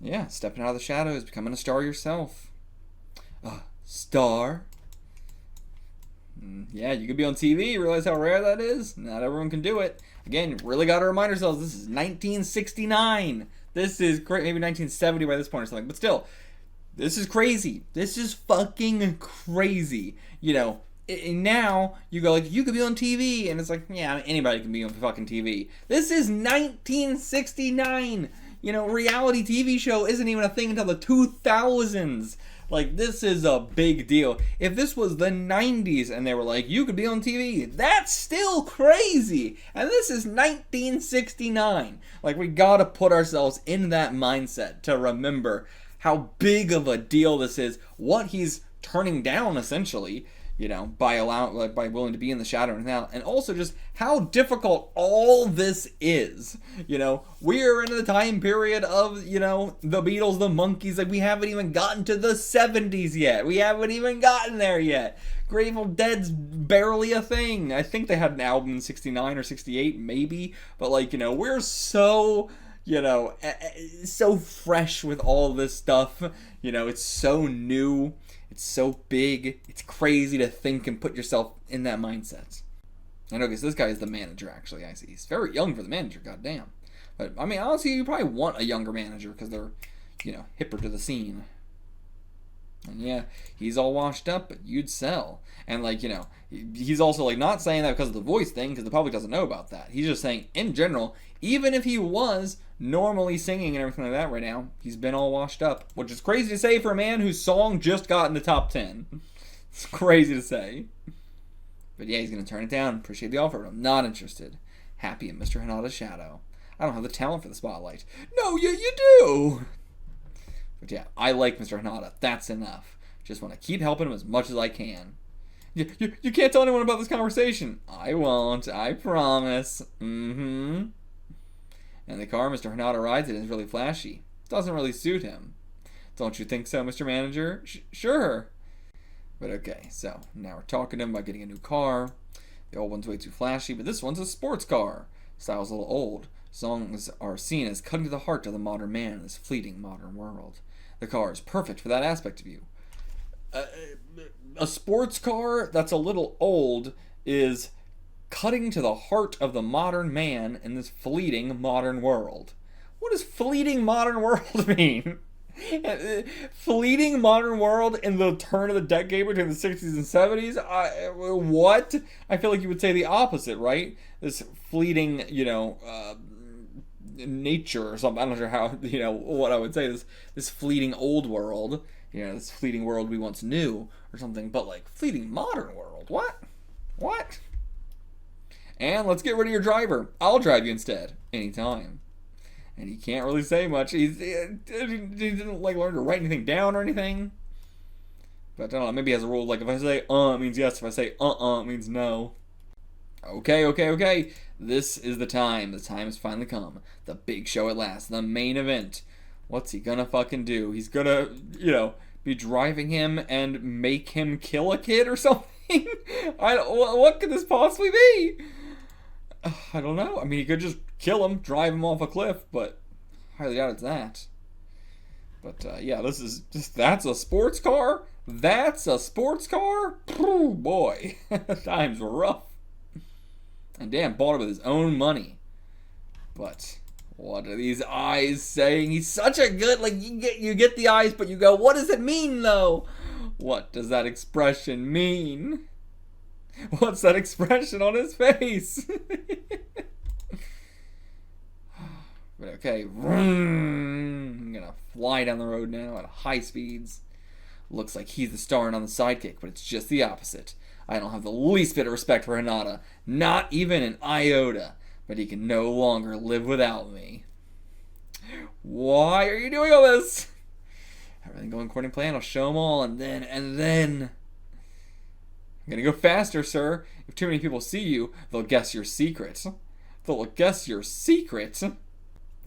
Yeah, stepping out of the shadows, becoming a star yourself. Star? Yeah, you could be on TV, realize how rare that is? Not everyone can do it. Again, really got to remind ourselves, this is 1969. This is maybe 1970 by this point or something, but still, this is crazy. This is fucking crazy. Now, you go like, you could be on TV, and it's like, yeah, anybody can be on fucking TV. This is 1969! Reality TV show isn't even a thing until the 2000s. Like, this is a big deal. If this was the 90s and they were like, you could be on TV, that's still crazy! And this is 1969. Like, we gotta put ourselves in that mindset to remember how big of a deal this is, what he's turning down, essentially, by willing to be in the shadow and also just how difficult all this is. We're in the time period of, the Beatles, the Monkees, like we haven't even gotten to the 70s yet. We haven't even gotten there yet. Grateful Dead's barely a thing. I think they had an album in 69 or 68, maybe, but we're so... so fresh with all this stuff. It's so new. It's so big. It's crazy to think and put yourself in that mindset. I know, because this guy is the manager, actually. I see. He's very young for the manager, goddamn. But, I mean, honestly, you probably want a younger manager because they're, hipper to the scene. And yeah, he's all washed up, but you'd sell. And, he's also, not saying that because of the voice thing, because the public doesn't know about that. He's just saying, in general, even if he was normally singing and everything like that right now, he's been all washed up. Which is crazy to say for a man whose song just got in the top 10. It's crazy to say. But yeah, he's going to turn it down. Appreciate the offer, but I'm not interested. Happy in Mr. Hinata's shadow. I don't have the talent for the spotlight. No, you do! But yeah, I like Mr. Hinata. That's enough. Just want to keep helping him as much as I can. You can't tell anyone about this conversation. I won't. I promise. And the car Mr. Hinata rides in is really flashy. Doesn't really suit him. Don't you think so, Mr. Manager? Sure. But okay, so now we're talking to him about getting a new car. The old one's way too flashy, but this one's a sports car. Style's a little old. Songs are seen as cutting to the heart of the modern man in this fleeting modern world. The car is perfect for that aspect of you. A sports car that's a little old is cutting to the heart of the modern man in this fleeting modern world. What does fleeting modern world mean? Fleeting modern world in the turn of the decade between the 60s and 70s? What? I feel like you would say the opposite, right? This fleeting, nature or something. I'm not sure how, what I would say. This fleeting old world, this fleeting world we once knew or something, but like fleeting modern world. What? And let's get rid of your driver. I'll drive you instead. Anytime. And he can't really say much. He didn't learn to write anything down or anything. But I don't know, maybe he has a rule like if I say it means yes, if I say it means no. Okay. This is the time. The time has finally come. The big show at last. The main event. What's he gonna fucking do? He's gonna, be driving him and make him kill a kid or something? What could this possibly be? I don't know. I mean, he could just kill him, drive him off a cliff, but highly doubt it's that. But yeah, that's a sports car? That's a sports car? Oh boy, times were rough. And damn, bought it with his own money. But what are these eyes saying? He's such a good, you get the eyes, but you go, what does it mean though? What does that expression mean? What's that expression on his face? But okay, I'm gonna fly down the road now at high speeds. Looks like he's the star and on the sidekick, but it's just the opposite. I don't have the least bit of respect for Hinata, not even an iota, but he can no longer live without me. Why are you doing all this? Everything going according to plan, I'll show them all, and then... I'm gonna go faster, sir. If too many people see you, they'll guess your secret.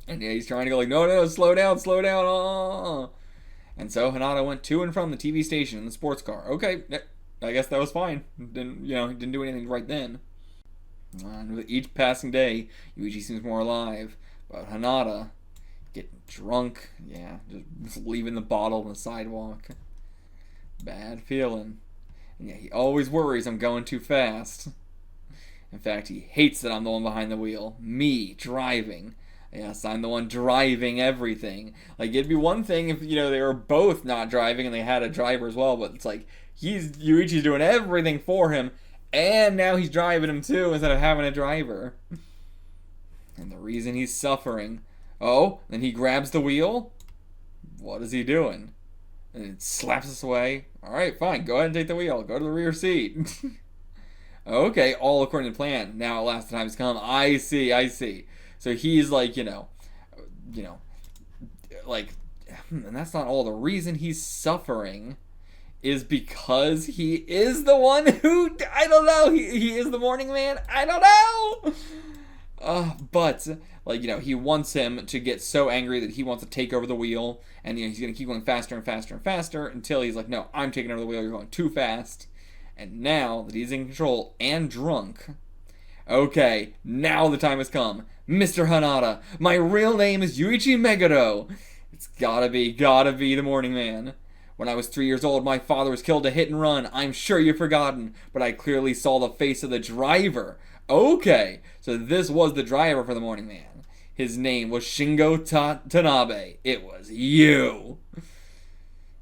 And yeah, he's trying to go no, slow down. And so Hinata went to and from the TV station in the sports car. Okay, I guess that was fine. Didn't do anything right then. And with each passing day, Yuichi seems more alive. But Hinata, getting drunk, just leaving the bottle on the sidewalk. Bad feeling. And yeah, he always worries I'm going too fast. In fact, he hates that I'm the one behind the wheel. Me, driving. Yes, I'm the one driving everything. It'd be one thing if, they were both not driving and they had a driver as well, but it's Yuichi's doing everything for him, and now he's driving him too instead of having a driver. And the reason he's suffering. Oh, then he grabs the wheel? What is he doing? And it slaps us away. Alright, fine, go ahead and take the wheel. Go to the rear seat. Okay, all according to plan. Now at last the time has come. I see. So he's and that's not all. The reason he's suffering is because he is the one who, I don't know, he is the morning man? I don't know! But he wants him to get so angry that he wants to take over the wheel, and he's going to keep going faster and faster and faster until he's like, no, I'm taking over the wheel, you're going too fast. And now that he's in control and drunk, okay, now the time has come. Mr. Hinata, my real name is Yuichi Meguro. It's gotta be the morning man. When I was 3 years old, my father was killed in a hit and run. I'm sure you've forgotten, but I clearly saw the face of the driver. Okay, so this was the driver for the morning man. His name was Shingo Tanabe. It was you.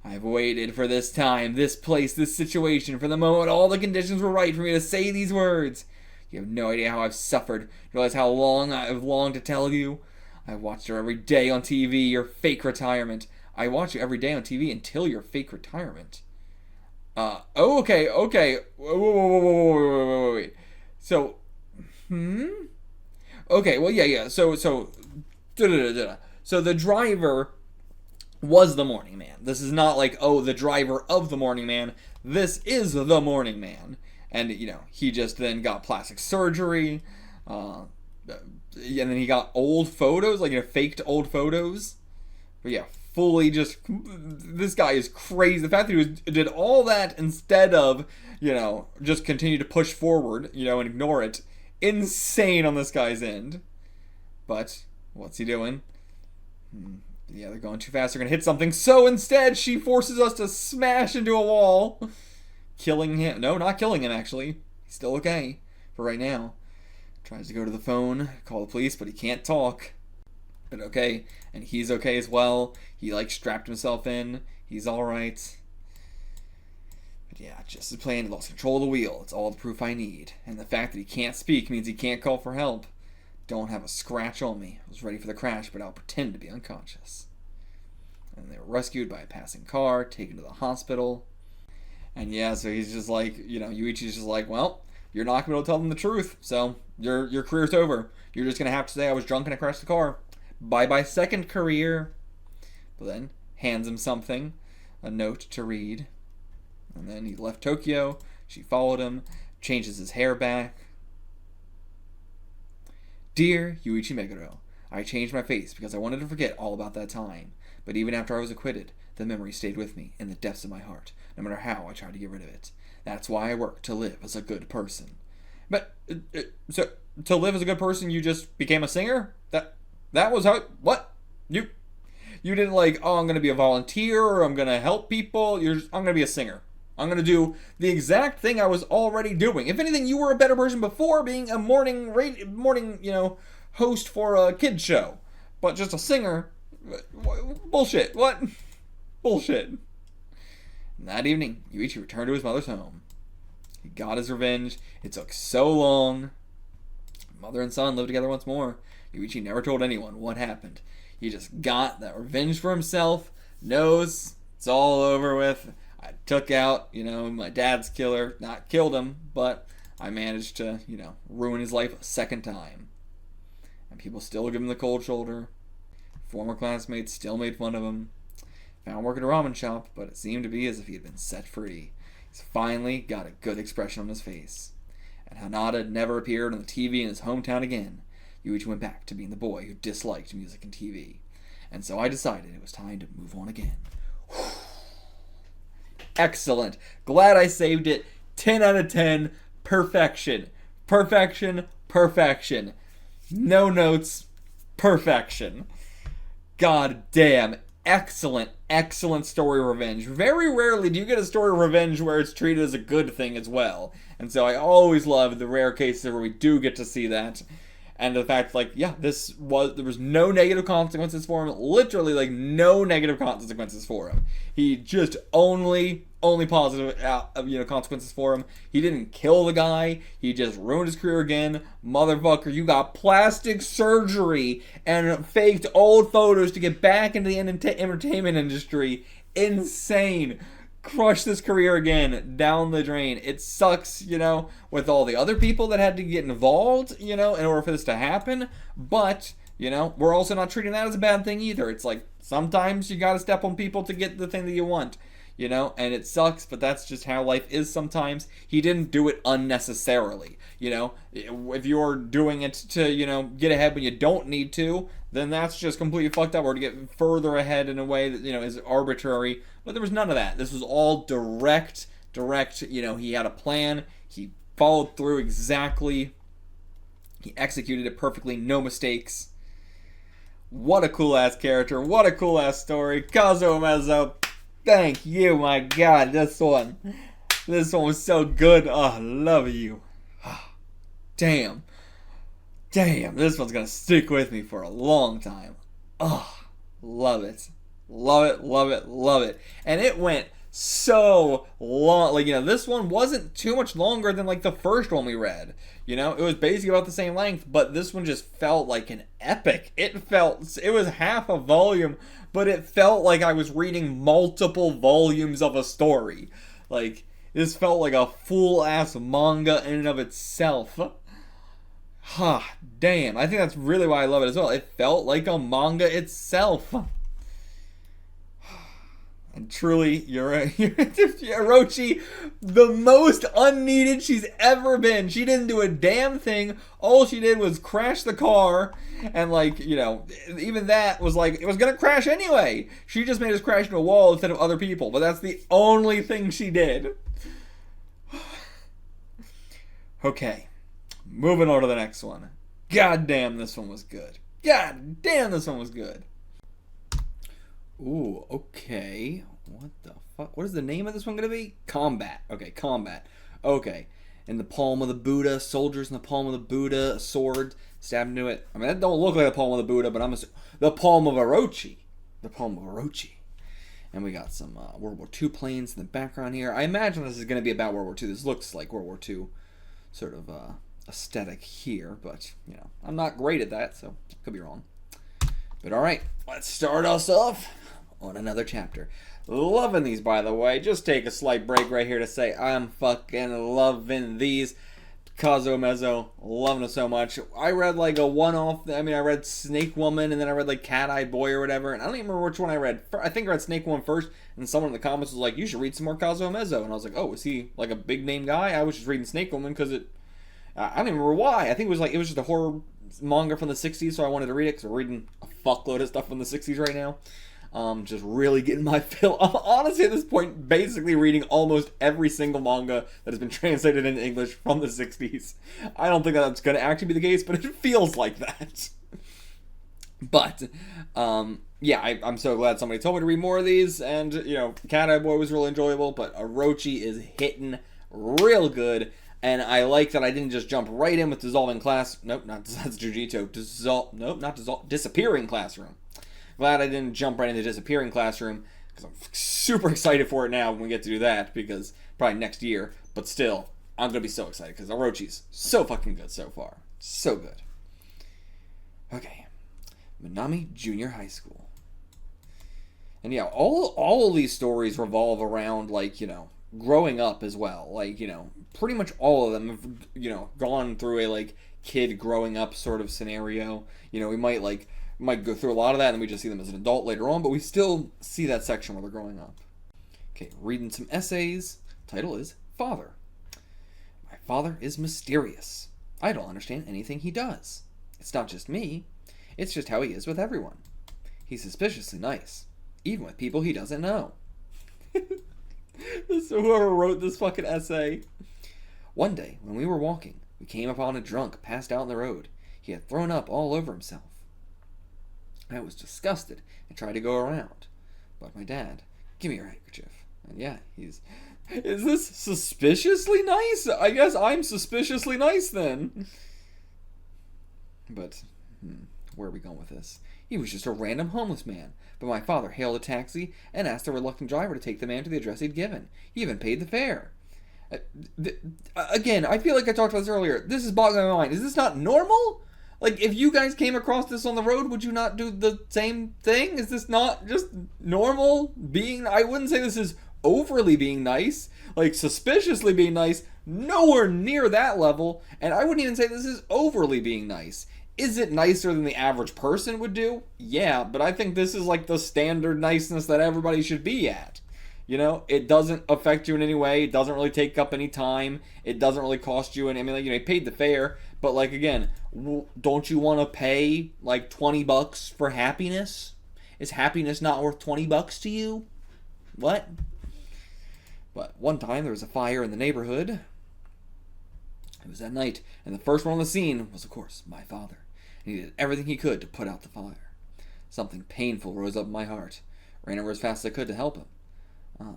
I've waited for this time, this place, this situation, for the moment all the conditions were right for me to say these words. You have no idea how I've suffered. You realize how long I've longed to tell you? I watched her every day on TV, your fake retirement. I watch you every day on TV until your fake retirement. Okay. Wait. So, Okay, well, yeah. So the driver was the morning man. This is not the driver of the morning man. This is the morning man. And, he just then got plastic surgery. And then he got old photos, faked old photos. But yeah, fully just, this guy is crazy. The fact that he did all that instead of, just continue to push forward, and ignore it. Insane on this guy's end. But, what's he doing? Yeah, they're going too fast. They're going to hit something. So instead, she forces us to smash into a wall. Killing him. No, not killing him, actually. He's still okay. for right now. Tries to go to the phone, call the police, but he can't talk. But okay, and he's okay as well. He like strapped himself in. He's alright. But yeah, just as planned, he lost control of the wheel. It's all the proof I need. And the fact that he can't speak means he can't call for help. Don't have a scratch on me. I was ready for the crash, but I'll pretend to be unconscious. And they were rescued by a passing car, taken to the hospital. And yeah, so he's just like, Yuichi's just like, well, you're not going to be able to tell them the truth, so your career's over. You're just going to have to say I was drunk and I crashed the car. Bye-bye second career. But then hands him something, a note to read. And then he left Tokyo. She followed him, changes his hair back. Dear Yuichi Meguro, I changed my face because I wanted to forget all about that time. But even after I was acquitted, the memory stayed with me in the depths of my heart, no matter how I tried to get rid of it. That's why I work to live as a good person. But, so, to live as a good person, you just became a singer? That was how, what? You didn't like, oh, I'm going to be a volunteer, or I'm going to help people. I'm going to be a singer. I'm going to do the exact thing I was already doing. If anything, you were a better person before being a morning, host for a kid show. But just a singer, bullshit. What? Bullshit. That evening, Yuichi returned to his mother's home. He got his revenge. It took so long. Mother and son lived together once more. Yuichi never told anyone what happened. He just got that revenge for himself. Knows it's all over with. I took out, my dad's killer. Not killed him, but I managed to, ruin his life a second time. And people still give him the cold shoulder. Former classmates still made fun of him. Found work at a ramen shop, but it seemed to be as if he had been set free. He's finally got a good expression on his face. And Hanada had never appeared on the TV in his hometown again. Yuichi went back to being the boy who disliked music and TV. And so I decided it was time to move on again. Excellent. Glad I saved it. 10 out of 10. Perfection. Perfection. Perfection. No notes. Perfection. God damn. Excellent, excellent story revenge. Very rarely do you get a story revenge where it's treated as a good thing as well. And so I always love the rare cases where we do get to see that. And the fact, there was no negative consequences for him. Literally, no negative consequences for him. He just only positive, consequences for him. He didn't kill the guy. He just ruined his career again. Motherfucker, you got plastic surgery and faked old photos to get back into the entertainment industry. Insane. Crush this career again down the drain. It sucks, with all the other people that had to get involved, in order for this to happen. But, we're also not treating that as a bad thing either. It's like sometimes you gotta step on people to get the thing that you want, and it sucks, but that's just how life is sometimes. He didn't do it unnecessarily, If you're doing it to, get ahead when you don't need to, then that's just completely fucked up, or to get further ahead in a way that, is arbitrary. But there was none of that. This was all direct, he had a plan, he followed through exactly, he executed it perfectly, no mistakes. What a cool-ass character, what a cool-ass story. Kazuo Umezz, thank you, my god, this one was so good. Oh, I love you. Damn, this one's gonna stick with me for a long time. Oh, love it. Love it, love it, love it. And it went so long. This one wasn't too much longer than, the first one we read. It was basically about the same length, but this one just felt like an epic. It was half a volume, but it felt like I was reading multiple volumes of a story. This felt like a full-ass manga in and of itself. Damn. I think that's really why I love it as well. It felt like a manga itself. And truly, Orochi, the most unneeded she's ever been. She didn't do a damn thing. All she did was crash the car. And, even that was it was going to crash anyway. She just made us crash into a wall instead of other people. But that's the only thing she did. Okay. Moving on to the next one. God damn, this one was good. God damn, this one was good. Ooh, okay. What the fuck? What is the name of this one gonna be? Combat. Okay, Combat. Okay. in the palm of the Buddha, soldiers in the palm of the Buddha, a sword stabbed into it. I mean, that don't look like the palm of the Buddha, but the palm of Orochi. The palm of Orochi. And we got some World War II planes in the background here. I imagine this is going to be about World War II. This looks like World War II sort of aesthetic here, but, I'm not great at that, so I could be wrong. But alright, let's start us off on another chapter. Loving these, by the way. Just take a slight break right here to say I'm fucking loving these. Kazuo Umezz, loving it so much. I read like a one-off. I read Snake Woman, and then I read like Cat-Eyed Boy or whatever. And I don't even remember which one I read. I think I read Snake Woman first, and someone in the comments was like, "You should read some more Kazuo Umezz." And I was like, "Oh, is he like a big name guy?" I was just reading Snake Woman because I don't even remember why. I think it was just a horror manga from the '60s, so I wanted to read it because we're reading a fuckload of stuff from the '60s right now. Just really getting my fill. I'm honestly at this point basically reading almost every single manga that has been translated into English from the 60s. I don't think that's going to actually be the case, but it feels like that. But, yeah, I'm so glad somebody told me to read more of these, and, Cat-Eye Boy was really enjoyable, but Orochi is hitting real good, and I like that I didn't just jump right in with Dissolving Class. Nope, that's Jujutsu. Disappearing Classroom. Glad I didn't jump right into Disappearing Classroom, because I'm super excited for it now when we get to do that, because probably next year, but still, I'm going to be so excited, because Orochi's so fucking good so far. So good. Okay. Minami Junior High School. And yeah, all of these stories revolve around, growing up as well. Pretty much all of them have, gone through a, kid growing up sort of scenario. We might go through a lot of that, and we just see them as an adult later on, but we still see that section where they're growing up. Okay, reading some essays. Title is Father. My father is mysterious. I don't understand anything he does. It's not just me. It's just how he is with everyone. He's suspiciously nice, even with people he doesn't know. So whoever wrote this fucking essay. One day, when we were walking, we came upon a drunk passed out on the road. He had thrown up all over himself. I was disgusted and tried to go around. But my dad, "Give me your handkerchief." And yeah, is this suspiciously nice? I guess I'm suspiciously nice then. But, where are we going with this? He was just a random homeless man. But my father hailed a taxi and asked the reluctant driver to take the man to the address he'd given. He even paid the fare. Again, I feel like I talked about this earlier. This is boggling my mind. Is this not normal? If you guys came across this on the road, would you not do the same thing? Is this not just normal being... I wouldn't say this is overly being nice. Suspiciously being nice. Nowhere near that level. And I wouldn't even say this is overly being nice. Is it nicer than the average person would do? Yeah, but I think this is the standard niceness that everybody should be at. It doesn't affect you in any way. It doesn't really take up any time. It doesn't really cost you any... you paid the fare... But, again, don't you want to pay, $20 for happiness? Is happiness not worth $20 to you? What? But one time there was a fire in the neighborhood. It was at night, and the first one on the scene was, of course, my father. And he did everything he could to put out the fire. Something painful rose up in my heart. Ran over as fast as I could to help him.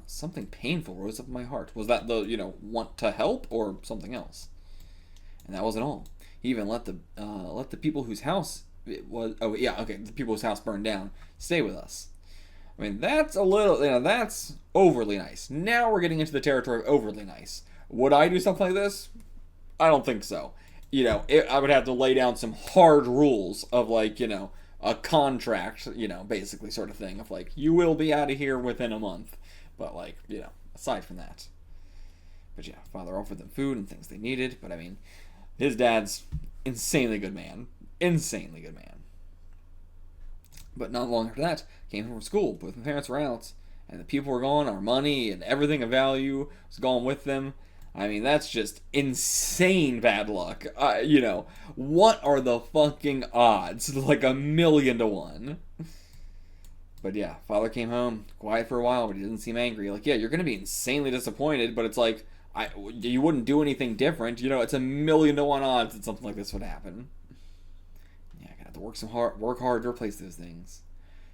Something painful rose up in my heart. Was that the, want to help, or something else? And that wasn't all. He even let the people whose house it was... Oh, yeah, okay, the people whose house burned down stay with us. That's a little... that's overly nice. Now we're getting into the territory of overly nice. Would I do something like this? I don't think so. I would have to lay down some hard rules of, a contract, basically sort of thing of, you will be out of here within a month. But, aside from that. But yeah, father offered them food and things they needed, but his dad's insanely good man. Insanely good man. But not long after that, came home from school. Both my parents were out, and the people were gone. Our money and everything of value was gone with them. That's just insane bad luck. What are the fucking odds? 1,000,000 to 1. But yeah, father came home, quiet for a while, but he didn't seem angry. Yeah, you're going to be insanely disappointed, but it's you wouldn't do anything different. It's 1,000,000 to 1 odds that something like this would happen. Yeah, I got to work hard to replace those things.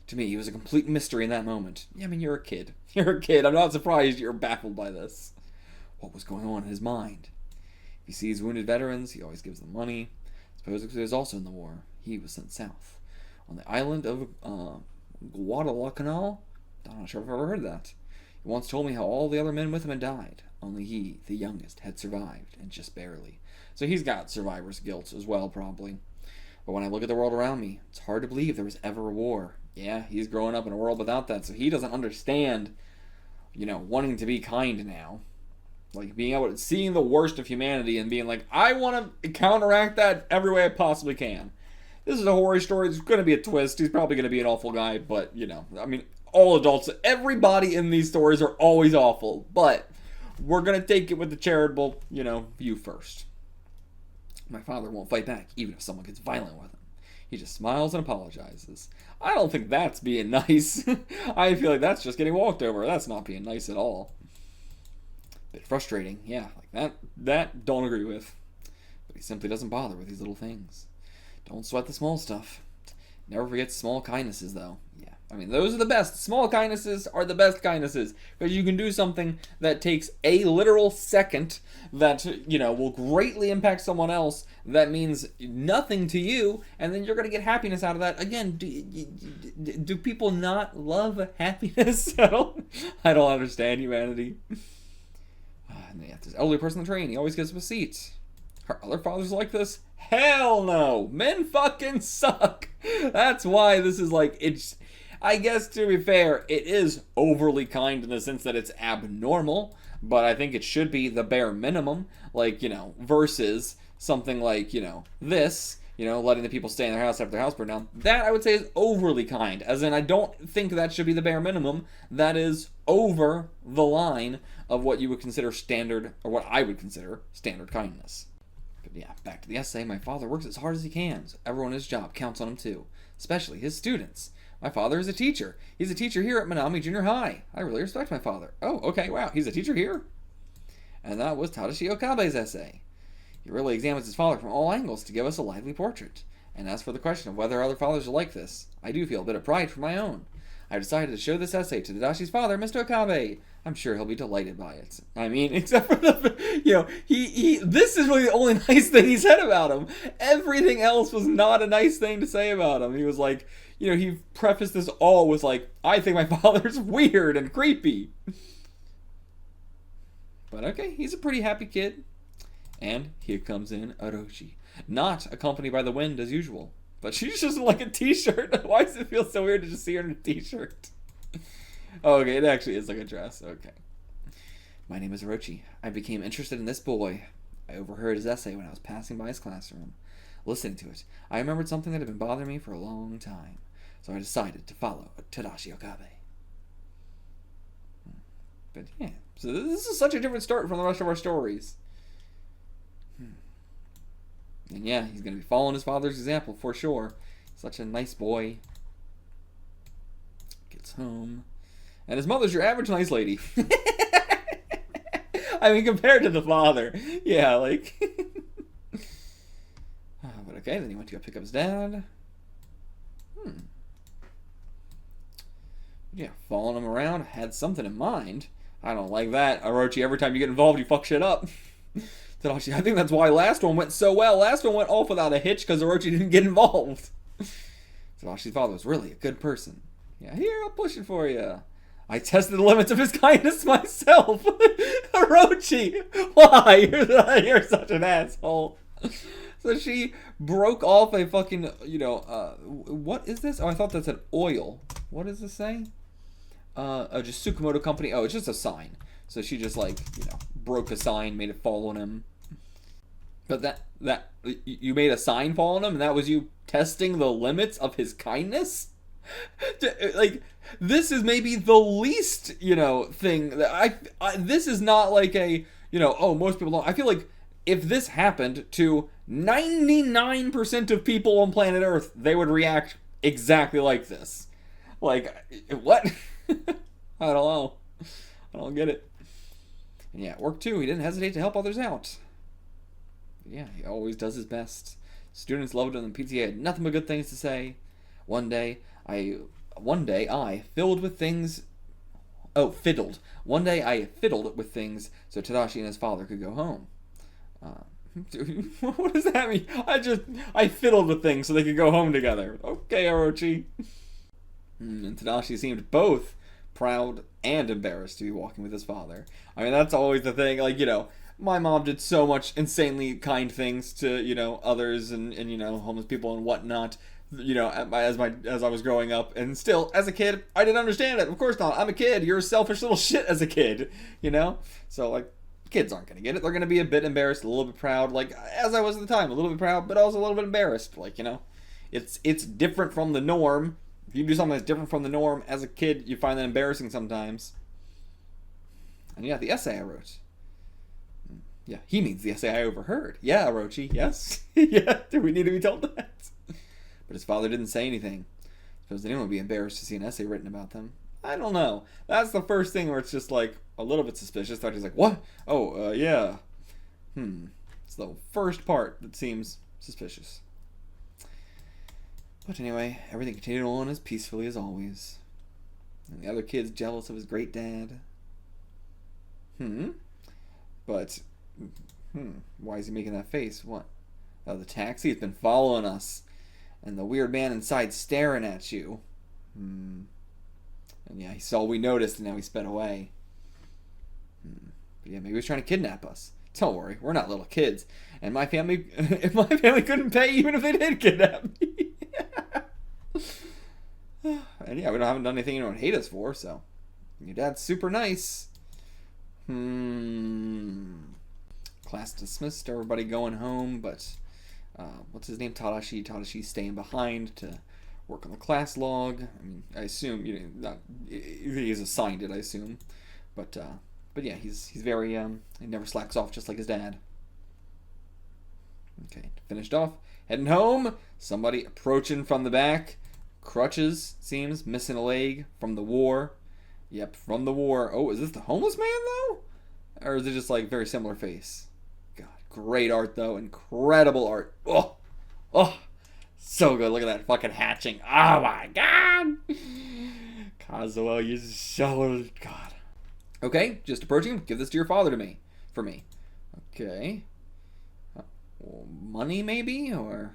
To me, he was a complete mystery in that moment. Yeah, you're a kid. You're a kid. I'm not surprised you're baffled by this. What was going on in his mind? If he sees wounded veterans, he always gives them money. Suppose he was also in the war. He was sent south. On the island of Guadalcanal? I'm not sure if I've ever heard of that. He once told me how all the other men with him had died. Only he, the youngest, had survived, and just barely. So he's got survivor's guilt as well, probably. But when I look at the world around me, it's hard to believe there was ever a war. Yeah, he's growing up in a world without that, so he doesn't understand, wanting to be kind now. Like, being able to, seeing the worst of humanity and being like, I want to counteract that every way I possibly can. This is a horror story. There's going to be a twist. He's probably going to be an awful guy, but, all adults, everybody in these stories are always awful, but we're going to take it with the charitable, view first. My father won't fight back, even if someone gets violent with him. He just smiles and apologizes. I don't think that's being nice. I feel like that's just getting walked over. That's not being nice at all. Bit frustrating, yeah, like that don't agree with. But he simply doesn't bother with these little things. Don't sweat the small stuff. Never forget small kindnesses, though. Yeah, those are the best. Small kindnesses are the best kindnesses. Because you can do something that takes a literal second that, will greatly impact someone else. That means nothing to you. And then you're going to get happiness out of that. Again, do people not love happiness? I don't understand humanity. And yeah, there's an elderly person on the train. He always gives up a seat. Are other fathers like this? Hell no. Men fucking suck. That's why this is like, it's, I guess to be fair, it is overly kind in the sense that it's abnormal, but I think it should be the bare minimum, like, versus something like, this, letting the people stay in their house after their house burned down. That I would say is overly kind, as in I don't think that should be the bare minimum. That is over the line of what you would consider standard, or what I would consider standard kindness. But yeah, back to the essay. My father works as hard as he can, so everyone in his job counts on him too, especially his students. My father is a teacher. He's a teacher here at Minami Junior High. I really respect my father. Oh, okay, wow, he's a teacher here? And that was Tadashi Okabe's essay. He really examines his father from all angles to give us a lively portrait. And as for the question of whether other fathers are like this, I do feel a bit of pride for my own. I've decided to show this essay to Tadashi's father, Mr. Okabe. I'm sure he'll be delighted by it. Except for the, this is really the only nice thing he said about him. Everything else was not a nice thing to say about him. He was like, he prefaced this all with like, I think my father's weird and creepy. But okay, he's a pretty happy kid. And here comes in Orochi. Not accompanied by the wind as usual. But she's just in like a t-shirt. Why does it feel so weird to just see her in a t-shirt? Okay, it actually is like a dress. Okay. My name is Orochi. I became interested in this boy. I overheard his essay when I was passing by his classroom. Listening to it, I remembered something that had been bothering me for a long time. So I decided to follow Tadashi Okabe. But yeah, so this is such a different start from the rest of our stories. And yeah, he's going to be following his father's example for sure. Such a nice boy. Gets home. And his mother's your average nice lady. Compared to the father. Yeah, like... But okay, then he went to go pick up his dad. Yeah, following him around. Had something in mind. I don't like that. Orochi, every time you get involved, you fuck shit up. Tadashi, I think that's why last one went so well. Last one went off without a hitch because Orochi didn't get involved. Tadashi's father was really a good person. Yeah, here, I'll push it for you. I tested the limits of his kindness myself. Orochi, why? You're such an asshole. So she broke off a fucking, what is this? Oh, I thought that said oil. What does this say? Just Tsukamoto Company. Oh, it's just a sign. So she just broke a sign, made it fall on him. But that you made a sign fall on him, and that was you testing the limits of his kindness? This is maybe the least, thing that this is not like a, most people don't. I feel like if this happened to 99% of people on planet Earth, they would react exactly like this. Like, what? I don't know. I don't get it. And yeah, at work too, he didn't hesitate to help others out. But yeah, he always does his best. Students loved him, and the PTA had nothing but good things to say. One day I fiddled with things so Tadashi and his father could go home. What does that mean? I fiddled with things so they could go home together. Okay, Orochi. And Tadashi seemed both proud and embarrassed to be walking with his father. I mean, that's always the thing. Like, my mom did so much insanely kind things to, others and homeless people and whatnot, as I was growing up. And still, as a kid, I didn't understand it. Of course not. I'm a kid. You're a selfish little shit as a kid, So, like, kids aren't going to get it. They're going to be a bit embarrassed, a little bit proud, like, as I was at the time. A little bit proud, but also a little bit embarrassed. Like, it's different from the norm. If you do something that's different from the norm, as a kid, you find that embarrassing sometimes. And yeah, the essay I wrote. Yeah, he means the essay I overheard. Yeah, Orochi, yes. Yeah, do we need to be told that? But his father didn't say anything. Suppose anyone would be embarrassed to see an essay written about them. I don't know. That's the first thing where it's just like a little bit suspicious. He's like, what? Oh, yeah. It's the first part that seems suspicious. But anyway, everything continued on as peacefully as always. And the other kid's jealous of his great dad. But, why is he making that face? What? Oh, the taxi has been following us. And the weird man inside staring at you. And yeah, he saw we noticed and now he sped away. But yeah, maybe he was trying to kidnap us. Don't worry, we're not little kids. And my family couldn't pay even if they did kidnap me. And yeah, we haven't done anything anyone would hate us for, so. Your dad's super nice. Class dismissed, everybody going home, but what's his name? Tadashi's staying behind to work on the class log. I mean, I assume he's assigned it, I assume. But yeah, he's very he never slacks off, just like his dad. Okay, finished off, heading home. Somebody approaching from the back. Crutches, seems, missing a leg from the war. Yep, from the war. Oh, is this the homeless man, though? Or is it just, like, very similar face? God, great art, though. Incredible art. Oh, so good. Look at that fucking hatching. Oh, my God. Kazuo, you're so... God. Okay, just approaching him. Give this to your father for me. Okay. Money, maybe? Or...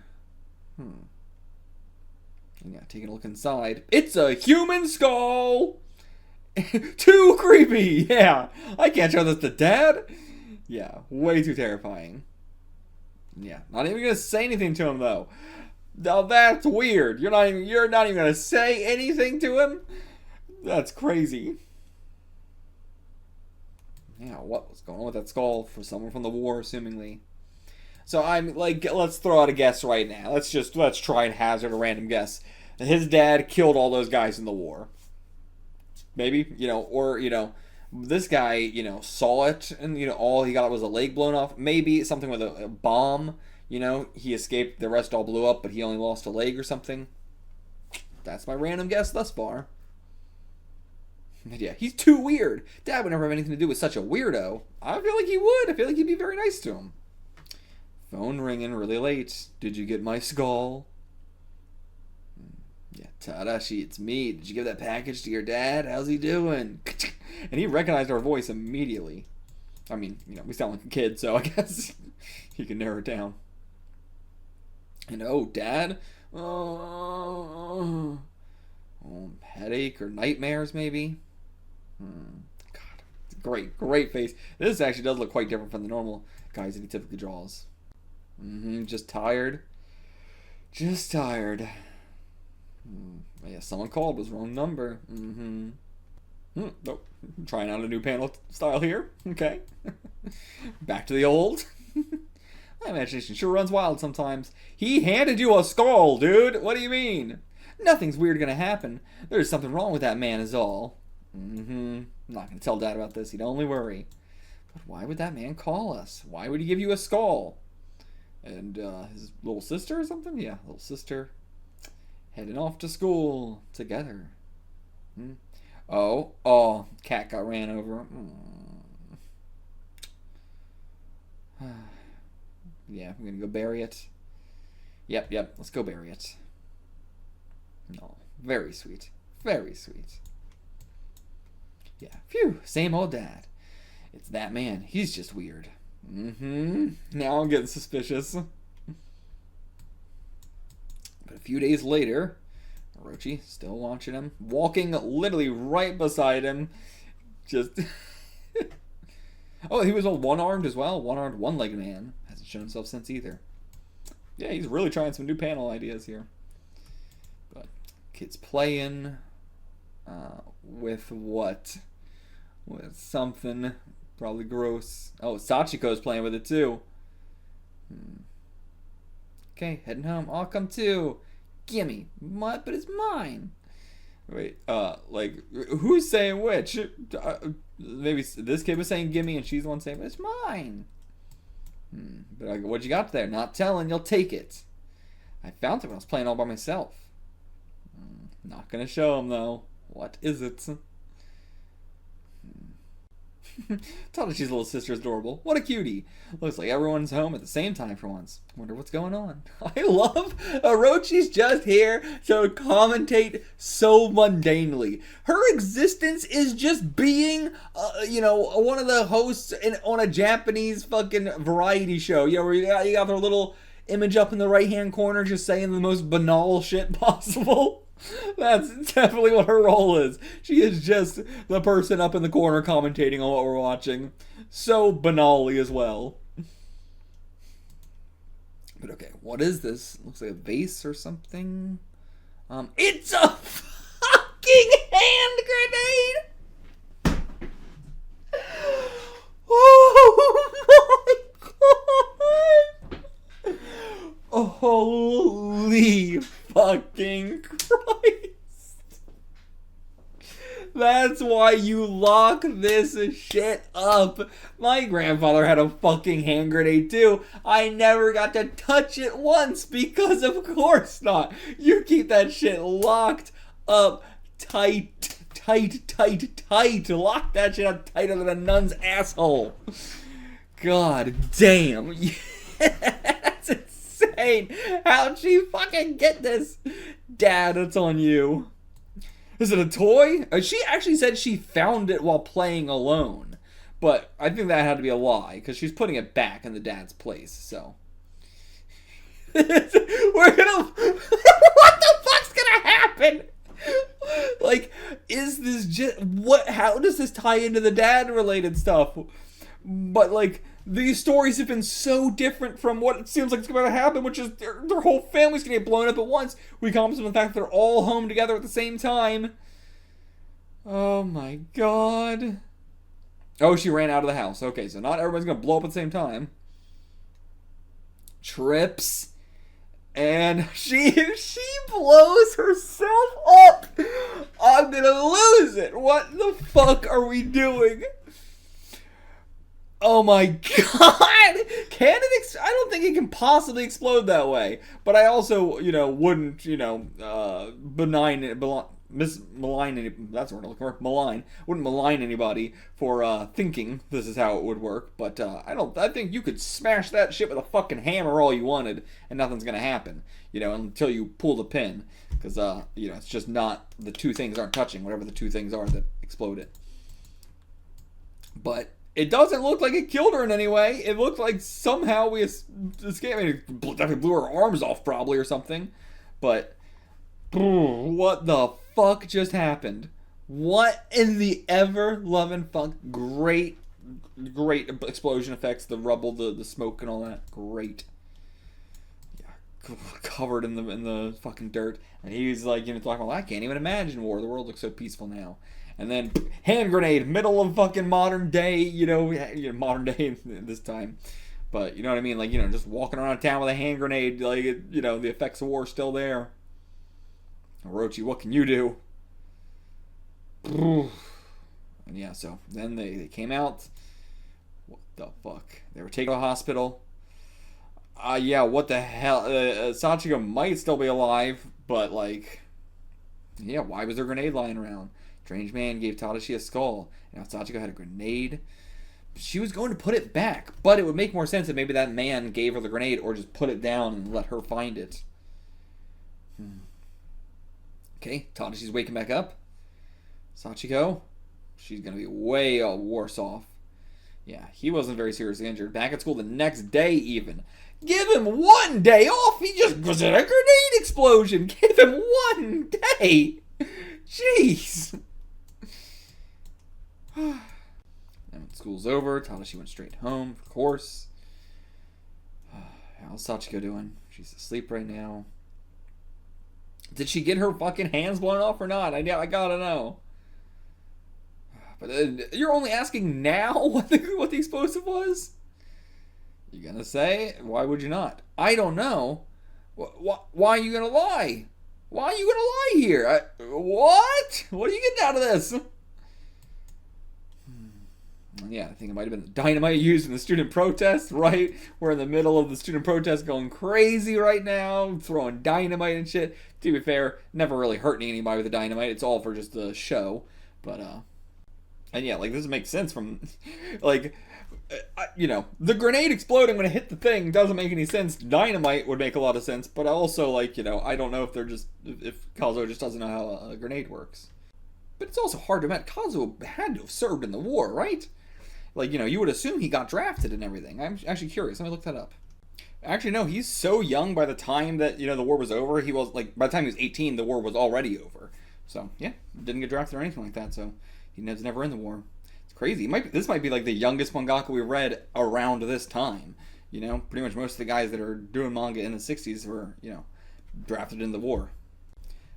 Yeah, taking a look inside. It's a human skull! Too creepy! Yeah, I can't show this to Dad. Yeah, way too terrifying. Yeah, not even gonna say anything to him though. Now that's weird. You're not even gonna say anything to him? That's crazy. Yeah, what was going on with that skull for someone from the war, assumingly? So I'm like, let's throw out a guess right now. Let's try and hazard a random guess. His dad killed all those guys in the war. Maybe, or, this guy, saw it and, all he got was a leg blown off. Maybe something with a bomb, he escaped, the rest all blew up, but he only lost a leg or something. That's my random guess thus far. Yeah, he's too weird. Dad would never have anything to do with such a weirdo. I feel like he would. I feel like he'd be very nice to him. Phone ringing really late. Did you get my skull? Yeah, Tadashi, it's me. Did you give that package to your dad? How's he doing? And he recognized our voice immediately. I mean, we sound like a kid, so I guess he can narrow it down. And Dad? Headache or nightmares, maybe? God, great face. This actually does look quite different from the normal guys that he typically draws. Just tired. Just tired. Yeah, someone called. Was wrong number. Nope. Trying out a new panel style here. Okay. Back to the old. My imagination sure runs wild sometimes. He handed you a skull, dude. What do you mean? Nothing's weird gonna happen. There's something wrong with that man is all. I'm not gonna tell Dad about this. He'd only worry. But why would that man call us? Why would he give you a skull? And his little sister or something? Yeah, little sister. Heading off to school together. Oh, cat got ran over. Yeah, I'm gonna go bury it. Yep, let's go bury it. No, very sweet. Very sweet. Yeah, phew, same old Dad. It's that man. He's just weird. Now I'm getting suspicious. But a few days later, Orochi still watching him, walking literally right beside him. Just oh, he was all one-armed as well. One-armed, one-legged man. Hasn't shown himself since either. Yeah, he's really trying some new panel ideas here. But kids playing with what? With something probably gross. Oh, Sachiko's playing with it too. Okay, heading home. I'll come too. Gimme. What? But it's mine. Wait, like, who's saying which? Maybe this kid was saying gimme and she's the one saying, but it's mine. But like, what you got there? Not telling, you'll take it. I found it when I was playing all by myself. Not gonna show him though. What is it? Tadashi's little sister is adorable. What a cutie. Looks like everyone's home at the same time for once. Wonder what's going on. I love Orochi's just here to commentate so mundanely. Her existence is just being, one of the hosts on a Japanese fucking variety show. You know, where you got their little image up in the right-hand corner just saying the most banal shit possible. That's definitely what her role is. She is just the person up in the corner commentating on what we're watching. So banally as well. But okay, what is this? Looks like a vase or something. It's a fucking hand grenade! Oh my god! Holy fucking Christ. That's why you lock this shit up. My grandfather had a fucking hand grenade too. I never got to touch it once because of course not. You keep that shit locked up tight. Lock that shit up tighter than a nun's asshole. God damn. That's insane. How'd she fucking get this? Dad, it's on you. Is it a toy? She actually said she found it while playing alone. But I think that had to be a lie, because she's putting it back in the dad's place, so. We're gonna... What the fuck's gonna happen? Like, is this just... What? How does this tie into the dad-related stuff? But, like, these stories have been so different from what it seems like it's going to happen, which is their whole family's going to get blown up at once. We comment on the fact that they're all home together at the same time. Oh my god. Oh, she ran out of the house. Okay, so not everyone's going to blow up at the same time. Trips. And she blows herself up. I'm going to lose it. What the fuck are we doing? Oh my god! Can it I don't think it can possibly explode that way. But I also, wouldn't, malign wouldn't malign anybody for thinking this is how it would work. But I think you could smash that shit with a fucking hammer all you wanted and nothing's gonna happen, until you pull the pin. Because, it's just not, the two things aren't touching, whatever the two things are that explode it. But it doesn't look like it killed her in any way. It looked like somehow we escaped. I mean, it definitely blew her arms off probably or something. But, what the fuck just happened? What in the ever-loving fuck? Great explosion effects. The rubble, the smoke and all that. Great. Yeah, covered in the fucking dirt. And he's like, talking about, I can't even imagine war. The world looks so peaceful now. And then hand grenade, middle of fucking modern day, modern day this time. But you know what I mean? Like, just walking around town with a hand grenade, like, the effects of war are still there. Orochi, what can you do? And yeah, so then they came out. What the fuck? They were taken to the hospital. Yeah, what the hell? Sachiko might still be alive, but like, yeah, why was there a grenade lying around? Strange man gave Tadashi a skull. Now Sachiko had a grenade. She was going to put it back, but it would make more sense if maybe that man gave her the grenade or just put it down and let her find it. Okay, Tadashi's waking back up. Sachiko, she's going to be way worse off. Yeah, he wasn't very seriously injured. Back at school the next day, even. Give him 1 day off. He just was in a grenade explosion. Give him 1 day. Jeez. And when school's over, Tadashi went straight home, of course. How's Sachiko doing? She's asleep right now. Did she get her fucking hands blown off or not? I gotta know. But you're only asking now what the explosive was? You gonna say? Why would you not? I don't know. Why are you gonna lie? Why are you gonna lie here? What? What are you getting out of this? Yeah, I think it might have been the dynamite used in the student protest, right? We're in the middle of the student protest going crazy right now, throwing dynamite and shit. To be fair, never really hurting anybody with the dynamite. It's all for just the show. But, and yeah, like, this makes sense from, like, you know, the grenade exploding when it hit the thing doesn't make any sense. Dynamite would make a lot of sense, but also, like, you know, I don't know if if Kazuo just doesn't know how a grenade works. But it's also hard to imagine. Kazuo had to have served in the war, right? Like, you know, you would assume he got drafted and everything. I'm actually curious. Let me look that up. Actually, no, he's so young by the time that, you know, the war was over. He was, like, by the time he was 18, the war was already over. So, yeah, didn't get drafted or anything like that, so he was never in the war. It's crazy. This might be, like, the youngest mangaka we read around this time. You know, pretty much most of the guys that are doing manga in the 60s were, you know, drafted in the war.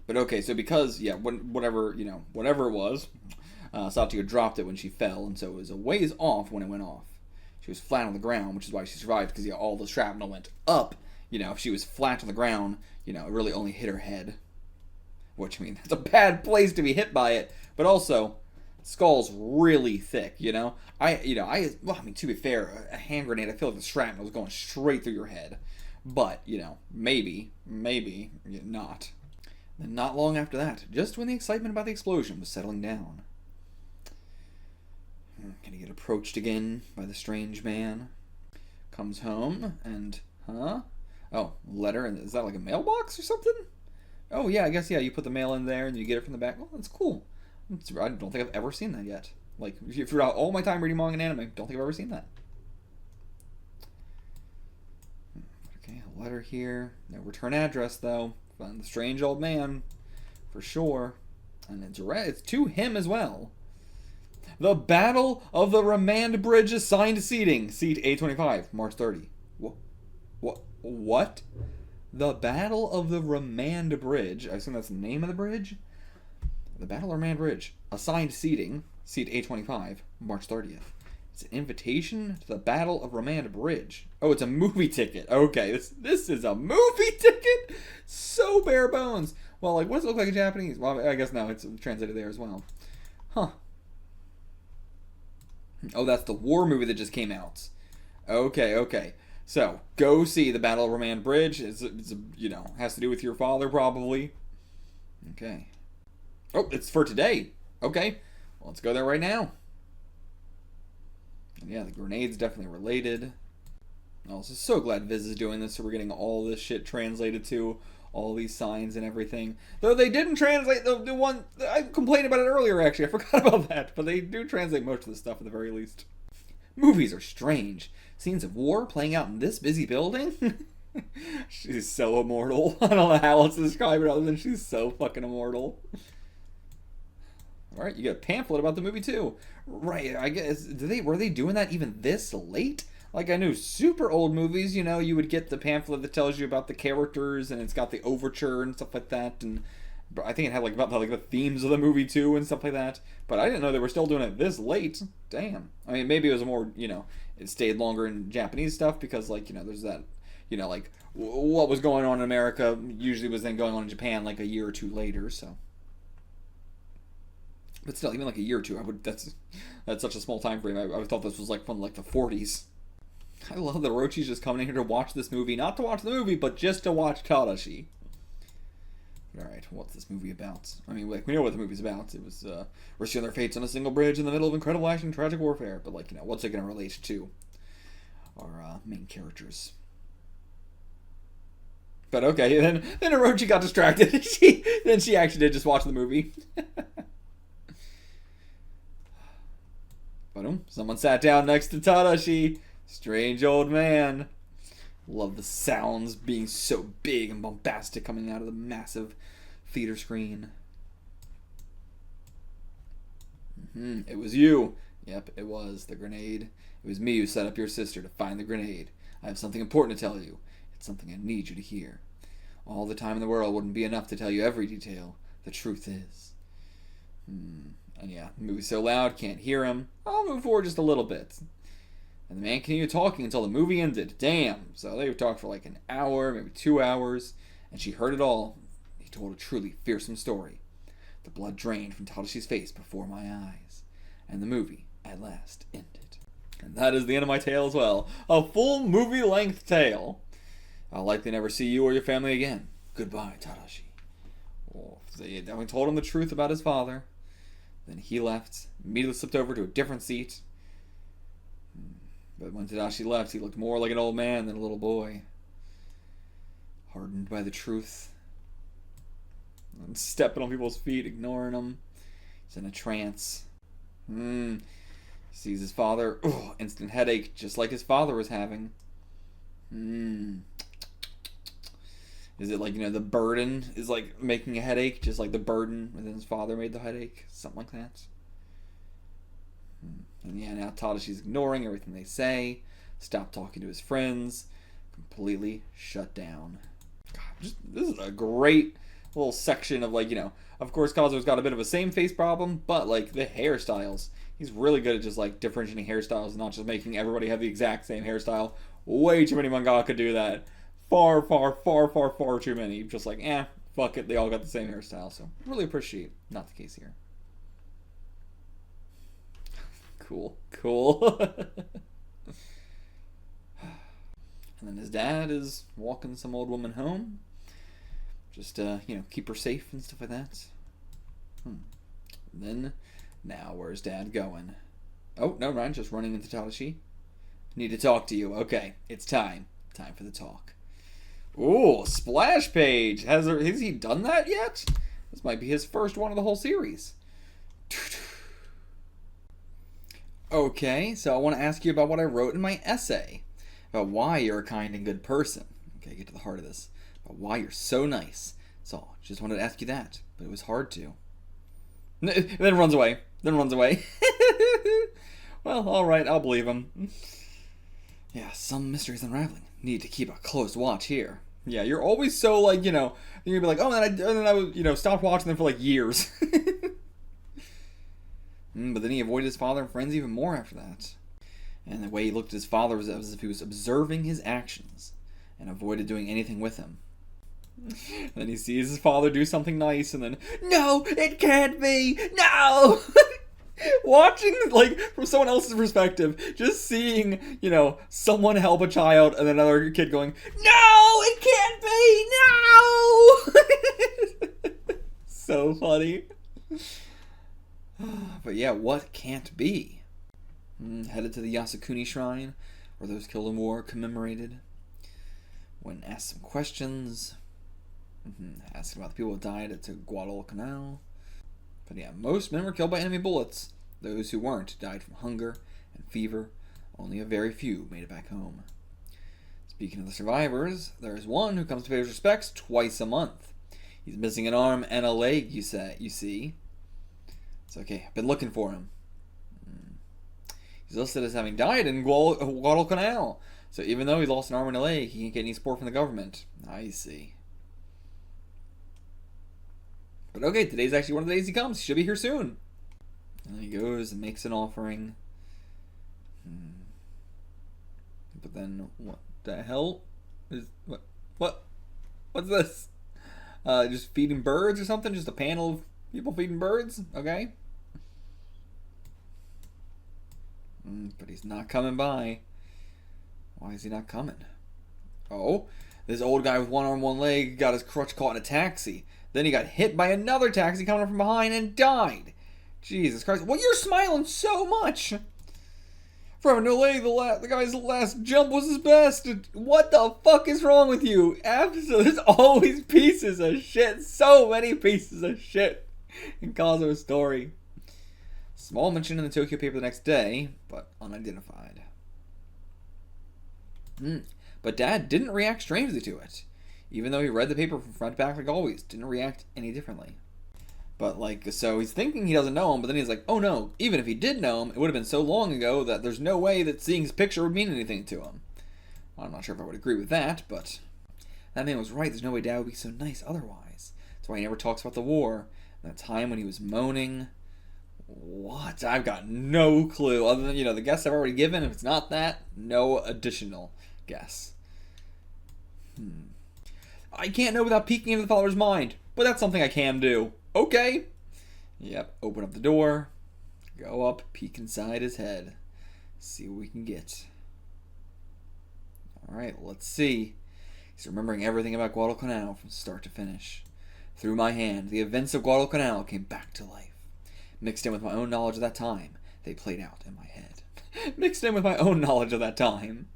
But, okay, so because, yeah, whatever it was, Sachiko dropped it when she fell, and so it was a ways off when it went off. She was flat on the ground, which is why she survived, because, yeah, all the shrapnel went up. You know, if she was flat on the ground, you know, it really only hit her head. Which, I mean, that's a bad place to be hit by it. But also, skull's really thick, you know? I mean, to be fair, a hand grenade, I feel like the shrapnel was going straight through your head. But, you know, maybe not. Then not long after that, just when the excitement about the explosion was settling down, gonna get approached again by the strange man. Comes home and, oh, letter, and is that like a mailbox or something? Oh yeah, I guess, yeah, you put the mail in there and you get it from the back. Oh, that's cool. I don't think I've ever seen that yet. Like, throughout all my time reading manga and anime, don't think I've ever seen that. Okay, a letter here. No return address, though. Found the strange old man, for sure. And it's to him as well. The Battle of the Remand Bridge assigned seating. Seat A25, March 30. What? The Battle of the Remand Bridge. I assume that's the name of the bridge? The Battle of Remand Bridge. Assigned seating. Seat A25, March 30th. It's an invitation to the Battle of Remand Bridge. Oh, it's a movie ticket. Okay, this is a movie ticket? So bare bones. Well, like, what does it look like in Japanese? Well, I guess no, it's translated there as well. Huh. Oh, that's the war movie that just came out. Okay. So, go see the Battle of Remand Bridge. It's you know, has to do with your father, probably. Okay. Oh, it's for today. Okay. Well, let's go there right now. And yeah, the grenade's definitely related. Oh, so so glad Viz is doing this, so we're getting all this shit translated to all these signs and everything. Though they didn't translate the one... I complained about it earlier, actually. I forgot about that. But they do translate most of the stuff at the very least. Movies are strange. Scenes of war playing out in this busy building? She's so immortal. I don't know how else to describe it other than she's so fucking immortal. Alright, you get a pamphlet about the movie too. Right, I guess... Were they doing that even this late? Like, I knew super old movies, you know, you would get the pamphlet that tells you about the characters, and it's got the overture and stuff like that, and I think it had, like, about the themes of the movie, too, and stuff like that, but I didn't know they were still doing it this late. Damn. I mean, maybe it was more, you know, it stayed longer in Japanese stuff, because, like, you know, there's that, you know, like, what was going on in America usually was then going on in Japan, like, a year or two later, so. But still, even, like, a year or two, that's such a small time frame. I thought this was, like, from, like, the 40s. I love that Orochi's just coming in here to watch this movie. Not to watch the movie, but just to watch Tadashi. Alright, what's this movie about? I mean, like, we know what the movie's about. It was, risking their fates on a single bridge in the middle of incredible action and tragic warfare. But, like, you know, what's it going to relate to our main characters? But, okay, then Orochi got distracted. She actually did just watch the movie. But someone sat down next to Tadashi. Strange old man. Love the sounds being so big and bombastic coming out of the massive theater screen. It was you. Yep, it was. The grenade. It was me who set up your sister to find the grenade. I have something important to tell you. It's something I need you to hear. All the time in the world wouldn't be enough to tell you every detail. The truth is. And yeah, the movie's so loud, can't hear him. I'll move forward just a little bit. And the man continued talking until the movie ended. Damn. So they talked for like an hour, maybe 2 hours, and she heard it all. He told a truly fearsome story. The blood drained from Tadashi's face before my eyes. And the movie, at last, ended. And that is the end of my tale as well. A full movie-length tale. I'll likely never see you or your family again. Goodbye, Tadashi. Well, they definitely told him the truth about his father. Then he left, immediately slipped over to a different seat. But when Tadashi left, he looked more like an old man than a little boy. Hardened by the truth. And stepping on people's feet, ignoring them. He's in a trance. Sees his father. Instant headache, just like his father was having. Is it like, the burden is like making a headache, just like the burden within his father made the headache? Something like that. And yeah, now Tadashi's ignoring everything they say, stopped talking to his friends, completely shut down. God, this is a great little section of of course Kazuo's got a bit of a same face problem, but like the hairstyles. He's really good at just like differentiating hairstyles and not just making everybody have the exact same hairstyle. Way too many manga could do that. Far too many. Just like, fuck it, they all got the same hairstyle. So really appreciate not the case here. Cool. And then his dad is walking some old woman home. Just, keep her safe and stuff like that. And then, now, where's Dad going? Oh, no, Ryan, just running into Tadashi. Need to talk to you. Okay, it's time. Time for the talk. Ooh, splash page. Has he done that yet? This might be his first one of the whole series. Okay, so I want to ask you about what I wrote in my essay. About why you're a kind and good person. Okay, get to the heart of this. About why you're so nice. So, just wanted to ask you that. But it was hard to. Then runs away. Well, alright, I'll believe him. Yeah, some mysteries unraveling. Need to keep a close watch here. Yeah, you're always so you're gonna be like, oh, and then I was, stopped watching them for years. But then he avoided his father and friends even more after that. And the way he looked at his father was as if he was observing his actions and avoided doing anything with him. Then he sees his father do something nice and then, no, it can't be, no! Watching, from someone else's perspective, just seeing, someone help a child and then another kid going, no, it can't be, no! So funny. But yeah, what can't be? Headed to the Yasukuni shrine, where those killed in war commemorated. Went and asked some questions. Asked about the people who died at the Guadalcanal. But yeah, most men were killed by enemy bullets. Those who weren't died from hunger and fever. Only a very few made it back home. Speaking of the survivors, there is one who comes to pay his respects twice a month. He's missing an arm and a leg, you see. It's okay, I've been looking for him. He's listed as having died in Guadalcanal. So even though he lost an arm and a leg, he can't get any support from the government. I see. But okay, today's actually one of the days he comes. He should be here soon. And he goes and makes an offering. But then, what the hell? What's this? Just feeding birds or something? Just a panel of people feeding birds? Okay. But he's not coming by. Why is he not coming? Oh, this old guy with one arm, one leg got his crutch caught in a taxi. Then he got hit by another taxi coming up from behind and died. Jesus Christ. Well, you're smiling so much. For having no leg, the guy's last jump was his best. What the fuck is wrong with you? There's always pieces of shit. So many pieces of shit in Kazuo's story. Small mention in the Tokyo paper the next day, but unidentified. But Dad didn't react strangely to it. Even though he read the paper from front to back like always, didn't react any differently. But, like, so he's thinking he doesn't know him, but then he's like, oh no, even if he did know him, it would have been so long ago that there's no way that seeing his picture would mean anything to him. I'm not sure if I would agree with that, but that man was right. There's no way Dad would be so nice otherwise. That's why he never talks about the war. That time when he was moaning. What? I've got no clue. Other than, the guess I've already given. If it's not that, no additional guess. I can't know without peeking into the father's mind, but that's something I can do. Okay. Yep, open up the door. Go up, peek inside his head. See what we can get. Alright, let's see. He's remembering everything about Guadalcanal from start to finish. Through my hand, the events of Guadalcanal came back to life. Mixed in with my own knowledge of that time, they played out in my head. Mixed in with my own knowledge of that time.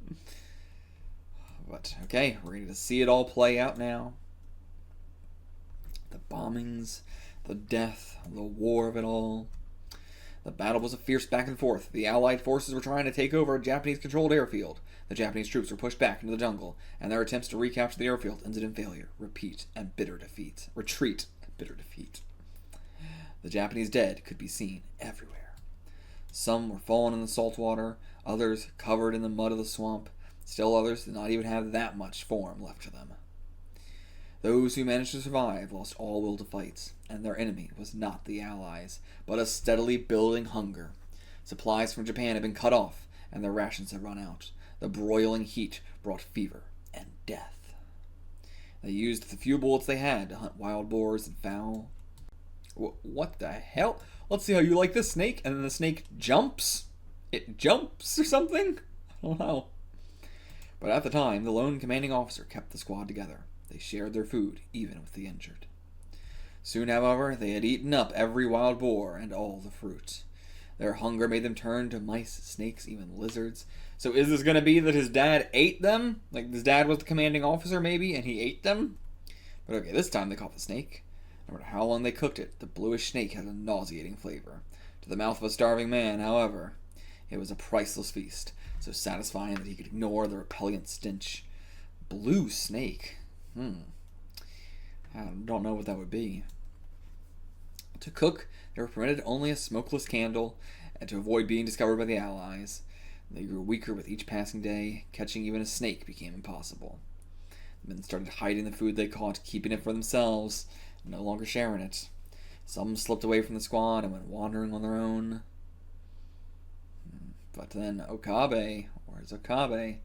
But, okay, we're ready to see it all play out now. The bombings, the death, the war of it all. The battle was a fierce back and forth. The Allied forces were trying to take over a Japanese-controlled airfield. The Japanese troops were pushed back into the jungle, and their attempts to recapture the airfield ended in failure, retreat, and bitter defeat. The Japanese dead could be seen everywhere. Some were fallen in the salt water, others covered in the mud of the swamp. Still others did not even have that much form left to them. Those who managed to survive lost all will to fight, and their enemy was not the Allies, but a steadily building hunger. Supplies from Japan had been cut off, and their rations had run out. The broiling heat brought fever and death. They used the few bullets they had to hunt wild boars and fowl. What the hell? Let's see how you like this snake. And then the snake jumps? It jumps or something? I don't know. But at the time, the lone commanding officer kept the squad together. They shared their food, even with the injured. Soon, however, they had eaten up every wild boar and all the fruit. Their hunger made them turn to mice, snakes, even lizards. So is this going to be that his dad ate them? Like, his dad was the commanding officer, maybe, and he ate them? But okay, this time they caught the snake. No matter how long they cooked it, the bluish snake had a nauseating flavor. To the mouth of a starving man, however, it was a priceless feast, so satisfying that he could ignore the repellent stench. Blue snake. I don't know what that would be. To cook, they were permitted only a smokeless candle, and to avoid being discovered by the Allies. They grew weaker with each passing day. Catching even a snake became impossible. The men started hiding the food they caught, keeping it for themselves, and no longer sharing it. Some slipped away from the squad and went wandering on their own. But then Okabe, where's Okabe?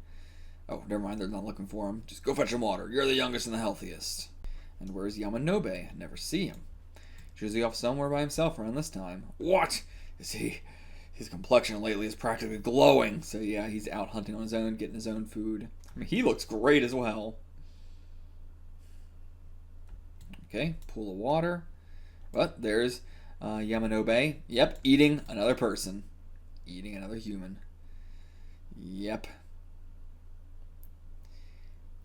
Oh, never mind, they're not looking for him. Just go fetch some water. You're the youngest and the healthiest. And where's Yamanobe? I never see him. He's usually off somewhere by himself around this time. What? Is he? His complexion lately is practically glowing. So yeah, he's out hunting on his own, getting his own food. I mean, he looks great as well. Okay, pool of water. But there's Yamanobe. Yep, eating another person. Eating another human. Yep.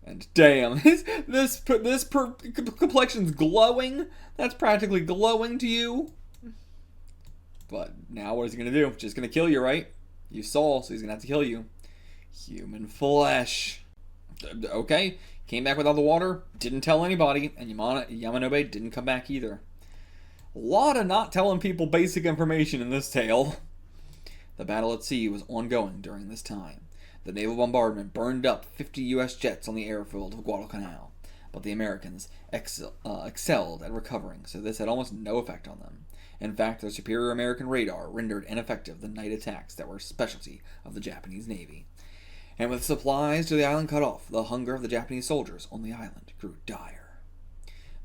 And damn, this complexion's glowing. That's practically glowing to you. But now what is he going to do? Just going to kill you, right? You saw, so he's going to have to kill you. Human flesh. Okay, came back without the water. Didn't tell anybody. And Yamanobe didn't come back either. A lot of not telling people basic information in this tale. The battle at sea was ongoing during this time. The naval bombardment burned up 50 U.S. jets on the airfield of Guadalcanal, but the Americans excelled at recovering, so this had almost no effect on them. In fact, their superior American radar rendered ineffective the night attacks that were a specialty of the Japanese Navy. And with supplies to the island cut off, the hunger of the Japanese soldiers on the island grew dire.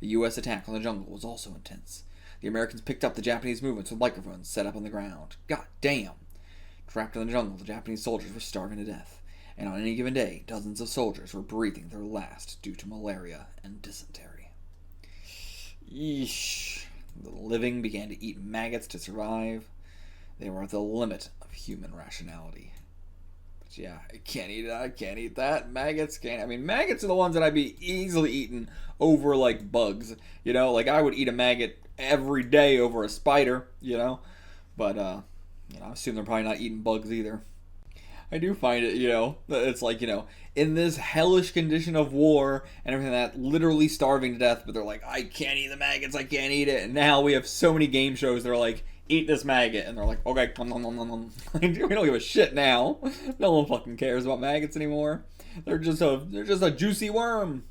The U.S. attack on the jungle was also intense. The Americans picked up the Japanese movements with microphones set up on the ground. God damn! Trapped in the jungle, the Japanese soldiers were starving to death, and on any given day, dozens of soldiers were breathing their last due to malaria and dysentery. Yeesh. The living began to eat maggots to survive. They were at the limit of human rationality. But yeah, I can't eat it. I can't eat that. Maggots can't. I mean, maggots are the ones that I'd be easily eaten over, like, bugs. You know, like, I would eat a maggot every day over a spider, you know? But, I assume they're probably not eating bugs either. I do find it, it's like, in this hellish condition of war and everything like that, literally starving to death, but they're like, I can't eat the maggots, I can't eat it. And now we have so many game shows that are like, eat this maggot. And they're like, okay, nom, nom, nom, nom. We don't give a shit now. No one fucking cares about maggots anymore. They're just a juicy worm.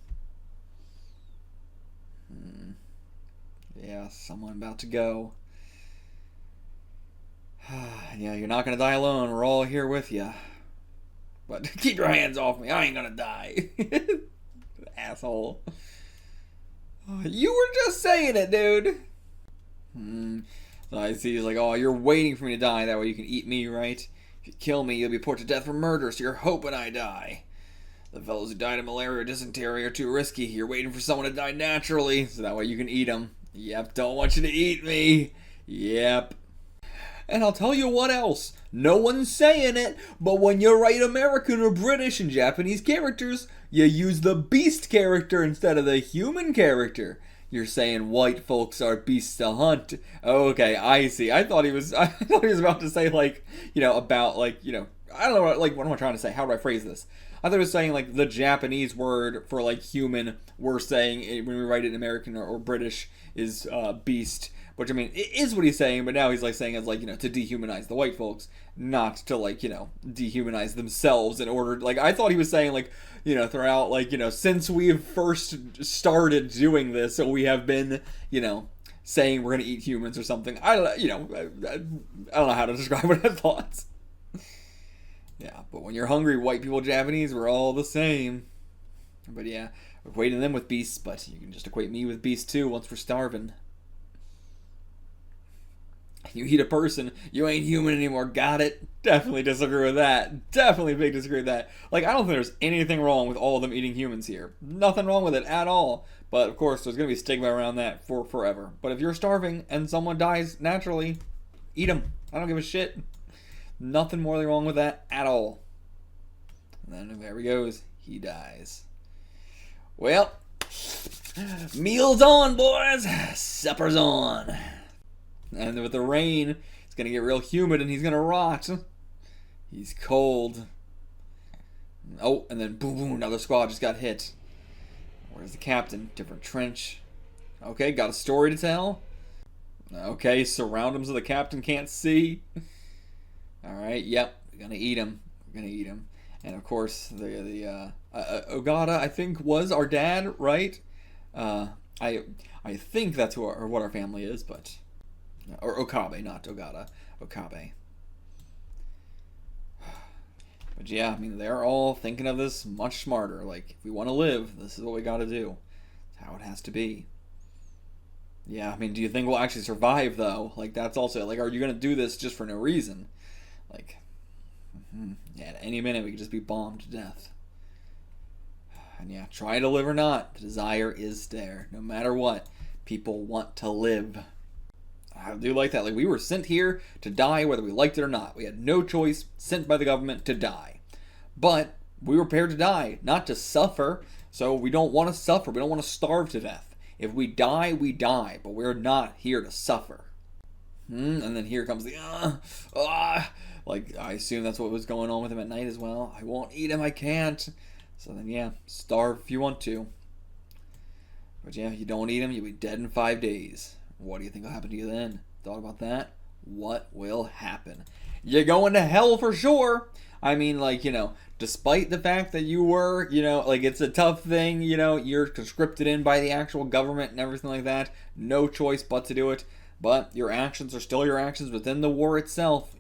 Yeah, someone about to go. Yeah, you're not gonna die alone. We're all here with you. But keep your hands off me. I ain't gonna die. Asshole. You were just saying it, dude. So I see he's like, oh, you're waiting for me to die. That way you can eat me, right? If you kill me, you'll be put to death for murder, so you're hoping I die. The fellows who died of malaria or dysentery are too risky. You're waiting for someone to die naturally, so that way you can eat them. Yep, don't want you to eat me. Yep. And I'll tell you what else. No one's saying it, but when you write American or British and Japanese characters, you use the beast character instead of the human character. You're saying white folks are beasts to hunt. Okay, I see. I thought he was about to say like, about like, I don't know, like what am I trying to say? How do I phrase this? I thought he was saying like the Japanese word for like human, we're saying when we write it in American or British is beast. Which, I mean, it is what he's saying, but now he's, like, saying it's, like, to dehumanize the white folks, not to, like, dehumanize themselves in order, like, I thought he was saying, like, throughout, like, since we've first started doing this, so we have been, saying we're gonna eat humans or something. I don't know how to describe what I thought. Yeah, but when you're hungry, white people, Japanese, we're all the same. But, yeah, we're equating them with beasts, but you can just equate me with beasts, too, once we're starving. You eat a person, you ain't human anymore. Got it? Definitely disagree with that. Definitely big disagree with that. Like, I don't think there's anything wrong with all of them eating humans here. Nothing wrong with it at all. But, of course, there's going to be stigma around that for forever. But if you're starving and someone dies naturally, eat them. I don't give a shit. Nothing morally wrong with that at all. And then there he goes. He dies. Well, meal's on, boys. Supper's on. And with the rain, it's going to get real humid and he's going to rot. He's cold. Oh, and then boom, boom, another squad just got hit. Where's the captain? Different trench. Okay, got a story to tell. Okay, surround him so the captain can't see. Alright, yep, we're going to eat him. We're going to eat him. And of course, the Ogata, I think, was our dad, right? I think that's what our family is, but... Or Okabe, not Ogata. Okabe. But yeah, I mean, they're all thinking of this much smarter. Like, if we want to live, this is what we gotta do. It's how it has to be. Yeah, I mean, do you think we'll actually survive, though? Like, that's also, like, are you gonna do this just for no reason? Like, yeah, at any minute we could just be bombed to death. And yeah, try to live or not, the desire is there. No matter what, people want to live. I do like that. Like, we were sent here to die whether we liked it or not. We had no choice, sent by the government to die. But we were prepared to die, not to suffer. So we don't want to suffer. We don't want to starve to death. If we die, we die. But we're not here to suffer. And then here comes the, like, I assume that's what was going on with him at night as well. I won't eat him, I can't. So then, yeah, starve if you want to. But yeah, you don't eat him, you'll be dead in 5 days. What do you think will happen to you then? Thought about that? What will happen? You're going to hell for sure. I mean, like, despite the fact that you were, like, it's a tough thing, you're conscripted in by the actual government and everything like that. No choice but to do it. But your actions are still your actions within the war itself,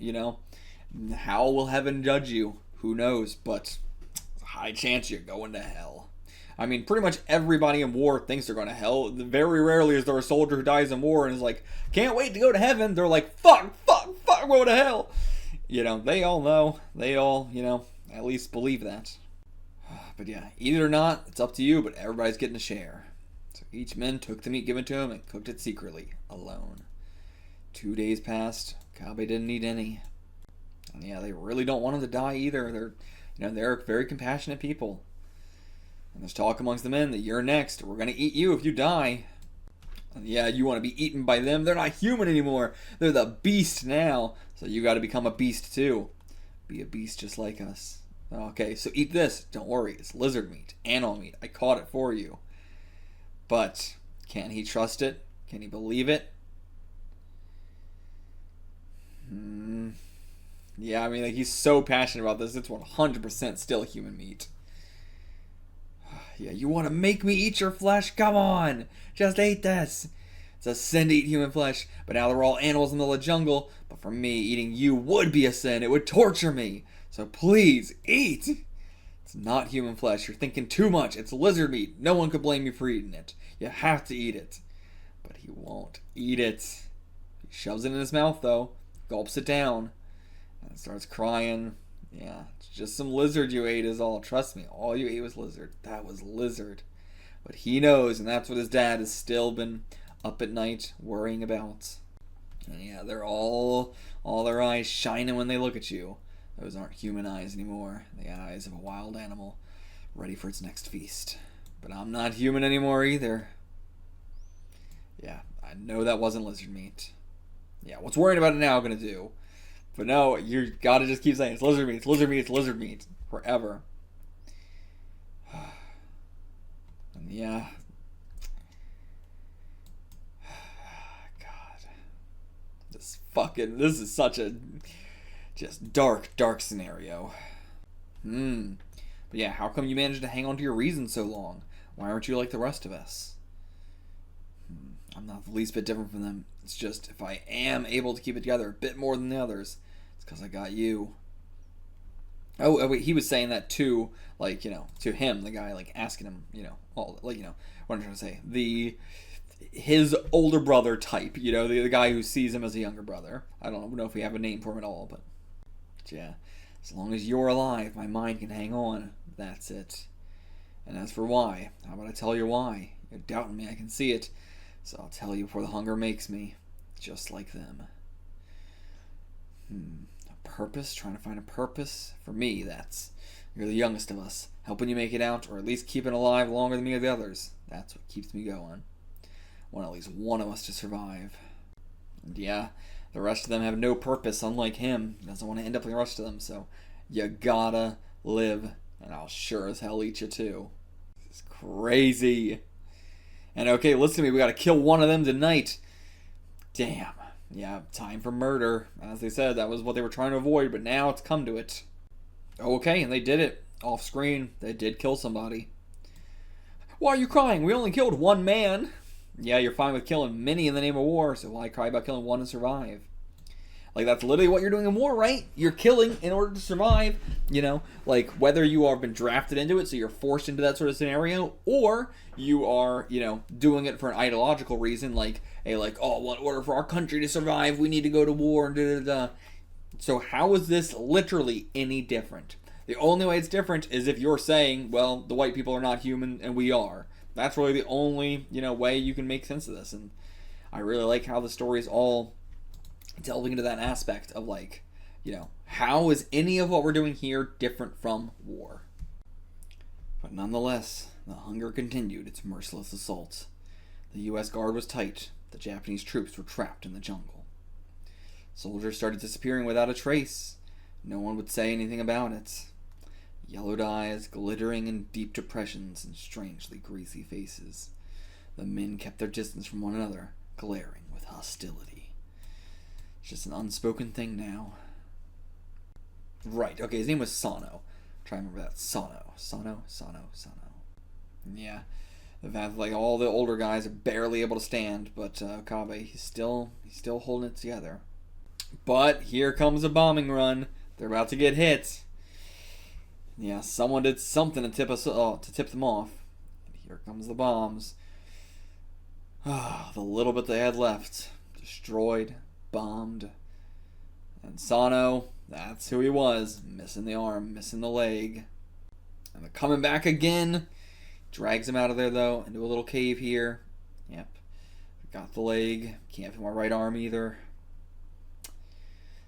How will heaven judge you? Who knows? But it's a high chance you're going to hell. I mean, pretty much everybody in war thinks they're going to hell. Very rarely is there a soldier who dies in war and is like, can't wait to go to heaven. They're like, fuck, go to hell. They all know. They all, at least believe that. But yeah, eat it or not, it's up to you, but everybody's getting a share. So each man took the meat given to him and cooked it secretly, alone. 2 days passed. Kabe didn't eat any. And yeah, they really don't want him to die either. They're very compassionate people. And there's talk amongst the men that you're next. We're going to eat you if you die. Yeah, you want to be eaten by them? They're not human anymore. They're the beast now. So you got to become a beast too. Be a beast just like us. Okay, so eat this. Don't worry, it's lizard meat, animal meat. I caught it for you. But can he trust it? Can he believe it? Yeah, I mean, like, he's so passionate about this. It's 100% still human meat. Yeah, you want to make me eat your flesh? Come on, just eat this. It's a sin to eat human flesh, but now they're all animals in the jungle. But for me, eating you would be a sin. It would torture me. So please, eat. It's not human flesh. You're thinking too much. It's lizard meat. No one could blame you for eating it. You have to eat it. But he won't eat it. He shoves it in his mouth, though. Gulps it down. And starts crying. Yeah, it's just some lizard you ate is all. Trust me, all you ate was lizard. That was lizard. But he knows, and that's what his dad has still been up at night worrying about. And yeah, they're all their eyes shining when they look at you. Those aren't human eyes anymore. The eyes of a wild animal ready for its next feast. But I'm not human anymore either. Yeah, I know that wasn't lizard meat. Yeah, what's worrying about it now gonna do? But no, you gotta just keep saying it's lizard meat, it's lizard meat, it's lizard meat. Forever. And yeah. God. This is such a just dark scenario. But yeah, how come you managed to hang on to your reason so long? Why aren't you like the rest of us? I'm not the least bit different from them. It's just, if I am able to keep it together a bit more than the others, it's because I got you. Oh, wait, he was saying that too, like, to him, the guy, like, asking him, what I'm trying to say, his older brother type, the guy who sees him as a younger brother. I don't know if we have a name for him at all, but yeah, as long as you're alive, my mind can hang on. That's it. And as for why, how about I tell you why? You're doubting me, I can see it. So I'll tell you before the hunger makes me, just like them. A purpose? Trying to find a purpose? For me, you're the youngest of us. Helping you make it out, or at least keeping alive longer than me or the others. That's what keeps me going. Want at least one of us to survive. And yeah, the rest of them have no purpose, unlike him. He doesn't want to end up like the rest of them, so you gotta live. And I'll sure as hell eat you too. This is crazy. And okay, listen to me, we gotta kill one of them tonight. Damn. Yeah, time for murder. As they said, that was what they were trying to avoid, but now it's come to it. Okay, and they did it. Off screen, they did kill somebody. Why are you crying? We only killed one man. Yeah, you're fine with killing many in the name of war, so why cry about killing one to survive? Like, that's literally what you're doing in war, right? You're killing in order to survive, like, whether you have been drafted into it, so you're forced into that sort of scenario, or you are, doing it for an ideological reason, like, in order for our country to survive, we need to go to war, and da-da-da. So how is this literally any different? The only way it's different is if you're saying, well, the white people are not human, and we are. That's really the only, way you can make sense of this, and I really like how the story is all delving into that aspect of, like, how is any of what we're doing here different from war? But nonetheless, the hunger continued its merciless assault. The U.S. guard was tight. The Japanese troops were trapped in the jungle. Soldiers started disappearing without a trace. No one would say anything about it. Yellowed eyes, glittering in deep depressions, and strangely greasy faces. The men kept their distance from one another, glaring with hostility. It's just an unspoken thing now. Right, okay, his name was Sano. Try to remember that. Sano. Yeah. The fact that, like, all the older guys are barely able to stand, but Okabe, he's still holding it together. But here comes a bombing run. They're about to get hit. Yeah, someone did something to tip them off. And here comes the bombs. The little bit they had left. Destroyed. Bombed. And Sano, that's who he was. Missing the arm, missing the leg. And they're coming back again. Drags him out of there, though, into a little cave here. Yep. Got the leg. Can't feel my right arm either.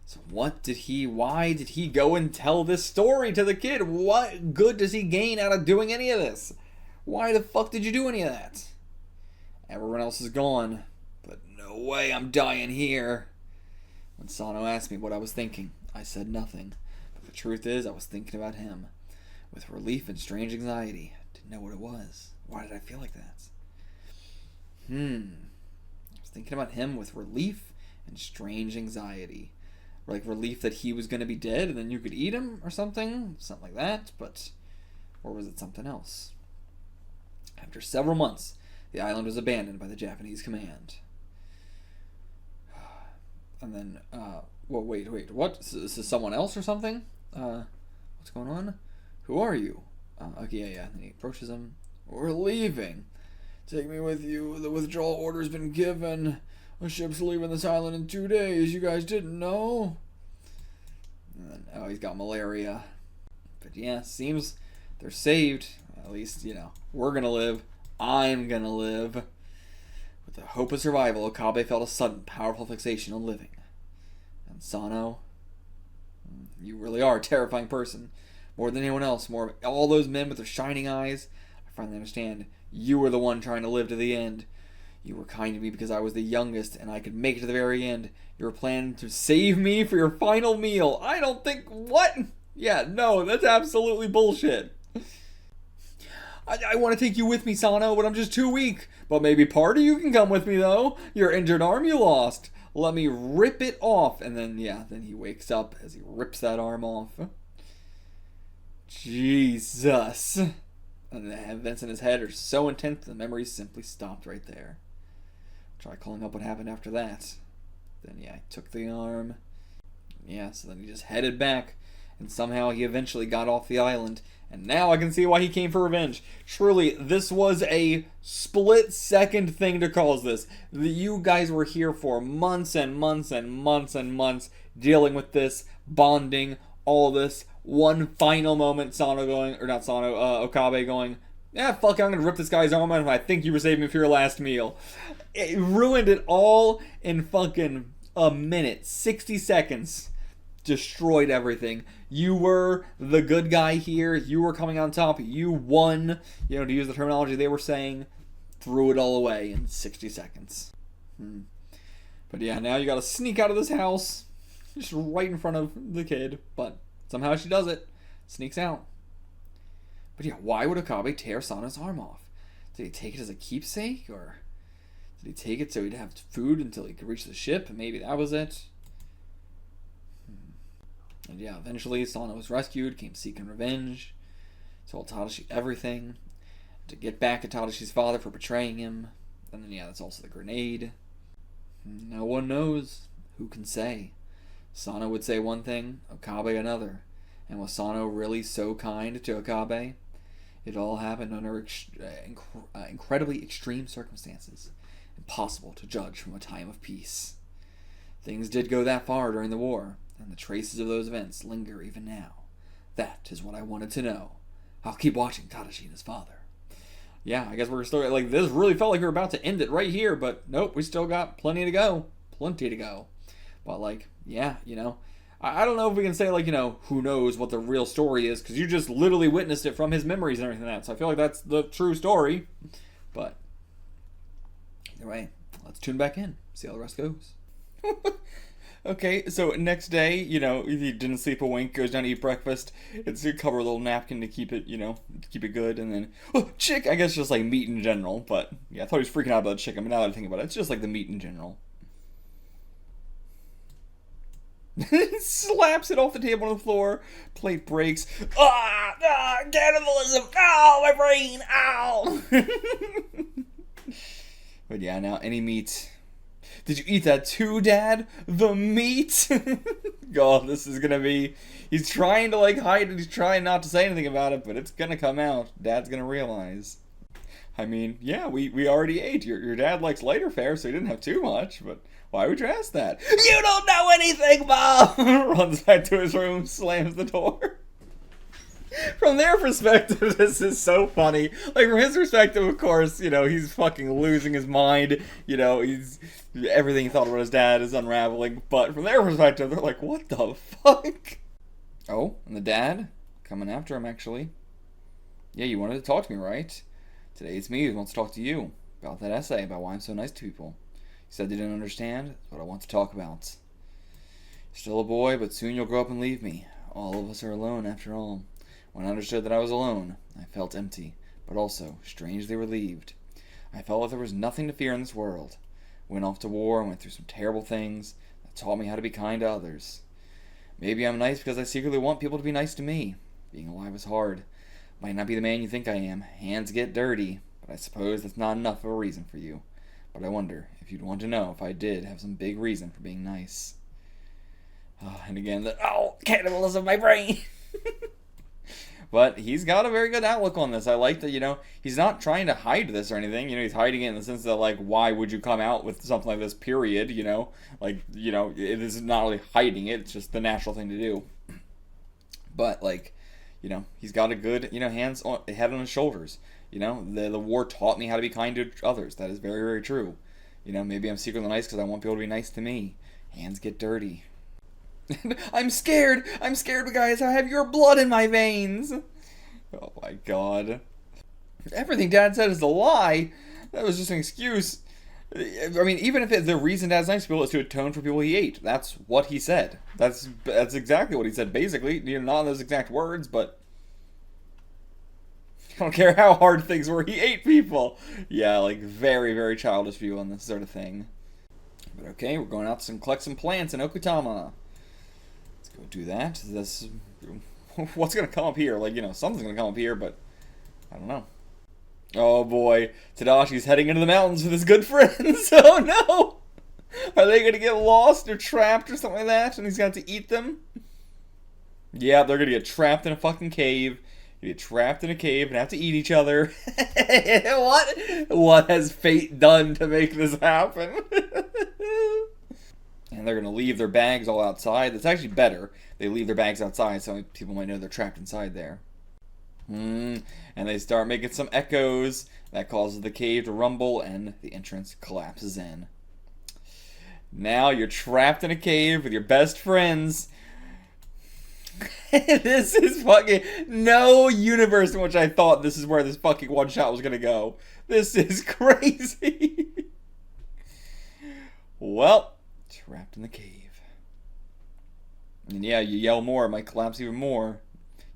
So why did he go and tell this story to the kid? What good does he gain out of doing any of this? Why the fuck did you do any of that? Everyone else is gone. But no way I'm dying here. When Sano asked me what I was thinking, I said nothing. But the truth is, I was thinking about him. With relief and strange anxiety. I didn't know what it was. Why did I feel like that? I was thinking about him with relief and strange anxiety. Like relief that he was going to be dead and then you could eat him or something. Something like that. But, or was it something else? After several months, the island was abandoned by the Japanese command. And then, well, wait, what? This is someone else or something? What's going on? Who are you? Okay, yeah. And he approaches him. We're leaving. Take me with you. The withdrawal order's been given. A ship's leaving this island in 2 days. You guys didn't know? And then, oh, he's got malaria. But yeah, seems they're saved. At least, we're gonna live. I'm gonna live. With the hope of survival, Okabe felt a sudden, powerful fixation on living. And Sano, you really are a terrifying person. More than anyone else, more of all those men with their shining eyes. I finally understand. You were the one trying to live to the end. You were kind to me because I was the youngest and I could make it to the very end. You were planning to save me for your final meal. I don't think... What? Yeah, no, that's absolutely bullshit. I want to take you with me, Sano, but I'm just too weak. But maybe part of you can come with me, though. Your injured arm you lost. Let me rip it off. And then, then he wakes up as he rips that arm off. Jesus. And the events in his head are so intense, the memory simply stopped right there. Try calling up what happened after that. Then, he took the arm. So then he just headed back. And somehow he eventually got off the island. And now I can see why he came for revenge. Truly, this was a split-second thing to cause this. You guys were here for months and months and months and months dealing with this, bonding, all this. One final moment, Okabe going, yeah, fuck, I'm gonna rip this guy's arm out and I think you were saving me for your last meal. It ruined it all in fucking a minute. 60 seconds. Destroyed everything. You were the good guy here. You were coming on top. You won. To use the terminology they were saying, threw it all away in 60 seconds. But yeah, now you gotta sneak out of this house. Just right in front of the kid. But somehow she does it. Sneaks out. But yeah, why would Okabe tear Sano's arm off? Did he take it as a keepsake? Or did he take it so he'd have food until he could reach the ship? Maybe that was it. And yeah, eventually Sano was rescued, came seeking revenge, told Tadashi everything, to get back at Tadashi's father for betraying him. And then that's also the grenade. No one knows. Who can say? Sano would say one thing, Okabe another. And was Sano really so kind to Okabe? It all happened under incredibly extreme circumstances. Impossible to judge from a time of peace. Things did go that far during the war. And the traces of those events linger even now. That is what I wanted to know. I'll keep watching Tadashi and his father. Yeah, I guess we're still... this really felt like we were about to end it right here, but nope, we still got plenty to go. Plenty to go. But, I don't know if we can say, who knows what the real story is, because you just literally witnessed it from his memories and everything like that. So I feel like that's the true story. But, either way, let's tune back in. See how the rest goes. Okay, so next day, if he didn't sleep a wink, goes down to eat breakfast. It's to cover a little napkin to keep it, to keep it good. And then, chick, I guess just like meat in general. But yeah, I thought he was freaking out about chicken, but now that I think about it, it's just like the meat in general. Slaps it off the table on the floor. Plate breaks. Cannibalism! Ow, my brain! Ow! But yeah, now any meat... Did you eat that too, Dad? The meat? God, this is gonna be... He's trying to, hide it. He's trying not to say anything about it, but it's gonna come out. Dad's gonna realize. I mean, yeah, we already ate. Your dad likes lighter fare, so he didn't have too much, but why would you ask that? You don't know anything, Mom! Runs back to his room, slams the door. From their perspective, this is so funny. From his perspective, of course, he's fucking losing his mind. He's... Everything he thought about his dad is unraveling. But from their perspective, they're like, what the fuck? Oh, and the dad? Coming after him, actually. Yeah, you wanted to talk to me, right? Today it's me who wants to talk to you. about that essay about why I'm so nice to people. You said they didn't understand. That's what I want to talk about. You're still a boy, but soon you'll grow up and leave me. All of us are alone after all. When I understood that I was alone, I felt empty, but also strangely relieved. I felt like there was nothing to fear in this world. Went off to war and went through some terrible things that taught me how to be kind to others. Maybe I'm nice because I secretly want people to be nice to me. Being alive is hard. Might not be the man you think I am. Hands get dirty, but I suppose that's not enough of a reason for you. But I wonder if you'd want to know if I did have some big reason for being nice. And again, cannibalism of my brain. But he's got a very good outlook on this. I like that, he's not trying to hide this or anything. He's hiding it in the sense that, like, why would you come out with something like this, period, Like, it is not really hiding it. It's just the natural thing to do. But, like, he's got a good, head on his shoulders. The war taught me how to be kind to others. That is very, very true. Maybe I'm secretly nice because I want people to be nice to me. Hands get dirty. I'm scared, guys. I have your blood in my veins. Oh my god. Everything Dad said is a lie. That was just an excuse. I mean, even if the reason Dad's nice to people is to atone for people he ate. That's what he said. That's exactly what he said, basically. Not in those exact words, but I don't care how hard things were. He ate people. Yeah, like, very, very childish view on this sort of thing. But okay, we're going out to collect some plants in Okutama. Go do that. What's gonna come up here? Like, something's gonna come up here, but I don't know. Oh boy, Tadashi's heading into the mountains with his good friends. Oh no! Are they gonna get lost or trapped or something like that? And he's got to eat them? Yeah, they're gonna get trapped in a fucking cave. Get trapped in a cave and have to eat each other. What has fate done to make this happen? And they're going to leave their bags all outside. That's actually better. They leave their bags outside so people might know they're trapped inside there. And they start making some echoes. That causes the cave to rumble and the entrance collapses in. Now you're trapped in a cave with your best friends. This is fucking no universe in which I thought this is where this fucking one shot was going to go. This is crazy. Well, trapped in the cave. And yeah, you yell more, it might collapse even more.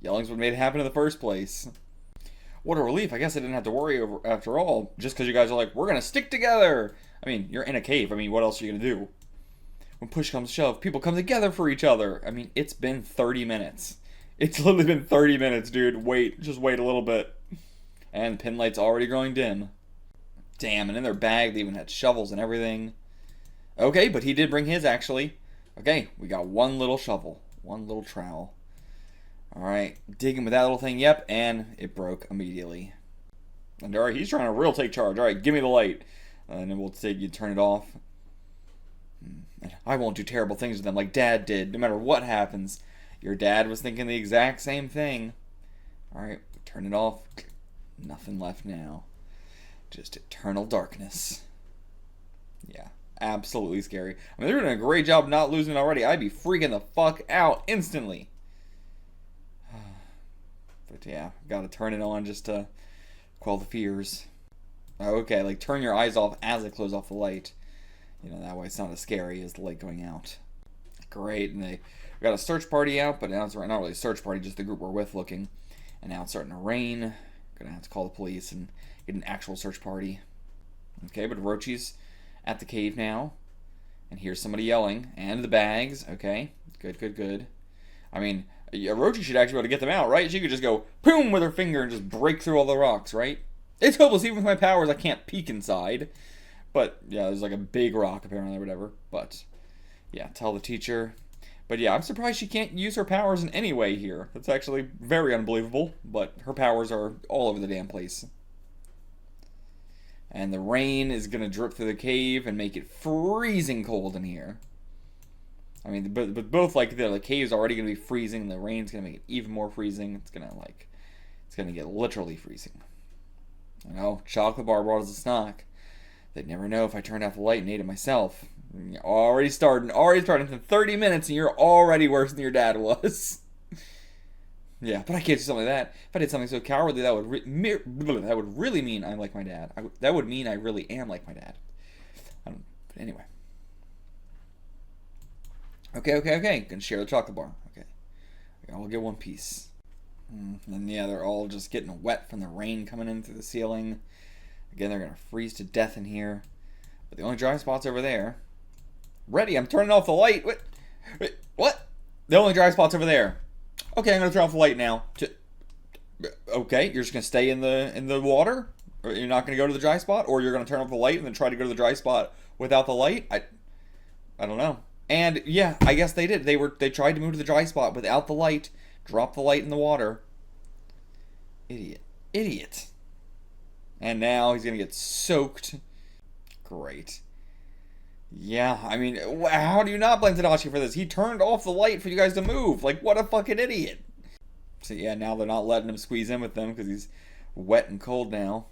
Yelling's what made it happen in the first place. What a relief. I guess I didn't have to worry over after all. Just because you guys are like, we're going to stick together. I mean, you're in a cave. I mean, what else are you going to do? When push comes to shove, people come together for each other. I mean, it's been 30 minutes. It's literally been 30 minutes, dude. Just wait a little bit. And the pin light's already growing dim. Damn, and in their bag, they even had shovels and everything. Okay, but he did bring his, actually. Okay, we got one little shovel. One little trowel. Alright, digging with that little thing, yep, and it broke immediately. And alright, he's trying to real take charge. Alright, give me the light. And then we'll take you turn it off. And I won't do terrible things with them like Dad did, no matter what happens. Your dad was thinking the exact same thing. Alright, turn it off. Nothing left now. Just eternal darkness. Yeah. Absolutely scary. I mean, they're doing a great job not losing already. I'd be freaking the fuck out instantly. But yeah, gotta turn it on just to quell the fears. Okay, like turn your eyes off as I close off the light. That way it's not as scary as the light going out. Great, and they got a search party out, but now it's not really a search party, just the group we're with looking. And now it's starting to rain. Gonna have to call the police and get an actual search party. Okay, but Orochi's at the cave now, and here's somebody yelling, and the bags. Okay, good. I mean, Orochi should actually be able to get them out, right? She could just go boom with her finger and just break through all the rocks, right? It's hopeless. Even with my powers, I can't peek inside. But yeah, there's like a big rock apparently or whatever. But yeah, tell the teacher. But yeah, I'm surprised she can't use her powers in any way here. That's actually very unbelievable, but her powers are all over the damn place. And the rain is going to drip through the cave and make it freezing cold in here. I mean, but both, like, the cave's already going to be freezing. The rain's going to make it even more freezing. It's going to get literally freezing. Chocolate bar brought us a snack. They'd never know if I turned off the light and ate it myself. Already starting in 30 minutes and you're already worse than your dad was. Yeah, but I can't do something like that. If I did something so cowardly, that would really mean I'm like my dad. That would mean I really am like my dad. But anyway. Okay. Gonna share the chocolate bar. Okay. I'll get one piece. And yeah, they're all just getting wet from the rain coming in through the ceiling. Again, they're gonna freeze to death in here. But the only dry spot's over there. Ready? I'm turning off the light. Wait, what? The only dry spot's over there. Okay, I'm gonna turn off the light now. Okay, you're just gonna stay in the water, or you're not gonna go to the dry spot, or you're gonna turn off the light and then try to go to the dry spot without the light. I don't know. And yeah, I guess they did. They tried to move to the dry spot without the light. Drop the light in the water. Idiot. And now he's gonna get soaked. Great. Yeah, I mean, how do you not blame Tadashi for this? He turned off the light for you guys to move. Like, what a fucking idiot. So yeah, now they're not letting him squeeze in with them because he's wet and cold now.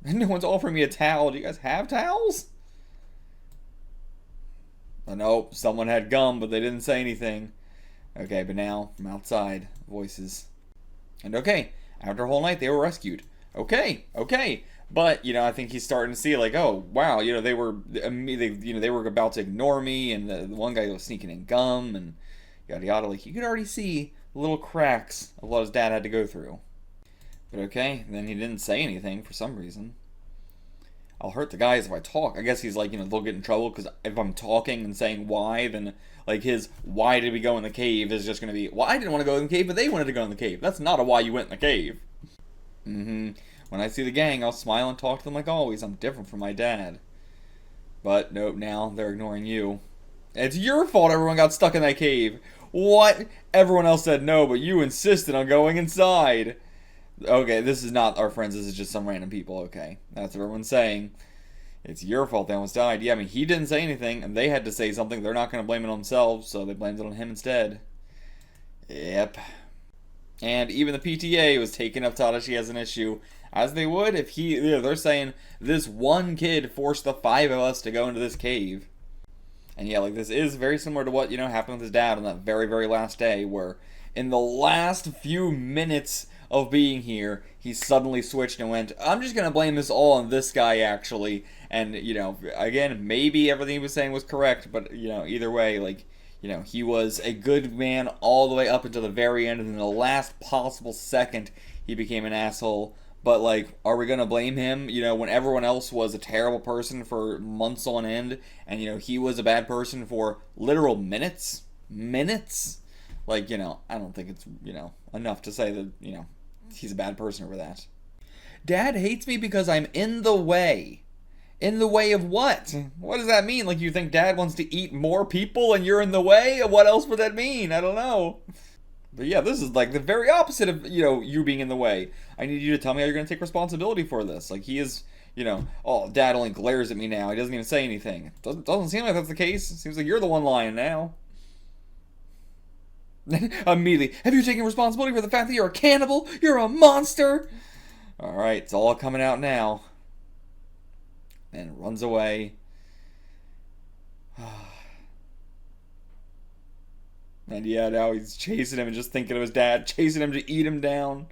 And no one's offering me a towel. Do you guys have towels? Oh, no, someone had gum, but they didn't say anything. Okay, but now, from outside, voices. And okay, after a whole night, they were rescued. Okay. But, I think he's starting to see, like, oh, wow, they were about to ignore me, and the one guy was sneaking in gum, and yada yada. Like, you could already see the little cracks of what his dad had to go through. But okay, then he didn't say anything for some reason. I'll hurt the guys if I talk. I guess he's like, they'll get in trouble, because if I'm talking and saying why, then, like, his why did we go in the cave is just going to be, well, I didn't want to go in the cave, but they wanted to go in the cave. That's not a why you went in the cave. When I see the gang, I'll smile and talk to them like always. I'm different from my dad. But, nope, now they're ignoring you. It's your fault everyone got stuck in that cave. What? Everyone else said no, but you insisted on going inside. Okay, this is not our friends. This is just some random people. Okay, that's what everyone's saying. It's your fault they almost died. Yeah, I mean, he didn't say anything, and they had to say something. They're not going to blame it on themselves, so they blamed it on him instead. Yep. And even the PTA was taking up Tadashi as an issue, as they would if they're saying, this one kid forced the 5 of us to go into this cave. And yeah, like, this is very similar to what, happened with his dad on that very, very last day, where in the last few minutes of being here, he suddenly switched and went, I'm just going to blame this all on this guy, actually. And, again, maybe everything he was saying was correct, but, either way, like, he was a good man all the way up until the very end, and in the last possible second, he became an asshole. But, like, are we going to blame him, when everyone else was a terrible person for months on end, and, he was a bad person for literal minutes? Like, I don't think it's, enough to say that, he's a bad person over that. Dad hates me because I'm in the way. In the way of what? What does that mean? Like, you think Dad wants to eat more people and you're in the way? What else would that mean? I don't know. But yeah, this is like the very opposite of, you being in the way. I need you to tell me how you're going to take responsibility for this. Like, he is, oh, Dad only glares at me now. He doesn't even say anything. Doesn't seem like that's the case. It seems like you're the one lying now. Immediately, have you taken responsibility for the fact that you're a cannibal? You're a monster! Alright, it's all coming out now. And runs away. And yeah, now he's chasing him and just thinking of his dad, chasing him to eat him down.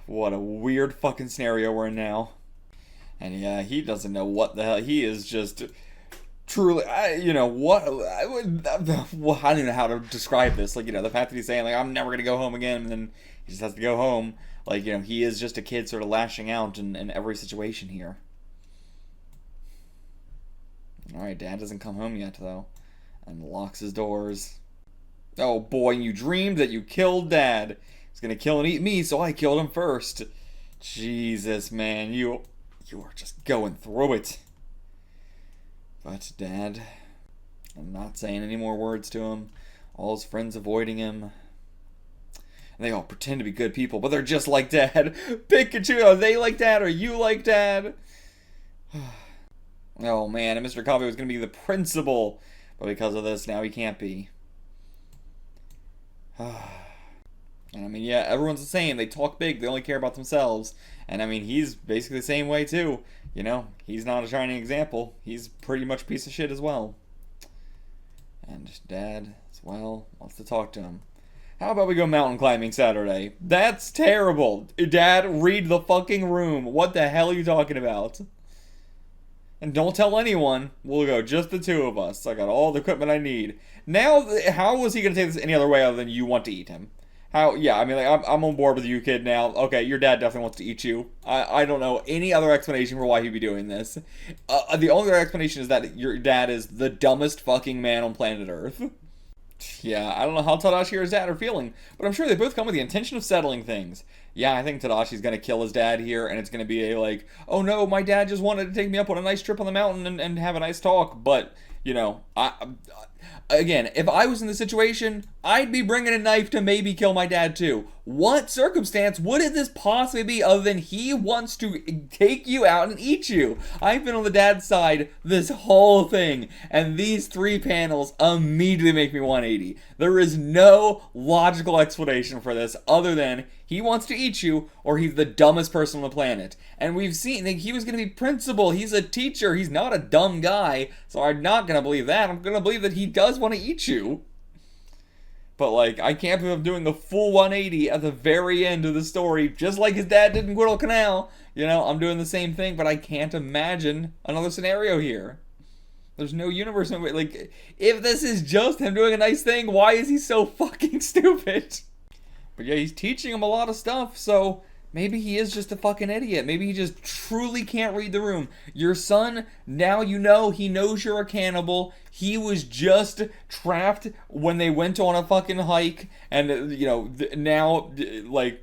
What a weird fucking scenario we're in now. And yeah, he doesn't know what the hell. He is just truly, I don't know how to describe this. Like, the fact that he's saying, like, I'm never going to go home again, and then he just has to go home. Like, he is just a kid sort of lashing out in every situation here. Alright, Dad doesn't come home yet, though. And locks his doors. Oh boy, you dreamed that you killed Dad. He's gonna kill and eat me, so I killed him first. Jesus, man, you are just going through it. But Dad, I'm not saying any more words to him. All his friends avoiding him. And they all pretend to be good people, but they're just like Dad. Pick and choose. Are they like Dad? Or you like Dad? Oh man, and Mr. Coffee was going to be the principal. But because of this, now he can't be. And I mean, yeah, everyone's the same. They talk big. They only care about themselves. And I mean, he's basically the same way too. He's not a shining example. He's pretty much a piece of shit as well. And And Dad, as well, wants to talk to him. How about we go mountain climbing Saturday? That's terrible. Dad, read the fucking room. What the hell are you talking about? And don't tell anyone. We'll go just the two of us. I got all the equipment I need. Now, how was he going to take this any other way other than you want to eat him? How, yeah, I mean, like, I'm on board with you, kid, now. Okay, your dad definitely wants to eat you. I don't know any other explanation for why he'd be doing this. The only other explanation is that your dad is the dumbest fucking man on planet Earth. Yeah, I don't know how Tadashi or his dad are feeling, but I'm sure they both come with the intention of settling things. Yeah, I think Tadashi's gonna kill his dad here, and it's gonna be a, like, oh no, my dad just wanted to take me up on a nice trip on the mountain and have a nice talk, but, you know, again, if I was in the situation, I'd be bringing a knife to maybe kill my dad too. What circumstance would this possibly be other than he wants to take you out and eat you? I've been on the dad's side this whole thing, and these 3 panels immediately make me 180. There is no logical explanation for this other than he wants to eat you or he's the dumbest person on the planet. And we've seen that he was going to be principal. He's a teacher. He's not a dumb guy. So I'm not going to believe that. I'm going to believe that he does want to eat you. But, like, I can't believe I'm doing the full 180 at the very end of the story, just like his dad did in Guadalcanal. You know, I'm doing the same thing, but I can't imagine another scenario here. There's no universe. Like, if this is just him doing a nice thing, why is he so fucking stupid? But yeah, he's teaching him a lot of stuff, so maybe he is just a fucking idiot. Maybe he just truly can't read the room. Your son, now you know, he knows you're a cannibal. He was just trapped when they went on a fucking hike. And, you know, now, like,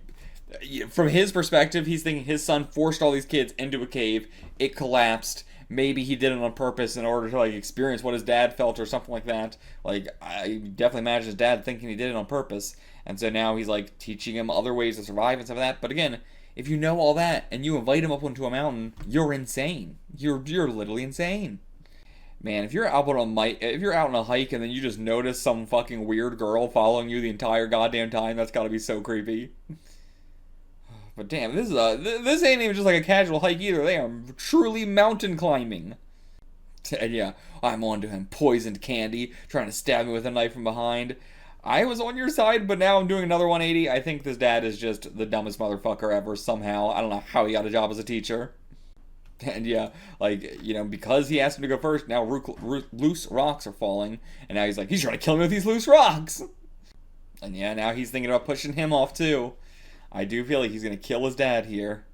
from his perspective, he's thinking his son forced all these kids into a cave. It collapsed. Maybe he did it on purpose in order to, like, experience what his dad felt or something like that. Like, I definitely imagine his dad thinking he did it on purpose. And so now he's, like, teaching him other ways to survive and stuff like that. But again, if you know all that and you invite him up onto a mountain, you're insane. You're literally insane. Man, if you're out on a hike and then you just notice some fucking weird girl following you the entire goddamn time, that's gotta be so creepy. But damn, this ain't even just like a casual hike either. They are truly mountain climbing. And yeah, I'm on to him. Poisoned candy, trying to stab me with a knife from behind. I was on your side, but now I'm doing another 180. I think this dad is just the dumbest motherfucker ever somehow. I don't know how he got a job as a teacher. And yeah, like, you know, because he asked him to go first, now loose rocks are falling. And now he's like, he's trying to kill me with these loose rocks. And yeah, now he's thinking about pushing him off too. I do feel like he's going to kill his dad here.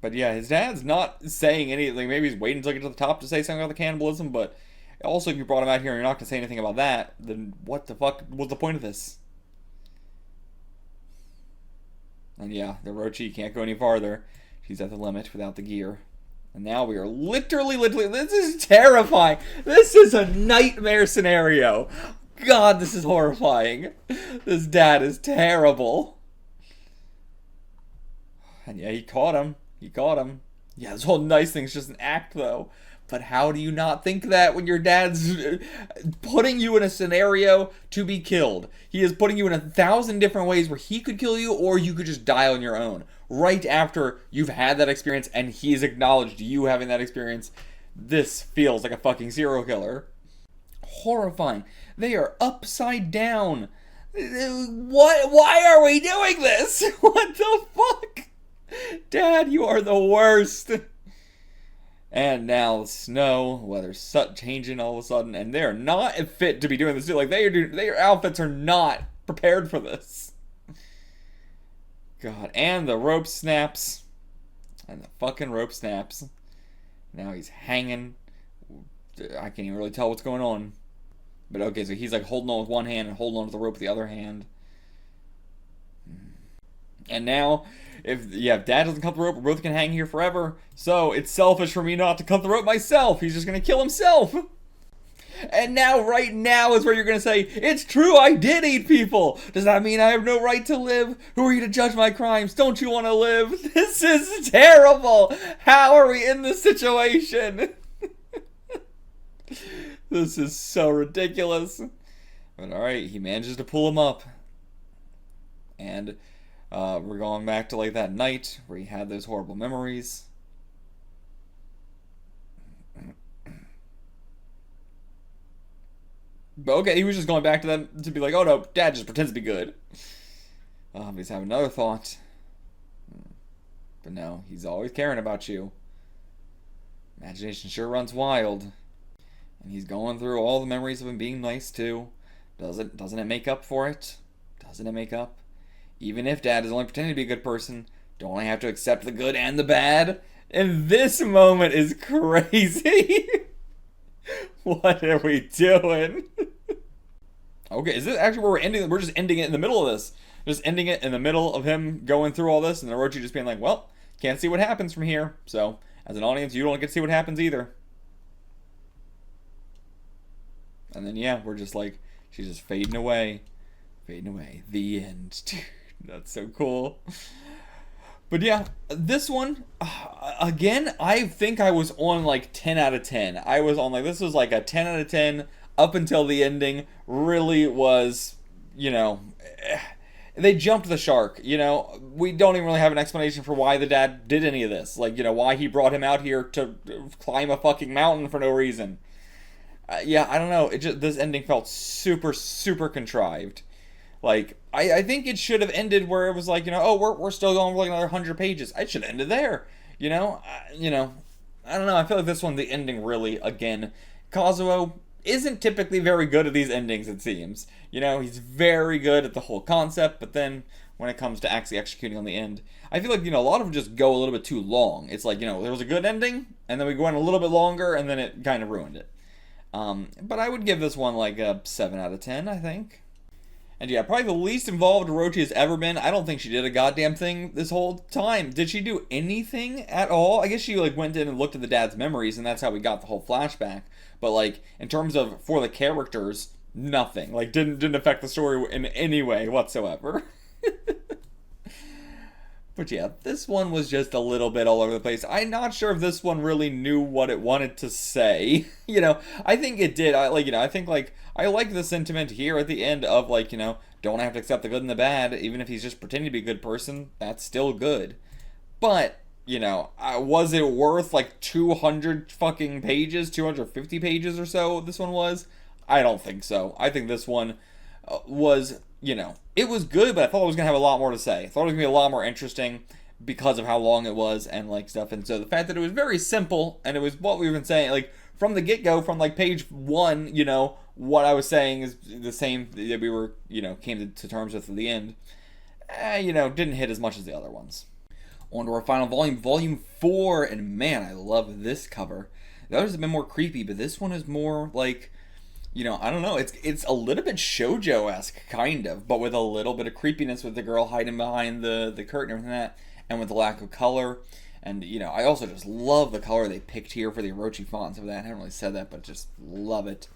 But yeah, his dad's not saying anything. Maybe he's waiting until he gets to the top to say something about the cannibalism. But also, if you brought him out here and you're not going to say anything about that, then what the fuck was the point of this? And yeah, the Orochi can't go any farther. She's at the limit without the gear. And now we are literally, this is terrifying. This is a nightmare scenario. God, this is horrifying. This dad is terrible. And yeah, he caught him. Yeah, this whole nice thing's just an act, though. But how do you not think that when your dad's putting you in a scenario to be killed? He is putting you in 1,000 different ways where he could kill you or you could just die on your own. Right after you've had that experience and he's acknowledged you having that experience, this feels like a fucking serial killer. Horrifying. They are upside down. What? Why are we doing this? What the fuck? Dad, you are the worst. And now snow, weather's changing all of a sudden, and they're not fit to be doing this. Like, their outfits are not prepared for this. God, and the rope snaps. And the fucking rope snaps. Now he's hanging. I can't even really tell what's going on. But okay, so he's like holding on with one hand and holding on to the rope with the other hand. And now, if Dad doesn't cut the rope, we're both gonna hang here forever. So it's selfish for me not to cut the rope myself. He's just gonna kill himself. And now, right now, is where you're gonna say, it's true, I did eat people. Does that mean I have no right to live? Who are you to judge my crimes? Don't you want to live? This is terrible. How are we in this situation? This is so ridiculous. But alright, he manages to pull him up. And we're going back to like that night where he had those horrible memories. But okay, he was just going back to them to be like, oh no, Dad just pretends to be good. He's having another thought. But no, he's always caring about you. Imagination sure runs wild. And he's going through all the memories of him being nice too. Doesn't it make up for it? Doesn't it make up? Even if Dad is only pretending to be a good person, don't I have to accept the good and the bad? And this moment is crazy. What are we doing? Okay, is this actually where we're ending? We're just ending it in the middle of this. Just ending it in the middle of him going through all this, and Orochi just being like, well, can't see what happens from here. So, as an audience, you don't get to see what happens either. And then, yeah, we're just like, she's just fading away. Fading away. The end. Dude, that's so cool. But yeah, this one, again, I think I was on like 10 out of 10. I was on like, this was like a 10 out of 10 up until the ending. Really was, you know, they jumped the shark, you know. We don't even really have an explanation for why the dad did any of this. Like, you know, why he brought him out here to climb a fucking mountain for no reason. Yeah, I don't know. It just, this ending felt super, super contrived. Like, I think it should have ended where it was like, you know, oh, we're still going for like another 100 pages. I should have ended there, you know? I don't know. I feel like this one, the ending really, again, Kazuo isn't typically very good at these endings, it seems. You know, he's very good at the whole concept, but then when it comes to actually executing on the end, I feel like, you know, a lot of them just go a little bit too long. It's like, you know, there was a good ending, and then we go on a little bit longer, and then it kind of ruined it. But I would give this one like a 7 out of 10, I think. And yeah, probably the least involved Orochi has ever been. I don't think she did a goddamn thing this whole time. Did she do anything at all? I guess she like went in and looked at the dad's memories, and that's how we got the whole flashback. But like, in terms of for the characters, nothing. Like, didn't affect the story in any way whatsoever. But yeah, this one was just a little bit all over the place. I'm not sure if this one really knew what it wanted to say. You know, I think it did. I think like, I like the sentiment here at the end of like, you know, don't have to accept the good and the bad. Even if he's just pretending to be a good person, that's still good. But, you know, was it worth like 200 fucking pages, 250 pages or so this one was? I don't think so. I think this one was, you know, it was good, but I thought it was going to have a lot more to say. I thought it was going to be a lot more interesting because of how long it was and like stuff. And so the fact that it was very simple and it was what we've been saying, like from the get-go, from like page 1, you know, what I was saying is the same that we were, you know, came to terms with at the end. You know, didn't hit as much as the other ones. On to our final volume, volume 4, and man, I love this cover. The others have been more creepy, but this one is more like, you know, I don't know, it's a little bit shoujo-esque, kind of, but with a little bit of creepiness with the girl hiding behind the curtain and everything like that, and with the lack of color. And, you know, I also just love the color they picked here for the Orochi fonts of that. I haven't really said that, but just love it.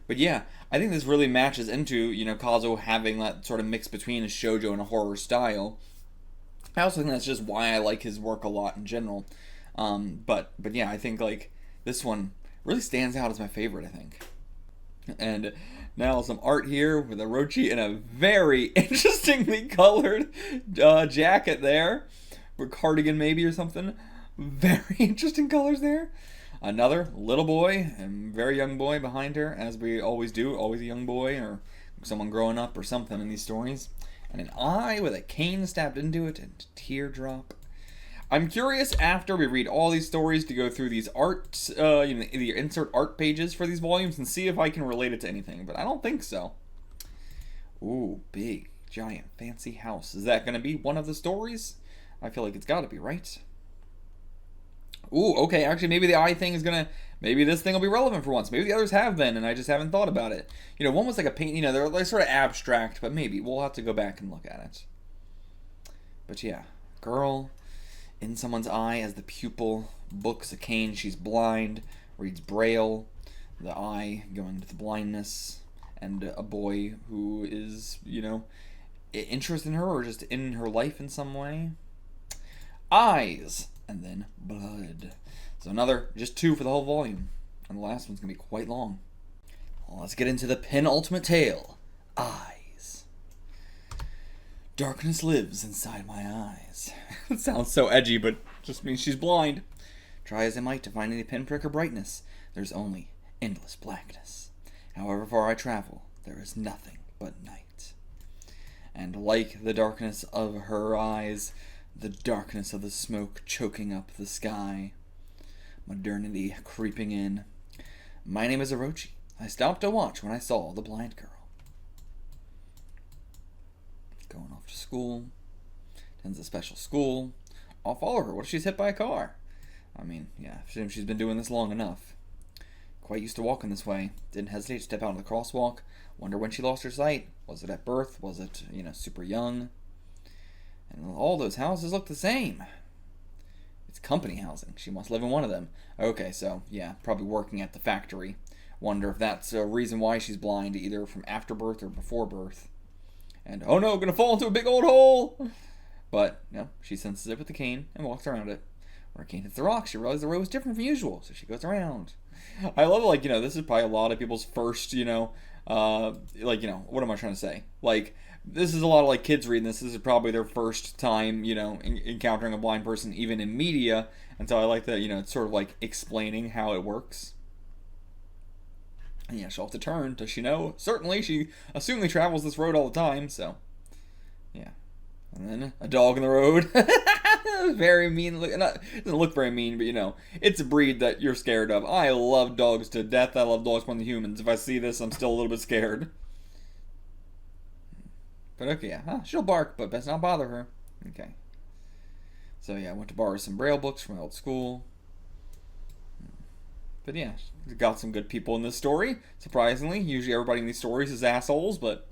But yeah, I think this really matches into, you know, Kazuo having that sort of mix between a shoujo and a horror style. I also think that's just why I like his work a lot in general. But yeah, I think, like, this one really stands out as my favorite, I think. And now some art here with Orochi in a very interestingly colored jacket there. Or cardigan maybe or something. Very interesting colors there. Another little boy and very young boy behind her, as we always do. Always a young boy or someone growing up or something in these stories. And an eye with a cane stabbed into it and a teardrop. I'm curious after we read all these stories to go through these art, you know, the insert art pages for these volumes and see if I can relate it to anything, but I don't think so. Ooh, big, giant, fancy house. Is that going to be one of the stories? I feel like it's got to be, right? Ooh, okay, actually maybe the eye thing is going to, maybe this thing will be relevant for once. Maybe the others have been, and I just haven't thought about it. You know, one was like a paint, you know, they're like sort of abstract, but maybe we'll have to go back and look at it. But yeah, girl in someone's eye as the pupil, books a cane, she's blind, reads Braille, the eye going to the blindness, and a boy who is, you know, interested in her or just in her life in some way. Eyes, and then blood. So another, just 2 for the whole volume, and the last one's going to be quite long. Well, let's get into the penultimate tale, Eyes. Darkness lives inside my eyes. It sounds so edgy, but just means she's blind. Try as I might to find any pinprick or brightness, there's only endless blackness. However far I travel, there is nothing but night. And like the darkness of her eyes, the darkness of the smoke choking up the sky, modernity creeping in. My name is Orochi. I stopped to watch when I saw the blind girl. Going off to school. Attends a special school. I'll follow her. What if she's hit by a car? I mean, yeah, she's been doing this long enough. Quite used to walking this way. Didn't hesitate to step out on the crosswalk. Wonder when she lost her sight. Was it at birth? Was it, super young? And all those houses look the same. It's company housing. She must live in one of them. Okay, so, yeah, probably working at the factory. Wonder if that's a reason why she's blind, either from after birth or before birth. And, oh no, gonna fall into a big old hole! But, she senses it with the cane and walks around it. When her cane hits the rock, she realizes the road is different from usual, so she goes around. I love it, this is probably a lot of people's first, what am I trying to say? This is a lot of, kids reading this. This is probably their first time, encountering a blind person, even in media. And so I like that, it's sort of explaining how it works. And yeah, she'll have to turn. Does she know? Certainly, she assumedly travels this road all the time, so. Yeah. And then a dog in the road. Very mean. Doesn't look very mean, but it's a breed that you're scared of. I love dogs to death. I love dogs more than humans. If I see this, I'm still a little bit scared. But okay, yeah. She'll bark, but best not bother her. Okay. So yeah, I went to borrow some Braille books from my old school. But yeah, got some good people in this story, surprisingly. Usually everybody in these stories is assholes, but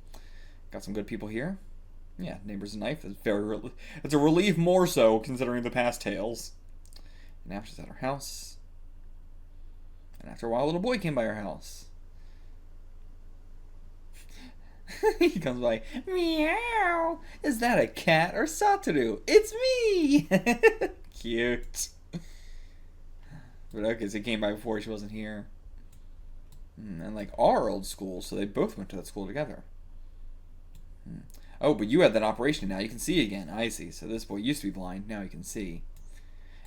got some good people here. Yeah, Neighbor's a Knife is it's a relief more so, considering the past tales. Now she's at her house. And after a while, a little boy came by her house. He comes by, meow! Is that a cat or Satoru? It's me! Cute. But okay, so he came by before, she wasn't here. And our old school, so they both went to that school together. Oh, but you had that operation now. You can see again. I see. So this boy used to be blind. Now he can see.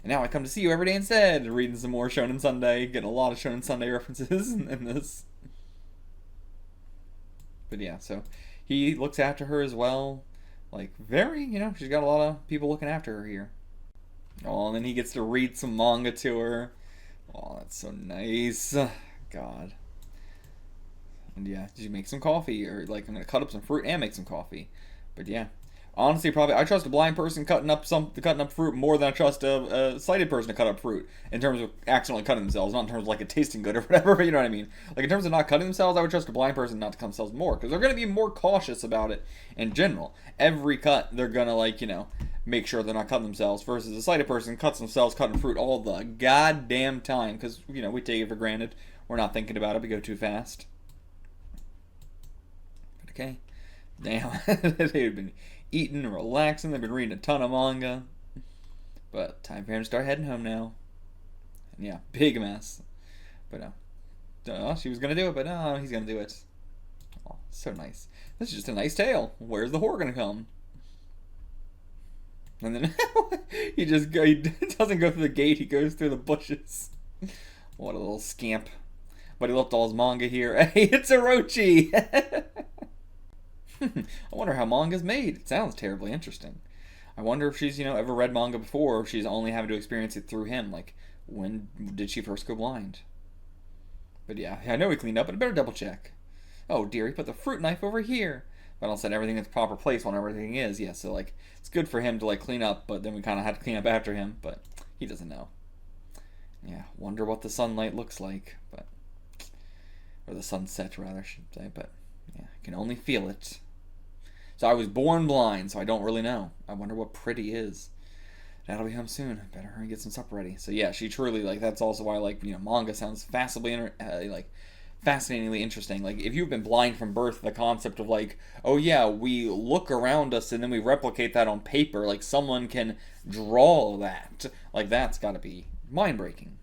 And now I come to see you every day instead. Reading some more Shonen Sunday. Getting a lot of Shonen Sunday references in this. But yeah, so he looks after her as well. Very, she's got a lot of people looking after her here. Oh, and then he gets to read some manga to her. Oh, that's so nice. God. And yeah, did you make some coffee? Or I'm gonna cut up some fruit and make some coffee. But yeah, honestly, probably I trust a blind person cutting up fruit more than I trust a sighted person to cut up fruit in terms of accidentally cutting themselves, not in terms of a tasting good or whatever. But you know what I mean? In terms of not cutting themselves, I would trust a blind person not to cut themselves more because they're gonna be more cautious about it in general. Every cut, they're gonna make sure they're not cutting themselves. Versus a sighted person cuts themselves cutting fruit all the goddamn time because we take it for granted. We're not thinking about it. We go too fast. Okay. Damn. They've been eating and relaxing. They've been reading a ton of manga. But time for him to start heading home now. And yeah, big mess. But no. She was going to do it, but no, he's going to do it. Oh, so nice. This is just a nice tale. Where's the whore going to come? And then he doesn't go through the gate. He goes through the bushes. What a little scamp. But he left all his manga here. Hey, it's Orochi! I wonder how manga's made. It sounds terribly interesting. I wonder if she's, ever read manga before, or if she's only having to experience it through him. When did she first go blind? But yeah, I know he cleaned up, but I better double check. Oh dear, he put the fruit knife over here. But I'll set everything in its proper place when everything is. Yeah, so it's good for him to clean up, but then we kind of had to clean up after him, but he doesn't know. Yeah, wonder what the sunlight looks like, but or the sunset rather, I should say, but yeah, I can only feel it. So I was born blind, so I don't really know. I wonder what pretty is. That'll be home soon. I better hurry and get some supper ready. So yeah, she truly that's also why manga sounds fascinatingly interesting. If you've been blind from birth, the concept of oh yeah, we look around us and then we replicate that on paper. Someone can draw that. That's got to be mind breaking.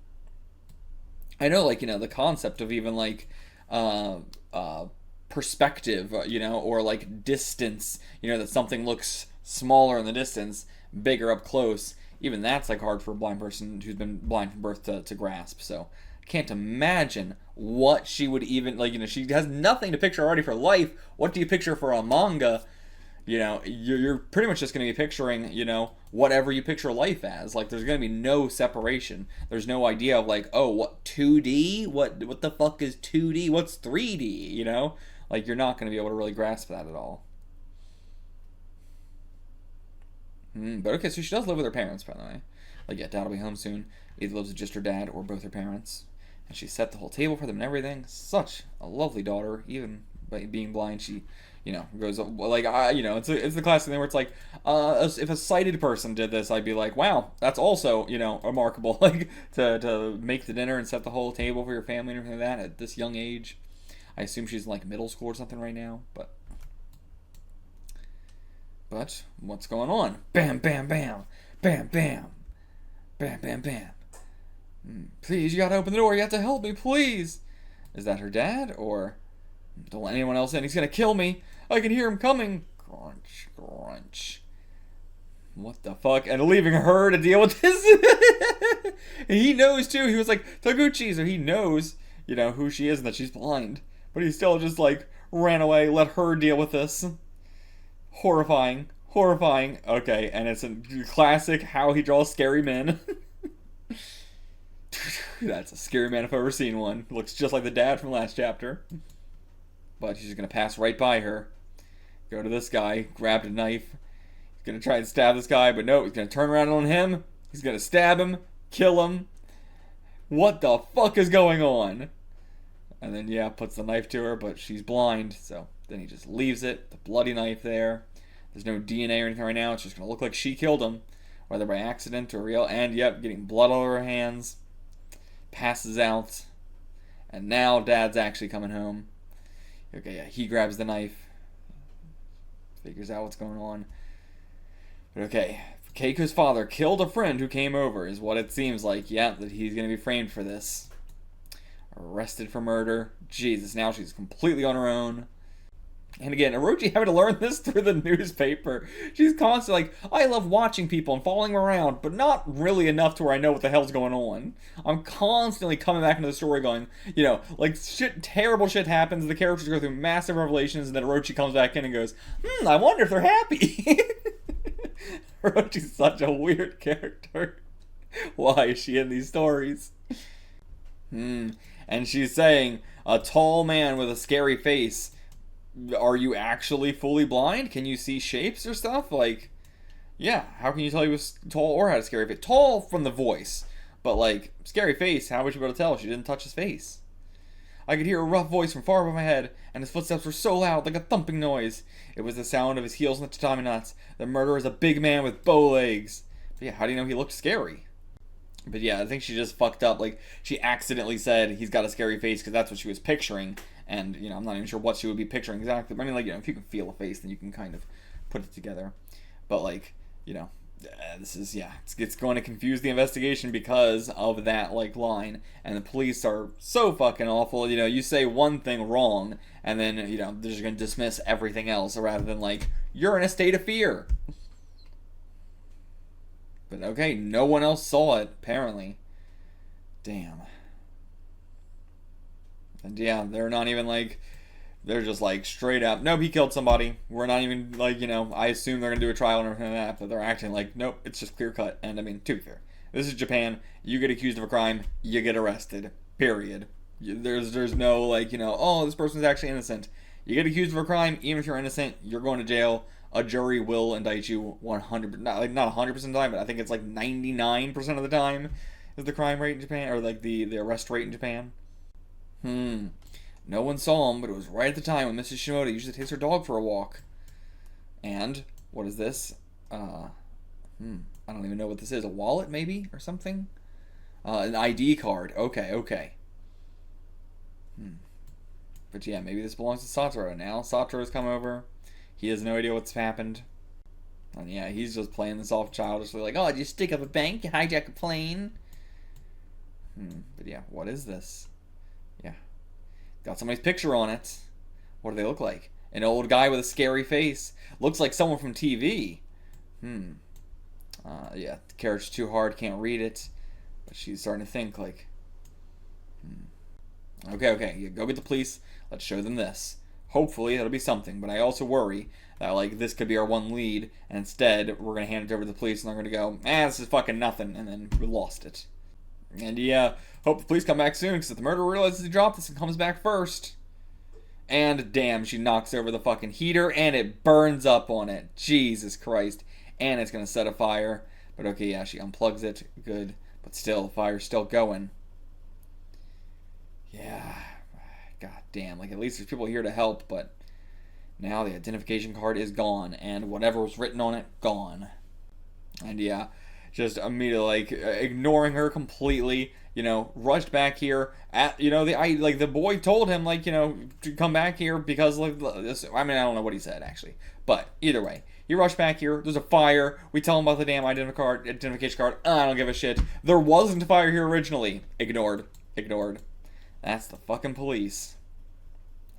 I know the concept of even perspective, or distance, that something looks smaller in the distance, bigger up close. Even that's hard for a blind person who's been blind from birth to grasp. So I can't imagine what she would even, like, she has nothing to picture already for life. What do you picture for a manga? You're pretty much just going to be picturing, whatever you picture life as. Like, there's going to be no separation. There's no idea of, like, oh, what, 2D? What the fuck is 2D? What's 3D, Like, you're not going to be able to really grasp that at all. But okay, so she does live with her parents, by the way. Like, yeah, Dad will be home soon. Either lives with just her dad or both her parents. And she set the whole table for them and everything. Such a lovely daughter. Even by being blind, she, goes, like, it's the classic thing where it's like, if a sighted person did this, I'd be like, wow, that's also, remarkable. Like, to make the dinner and set the whole table for your family and everything like that at this young age. I assume she's in, like, middle school or something right now, But what's going on? Bam, bam, bam. Bam, bam. Bam, bam, bam. Please, you gotta open the door. You have to help me, please. Is that her dad? Or don't let anyone else in. He's gonna kill me. I can hear him coming. Crunch, crunch. What the fuck? And leaving her to deal with this. And he knows, too. He was like, Taguchi. So he knows, who she is and that she's blind. But he still just, like, ran away. Let her deal with this. Horrifying. Horrifying. Okay, and it's a classic how he draws scary men. That's a scary man if I've ever seen one. Looks just like the dad from last chapter. But he's just going to pass right by her. Go to this guy. Grabbed a knife. He's going to try and stab this guy, but no, he's going to turn around on him. He's going to stab him. Kill him. What the fuck is going on? And then, yeah, puts the knife to her, but she's blind, so then he just leaves it. The bloody knife there. There's no DNA or anything right now. It's just going to look like she killed him, whether by accident or real. And, yep, getting blood all over her hands. Passes out. And now Dad's actually coming home. Okay, yeah, he grabs the knife. Figures out what's going on. But okay, Keiko's father killed a friend who came over, is what it seems like. Yeah, that he's going to be framed for this. Arrested for murder. Jesus, now she's completely on her own. And again, Orochi having to learn this through the newspaper. She's constantly like, I love watching people and following them around, but not really enough to where I know what the hell's going on. I'm constantly coming back into the story going, like terrible shit happens, the characters go through massive revelations, and then Orochi comes back in and goes, I wonder if they're happy. Orochi's such a weird character. Why is she in these stories? And she's saying, a tall man with a scary face. Are you actually fully blind? Can you see shapes or stuff? Like, yeah, how can you tell he was tall or had a scary face? Tall from the voice, but like, scary face, how would you be able to tell? She didn't touch his face. I could hear a rough voice from far above my head, and his footsteps were so loud, like a thumping noise. It was the sound of his heels on the tatami mats. The murderer is a big man with bow legs. But yeah, how do you know he looked scary? But yeah, I think she just fucked up. Like, she accidentally said he's got a scary face because that's what she was picturing. And, I'm not even sure what she would be picturing exactly. I mean, like, if you can feel a face, then you can kind of put it together. But, like, this is, yeah, it's going to confuse the investigation because of that, like, line. And the police are so fucking awful. You say one thing wrong, and then, they're just going to dismiss everything else rather than, like, you're in a state of fear. But, okay, no one else saw it, apparently. Damn. And yeah, they're not even like, they're just like straight up, nope, he killed somebody. We're not even like, I assume they're going to do a trial and everything like that, but they're acting like, nope, it's just clear cut. And I mean, to be fair, this is Japan. You get accused of a crime, you get arrested. Period. There's no like, oh, this person's actually innocent. You get accused of a crime, even if you're innocent, you're going to jail. A jury will indict you 100%, not 100% of the time, but I think it's like 99% of the time is the crime rate in Japan, or like the arrest rate in Japan. No one saw him, but it was right at the time when Mrs. Shimoda usually takes her dog for a walk. And, what is this? I don't even know what this is. A wallet, maybe? Or something? An ID card. Okay. But yeah, maybe this belongs to Satoru. Now Satoru's come over. He has no idea what's happened. And yeah, he's just playing this off childishly. Like, oh, did you stick up a bank? You hijack a plane? But yeah, what is this? Yeah. Got somebody's picture on it. What do they look like? An old guy with a scary face. Looks like someone from TV. Yeah, the character's too hard, can't read it. But she's starting to think like, Okay, yeah, go get the police. Let's show them this. Hopefully that'll be something, but I also worry that, like, this could be our one lead, and instead we're going to hand it over to the police, and they're going to go, this is fucking nothing, and then we lost it. And yeah, hope the police come back soon, because if the murderer realizes he dropped this and comes back first. And damn, she knocks over the fucking heater, and it burns up on it. Jesus Christ. And it's going to set a fire. But okay, yeah, she unplugs it. Good. But still, the fire's still going. Yeah. God damn. Like, at least there's people here to help, but now the identification card is gone, and whatever was written on it, gone. And yeah, just immediately, like, ignoring her completely, rushed back here. The boy told him, like, to come back here because, like, this. I mean, I don't know what he said, actually. But either way, he rushed back here. There's a fire. We tell him about the damn identification card. I don't give a shit. There wasn't a fire here originally. Ignored. That's the fucking police.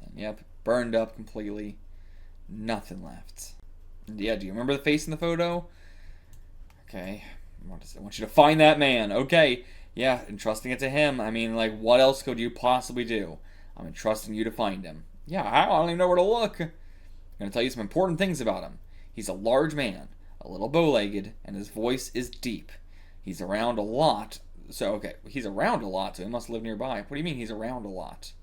And yep, burned up completely. Nothing left. And yeah, do you remember the face in the photo? Okay. I want you to find that man. Okay. Yeah, entrusting it to him. I mean, like, what else could you possibly do? I'm entrusting you to find him. Yeah, I don't even know where to look. I'm going to tell you some important things about him. He's a large man, a little bow-legged, and his voice is deep. He's around a lot. So, okay, he's around a lot, so he must live nearby. What do you mean he's around a lot?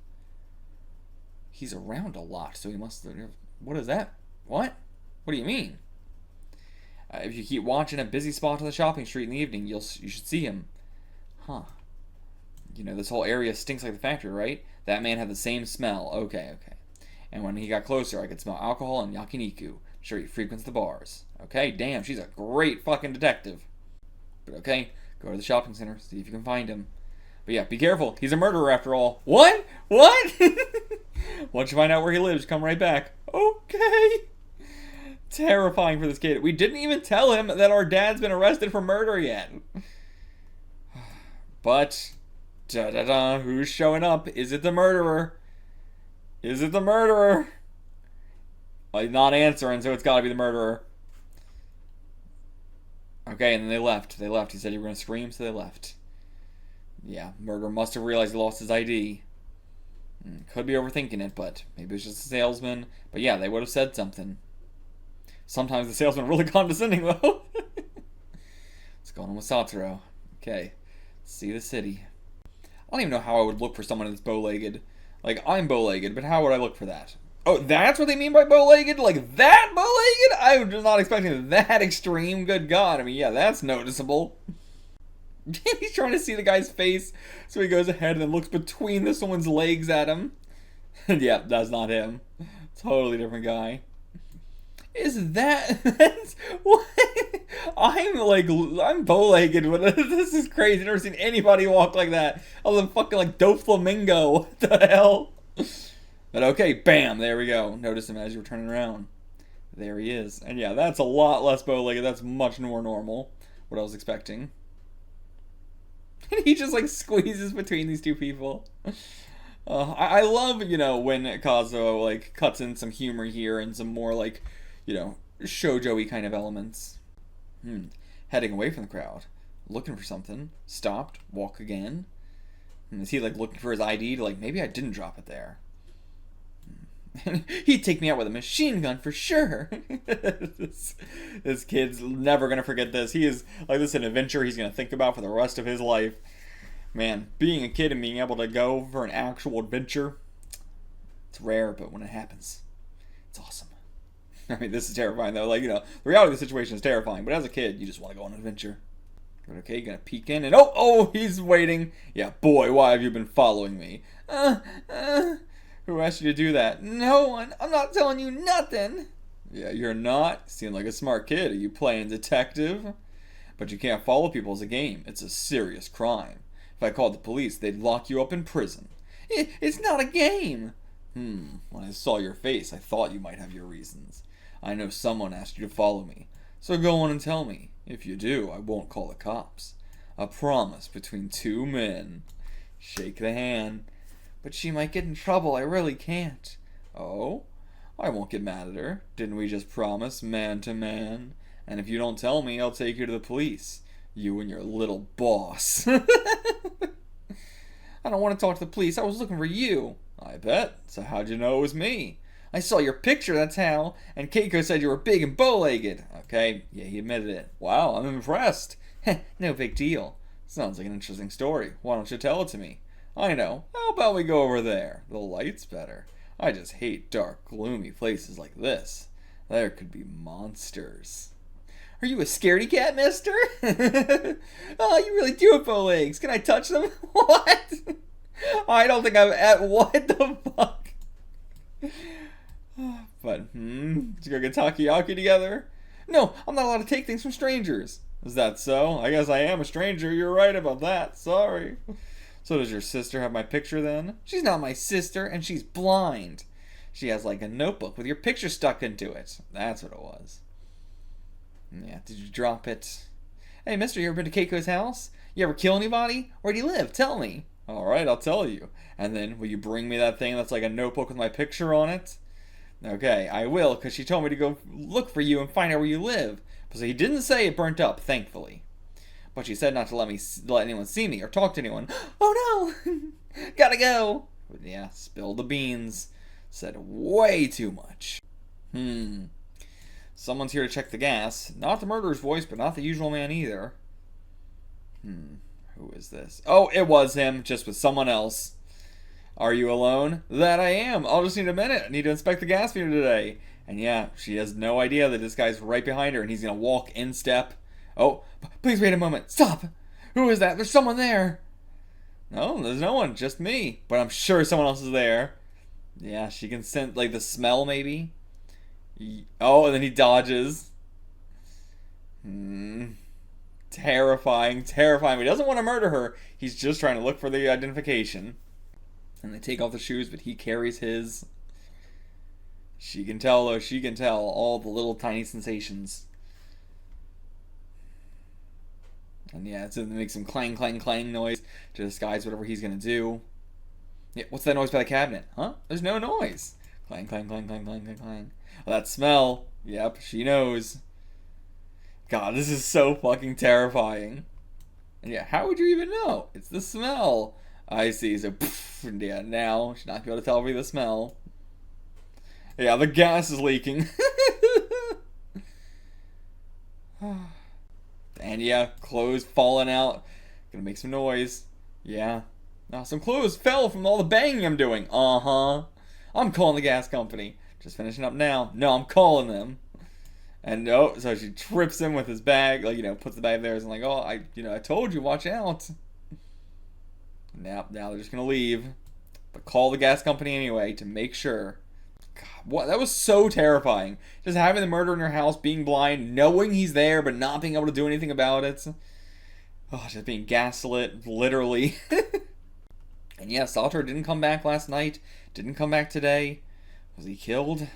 He's around a lot, so he must live near... What is that? What? What do you mean? If you keep watching a busy spot on the shopping street in the evening, you should see him. Huh. This whole area stinks like the factory, right? That man had the same smell. Okay. And when he got closer, I could smell alcohol and yakiniku. Sure, he frequents the bars. Okay, damn, she's a great fucking detective. But okay, go to the shopping center, see if you can find him. But yeah, be careful. He's a murderer after all. What? Once you find out where he lives, come right back. Okay. Terrifying for this kid. We didn't even tell him that our dad's been arrested for murder yet. But, who's showing up? Is it the murderer? Well, he's not answering, so it's gotta be the murderer. Okay, and then they left. He said you were gonna scream, so they left. Yeah, murderer must have realized he lost his ID. Could be overthinking it, but maybe it's just a salesman. But yeah, they would have said something. Sometimes the salesman really condescending, though. What's going on with Satoru? Okay, let's see the city. I don't even know how I would look for someone that's bow-legged. Like, I'm bow-legged, but how would I look for that? Oh, that's what they mean by bow-legged? Like, that bow-legged? I was not expecting that extreme. Good God. I mean, yeah, that's noticeable. He's trying to see the guy's face, so he goes ahead and then looks between this woman's legs at him. And yeah, that's not him. Totally different guy. Is that's what? I'm bow-legged, but this is crazy. I've never seen anybody walk like that. Other than fucking like Doflamingo. What the hell? But okay, bam, there we go. Notice him as you're turning around. There he is. And yeah, that's a lot less bow-legged. That's much more normal. What I was expecting. And he just like squeezes between these two people. I love, when Kazuo like cuts in some humor here and some more like, shoujo-y kind of elements. Heading away from the crowd. Looking for something. Stopped. Walk again. Is he like looking for his ID to like, maybe I didn't drop it there. He'd take me out with a machine gun for sure. This kid's never gonna forget this. He is like, this is an adventure he's gonna think about for the rest of his life. Man, being a kid and being able to go for an actual adventure, it's rare, but when it happens, it's awesome. I mean, this is terrifying though. Like, the reality of the situation is terrifying, but as a kid, you just want to go on an adventure. But okay, you're gonna peek in and oh, he's waiting. Yeah, boy, why have you been following me? Who asked you to do that? No one. I'm not telling you nothing. Yeah, you're not. Seem like a smart kid. Are you playing detective? But you can't follow people as a game. It's a serious crime. If I called the police, they'd lock you up in prison. It's not a game. When I saw your face, I thought you might have your reasons. I know someone asked you to follow me. So go on and tell me. If you do, I won't call the cops. A promise between two men. Shake the hand. But she might get in trouble. I really can't. Oh? I won't get mad at her. Didn't we just promise man to man? And if you don't tell me, I'll take you to the police. You and your little boss. I don't want to talk to the police. I was looking for you. I bet. So how'd you know it was me? I saw your picture, that's how. And Keiko said you were big and bow-legged. Okay, yeah, he admitted it. Wow, I'm impressed. No big deal. Sounds like an interesting story. Why don't you tell it to me? I know. How about we go over there? The light's better. I just hate dark, gloomy places like this. There could be monsters. Are you a scaredy cat, mister? Oh, you really do have bow legs. Can I touch them? What? I don't think I'm at... What the fuck? But, did you go get takoyaki together? No, I'm not allowed to take things from strangers. Is that so? I guess I am a stranger. You're right about that. Sorry. So does your sister have my picture then? She's not my sister, and she's blind. She has like a notebook with your picture stuck into it. That's what it was. Yeah, did you drop it? Hey, mister, you ever been to Keiko's house? You ever kill anybody? Where do you live? Tell me. Alright, I'll tell you. And then, will you bring me that thing that's like a notebook with my picture on it? Okay, I will, because she told me to go look for you and find out where you live. So he didn't say it burnt up, thankfully. But she said not to let anyone see me or talk to anyone. Oh no! Gotta go! But yeah, spilled the beans. Said way too much. Someone's here to check the gas. Not the murderer's voice, but not the usual man either. Who is this? Oh, it was him, just with someone else. Are you alone? That I am. I'll just need a minute. I need to inspect the gas meter today. And yeah, she has no idea that this guy's right behind her and he's gonna walk in step. Oh, please wait a moment. Stop! Who is that? There's someone there. No, there's no one. Just me. But I'm sure someone else is there. Yeah, she can sense, like, the smell, maybe. Oh, and then he dodges. Terrifying, terrifying. But he doesn't want to murder her. He's just trying to look for the identification. And they take off the shoes, but he carries his. She can tell, though. She can tell all the little tiny sensations. And yeah, it makes some clang, clang, clang noise to disguise whatever he's going to do. Yeah, what's that noise by the cabinet? Huh? There's no noise. Clang, clang, clang, clang, clang, clang, clang. Well, that smell. Yep, she knows. God, this is so fucking terrifying. And yeah, how would you even know? It's the smell. I see. So, yeah, now she's not going to be able to tell me the smell. Yeah, the gas is leaking. And yeah, clothes falling out. Gonna make some noise. Yeah. Now some clothes fell from all the banging I'm doing. I'm calling the gas company. Just finishing up now. No, I'm calling them. And no, so she trips him with his bag, like, puts the bag there and like, oh, I told you, watch out. Now they're just gonna leave. But call the gas company anyway to make sure. God, what? That was so terrifying. Just having the murderer in your house, being blind, knowing he's there, but not being able to do anything about it. Oh, just being gaslit, literally. And yeah, Salter didn't come back last night. Didn't come back today. Was he killed?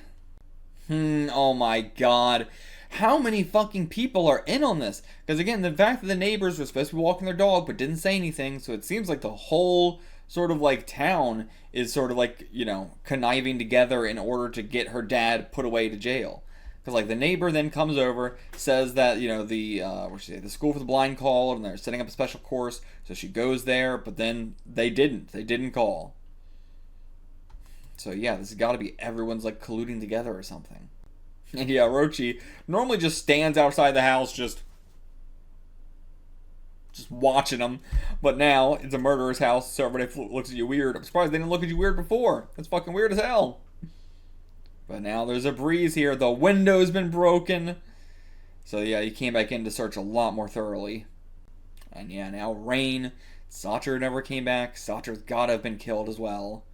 Oh my god. How many fucking people are in on this? Because again, the fact that the neighbors were supposed to be walking their dog but didn't say anything, so it seems like the whole sort of like town is sort of like, conniving together in order to get her dad put away to jail. Because like the neighbor then comes over, says that, the school for the blind called and they're setting up a special course, so she goes there, but then they didn't call. So yeah, this has got to be everyone's like colluding together or something. And yeah, Orochi normally just stands outside the house just watching them. But now it's a murderer's house, so everybody looks at you weird. I'm surprised they didn't look at you weird before. That's fucking weird as hell. But now there's a breeze here. The window's been broken. So yeah, he came back in to search a lot more thoroughly. And yeah, now rain. Sacher never came back. Sacher's gotta have been killed as well.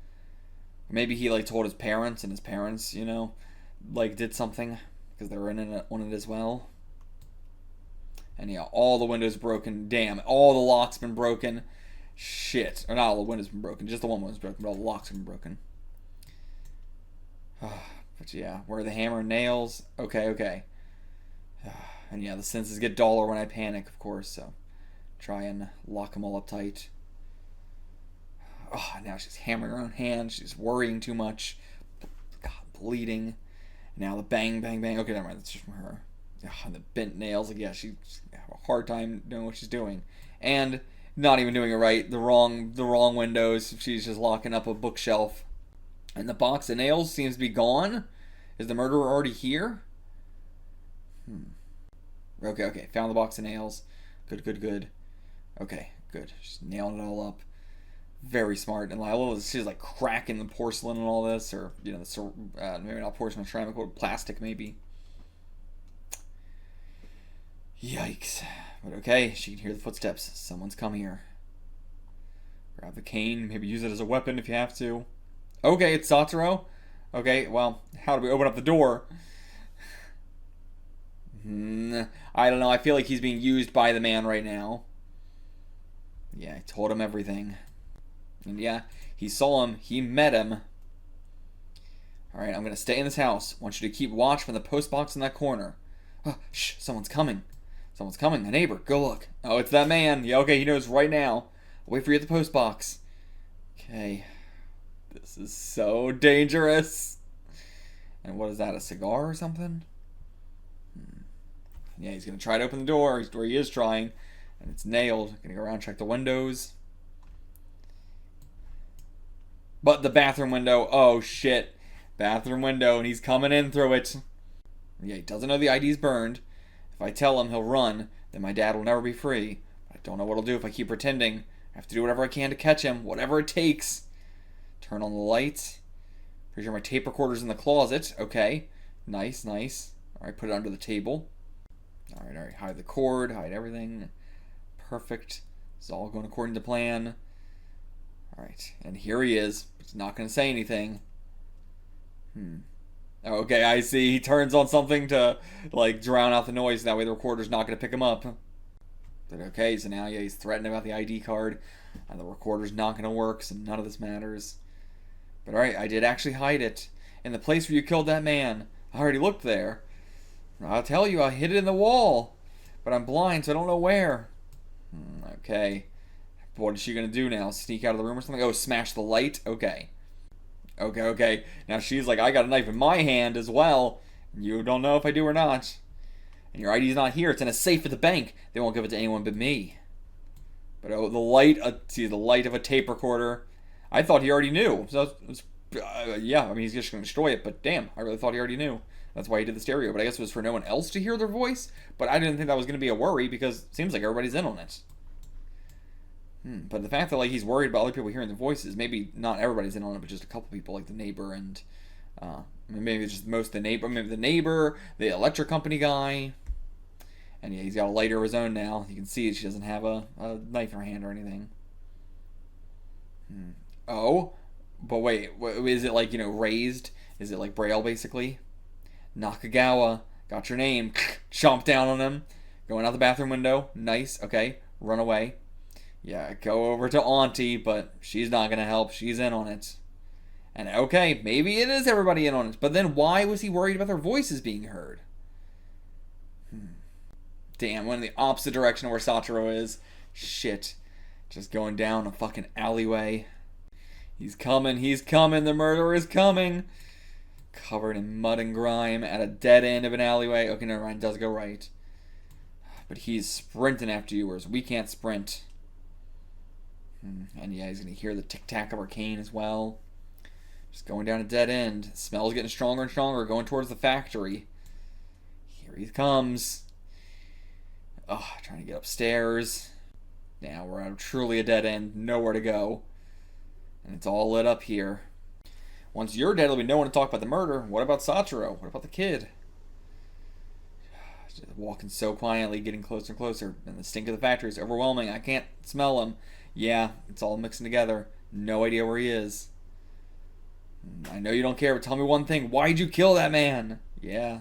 Maybe he like told his parents, and his parents, did something because they were in it on it as well. And yeah, all the windows broken. Damn, all the locks been broken. Shit, or not all the windows been broken. Just the one was broken, but all the locks have been broken. But yeah, where are the hammer and nails? Okay. And yeah, the senses get duller when I panic, of course. So try and lock them all up tight. Oh, now she's hammering her own hand. She's worrying too much. God, bleeding. Now the bang, bang, bang. Okay, never mind. That's just from her. And the bent nails. Like, yeah, she's have a hard time knowing what she's doing. And Not even doing it right. The wrong windows. She's just locking up a bookshelf. And the box of nails seems to be gone. Is the murderer already here? Okay. Found the box of nails. Good. Okay, good. She's nailing it all up. Very smart. And I love she's like cracking the porcelain and all this. Or, maybe not porcelain, ceramic, or plastic maybe. Yikes. But okay, she can hear the footsteps. Someone's come here. Grab the cane, maybe use it as a weapon if you have to. Okay, it's Satoru. Okay, well, how do we open up the door? I don't know, I feel like he's being used by the man right now. Yeah, I told him everything. And yeah, he saw him, he met him. Alright, I'm gonna stay in this house. I want you to keep watch from the post box in that corner. Oh, shh, someone's coming. Someone's coming. A neighbor. Go look. Oh, it's that man. Yeah, okay, he knows right now. I'll wait for you at the post box. Okay. This is so dangerous. And what is that? A cigar or something? Yeah, he's going to try to open the door. Or he is trying. And it's nailed. Going to go around and check the windows. But the bathroom window. Oh, shit. Bathroom window. And he's coming in through it. Yeah, he doesn't know the ID's burned. If I tell him he'll run, then my dad will never be free. But I don't know what I'll do if I keep pretending. I have to do whatever I can to catch him, whatever it takes. Turn on the lights. Pretty sure my tape recorder's in the closet. Okay. Nice. Alright, put it under the table. Alright. Hide the cord, hide everything. Perfect. It's all going according to plan. Alright, and here he is. He's not going to say anything. Okay, I see. He turns on something to, drown out the noise. That way the recorder's not going to pick him up. But okay, so now, he's threatening about the ID card. And the recorder's not going to work, so none of this matters. But alright, I did actually hide it. In the place where you killed that man. I already looked there. I'll tell you, I hid it in the wall. But I'm blind, so I don't know where. Okay. What is she going to do now? Sneak out of the room or something? Oh, smash the light? Okay. Okay. Now she's like, I got a knife in my hand as well. You don't know if I do or not. And your ID's not here. It's in a safe at the bank. They won't give it to anyone but me. But oh, the light of a tape recorder. I thought he already knew. So, yeah, I mean, he's just going to destroy it. But damn, I really thought he already knew. That's why he did the stereo. But I guess it was for no one else to hear their voice. But I didn't think that was going to be a worry because it seems like everybody's in on it. But the fact that he's worried about other people hearing the voices, maybe not everybody's in on it, but just a couple people, like the neighbor and maybe just most of the neighbor, maybe the neighbor, the electric company guy, and yeah, he's got a lighter of his own now. You can see she doesn't have a knife in her hand or anything. Oh, but wait, is it raised? Is it like Braille basically? Nakagawa, got your name. Chomp down on him. Going out the bathroom window. Nice. Okay, run away. Yeah, go over to Auntie, but she's not going to help. She's in on it. And okay, maybe it is everybody in on it. But then why was he worried about their voices being heard? Damn, went in the opposite direction of where Satoru is. Shit. Just going down a fucking alleyway. He's coming. The murderer is coming. Covered in mud and grime at a dead end of an alleyway. Okay, never mind. Does go right. But he's sprinting after you, whereas we can't sprint. And yeah, he's going to hear the tic-tac of our cane as well. Just going down a dead end. Smell's getting stronger and stronger, going towards the factory. Here he comes. Oh, trying to get upstairs. Now we're at truly a dead end. Nowhere to go. And it's all lit up here. Once you're dead, there'll be no one to talk about the murder. What about Satoru? What about the kid? Just walking so quietly, getting closer and closer. And the stink of the factory is overwhelming. I can't smell him. Yeah, it's all mixing together. No idea where he is. I know you don't care, but tell me one thing. Why'd you kill that man? Yeah.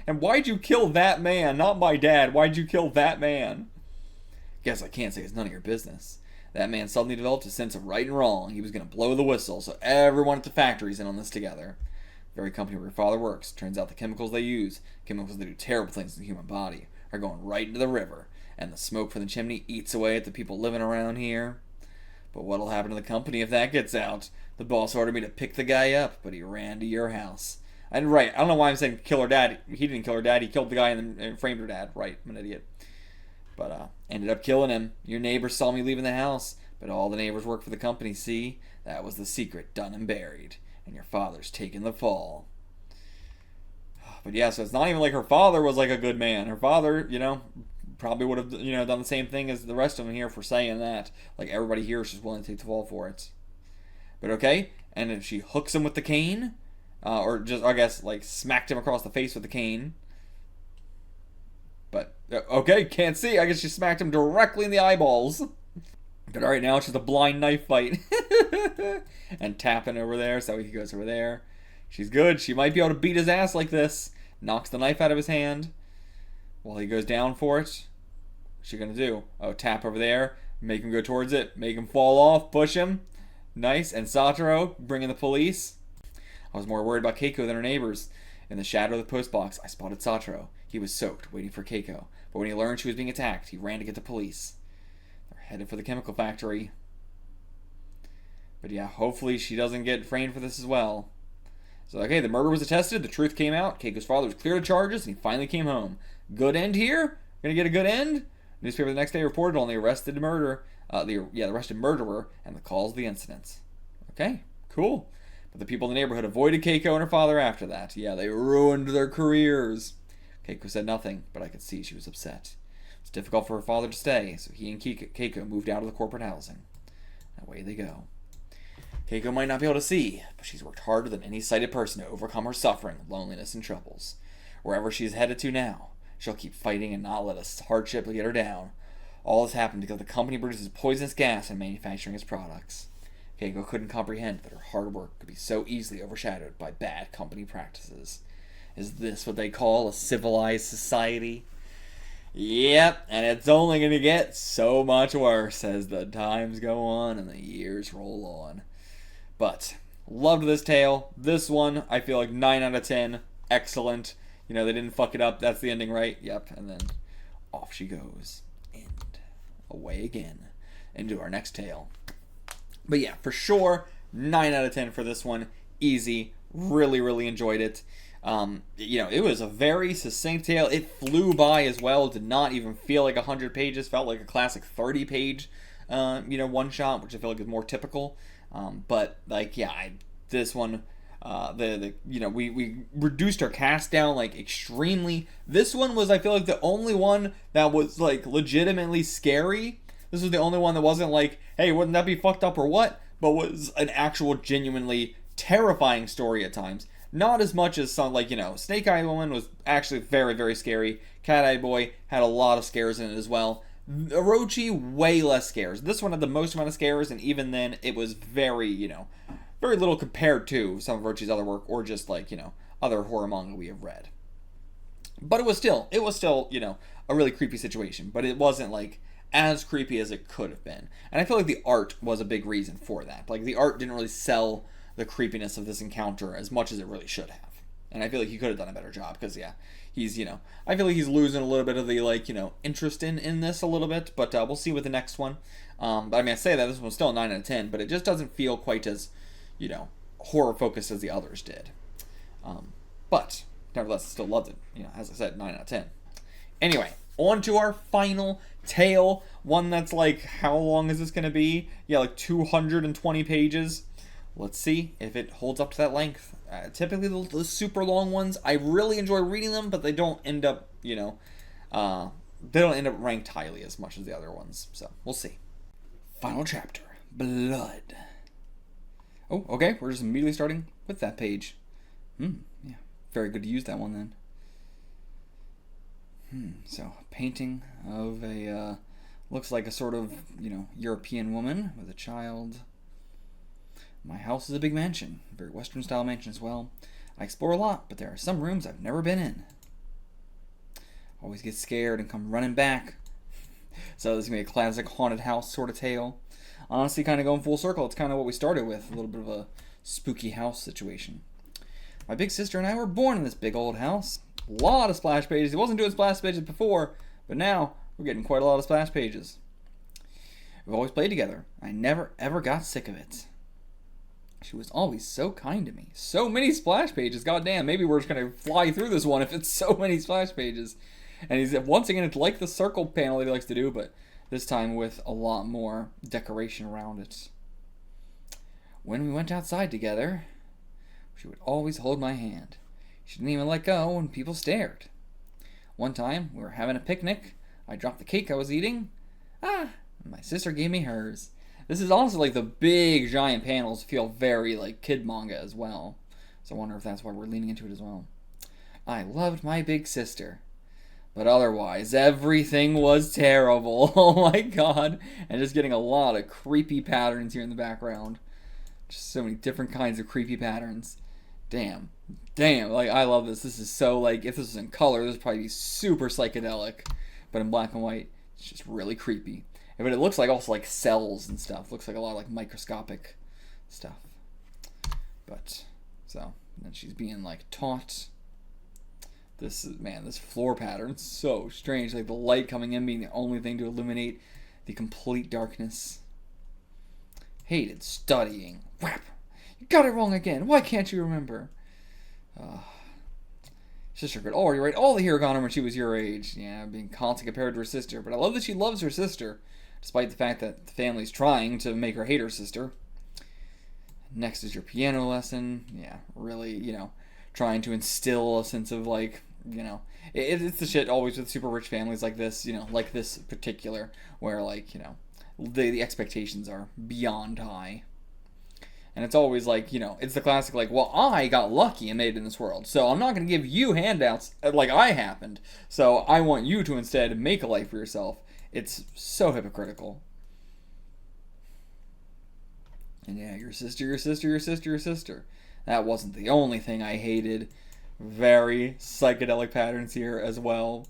And why'd you kill that man? Not my dad. Why'd you kill that man? Guess I can't say it's none of your business. That man suddenly developed a sense of right and wrong. He was going to blow the whistle, so everyone at the factory's in on this together. The very company where your father works. Turns out the chemicals they use, chemicals that do terrible things to the human body, are going right into the river. And the smoke from the chimney eats away at the people living around here. But what'll happen to the company if that gets out? The boss ordered me to pick the guy up, but he ran to your house. And right, I don't know why I'm saying kill her dad. He didn't kill her dad. He killed the guy and framed her dad. Right, I'm an idiot. But ended up killing him. Your neighbors saw me leaving the house, but all the neighbors work for the company, see? That was the secret, done and buried. And your father's taken the fall. But yeah, so it's not even like her father was like a good man. Her father, probably would have, done the same thing as the rest of them here for saying that. Like, everybody here is just willing to take the fall for it. But okay, and if she hooks him with the cane, or just, I guess, like, smacked him across the face with the cane. But, okay, can't see. I guess she smacked him directly in the eyeballs. But alright, now it's just a blind knife fight. And tapping over there, so he goes over there. She's good. She might be able to beat his ass like this. Knocks the knife out of his hand while he goes down for it. What's she gonna do? Oh, tap over there. Make him go towards it. Make him fall off. Push him. Nice. And Satoru bringing the police. I was more worried about Keiko than her neighbors. In the shadow of the post box, I spotted Satoru. He was soaked, waiting for Keiko. But when he learned she was being attacked, he ran to get the police. They're headed for the chemical factory. But yeah, hopefully she doesn't get framed for this as well. So, okay, the murder was attested, the truth came out, Keiko's father was cleared of charges, and he finally came home. Good end here? Gonna get a good end? Newspaper the next day reported on the arrested murderer, the arrested murderer, and the cause of the incidents. Okay, cool. But the people in the neighborhood avoided Keiko and her father after that. Yeah, they ruined their careers. Keiko said nothing, but I could see she was upset. It's difficult for her father to stay, so he and Keiko moved out of the corporate housing. Away they go. Keiko might not be able to see, but she's worked harder than any sighted person to overcome her suffering, loneliness, and troubles. Wherever she's headed to now, she'll keep fighting and not let a hardship get her down. All this happened because the company produces poisonous gas in manufacturing its products. Keiko couldn't comprehend that her hard work could be so easily overshadowed by bad company practices. Is this what they call a civilized society? Yep, and it's only going to get so much worse as the times go on and the years roll on. But, loved this tale. This one, I feel like 9 out of 10. Excellent. They didn't fuck it up. That's the ending, right? Yep. And then off she goes. And away again into our next tale. But yeah, for sure, 9 out of 10 for this one. Easy. Really, really enjoyed it. It was a very succinct tale. It flew by as well. Did not even feel like 100 pages. Felt like a classic 30-page, one-shot, which I feel like is more typical. But this one, we reduced our cast down like extremely. This one was, I feel like, the only one that was like legitimately scary. This was the only one that wasn't like, hey, wouldn't that be fucked up or what? But was an actual genuinely terrifying story at times. Not as much as some, Snake Eye Woman was actually very, very scary. Cat Eye Boy had a lot of scares in it as well. Orochi, way less scares. This one had the most amount of scares, and even then, it was very, very little compared to some of Orochi's other work, or just, other horror manga we have read. But it was still, a really creepy situation. But it wasn't, as creepy as it could have been. And I feel like the art was a big reason for that. Like, the art didn't really sell the creepiness of this encounter as much as it really should have. And I feel like he could have done a better job, because, yeah, he's, I feel like he's losing a little bit of the, interest in this a little bit, but we'll see with the next one. But I say that this one's still a 9 out of 10, but it just doesn't feel quite as, horror-focused as the others did. But, nevertheless, I still loved it. As I said, 9 out of 10. Anyway, on to our final tale, one that's how long is this going to be? Yeah, 220 pages. Let's see if it holds up to that length. Typically, the super long ones, I really enjoy reading them, but they don't end up, they don't end up ranked highly as much as the other ones. So, we'll see. Final chapter, Blood. Oh, okay, we're just immediately starting with that page. Yeah, very good to use that one then. So, a painting of a, looks like a sort of, European woman with a child. My house is a big mansion, a very Western style mansion as well. I explore a lot, but there are some rooms I've never been in. Always get scared and come running back. So this is going to be a classic haunted house sort of tale. Honestly, kind of going full circle. It's kind of what we started with, a little bit of a spooky house situation. My big sister and I were born in this big old house. A lot of splash pages. He wasn't doing splash pages before, but now we're getting quite a lot of splash pages. We've always played together. I never ever got sick of it. She was always so kind to me. So many splash pages. Goddamn, maybe we're just going to fly through this one if it's so many splash pages. And he's, once again, it's like the circle panel that he likes to do, but this time with a lot more decoration around it. When we went outside together, she would always hold my hand. She didn't even let go when people stared. One time, we were having a picnic. I dropped the cake I was eating. My sister gave me hers. This is also like the big giant panels feel very like kid manga as well. So I wonder if that's why we're leaning into it as well. I loved my big sister. But otherwise, everything was terrible. Oh my god. And just getting a lot of creepy patterns here in the background. Just so many different kinds of creepy patterns. Damn. Like, I love this. This is so, like, if this was in color, this would probably be super psychedelic. But in black and white, it's just really creepy. But it looks like also like cells and stuff. Looks like a lot of like microscopic stuff. But, so, then she's being like taught. This is, man, this floor pattern's so strange. Like the light coming in being the only thing to illuminate the complete darkness. Hated studying. Whap! You got it wrong again. Why can't you remember? Sister could already write all the hiragana when she was your age. Yeah, being constantly compared to her sister. But I love that she loves her sister, despite the fact that the family's trying to make her hate her sister. Next is your piano lesson. Yeah, really, you know, trying to instill a sense of, like, you know, it's the shit always with super rich families like this, you know, like this particular, where, like, you know, the expectations are beyond high. And it's always like, you know, it's the classic, like, well, I got lucky and made it in this world, so I'm not going to give you handouts like I happened. So I want you to instead make a life for yourself. It's so hypocritical. And yeah, your sister. That wasn't the only thing I hated. Very psychedelic patterns here as well.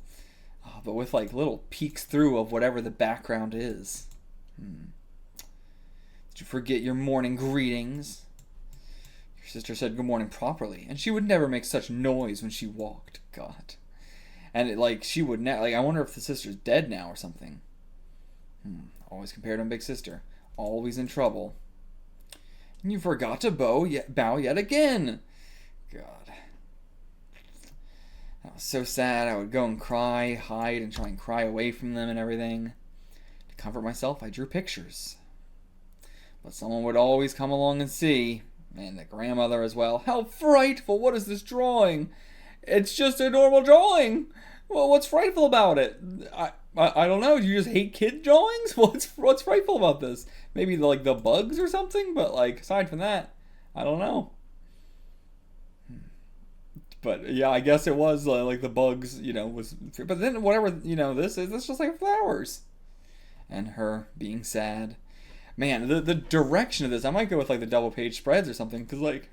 But with, like, little peeks through of whatever the background is. Did you forget your morning greetings? Your sister said good morning properly, and she would never make such noise when she walked. God. And it, like, she would like, I wonder if the sister's dead now or something. Always compared to my big sister. Always in trouble. And you forgot to bow yet again. God. That was so sad. I would go and cry, hide, and try and cry away from them and everything. To comfort myself, I drew pictures. But someone would always come along and see, and the grandmother as well. How frightful! What is this drawing? It's just a normal drawing. Well, what's frightful about it? I don't know. You just hate kid drawings? What's frightful about this? Maybe like the bugs or something. But like aside from that, I don't know. But yeah, I guess it was like the bugs. You know, was. But then whatever, you know, this is. It's just like flowers, and her being sad. Man, the direction of this, I might go with like the double page spreads or something, because like,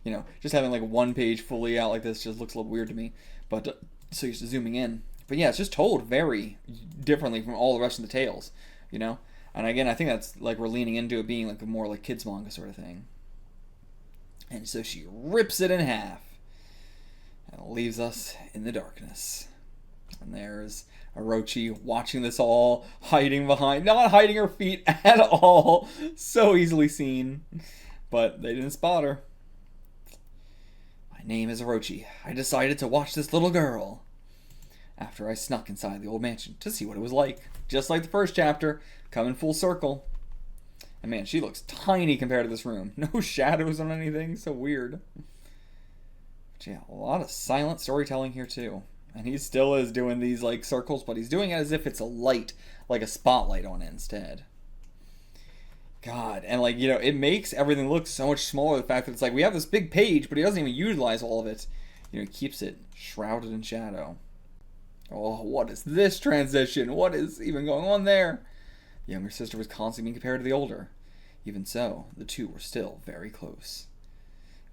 you know, just having like one page fully out like this just looks a little weird to me. But so used to zooming in. But yeah, it's just told very differently from all the rest of the tales, you know. And again, I think that's like we're leaning into it being like a more like kids manga sort of thing. And so she rips it in half and leaves us in the darkness. And there's Orochi watching this all, hiding behind, not hiding her feet at all. So easily seen. But they didn't spot her. My name is Orochi. I decided to watch this little girl. After I snuck inside the old mansion to see what it was like. Just like the first chapter, coming full circle. And man, she looks tiny compared to this room. No shadows on anything, so weird. But yeah, a lot of silent storytelling here too. And he still is doing these like circles, but he's doing it as if it's a light, like a spotlight on it instead. God, and like, you know, it makes everything look so much smaller. The fact that it's like, we have this big page, but he doesn't even utilize all of it. You know, he keeps it shrouded in shadow. Oh, what is this transition? What is even going on there? The younger sister was constantly being compared to the older. Even so, the two were still very close.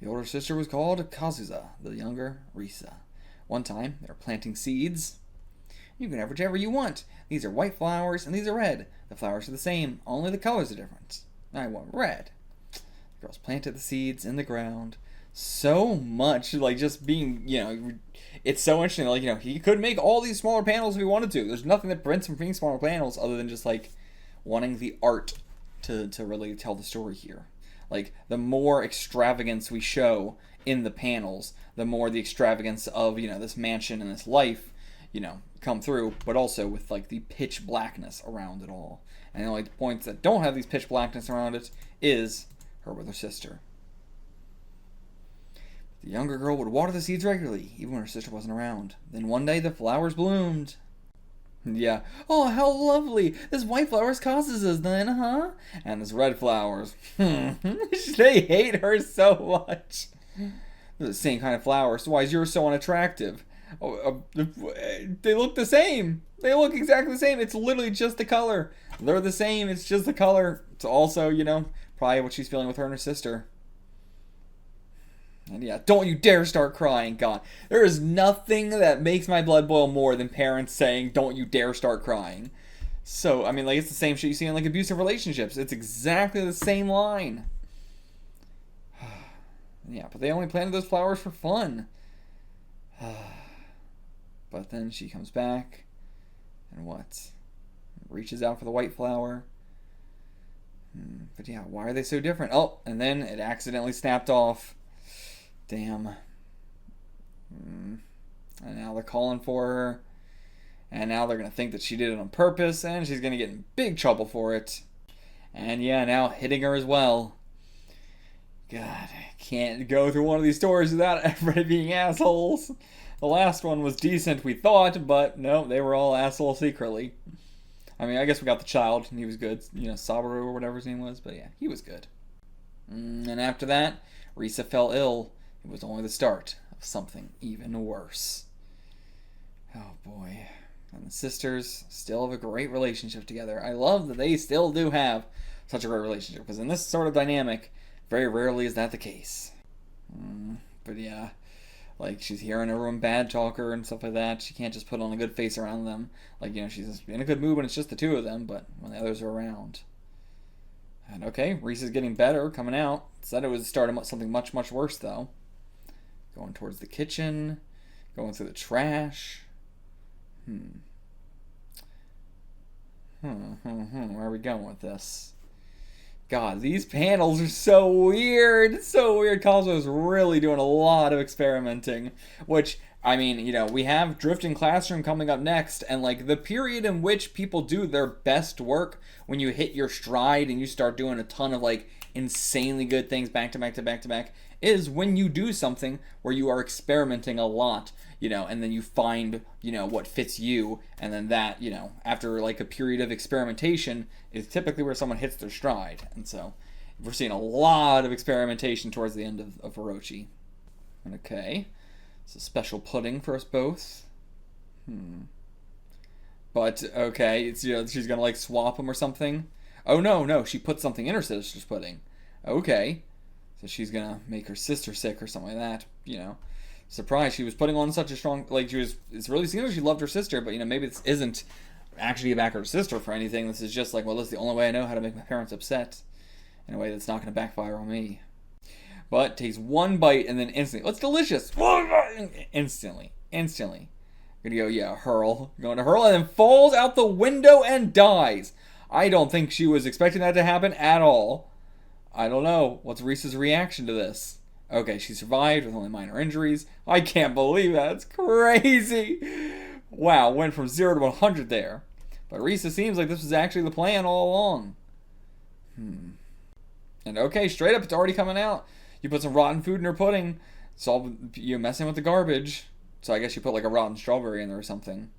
The older sister was called Kazuza, the younger Risa. One time, they were planting seeds. You can have whichever you want. These are white flowers, and these are red. The flowers are the same, only the colors are different. I want red. The girls planted the seeds in the ground. So much, like, just being, you know, it's so interesting. Like, you know, he could make all these smaller panels if he wanted to. There's nothing that prevents him from making smaller panels other than just, like, wanting the art to really tell the story here. Like, the more extravagance we show in the panels, the more the extravagance of, you know, this mansion and this life, come through, but also with like the pitch blackness around it all. And the only points that don't have these pitch blackness around it is her with her sister. The younger girl would water the seeds regularly, even when her sister wasn't around. Then one day the flowers bloomed. Yeah. Oh, how lovely. This white flowers causes us then, huh? And this red flowers. They hate her so much. They're the same kind of flowers, so why is yours so unattractive? They look the same. They look exactly the same. It's literally just the color. They're the same. It's just the color. It's also, probably what she's feeling with her and her sister. And yeah, don't you dare start crying. God, there is nothing that makes my blood boil more than parents saying, don't you dare start crying. So, it's the same shit you see in, abusive relationships. It's exactly the same line. Yeah, but they only planted those flowers for fun. But then she comes back, and what? Reaches out for the white flower. But yeah, why are they so different? Oh, and then it accidentally snapped off. Damn. And now they're calling for her. And now they're going to think that she did it on purpose, and she's going to get in big trouble for it. And yeah, now hitting her as well. God, I can't go through one of these stories without everybody being assholes. The last one was decent, we thought, but no, they were all assholes secretly. I guess we got the child, and he was good. Sabaru or whatever his name was, but yeah, he was good. And after that, Risa fell ill. It was only the start of something even worse. Oh boy. And the sisters still have a great relationship together. I love that they still do have such a great relationship, because in this sort of dynamic, very rarely is that the case. But yeah, she's hearing everyone bad talk her and stuff like that. She can't just put on a good face around them. She's in a good mood when it's just the two of them, but when the others are around. And okay, Reese is getting better, coming out. Said it was the start of something much, much worse, though. Going towards the kitchen. Going through the trash. Where are we going with this? God, these panels are so weird. It's so weird. Kazuo's really doing a lot of experimenting. Which, we have Drifting Classroom coming up next. And, the period in which people do their best work, when you hit your stride and you start doing a ton of, insanely good things back to back to back to back, is when you do something where you are experimenting a lot, and then you find, what fits you, and then that, after a period of experimentation is typically where someone hits their stride. And so we're seeing a lot of experimentation towards the end of Orochi. Okay, so special pudding for us both. But okay, it's she's gonna swap them or something. Oh no, she put something in her sister's pudding. Okay. So she's gonna make her sister sick or something like that, Surprised she was putting on such a strong, it really seems like she loved her sister, but, maybe this isn't actually back her sister for anything. This is just this is the only way I know how to make my parents upset in a way that's not gonna backfire on me. But takes one bite and then instantly, it's delicious! Instantly. Gonna go, yeah, hurl. Going to hurl and then falls out the window and dies. I don't think she was expecting that to happen at all. I don't know. What's Risa's reaction to this? Okay, she survived with only minor injuries. I can't believe that. It's crazy. Wow, went from 0 to 100 there. But Risa seems like this was actually the plan all along. And okay, straight up, it's already coming out. You put some rotten food in her pudding. It's all you messing with the garbage. So I guess you put a rotten strawberry in there or something.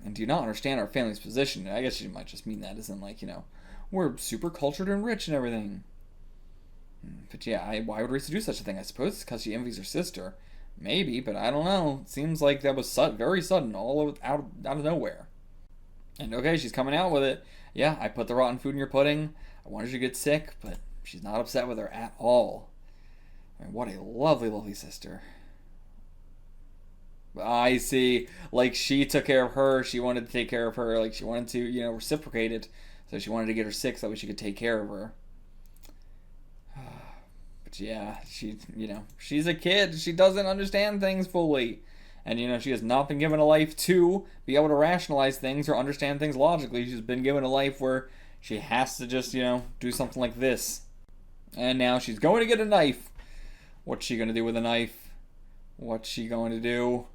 And do you not understand our family's position? I guess you might just mean that as in we're super cultured and rich and everything. But yeah, why would Risa do such a thing? I suppose it's because she envies her sister. Maybe, but I don't know. It seems like that was very sudden, all out of nowhere. And okay, she's coming out with it. Yeah, I put the rotten food in your pudding. I wanted you to get sick, but she's not upset with her at all. What a lovely, lovely sister. I see. She took care of her. She wanted to take care of her. She wanted to, reciprocate it. So she wanted to get her sick so that she could take care of her. But yeah, she's a kid. She doesn't understand things fully. And, she has not been given a life to be able to rationalize things or understand things logically. She's been given a life where she has to just, do something like this. And now she's going to get a knife. What's she going to do with a knife? What's she going to do?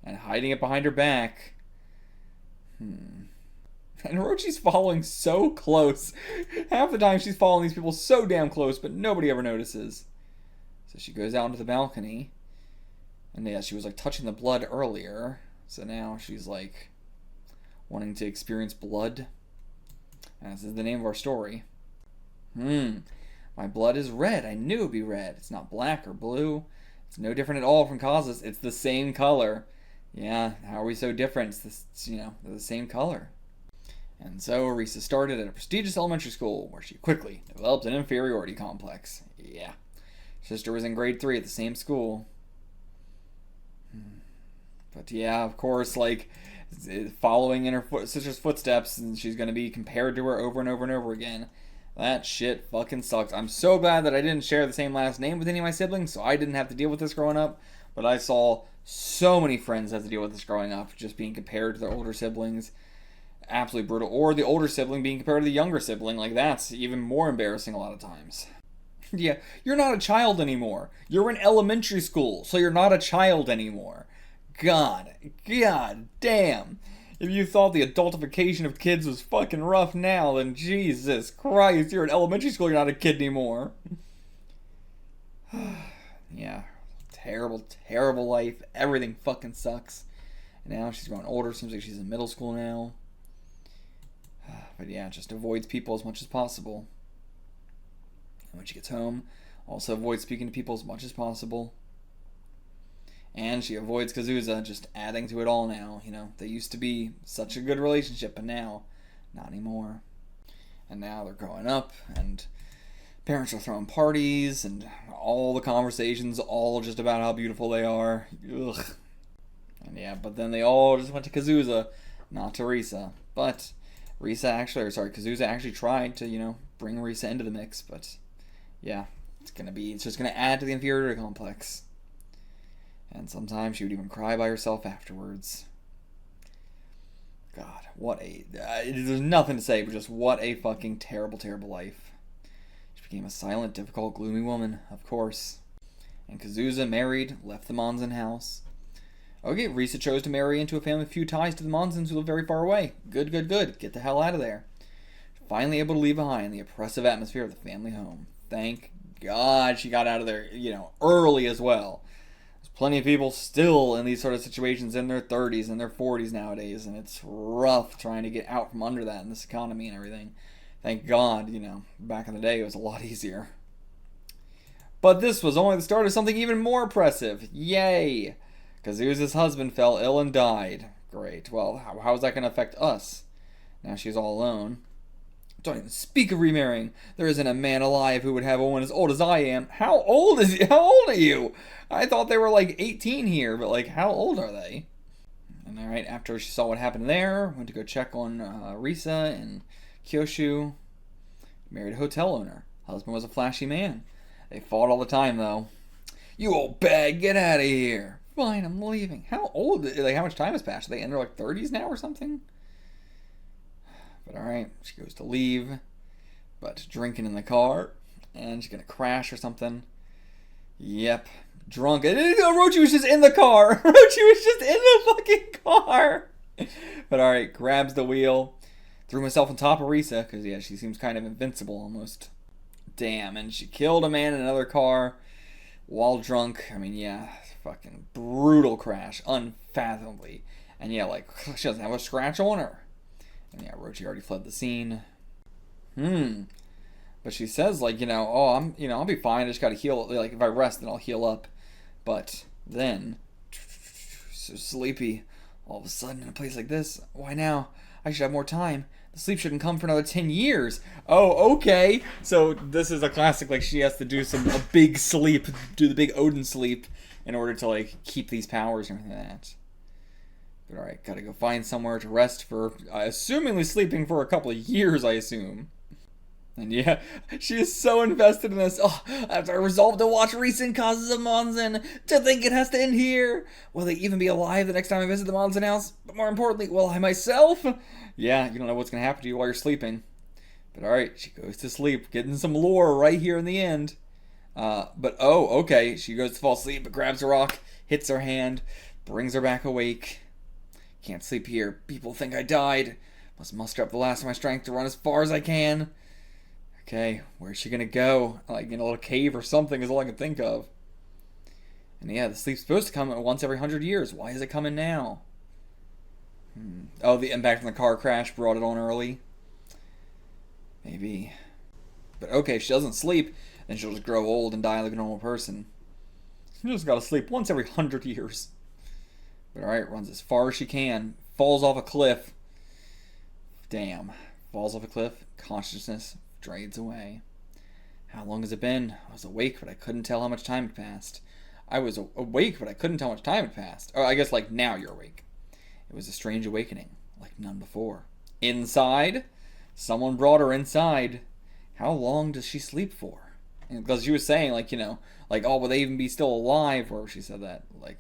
and hiding it behind her back. And Orochi's following so close. Half the time she's following these people so damn close, but nobody ever notices. So she goes out into the balcony. And yeah, she was like touching the blood earlier. So now she's like wanting to experience blood. And this is the name of our story. My blood is red. I knew it would be red. It's not black or blue. It's no different at all from Kazuo's. It's the same color. Yeah, how are we so different? It's this, they're the same color. And so Risa started at a prestigious elementary school where she quickly developed an inferiority complex. Yeah. Sister was in grade 3 at the same school. But yeah, of course, like, following in her sister's footsteps, and she's going to be compared to her over and over and over again. That shit fucking sucks. I'm so glad that I didn't share the same last name with any of my siblings, so I didn't have to deal with this growing up. But I saw so many friends have to deal with this growing up, just being compared to their older siblings. Absolutely brutal. Or the older sibling being compared to the younger sibling. Like, that's even more embarrassing a lot of times. Yeah, you're not a child anymore. You're in elementary school, so you're not a child anymore. God damn. If you thought the adultification of kids was fucking rough now, then Jesus Christ, you're in elementary school, you're not a kid anymore. Yeah, terrible, terrible life. Everything fucking sucks. And now she's growing older, seems like she's in middle school now. But yeah, just avoids people as much as possible. And when she gets home, also avoids speaking to people as much as possible. And she avoids Kazuo, just adding to it all now. They used to be such a good relationship, but now, not anymore. And now they're growing up, and parents are throwing parties, and all the conversations all just about how beautiful they are. Ugh. And yeah, but then they all just went to Kazuo, not to Risa. But Kazuo actually tried to, bring Risa into the mix, but yeah, it's just gonna add to the inferiority complex. And sometimes she would even cry by herself afterwards. God, there's nothing to say, but just what a fucking terrible, terrible life. She became a silent, difficult, gloomy woman, of course. And Kazuo married, left the Monzen house. Okay, Risa chose to marry into a family with few ties to the Monzens who live very far away. Good. Get the hell out of there. Finally able to leave behind the oppressive atmosphere of the family home. Thank God she got out of there, early as well. Plenty of people still in these sort of situations in their 30s and their 40s nowadays, and it's rough trying to get out from under that in this economy and everything. Thank God, back in the day it was a lot easier. But this was only the start of something even more impressive. Yay! Kazuo's husband fell ill and died. Great. Well, how is that going to affect us? Now she's all alone. Don't even speak of remarrying. There isn't a man alive who would have a woman as old as I am. How old are you? I thought they were like 18 here, but like, how old are they? And alright, after she saw what happened there, went to go check on Risa and Kyoshu. Married a hotel owner. Husband was a flashy man. They fought all the time though. You old bag, get out of here. Fine, I'm leaving. How old? Like, how much time has passed? Are they in their like 30s now or something? But alright, she goes to leave, but drinking in the car, and she's gonna crash or something. Yep, drunk. Orochi was just in the car. Orochi was just in the fucking car. But alright, grabs the wheel, threw himself on top of Risa, because yeah, she seems kind of invincible almost. Damn, and she killed a man in another car while drunk. I mean, yeah, fucking brutal crash, unfathomably. And yeah, like, she doesn't have a scratch on her. And yeah, Orochi already fled the scene. But she says, like, I'll be fine. I just gotta heal. Like, if I rest, then I'll heal up. But then, so sleepy. All of a sudden, in a place like this, why now? I should have more time. The sleep shouldn't come for another 10 years. Oh, okay. So this is a classic. Like, she has to do a big sleep, do the big Odin sleep, in order to like keep these powers and everything like that. But alright, gotta go find somewhere to rest for, assumingly sleeping for a couple of years, I assume. And yeah, she is so invested in this. Oh, after I resolved to watch recent causes of Monzen, to think it has to end here. Will they even be alive the next time I visit the Monzen house? But more importantly, will I myself? Yeah, you don't know what's gonna happen to you while you're sleeping. But alright, she goes to sleep, getting some lore right here in the end. But oh, okay, she goes to fall asleep, but grabs a rock, hits her hand. brings her back awake. Can't sleep here. People think I died. Must muster up the last of my strength to run as far as I can. Okay, where's she gonna go? Like in a little cave or something is all I can think of. And yeah, the sleep's supposed to come once every 100 years. Why is it coming now? Oh, the impact from the car crash brought it on early. Maybe. But okay, if she doesn't sleep, then she'll just grow old and die like a normal person. She just gotta sleep once every 100 years. But alright, runs as far as she can. Falls off a cliff. Damn. Falls off a cliff. Consciousness drains away. How long has it been? I was awake, but I couldn't tell how much time had passed. I was awake, but I couldn't tell how much time had passed. Or I guess like now you're awake. It was a strange awakening, like none before. Inside? Someone brought her inside. How long does she sleep for? Because she was saying, like, you know, like, oh, will they even be still alive? Or she said that, like,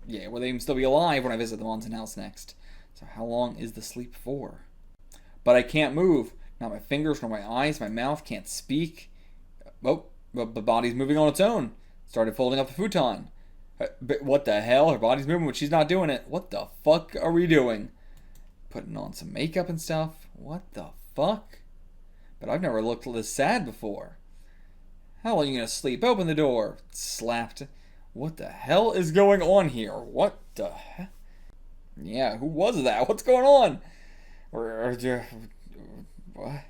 yeah, will they even still be alive when I visit the Monson house next? So how long is the sleep for? But I can't move. Not my fingers, nor my eyes, my mouth can't speak. Oh, the body's moving on its own. Started folding up the futon. But what the hell? Her body's moving, but she's not doing it. What the fuck are we doing? Putting on some makeup and stuff? What the fuck? But I've never looked this sad before. How are you gonna sleep? Open the door. Slapped. What the hell is going on here? What the hell? Yeah, who was that? What's going on? What?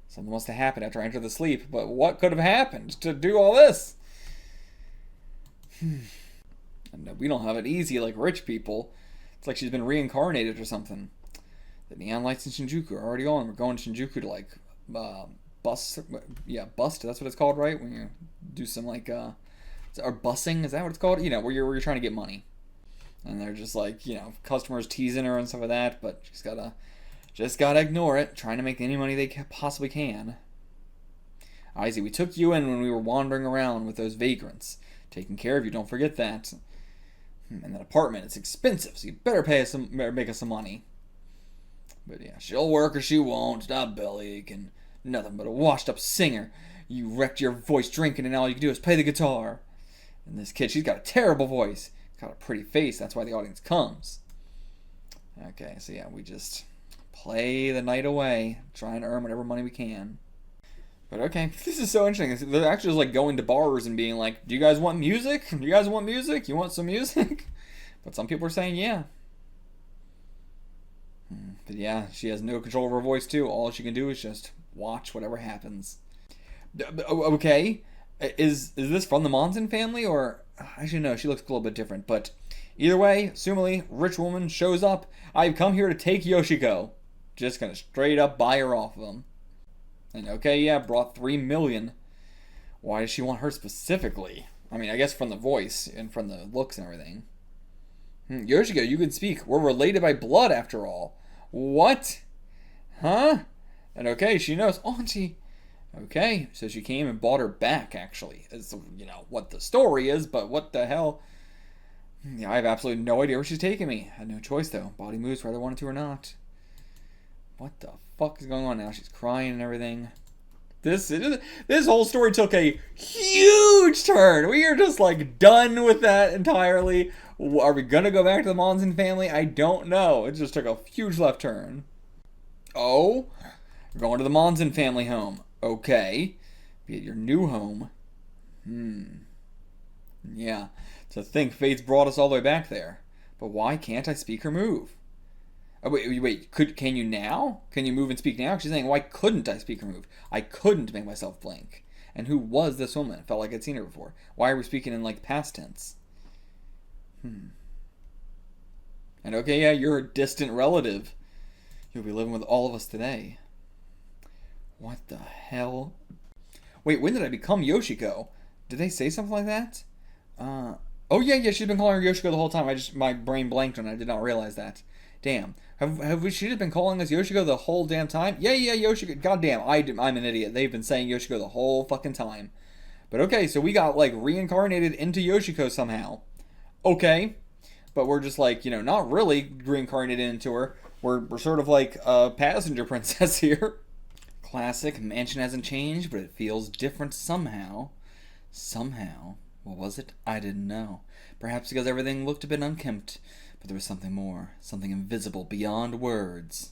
Something must have happened after I entered the sleep, but what could have happened to do all this? No, we don't have it easy like rich people. It's like she's been reincarnated or something. The neon lights in Shinjuku are already on. We're going to Shinjuku to like bust. Yeah, bust. That's what it's called, right? When you do some like or bussing. Is that what it's called? You know, where you're trying to get money. And they're just like, you know, customers teasing her and stuff like that, but she's just gotta ignore it, trying to make any money they possibly can. Izzy, we took you in when we were wandering around with those vagrants. Taking care of you, don't forget that. And that apartment, it's expensive, so you better make us some money. But yeah, she'll work or she won't, not bellyache, and nothing but a washed up singer. You wrecked your voice drinking and all you can do is play the guitar. And this kid, she's got a terrible voice. Got a pretty face, that's why the audience comes. Okay, so yeah, we just play the night away, trying to earn whatever money we can. But okay, this is so interesting. They're actually just like going to bars and being like, do you guys want music? Do you guys want music? You want some music? But some people are saying yeah. But yeah, she has no control over her voice too. All she can do is just watch whatever happens. Okay, is this from the Monson family or... Actually, no, she looks a little bit different. But either way, assumingly, rich woman shows up. I've come here to take Yoshiko. Just gonna straight up buy her off of him. And okay, yeah, brought 3 million. Why does she want her specifically? I mean, I guess from the voice and from the looks and everything. Yoshiko, you can speak. We're related by blood after all. What? Huh? And okay, she knows. Auntie. Okay, so she came and bought her back, actually. It's, you know, what the story is, but what the hell? Yeah, I have absolutely no idea where she's taking me. I had no choice, though. Body moves whether I wanted to or not. What the fuck is going on now? She's crying and everything. This whole story took a huge turn. We are just, like, done with that entirely. Are we gonna go back to the Monson family? I don't know. It just took a huge left turn. Oh, we're going to the Monson family home. Okay. Be at your new home. Yeah. To think fate's brought us all the way back there. But why can't I speak or move? Oh, wait. Can you now? Can you move and speak now? She's saying, why couldn't I speak or move? I couldn't make myself blink. And who was this woman? It felt like I'd seen her before. Why are we speaking in, like, past tense? And okay, yeah, you're a distant relative. You'll be living with all of us today. What the hell? Wait, when did I become Yoshiko? Did they say something like that? Oh yeah, she's been calling her Yoshiko the whole time. My brain blanked and I did not realize that. Damn. Have she just been calling us Yoshiko the whole damn time? Yeah, Yoshiko. Goddamn, I'm an idiot. They've been saying Yoshiko the whole fucking time. But okay, so we got, like, reincarnated into Yoshiko somehow. Okay. But we're just, like, you know, not really reincarnated into her. We're sort of like a passenger princess here. Classic. Mansion hasn't changed, but it feels different somehow. Somehow. What was it? I didn't know. Perhaps because everything looked a bit unkempt, but there was something more, something invisible beyond words.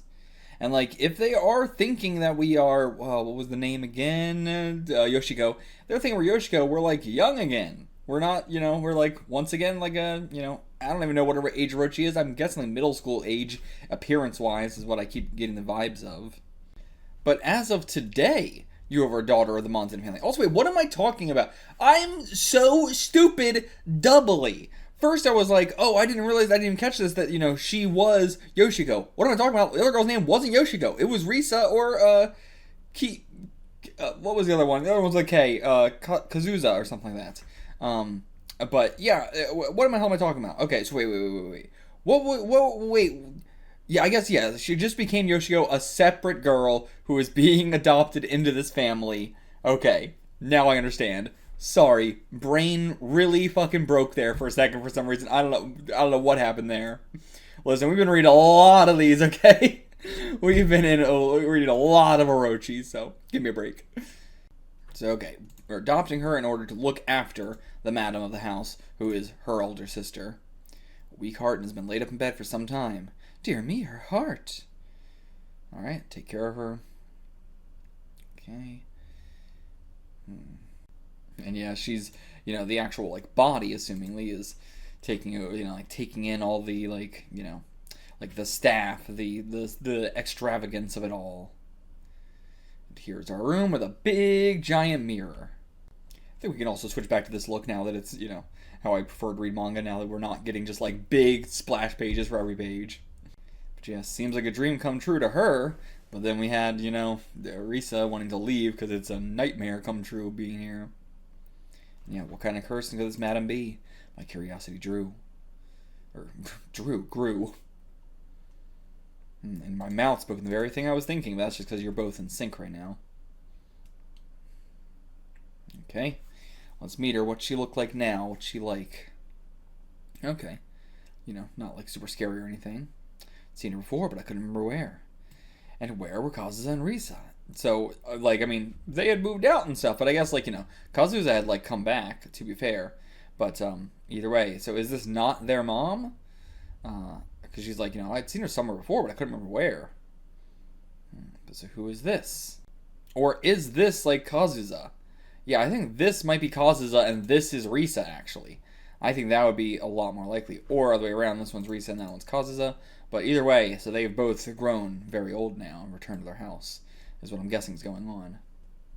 And, like, if they are thinking that we are, well, what was the name again? Yoshiko. They're thinking we're Yoshiko, we're, like, young again. We're not, we're, like, once again, like, I don't even know what age Orochi is. I'm guessing, like, middle school age, appearance-wise, is what I keep getting the vibes of. But as of today, you are a daughter of the Monzon family. Also, wait, what am I talking about? I'm so stupid doubly. First, I was like, oh, I didn't realize, I didn't even catch this, that, she was Yoshiko. What am I talking about? The other girl's name wasn't Yoshiko. It was Risa or, what was the other one? The other one was like Kazuza or something like that. But, yeah, what the hell am I talking about? Okay, so wait. Wait. Yeah, I guess, yeah, she just became Yoshiko, a separate girl who is being adopted into this family. Okay, now I understand. Sorry, brain really fucking broke there for a second for some reason. I don't know what happened there. Listen, we've been reading a lot of these, okay? We've been reading a lot of Orochi, so give me a break. So, okay, we're adopting her in order to look after the madam of the house, who is her older sister. A weak heart and has been laid up in bed for some time. Dear me, her heart. Alright, take care of her. Okay. And yeah, she's, the actual, like, body, assumingly, is taking in all the, like, like the staff, the extravagance of it all. And here's our room with a big, giant mirror. I think we can also switch back to this look now that it's, how I prefer to read manga now that we're not getting just, like, big splash pages for every page. But yeah, seems like a dream come true to her. But then we had, Risa wanting to leave because it's a nightmare come true being here. Yeah, what kind of person could this madam be? My curiosity grew. And my mouth spoke the very thing I was thinking, but that's just because you're both in sync right now. Okay. Let's meet her. What's she look like now? What's she like? Okay. Not like super scary or anything. Seen her before, but I couldn't remember where. And where were Kazuza and Risa? So, they had moved out and stuff, but I guess, Kazuza had, come back, to be fair. But, either way, so is this not their mom? Because she's like, I'd seen her somewhere before, but I couldn't remember where. So who is this? Or is this, Kazuza? Yeah, I think this might be Kazuza, and this is Risa, actually. I think that would be a lot more likely. Or other way around, this one's Risa and that one's Kazuza. But either way, so they've both grown very old now and returned to their house, is what I'm guessing is going on.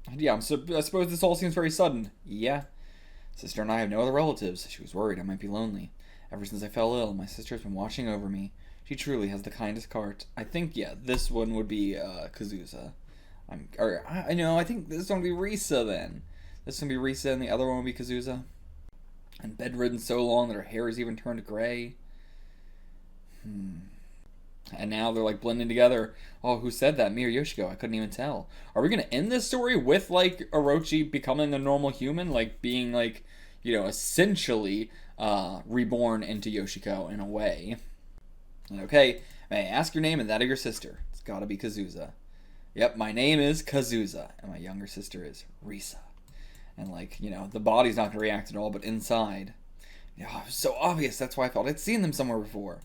And yeah, I suppose this all seems very sudden. Yeah. Sister and I have no other relatives. She was worried I might be lonely. Ever since I fell ill, my sister has been watching over me. She truly has the kindest heart. I think, yeah, this one would be Kazuza. I think this one would be Risa then. This one would be Risa and the other one would be Kazuza. And bedridden so long that her hair is even turned gray. And now they're blending together. Oh, who said that? Me or Yoshiko? I couldn't even tell. Are we gonna end this story with Orochi becoming a normal human, being essentially reborn into Yoshiko in a way? And okay, may I ask your name and that of your sister? It's gotta be Kazuza. Yep, my name is Kazuza, and my younger sister is Risa. And the body's not gonna react at all, but inside, it was so obvious. That's why I felt I'd seen them somewhere before.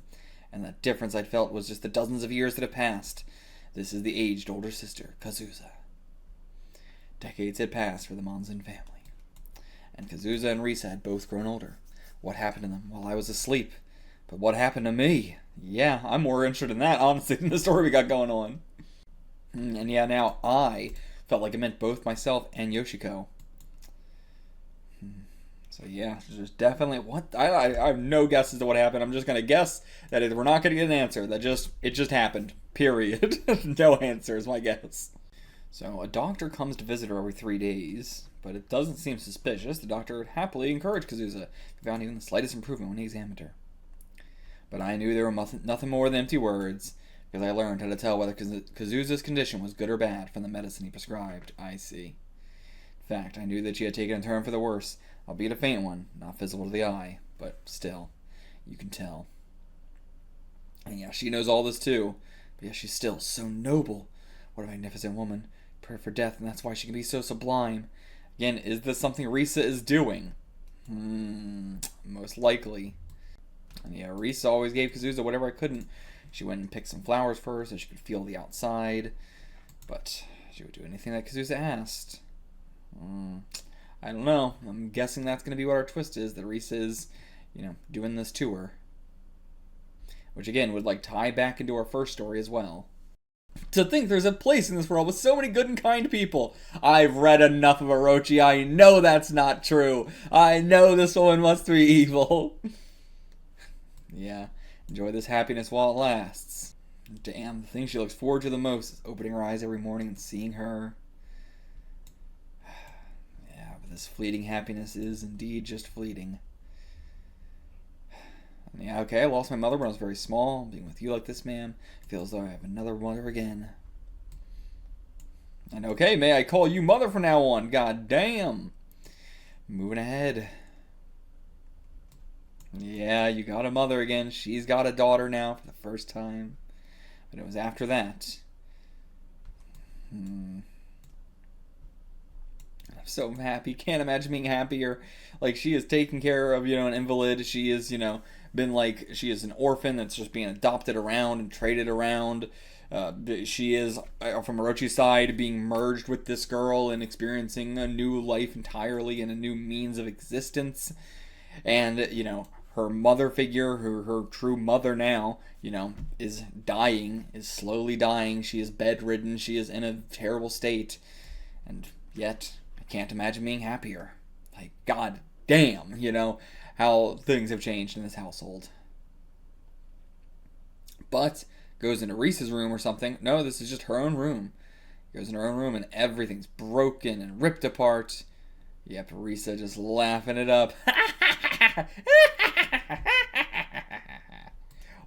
And the difference I'd felt was just the dozens of years that have passed. This is the aged older sister, Kazuza. Decades had passed for the Monzon family. And Kazuza and Risa had both grown older. What happened to them while I was asleep? But what happened to me? Yeah, I'm more interested in that, honestly, than the story we got going on. And yeah, now I felt like it meant both myself and Yoshiko. So yeah, there's definitely I have no guess as to what happened. I'm just gonna guess that we're not gonna get an answer. It just happened. Period. No answer is my guess. So a doctor comes to visit her every 3 days, but it doesn't seem suspicious. The doctor would happily encourage Kazuza if he found even the slightest improvement when he examined her. But I knew there were nothing more than empty words, because I learned how to tell whether Kazuza's condition was good or bad from the medicine he prescribed. I see. In fact, I knew that she had taken a turn for the worse. Albeit a faint one, not visible to the eye, but still, you can tell. And yeah, she knows all this too, but yeah, she's still so noble. What a magnificent woman. Pray for death, and that's why she can be so sublime. Again, is this something Risa is doing? Most likely. And yeah, Risa always gave Kazuza whatever I couldn't. She went and picked some flowers for her so she could feel the outside. But she would do anything that Kazuza asked. I don't know. I'm guessing that's going to be what our twist is. That Risa is, doing this to her. Which again would tie back into our first story as well. To think there's a place in this world with so many good and kind people. I've read enough of Orochi. I know that's not true. I know this woman must be evil. Yeah, enjoy this happiness while it lasts. Damn, the thing she looks forward to the most is opening her eyes every morning and seeing her. Yeah, but this fleeting happiness is indeed just fleeting. Yeah, okay, I lost my mother when I was very small. Being with you like this, man, feels though I have another mother again. And okay, may I call you mother from now on? God damn. Moving ahead. Yeah, you got a mother again. She's got a daughter now for the first time. But it was after that. I'm so happy. Can't imagine being happier. She is taking care of, an invalid. She is, been she is an orphan that's just being adopted around and traded around. She is, from Orochi's side, being merged with this girl and experiencing a new life entirely and a new means of existence. And, her mother figure, her true mother now, is dying, is slowly dying. She is bedridden. She is in a terrible state. And yet, I can't imagine being happier. God damn, how things have changed in this household. But goes into Risa's room or something. No, this is just her own room. Goes in her own room and everything's broken and ripped apart. Yep, Risa just laughing it up.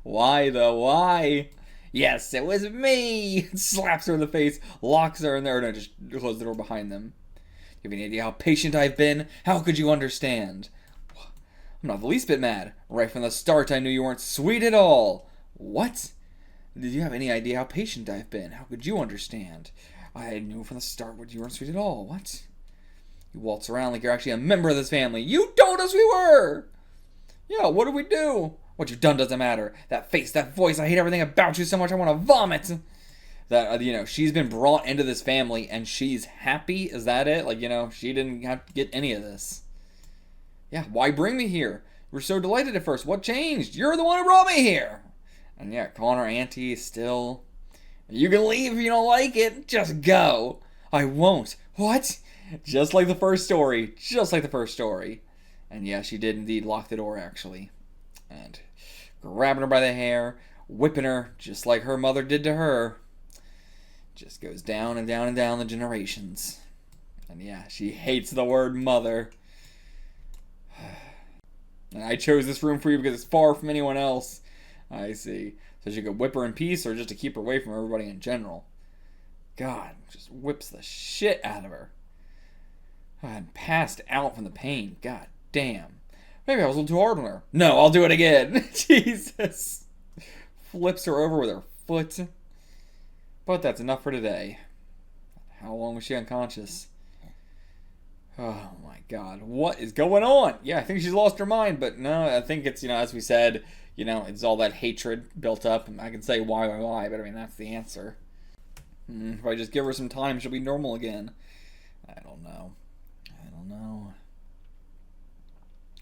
Why though? Why? Yes, it was me! Slaps her in the face, locks her in there, no, just close the door behind them. You have any idea how patient I've been? How could you understand? I'm not the least bit mad. Right from the start I knew you weren't sweet at all. What? Did you have any idea how patient I've been? How could you understand? I knew from the start you weren't sweet at all. What? You waltz around like you're actually a member of this family. You told us we were! Yeah, what did we do? What you've done doesn't matter. That face, that voice, I hate everything about you so much I want to vomit. That, she's been brought into this family and she's happy? Is that it? She didn't have to get any of this. Yeah, why bring me here? You were so delighted at first. What changed? You're the one who brought me here. And yeah, calling her auntie still. You can leave if you don't like it. Just go. I won't. What? Just like the first story. Just like the first story. And yeah, she did indeed lock the door, actually. And grabbing her by the hair, whipping her, just like her mother did to her. Just goes down and down and down the generations. And yeah, she hates the word mother. And I chose this room for you because it's far from anyone else. I see. So she could whip her in peace or just to keep her away from everybody in general. God, just whips the shit out of her. I'm passed out from the pain. God damn. Maybe I was a little too hard on her. No, I'll do it again. Jesus. Flips her over with her foot. But that's enough for today. How long was she unconscious? Oh my God. What is going on? Yeah, I think she's lost her mind, but no, I think it's, as we said, it's all that hatred built up. I can say why, but I mean, that's the answer. If I just give her some time, she'll be normal again. I don't know.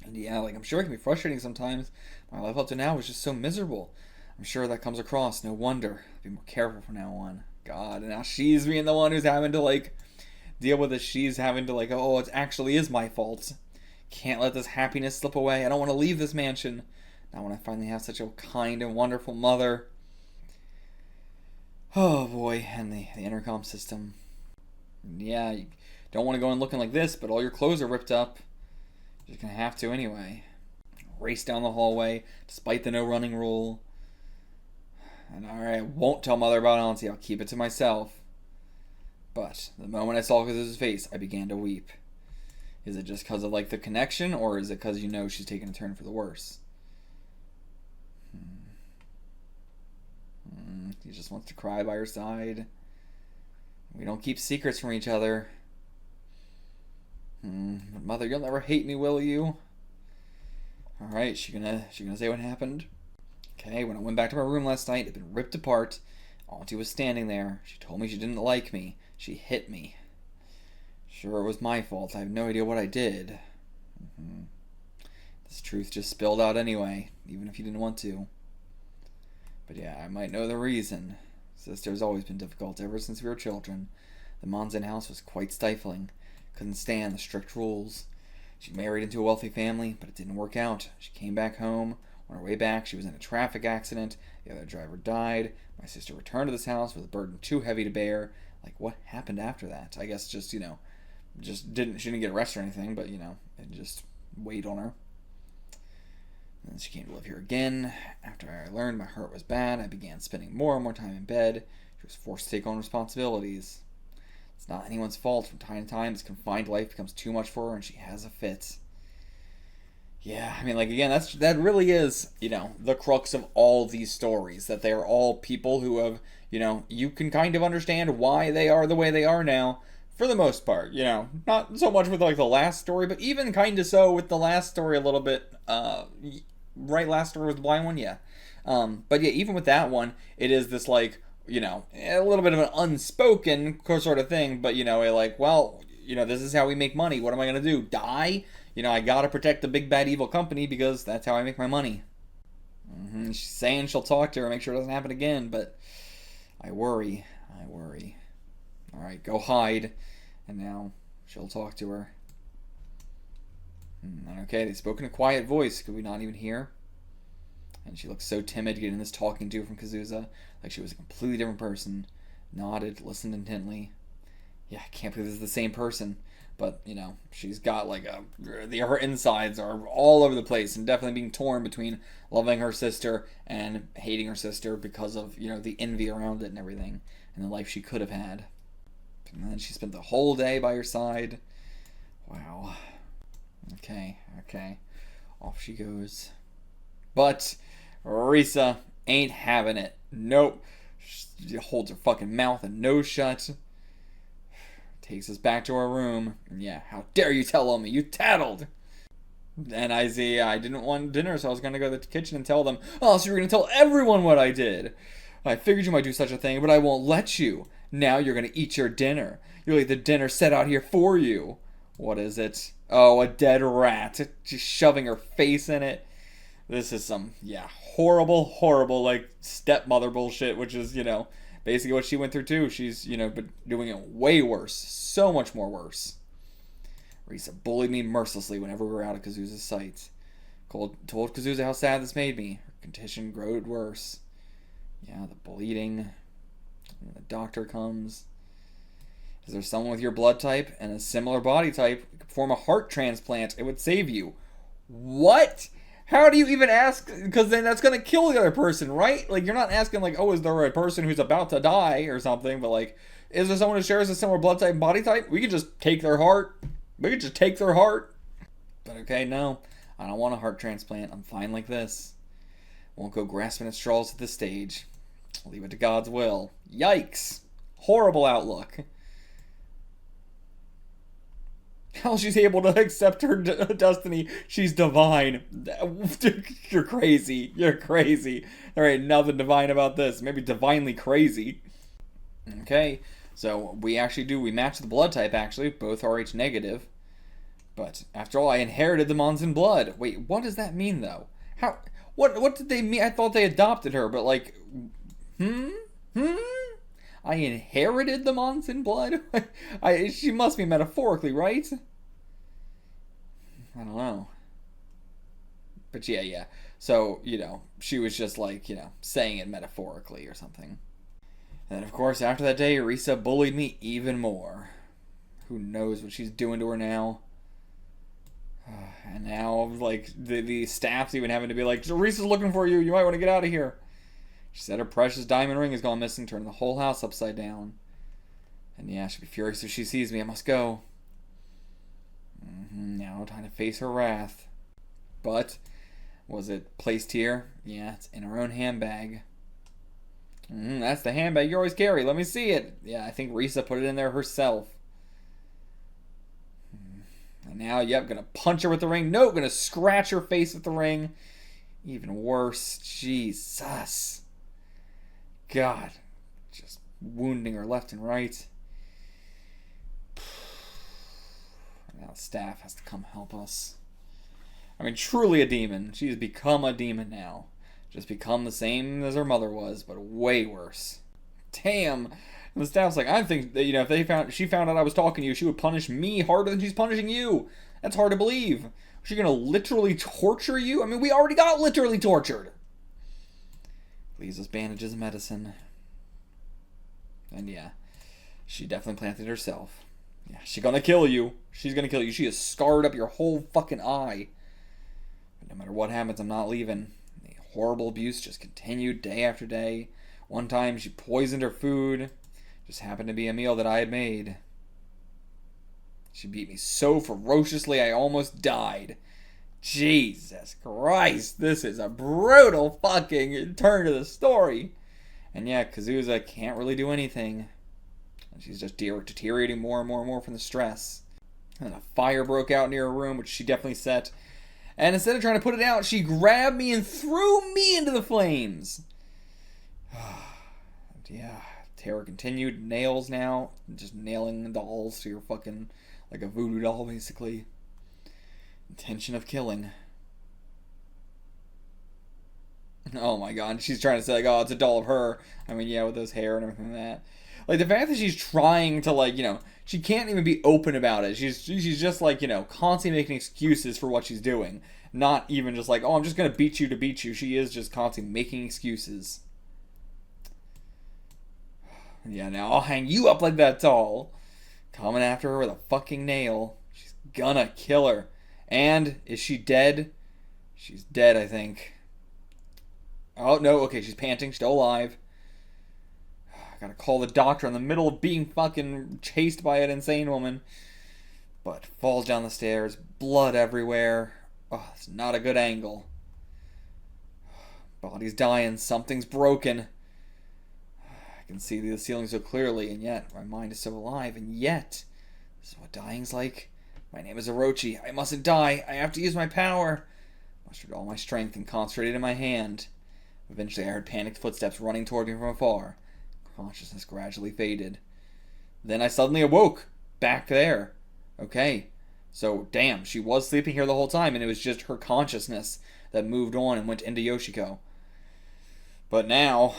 And yeah, I'm sure it can be frustrating sometimes. My life up to now was just so miserable. I'm sure that comes across. No wonder. I'll be more careful from now on. God, and now she's being the one who's having to, deal with it. She's having to, oh, it actually is my fault. Can't let this happiness slip away. I don't want to leave this mansion. Now when I finally have such a kind and wonderful mother. Oh, boy. And the intercom system. Yeah, you don't want to go in looking like this, but all your clothes are ripped up. You're just going to have to anyway. Race down the hallway, despite the no running rule. And alright, I won't tell Mother about Auntie. I'll keep it to myself. But the moment I saw Kazu's face, I began to weep. Is it just because of, the connection, or is it because she's taking a turn for the worse? He just wants to cry by her side. We don't keep secrets from each other. But Mother, you'll never hate me, will you? Alright, she gonna say what happened? Okay, when I went back to my room last night, it had been ripped apart. Auntie was standing there. She told me she didn't like me. She hit me. Sure, it was my fault. I have no idea what I did. This truth just spilled out anyway, even if you didn't want to. But yeah, I might know the reason. Sister's always been difficult ever since we were children. The Monzen house was quite stifling. Couldn't stand the strict rules. She married into a wealthy family, but it didn't work out. She came back home. On her way back, she was in a traffic accident. The other driver died. My sister returned to this house with a burden too heavy to bear. Like, what happened after that? I guess just, she didn't get arrested or anything, but, it just weighed on her. And then she came to live here again. After I learned my heart was bad, I began spending more and more time in bed. She was forced to take on responsibilities. It's not anyone's fault. From time to time, this confined life becomes too much for her, and she has a fit. Yeah, I mean, again, that really is, the crux of all these stories. That they are all people who have, you can kind of understand why they are the way they are now, for the most part. Not so much with, the last story, but even kind of so with the last story a little bit. Right, last story was the blind one, yeah. But yeah, even with that one, it is this, a little bit of an unspoken sort of thing, but, this is how we make money. What am I going to do? Die? I gotta protect the big bad evil company because that's how I make my money. She's saying she'll talk to her, make sure it doesn't happen again, but I worry. Alright, go hide. And now she'll talk to her. Okay, they spoke in a quiet voice. Could we not even hear? And she looked so timid getting this talking to from Kazuza, like she was a completely different person. Nodded, listened intently. Yeah, I can't believe this is the same person. But, she's got her insides are all over the place and definitely being torn between loving her sister and hating her sister because of, the envy around it and everything and the life she could have had. And then she spent the whole day by her side. Wow. Okay. Off she goes. But Risa ain't having it. Nope. She holds her fucking mouth and nose shut. Takes us back to our room. And yeah, how dare you tell on me? You tattled! And I didn't want dinner, so I was going to go to the kitchen and tell them, oh, so you're going to tell everyone what I did. I figured you might do such a thing, but I won't let you. Now you're going to eat your dinner. You'll eat the dinner set out here for you. What is it? Oh, a dead rat. Just shoving her face in it. This is some, horrible, stepmother bullshit, which is, basically what she went through too. She's, been doing it way worse. So much more worse. Risa bullied me mercilessly whenever we were out of Kazuza's sight. Told Kazuza how sad this made me. Her condition growed worse. Yeah, the bleeding. When the doctor comes. Is there someone with your blood type and a similar body type who could perform a heart transplant? It would save you. What? How do you even ask? Because then that's going to kill the other person, right? You're not asking, oh, is there a person who's about to die or something? But, is there someone who shares a similar blood type and body type? We could just take their heart. But okay, no. I don't want a heart transplant. I'm fine like this. Won't go grasping at straws at this stage. I'll leave it to God's will. Yikes. Horrible outlook. How she's able to accept her destiny. She's divine. You're crazy. There ain't nothing divine about this. Maybe divinely crazy. Okay, so we match the blood type, actually. Both Rh negative. But, after all, I inherited the Monzen blood. Wait, what does that mean, though? What did they mean? I thought they adopted her, but, I inherited the Monzen blood? She must be metaphorically, right? I don't know. But yeah. So, she was just saying it metaphorically or something. And then, of course, after that day, Risa bullied me even more. Who knows what she's doing to her now? And now, the staff's even having to be Risa's looking for you. You might want to get out of here. She said her precious diamond ring has gone missing, turning the whole house upside down. And yeah, she'll be furious if she sees me. I must go. Now time to face her wrath. But, was it placed here? Yeah, it's in her own handbag. That's the handbag you always carry. Let me see it. Yeah, I think Risa put it in there herself. And now, yep, gonna punch her with the ring. Nope, gonna scratch her face with the ring. Even worse. Jesus. God. Just wounding her left and right. Now staff has to come help us. I mean, truly a demon. She's become a demon now. Just become the same as her mother was, but way worse. Damn. And the staff's like, I think that, if she found out I was talking to you, she would punish me harder than she's punishing you. That's hard to believe. Is she gonna literally torture you? I mean, we already got literally tortured. Leaves us bandages and medicine. And yeah, she definitely planted herself. Yeah, she's gonna kill you. She's gonna kill you. She has scarred up your whole fucking eye. But no matter what happens, I'm not leaving. The horrible abuse just continued day after day. One time she poisoned her food. Just happened to be a meal that I had made. She beat me so ferociously I almost died. Jesus Christ, this is a brutal fucking turn to the story. And yeah, Kazusa can't really do anything. And she's just deteriorating more and more and more from the stress. And a fire broke out near her room, which she definitely set. And instead of trying to put it out, she grabbed me and threw me into the flames. And yeah, terror continued. Nails now. Just nailing dolls to your fucking, like a voodoo doll, basically. Intention of killing. Oh my god. She's trying to say, like, oh, it's a doll of her. I mean, yeah, with those hair and everything like that. Like, the fact that she's trying to, like, she can't even be open about it. She's just, like, constantly making excuses for what she's doing. Not even just like, oh, I'm just gonna beat you to beat you. She is just constantly making excuses. Yeah, now I'll hang you up like that doll. Coming after her with a fucking nail. She's gonna kill her. And, is she dead? She's dead, I think. Oh, no, okay, she's panting, still alive. I gotta call the doctor in the middle of being fucking chased by an insane woman. But falls down the stairs, blood everywhere. Oh, it's not a good angle. Body's dying, something's broken. I can see the ceiling so clearly, and yet my mind is so alive, and yet this is what dying's like. My name is Orochi. I mustn't die. I have to use my power. Mustered all my strength and concentrated in my hand. Eventually I heard panicked footsteps running toward me from afar. Consciousness gradually faded. Then I suddenly awoke. Back there. Okay. So, damn, she was sleeping here the whole time, and it was just her consciousness that moved on and went into Yoshiko. But now,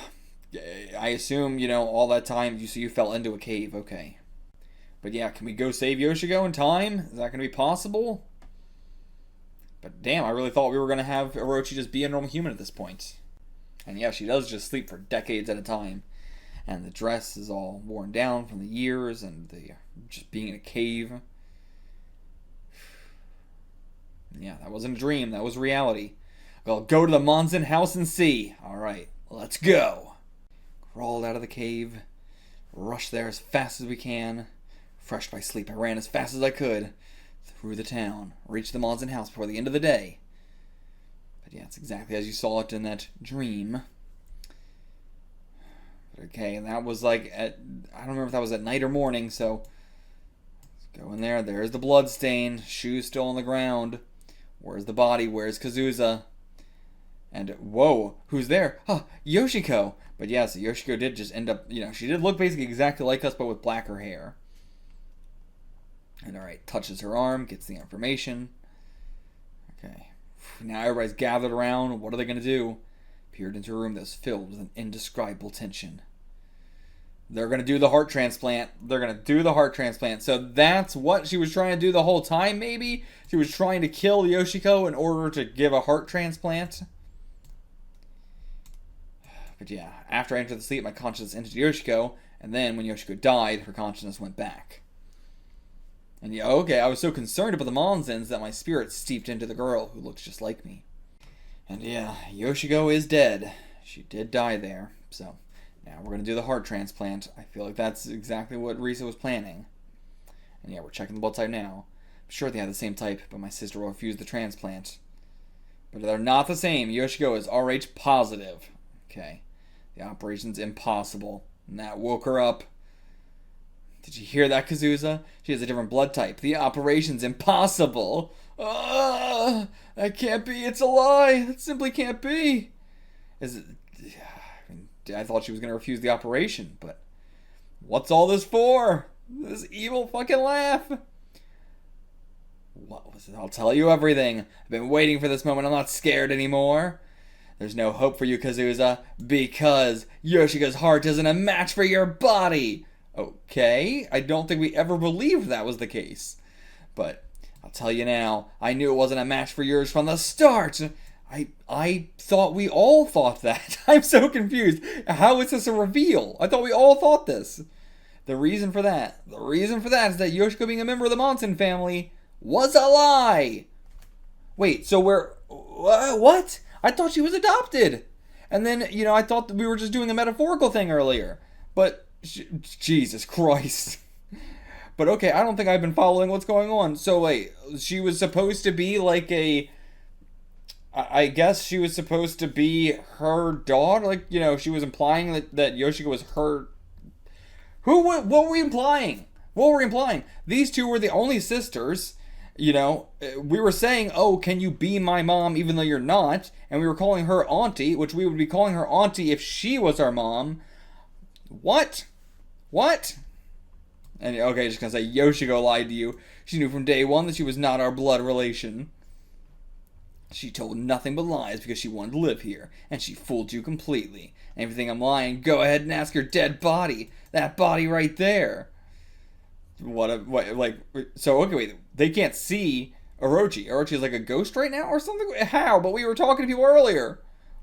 I assume, all that time, you fell into a cave. Okay. But yeah, can we go save Yoshiko in time? Is that going to be possible? But damn, I really thought we were going to have Orochi just be a normal human at this point. And yeah, she does just sleep for decades at a time. And the dress is all worn down from the years and the just being in a cave. Yeah, that wasn't a dream. That was reality. I'll go to the Monzen house and see. Alright, let's go. Crawled out of the cave. Rushed there as fast as we can. Refreshed by sleep, I ran as fast as I could. Through the town. Reached the Monzen house before the end of the day. But yeah, it's exactly as you saw it in that dream. But okay, and that was like I don't remember if that was at night or morning, so let's go in there. There's the blood stain. Shoes still on the ground. Where's the body? Where's Kazusa? And, whoa, who's there? Oh, Yoshiko. But yeah, so Yoshiko did just end up, she did look basically exactly like us, but with blacker hair. And alright, touches her arm, gets the information. Okay. Now everybody's gathered around. What are they going to do? Peered into a room that was filled with an indescribable tension. They're going to do the heart transplant. They're going to do the heart transplant. So that's what she was trying to do the whole time, maybe? She was trying to kill Yoshiko in order to give a heart transplant. But yeah, after I entered the sleep, my consciousness entered Yoshiko. And then when Yoshiko died, her consciousness went back. And yeah, okay, I was so concerned about the Monzens that my spirit steeped into the girl who looks just like me. And yeah, Yoshiko is dead. She did die there, so now we're going to do the heart transplant. I feel like that's exactly what Risa was planning. And yeah, we're checking the blood type now. I'm sure they have the same type, but my sister will refuse the transplant. But they're not the same. Yoshiko is RH positive. Okay. The operation's impossible. And that woke her up. Did you hear that, Kazuza? She has a different blood type. The operation's impossible. That can't be. It's a lie. That simply can't be. Is it? I thought she was going to refuse the operation, but what's all this for? This evil fucking laugh. What was it? I'll tell you everything. I've been waiting for this moment. I'm not scared anymore. There's no hope for you, Kazuza, because Yoshiko's heart isn't a match for your body. Okay, I don't think we ever believed that was the case. But I'll tell you now, I knew it wasn't a match for yours from the start. I thought we all thought that. I'm so confused. How is this a reveal? I thought we all thought this. The reason for that is that Yoshiko being a member of the Monson family was a lie. Wait, so what? I thought she was adopted. And then, I thought that we were just doing a metaphorical thing earlier. But, Jesus Christ. But okay, I don't think I've been following what's going on. So wait, she was supposed to be like I guess she was supposed to be her daughter? Like, she was implying that Yoshiko was her... What were we implying? These two were the only sisters. We were saying, oh, can you be my mom even though you're not? And we were calling her auntie, which we would be calling her auntie if she was our mom. What? And okay, just gonna say Yoshiko lied to you. She knew from day one that she was not our blood relation. She told nothing but lies because she wanted to live here, and she fooled you completely. And if you think I'm lying, go ahead and ask her dead body. That body right there. So okay, wait, they can't see Orochi. Orochi is like a ghost right now or something? How? But we were talking to people earlier.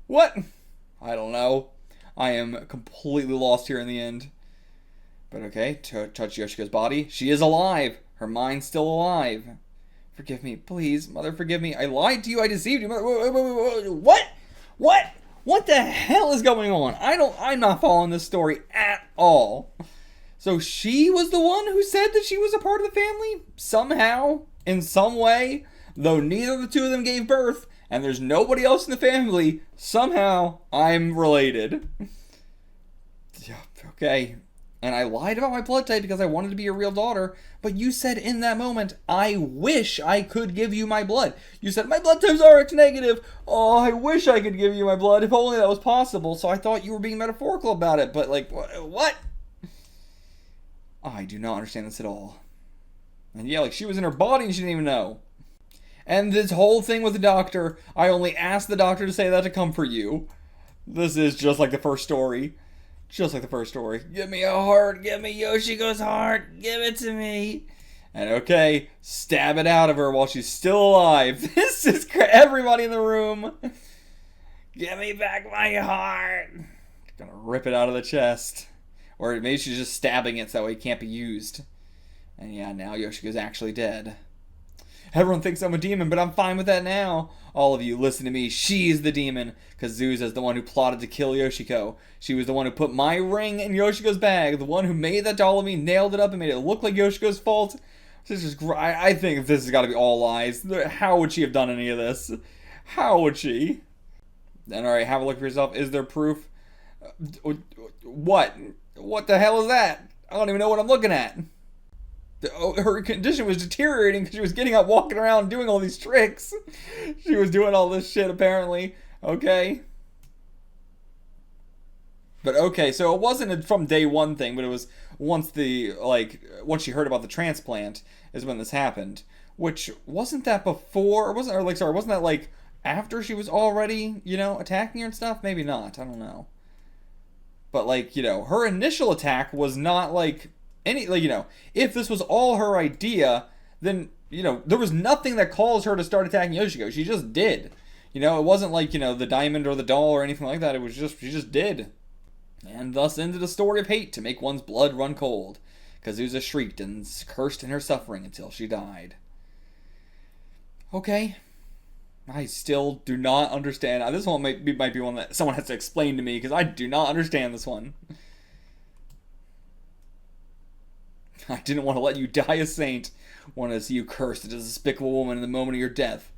What? I don't know. I am completely lost here in the end. But okay, touch Yoshiko's body. She is alive. Her mind's still alive. Forgive me, please, mother, forgive me. I lied to you, I deceived you, mother. What? What the hell is going on? I'm not following this story at all. So she was the one who said that she was a part of the family? Somehow, in some way, though neither of the two of them gave birth, and there's nobody else in the family, somehow I'm related. Okay. And I lied about my blood type because I wanted to be your real daughter. But you said in that moment, I wish I could give you my blood. You said, my blood type's RX negative. Oh, I wish I could give you my blood. If only that was possible. So I thought you were being metaphorical about it. But like, what? I do not understand this at all. And yeah, like she was in her body and she didn't even know. And this whole thing with the doctor, I only asked the doctor to say that to comfort you. This is just like the first story. Just like the first story. Give me a heart. Give me Yoshiko's heart. Give it to me. And okay, stab it out of her while she's still alive. This is everybody in the room. Give me back my heart. Gonna rip it out of the chest. Or maybe she's just stabbing it so that way it can't be used. And yeah, now Yoshiko's actually dead. Everyone thinks I'm a demon, but I'm fine with that now. All of you, listen to me. She's the demon. Kazuza's the one who plotted to kill Yoshiko. She was the one who put my ring in Yoshiko's bag. The one who made that doll of me, nailed it up, and made it look like Yoshiko's fault. This is I think this has got to be all lies. How would she have done any of this? How would she? Then, alright, have a look for yourself. Is there proof? What? What the hell is that? I don't even know what I'm looking at. Her condition was deteriorating because she was getting up, walking around, doing all these tricks. She was doing all this shit, apparently. Okay. But okay, so it wasn't a from day one thing, but it was once she heard about the transplant is when this happened. Which, wasn't that before, wasn't that like after she was already, attacking her and stuff? Maybe not, I don't know. But like, her initial attack was not like, if this was all her idea, then, there was nothing that caused her to start attacking Yoshiko. She just did. It wasn't like, the diamond or the doll or anything like that. It was just, she just did. And thus ended a story of hate to make one's blood run cold. Kazuza shrieked and cursed in her suffering until she died. Okay. I still do not understand. This one might be one that someone has to explain to me, because I do not understand this one. I didn't want to let you die a saint. Wanted to see you cursed as a despicable woman in the moment of your death.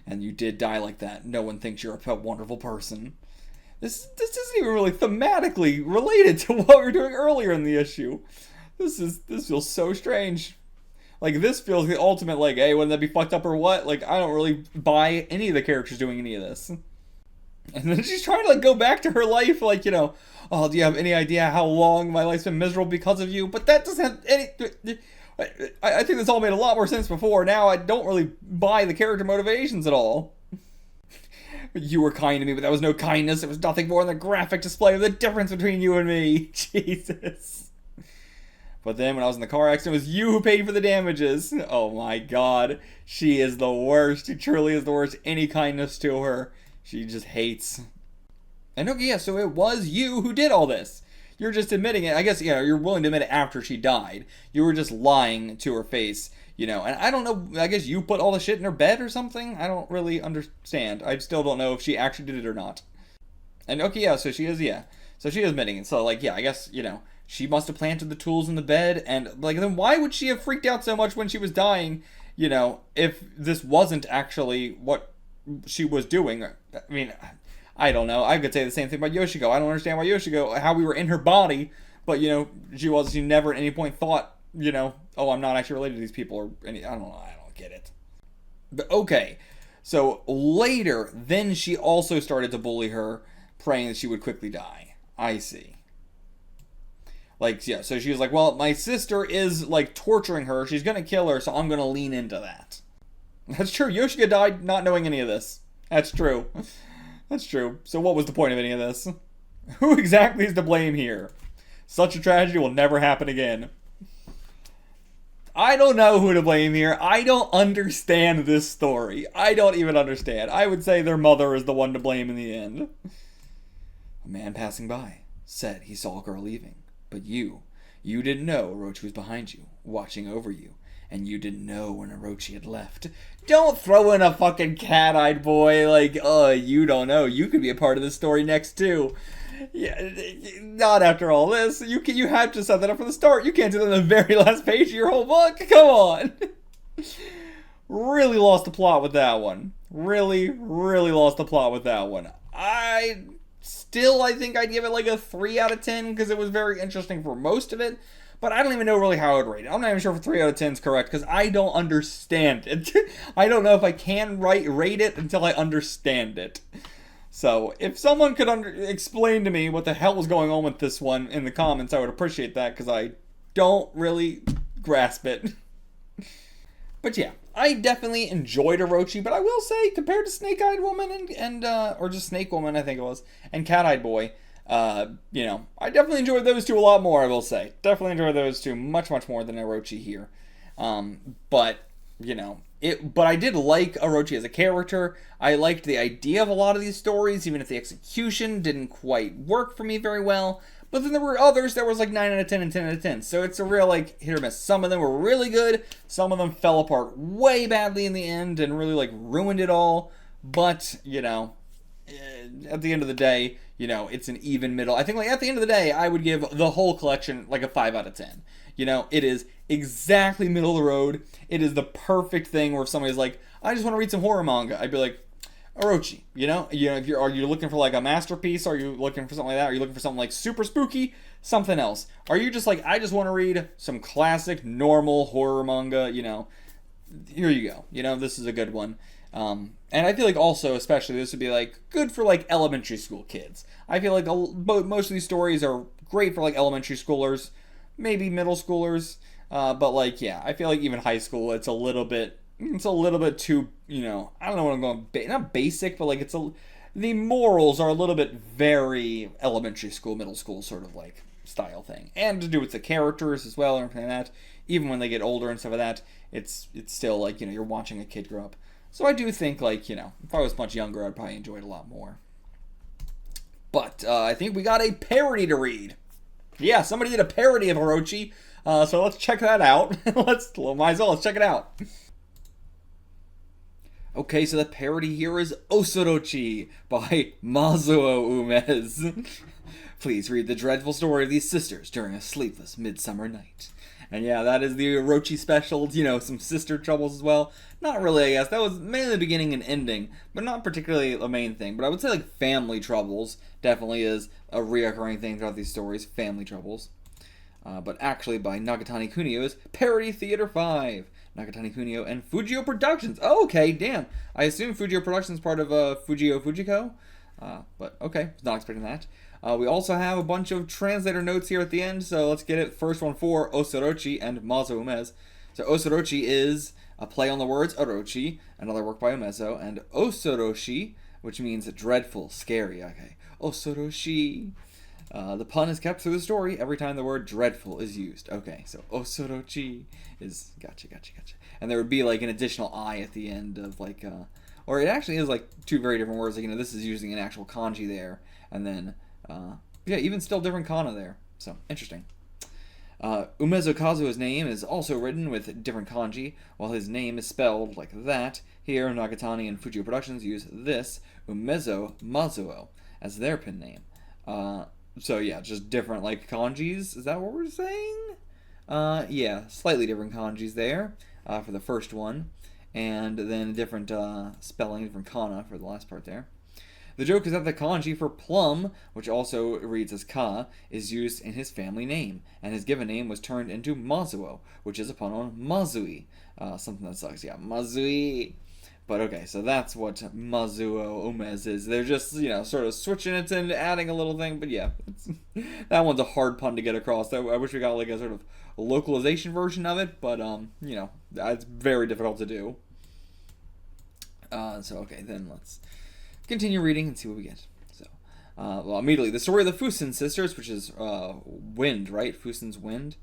And you did die like that. No one thinks you're a wonderful person. This isn't even really thematically related to what we were doing earlier in the issue. This feels so strange. Like, this feels the ultimate, like, hey, wouldn't that be fucked up or what? Like, I don't really buy any of the characters doing any of this. And then she's trying to, like, go back to her life, like, oh, do you have any idea how long my life's been miserable because of you? But that doesn't have any... I think this all made a lot more sense before. Now I don't really buy the character motivations at all. You were kind to me, but that was no kindness. It was nothing more than a graphic display of the difference between you and me. Jesus. But then when I was in the car accident, it was you who paid for the damages. Oh my god. She is the worst. She truly is the worst. Any kindness to her, she just hates. And okay, yeah, so it was you who did all this. You're just admitting it. I guess, you're willing to admit it after she died. You were just lying to her face, and I don't know, I guess you put all the shit in her bed or something? I don't really understand. I still don't know if she actually did it or not. And okay, yeah, so she is, yeah. So she is admitting it. So, like, yeah, I guess, she must have planted the tools in the bed, and, like, then why would she have freaked out so much when she was dying, if this wasn't actually what she was doing? I mean... I don't know. I could say the same thing about Yoshiko. I don't understand why Yoshiko, how we were in her body, but, she never at any point thought, oh, I'm not actually related to these people, or any, I don't know. I don't get it. But, okay. So, later, then she also started to bully her, praying that she would quickly die. I see. Like, yeah, so she was like, well, my sister is, like, torturing her. She's gonna kill her, so I'm gonna lean into that. That's true. Yoshiko died not knowing any of this. That's true. That's true. So what was the point of any of this? Who exactly is to blame here? Such a tragedy will never happen again. I don't know who to blame here. I don't understand this story. I don't even understand. I would say their mother is the one to blame in the end. A man passing by said he saw a girl leaving. But you didn't know Orochi was behind you, watching over you. And you didn't know when Orochi had left. Don't throw in a fucking cat-eyed boy like, you don't know. You could be a part of this story next, too. Yeah, not after all this. You have to set that up from the start. You can't do that on the very last page of your whole book. Come on. Really lost the plot with that one. Really, really lost the plot with that one. I think I'd give it like a 3 out of 10 because it was very interesting for most of it. But I don't even know really how I would rate it. I'm not even sure if 3 out of 10 is correct because I don't understand it. I don't know if I can rate it until I understand it. So, if someone could explain to me what the hell was going on with this one in the comments, I would appreciate that because I don't really grasp it. But yeah, I definitely enjoyed Orochi, but I will say, compared to Snake-Eyed Woman and or just Snake Woman, I think it was, and Cat-Eyed Boy, I definitely enjoyed those two a lot more, I will say. Definitely enjoyed those two much, much more than Orochi here. But I did like Orochi as a character. I liked the idea of a lot of these stories, even if the execution didn't quite work for me very well. But then there were others that was like 9 out of 10 and 10 out of 10. So it's a real like hit or miss. Some of them were really good. Some of them fell apart way badly in the end and really like ruined it all. But, at the end of the day, it's an even middle. I think like at the end of the day, I would give the whole collection like a 5 out of 10. It is exactly middle of the road. It is the perfect thing where if somebody's like, I just want to read some horror manga. I'd be like, Orochi, if are you looking for like a masterpiece? Are you looking for something like that? Are you looking for something like super spooky? Something else. Are you just like, I just want to read some classic, normal horror manga, here you go. This is a good one. And I feel like also, especially, this would be like good for like elementary school kids. I feel like most of these stories are great for like elementary schoolers, maybe middle schoolers, but like, yeah, I feel like even high school, it's a little bit too, I don't know what I'm going, not basic, but like the morals are a little bit very elementary school, middle school sort of like style thing. And to do with the characters as well, and everything like that, even when they get older and stuff like that, it's still like, you're watching a kid grow up. So I do think, like, if I was much younger, I'd probably enjoy it a lot more. But I think we got a parody to read. Yeah, somebody did a parody of Orochi, so let's check that out. Let's check it out. Okay, so the parody here is Osorchi by Kazuo Umezz. Please read the dreadful story of these sisters during a sleepless midsummer night. And yeah, that is the Orochi special, some sister troubles as well. Not really, I guess. That was mainly the beginning and ending, but not particularly the main thing. But I would say, like, family troubles definitely is a reoccurring thing throughout these stories. Family troubles. but actually by Nagatani Kunio's Parody Theater 5. Nagatani Kunio and Fujio Productions. Oh, okay, damn. I assume Fujio Productions is part of Fujio Fujiko. But okay, was not expecting that. We also have a bunch of translator notes here at the end, so let's get it. First one for Osorchi and Kazuo Umezz. So Osorchi is a play on the words Orochi, another work by Umezzo, and Osoroshi, which means dreadful, scary. Okay, Osoroshi. The pun is kept through the story every time the word dreadful is used. Okay, so Osorochi is gotcha. And there would be like an additional I at the end of like, or it actually is like two very different words. Like, you know, this is using an actual kanji there, and then, yeah, even still different kana there. So, interesting. Umezzo Kazuo's name is also written with different kanji, while his name is spelled like that. Here, Nagatani and Fujio Productions use this, Umezzo Mazuo, as their pin name. So yeah, just different like kanjis. Is that what we're saying? Yeah, slightly different kanjis there for the first one, and then different spelling, different kana for the last part there. The joke is that the kanji for plum, which also reads as ka, is used in his family name, and his given name was turned into Mazuo, which is a pun on Mazui. Something that sucks, yeah, Mazui. But okay, so that's what Kazuo Umezz is. They're just, you know, sort of switching it and adding a little thing, but yeah, that one's a hard pun to get across. I wish we got like a sort of localization version of it, but, you know, it's very difficult to do. So okay, then let's continue reading and see what we get. So, well, immediately, the story of the Fusen sisters, which is wind, right? Fusen's wind?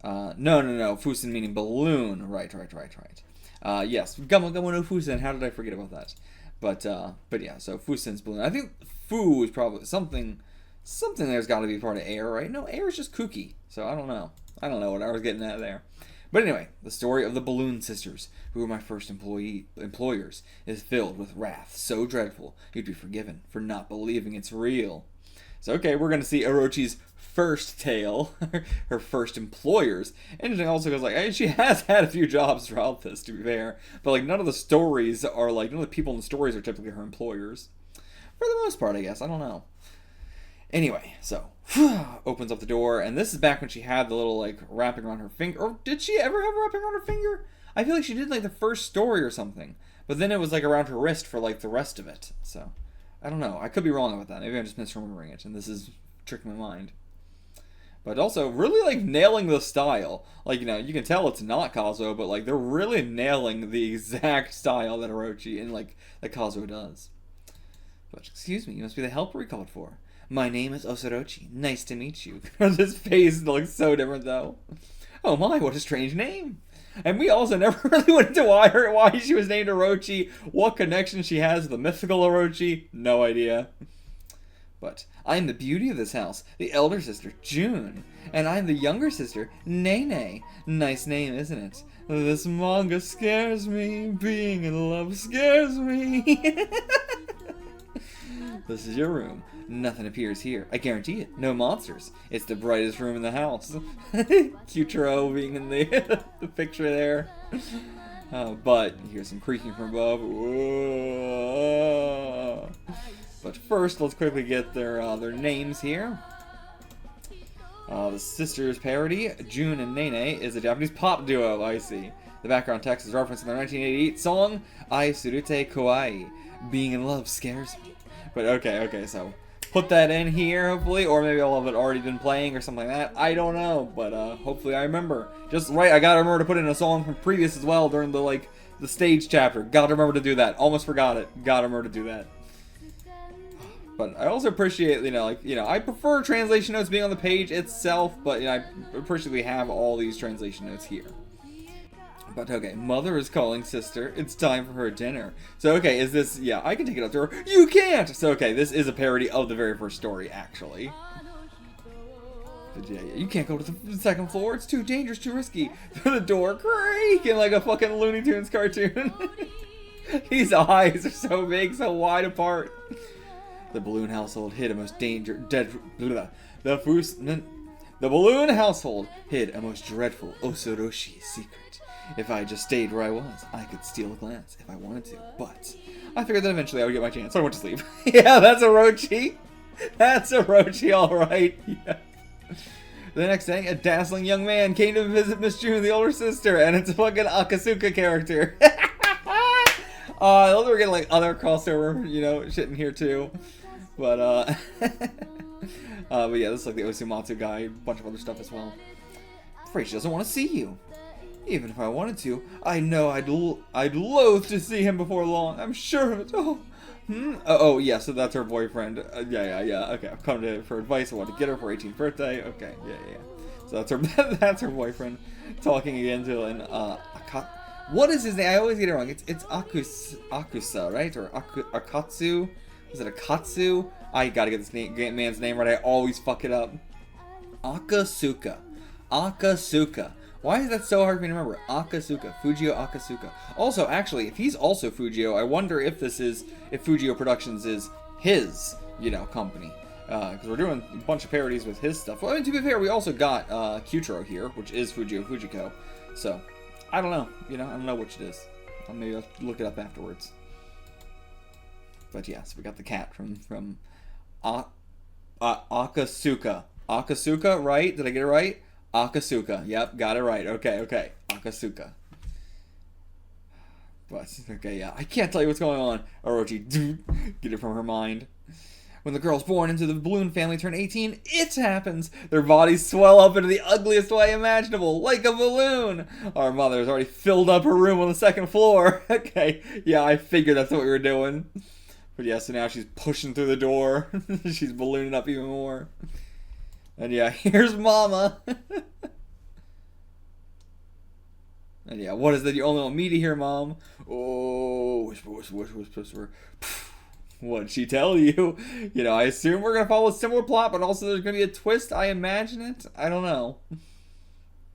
No. Fusen meaning balloon. Right. Yes, Gamo no Fusen. How did I forget about that? But yeah, so Fusen's balloon. I think Fu is probably something there's got to be part of air, right? No, air is just kooky. So I don't know what I was getting at there. But anyway, the story of the Balloon Sisters, who were my first employers, is filled with wrath so dreadful you'd be forgiven for not believing it's real. So okay, we're going to see Orochi's first tale, her first employers. Interesting also because like she has had a few jobs throughout this, to be fair, but like none of the stories are like, none of the people in the stories are typically her employers. For the most part, I guess. I don't know. Anyway, so opens up the door, and this is back when she had the little like wrapping around her finger. Or did she ever have wrapping around her finger? I feel like she did like the first story or something, but then it was like around her wrist for like the rest of it. So I don't know. I could be wrong about that. Maybe I'm just misremembering it, and this is tricking my mind. But also really like nailing the style. Like, you know, you can tell it's not Kazuo, but like they're really nailing the exact style that Orochi and like that Kazuo does. But excuse me, you must be the helper we called for. My name is Osorchi. Nice to meet you. His face looks so different, though. Oh my, what a strange name. And we also never really went into why she was named Orochi, what connection she has to the mythical Orochi. No idea. But I'm the beauty of this house, the elder sister, June. And I'm the younger sister, Nene. Nice name, isn't it? This manga scares me. Being in love scares me. This is your room. Nothing appears here. I guarantee it. No monsters. It's the brightest room in the house. Cutro being in the, the picture there. But you hear some creaking from above. Whoa. But first, let's quickly get their names here. The sisters' parody, June and Nene, is a Japanese pop duo, I see. The background text is referencing their 1988 song, Ai Surute Kawaii. Being in love scares me. But okay, so put that in here, hopefully, or maybe I'll have it already been playing or something like that. I don't know, but hopefully I remember. Just right, I gotta remember to put in a song from previous as well during the the stage chapter. Gotta remember to do that. Almost forgot it. Gotta remember to do that. But I also appreciate, I prefer translation notes being on the page itself, but I appreciate we have all these translation notes here. But okay, mother is calling sister. It's time for her dinner. So okay, is this, yeah, I can take it up to her. You can't! So okay, this is a parody of the very first story, actually. But yeah, you can't go to the second floor. It's too dangerous, too risky. The door creaking like a fucking Looney Tunes cartoon. These eyes are so big, so wide apart. The balloon household hid a most The balloon household hid a most dreadful Osoroshi secret. If I just stayed where I was, I could steal a glance if I wanted to. But I figured that eventually I would get my chance, so I went to sleep. Yeah, that's Orochi. That's Orochi, all right. Yeah. The next day, a dazzling young man came to visit Miss June, the older sister, and it's a fucking Akasuka character. I love that we're getting like other crossover, you know, shit in here too. But but yeah, this is like the Osumatsu guy, a bunch of other stuff as well. Afraid she doesn't want to see you. Even if I wanted to, I know I'd loathe to see him before long. I'm sure of it. Oh, oh yeah, so that's her boyfriend. Yeah. Okay, I've come to for advice. I want to get her for her 18th birthday. Okay, yeah. So that's her. That's her boyfriend talking again to an what is his name? I always get it wrong. It's Akusa, right? Or Akatsu? Is it Akatsu? I gotta get this man's name right. I always fuck it up. Akasuka. Why is that so hard for me to remember? Akasuka. Fujio Akasuka. Also, actually, if he's also Fujio, I wonder if Fujio Productions is his, you know, company. Because we're doing a bunch of parodies with his stuff. Well, I mean, to be fair, we also got Kyutaro here, which is Fujio Fujiko. So, I don't know. You know, I don't know which it is. Maybe I'll look it up afterwards. But yeah, so we got the cat from Akasuka. Akasuka, right? Did I get it right? Akasuka. Yep, got it right. Okay. Akasuka. But, okay, yeah. I can't tell you what's going on. Orochi, get it from her mind. When the girls born into the balloon family turn 18, it happens. Their bodies swell up into the ugliest way imaginable, like a balloon. Our mother has already filled up her room on the second floor. Okay, yeah, I figured that's what we were doing. But yeah, so now she's pushing through the door. She's ballooning up even more. And yeah, here's Mama. And yeah, what is that? You only want me to hear, Mom? Oh, whisper. What did she tell you? You know, I assume we're going to follow a similar plot, but also there's going to be a twist. I imagine it. I don't know.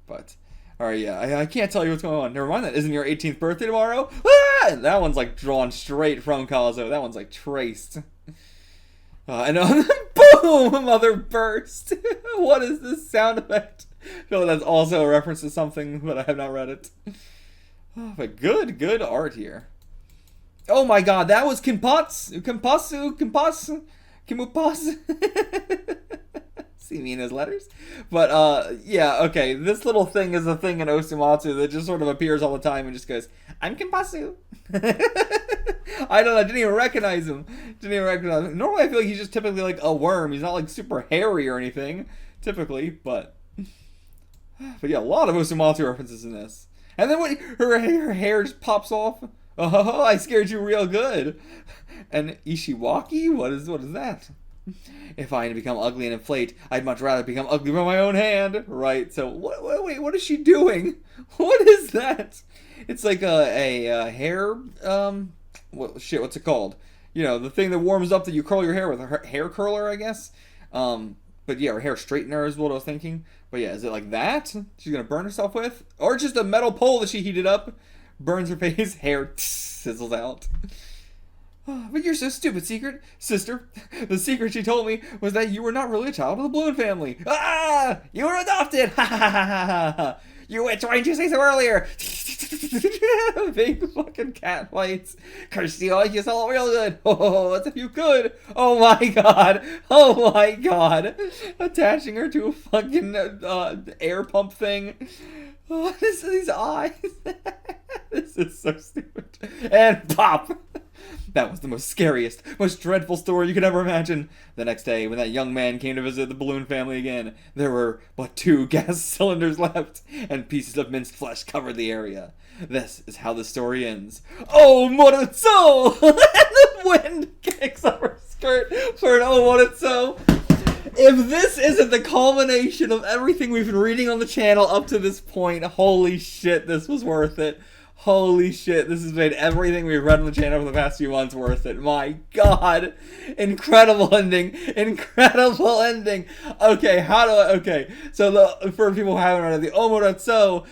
But, alright, yeah, I can't tell you what's going on. Never mind that. Isn't your 18th birthday tomorrow? Ah! That one's like drawn straight from Kazuo. That one's like traced. And boom! Mother burst. What is this sound effect? I feel like that's also a reference to something, but I have not read it. Oh, but good art here. Oh my god, that was Kimpasu. See me in his letters? But, yeah, okay, this little thing is a thing in Osumatsu that just sort of appears all the time and just goes, I'm Kimpasu. I don't know, I didn't even recognize him. Normally I feel like he's just typically like a worm. He's not like super hairy or anything, typically, but yeah, a lot of Osumatsu references in this. And then when her hair just pops off. Oh, I scared you real good. And Ishiwaki? What is that? If I had to become ugly and inflate, I'd much rather become ugly by my own hand. Right, so, wait, what is she doing? What is that? It's like a hair, what's it called? You know, the thing that warms up that you curl your hair with, a hair curler, I guess? But yeah, her hair straightener is what I was thinking. But yeah, is it like that? She's gonna burn herself with? Or just a metal pole that she heated up? Burns her face, hair sizzles out. Oh, but you're so stupid, sister. The secret she told me was that you were not really a child of the balloon family. Ah! You were adopted! Ha ha ha ha ha! You witch, why didn't you say so earlier? Big fucking cat fights. Curse you, you saw it real good. Oh, as if you could. Oh my god. Attaching her to a fucking air pump thing. Oh, this is these eyes. This is so stupid. And pop! That was the most scariest, most dreadful story you could ever imagine. The next day, when that young man came to visit the balloon family again, there were but 2 gas cylinders left, and pieces of minced flesh covered the area. This is how the story ends. Oh, Morutsu! And the wind kicks up her skirt for an oh, Morutsu. If this isn't the culmination of everything we've been reading on the channel up to this point, holy shit, this was worth it. Holy shit, this has made everything we've read on the channel for the past few months worth it. My god. Incredible ending. Okay, so for people who haven't read it, the Omoratsu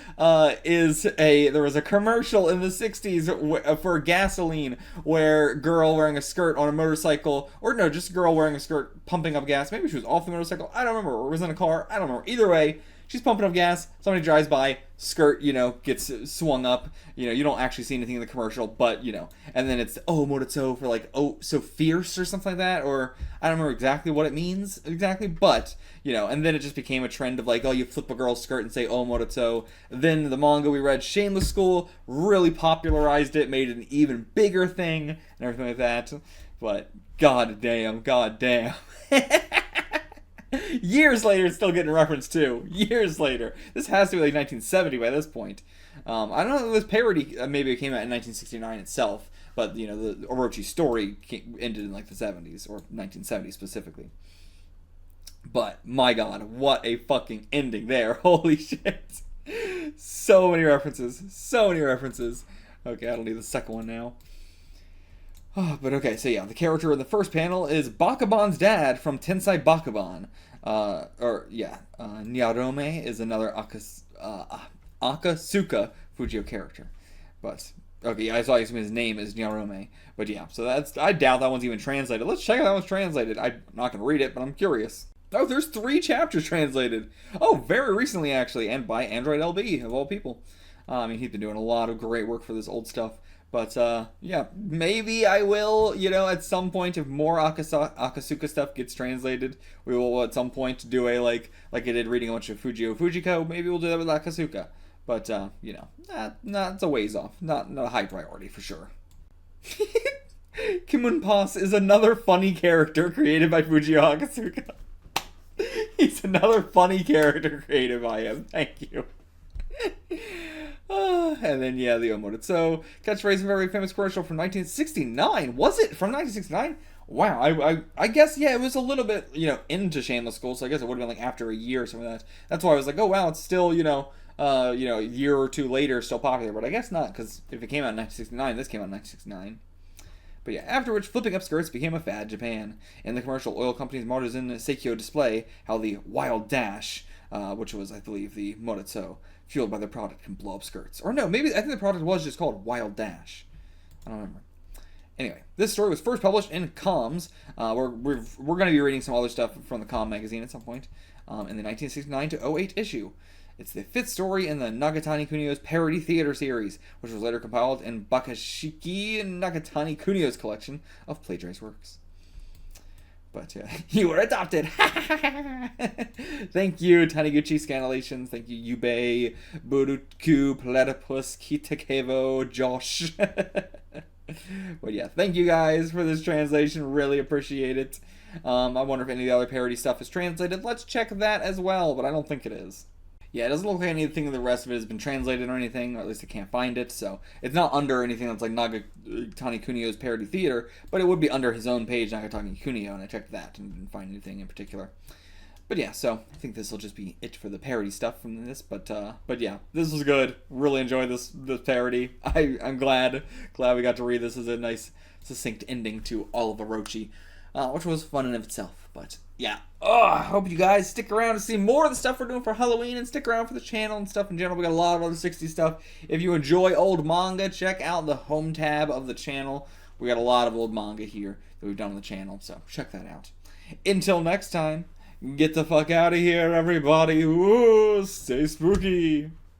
there was a commercial in the 60s for gasoline where a girl wearing a skirt on a motorcycle, or no, just a girl wearing a skirt pumping up gas. Maybe she was off the motorcycle. I don't remember. Or was in a car. I don't remember. Either way, she's pumping up gas, somebody drives by, skirt, gets swung up, you don't actually see anything in the commercial, but, and then it's, oh, Moritzo for like, oh, so fierce or something like that, or I don't remember exactly what it means exactly, but, and then it just became a trend of like, oh, you flip a girl's skirt and say, oh, Moritzo. Then the manga we read, Shameless School, really popularized it, made it an even bigger thing, and everything like that, but god damn. Years later, it's still getting referenced too. Years later. This has to be like 1970 by this point. I don't know if this parody maybe it came out in 1969 itself, but, the Orochi story ended in like the 70s, or 1970 specifically. But, my god, what a fucking ending there. Holy shit. So many references. Okay, I don't need the second one now. But okay, so yeah, the character in the first panel is Bakuban's dad from Tensei Bakuban. Nyarome is another Akasuka Fujio character. But, okay, yeah, I saw his name is Nyarome. But yeah, so I doubt that one's even translated. Let's check if that one's translated. I'm not going to read it, but I'm curious. Oh, there's 3 chapters translated. Oh, very recently, actually, and by Android LB, of all people. He's been doing a lot of great work for this old stuff. But, yeah, maybe I will, at some point, if more Akasuka stuff gets translated, we will at some point do a, like I did reading a bunch of Fujio Fujiko, maybe we'll do that with Akasuka. But, it's a ways off. Not a high priority, for sure. Kimunpas is another funny character created by Fujio Akasuka. He's another funny character created by him. Thank you. And then, yeah, the Moritzo catchphrase, a very famous commercial from 1969. Was it from 1969? Wow, I guess, yeah, it was a little bit, into Shameless School, so I guess it would have been like after a year or something like that. That's why I was like, oh, wow, it's still, a year or two later, still popular. But I guess not, because if it came out in 1969, this came out in 1969. But yeah, after which flipping up skirts became a fad in Japan. In the commercial, oil company's Maruzen Seikyo display how the Wild Dash, which was, I believe, the Moritzo, fueled by the product, can blow up skirts. Or no, maybe, I think the product was just called Wild Dash. I don't remember. Anyway, this story was first published in Comms. We're going to be reading some other stuff from the Comm magazine at some point, in the 1969 to 08 issue. It's the 5th story in the Nagatani Kunio's parody theater series, which was later compiled in Bakashiki Nagatani Kunio's collection of plagiarized works. But you were adopted! Thank you, Taniguchi Scanalations. Thank you, Yubei, Buruku, Platypus, Kitakevo, Josh. But yeah, thank you guys for this translation. Really appreciate it. I wonder if any of the other parody stuff is translated. Let's check that as well, but I don't think it is. Yeah, it doesn't look like anything of the rest of it has been translated or anything, or at least I can't find it, so it's not under anything that's like Nagatani Kunio's parody theater, but it would be under his own page, Nagatani Kunio, and I checked that and didn't find anything in particular. But yeah, so I think this will just be it for the parody stuff from this, but yeah, this was good. Really enjoyed this parody. I'm glad we got to read this as a nice, succinct ending to all of Orochi, which was fun in of itself. But yeah, I hope you guys stick around to see more of the stuff we're doing for Halloween, and stick around for the channel and stuff in general. We got a lot of other 60s stuff. If you enjoy old manga, check out the home tab of the channel. We got a lot of old manga here that we've done on the channel, so check that out. Until next time, get the fuck out of here, everybody. Ooh, stay spooky.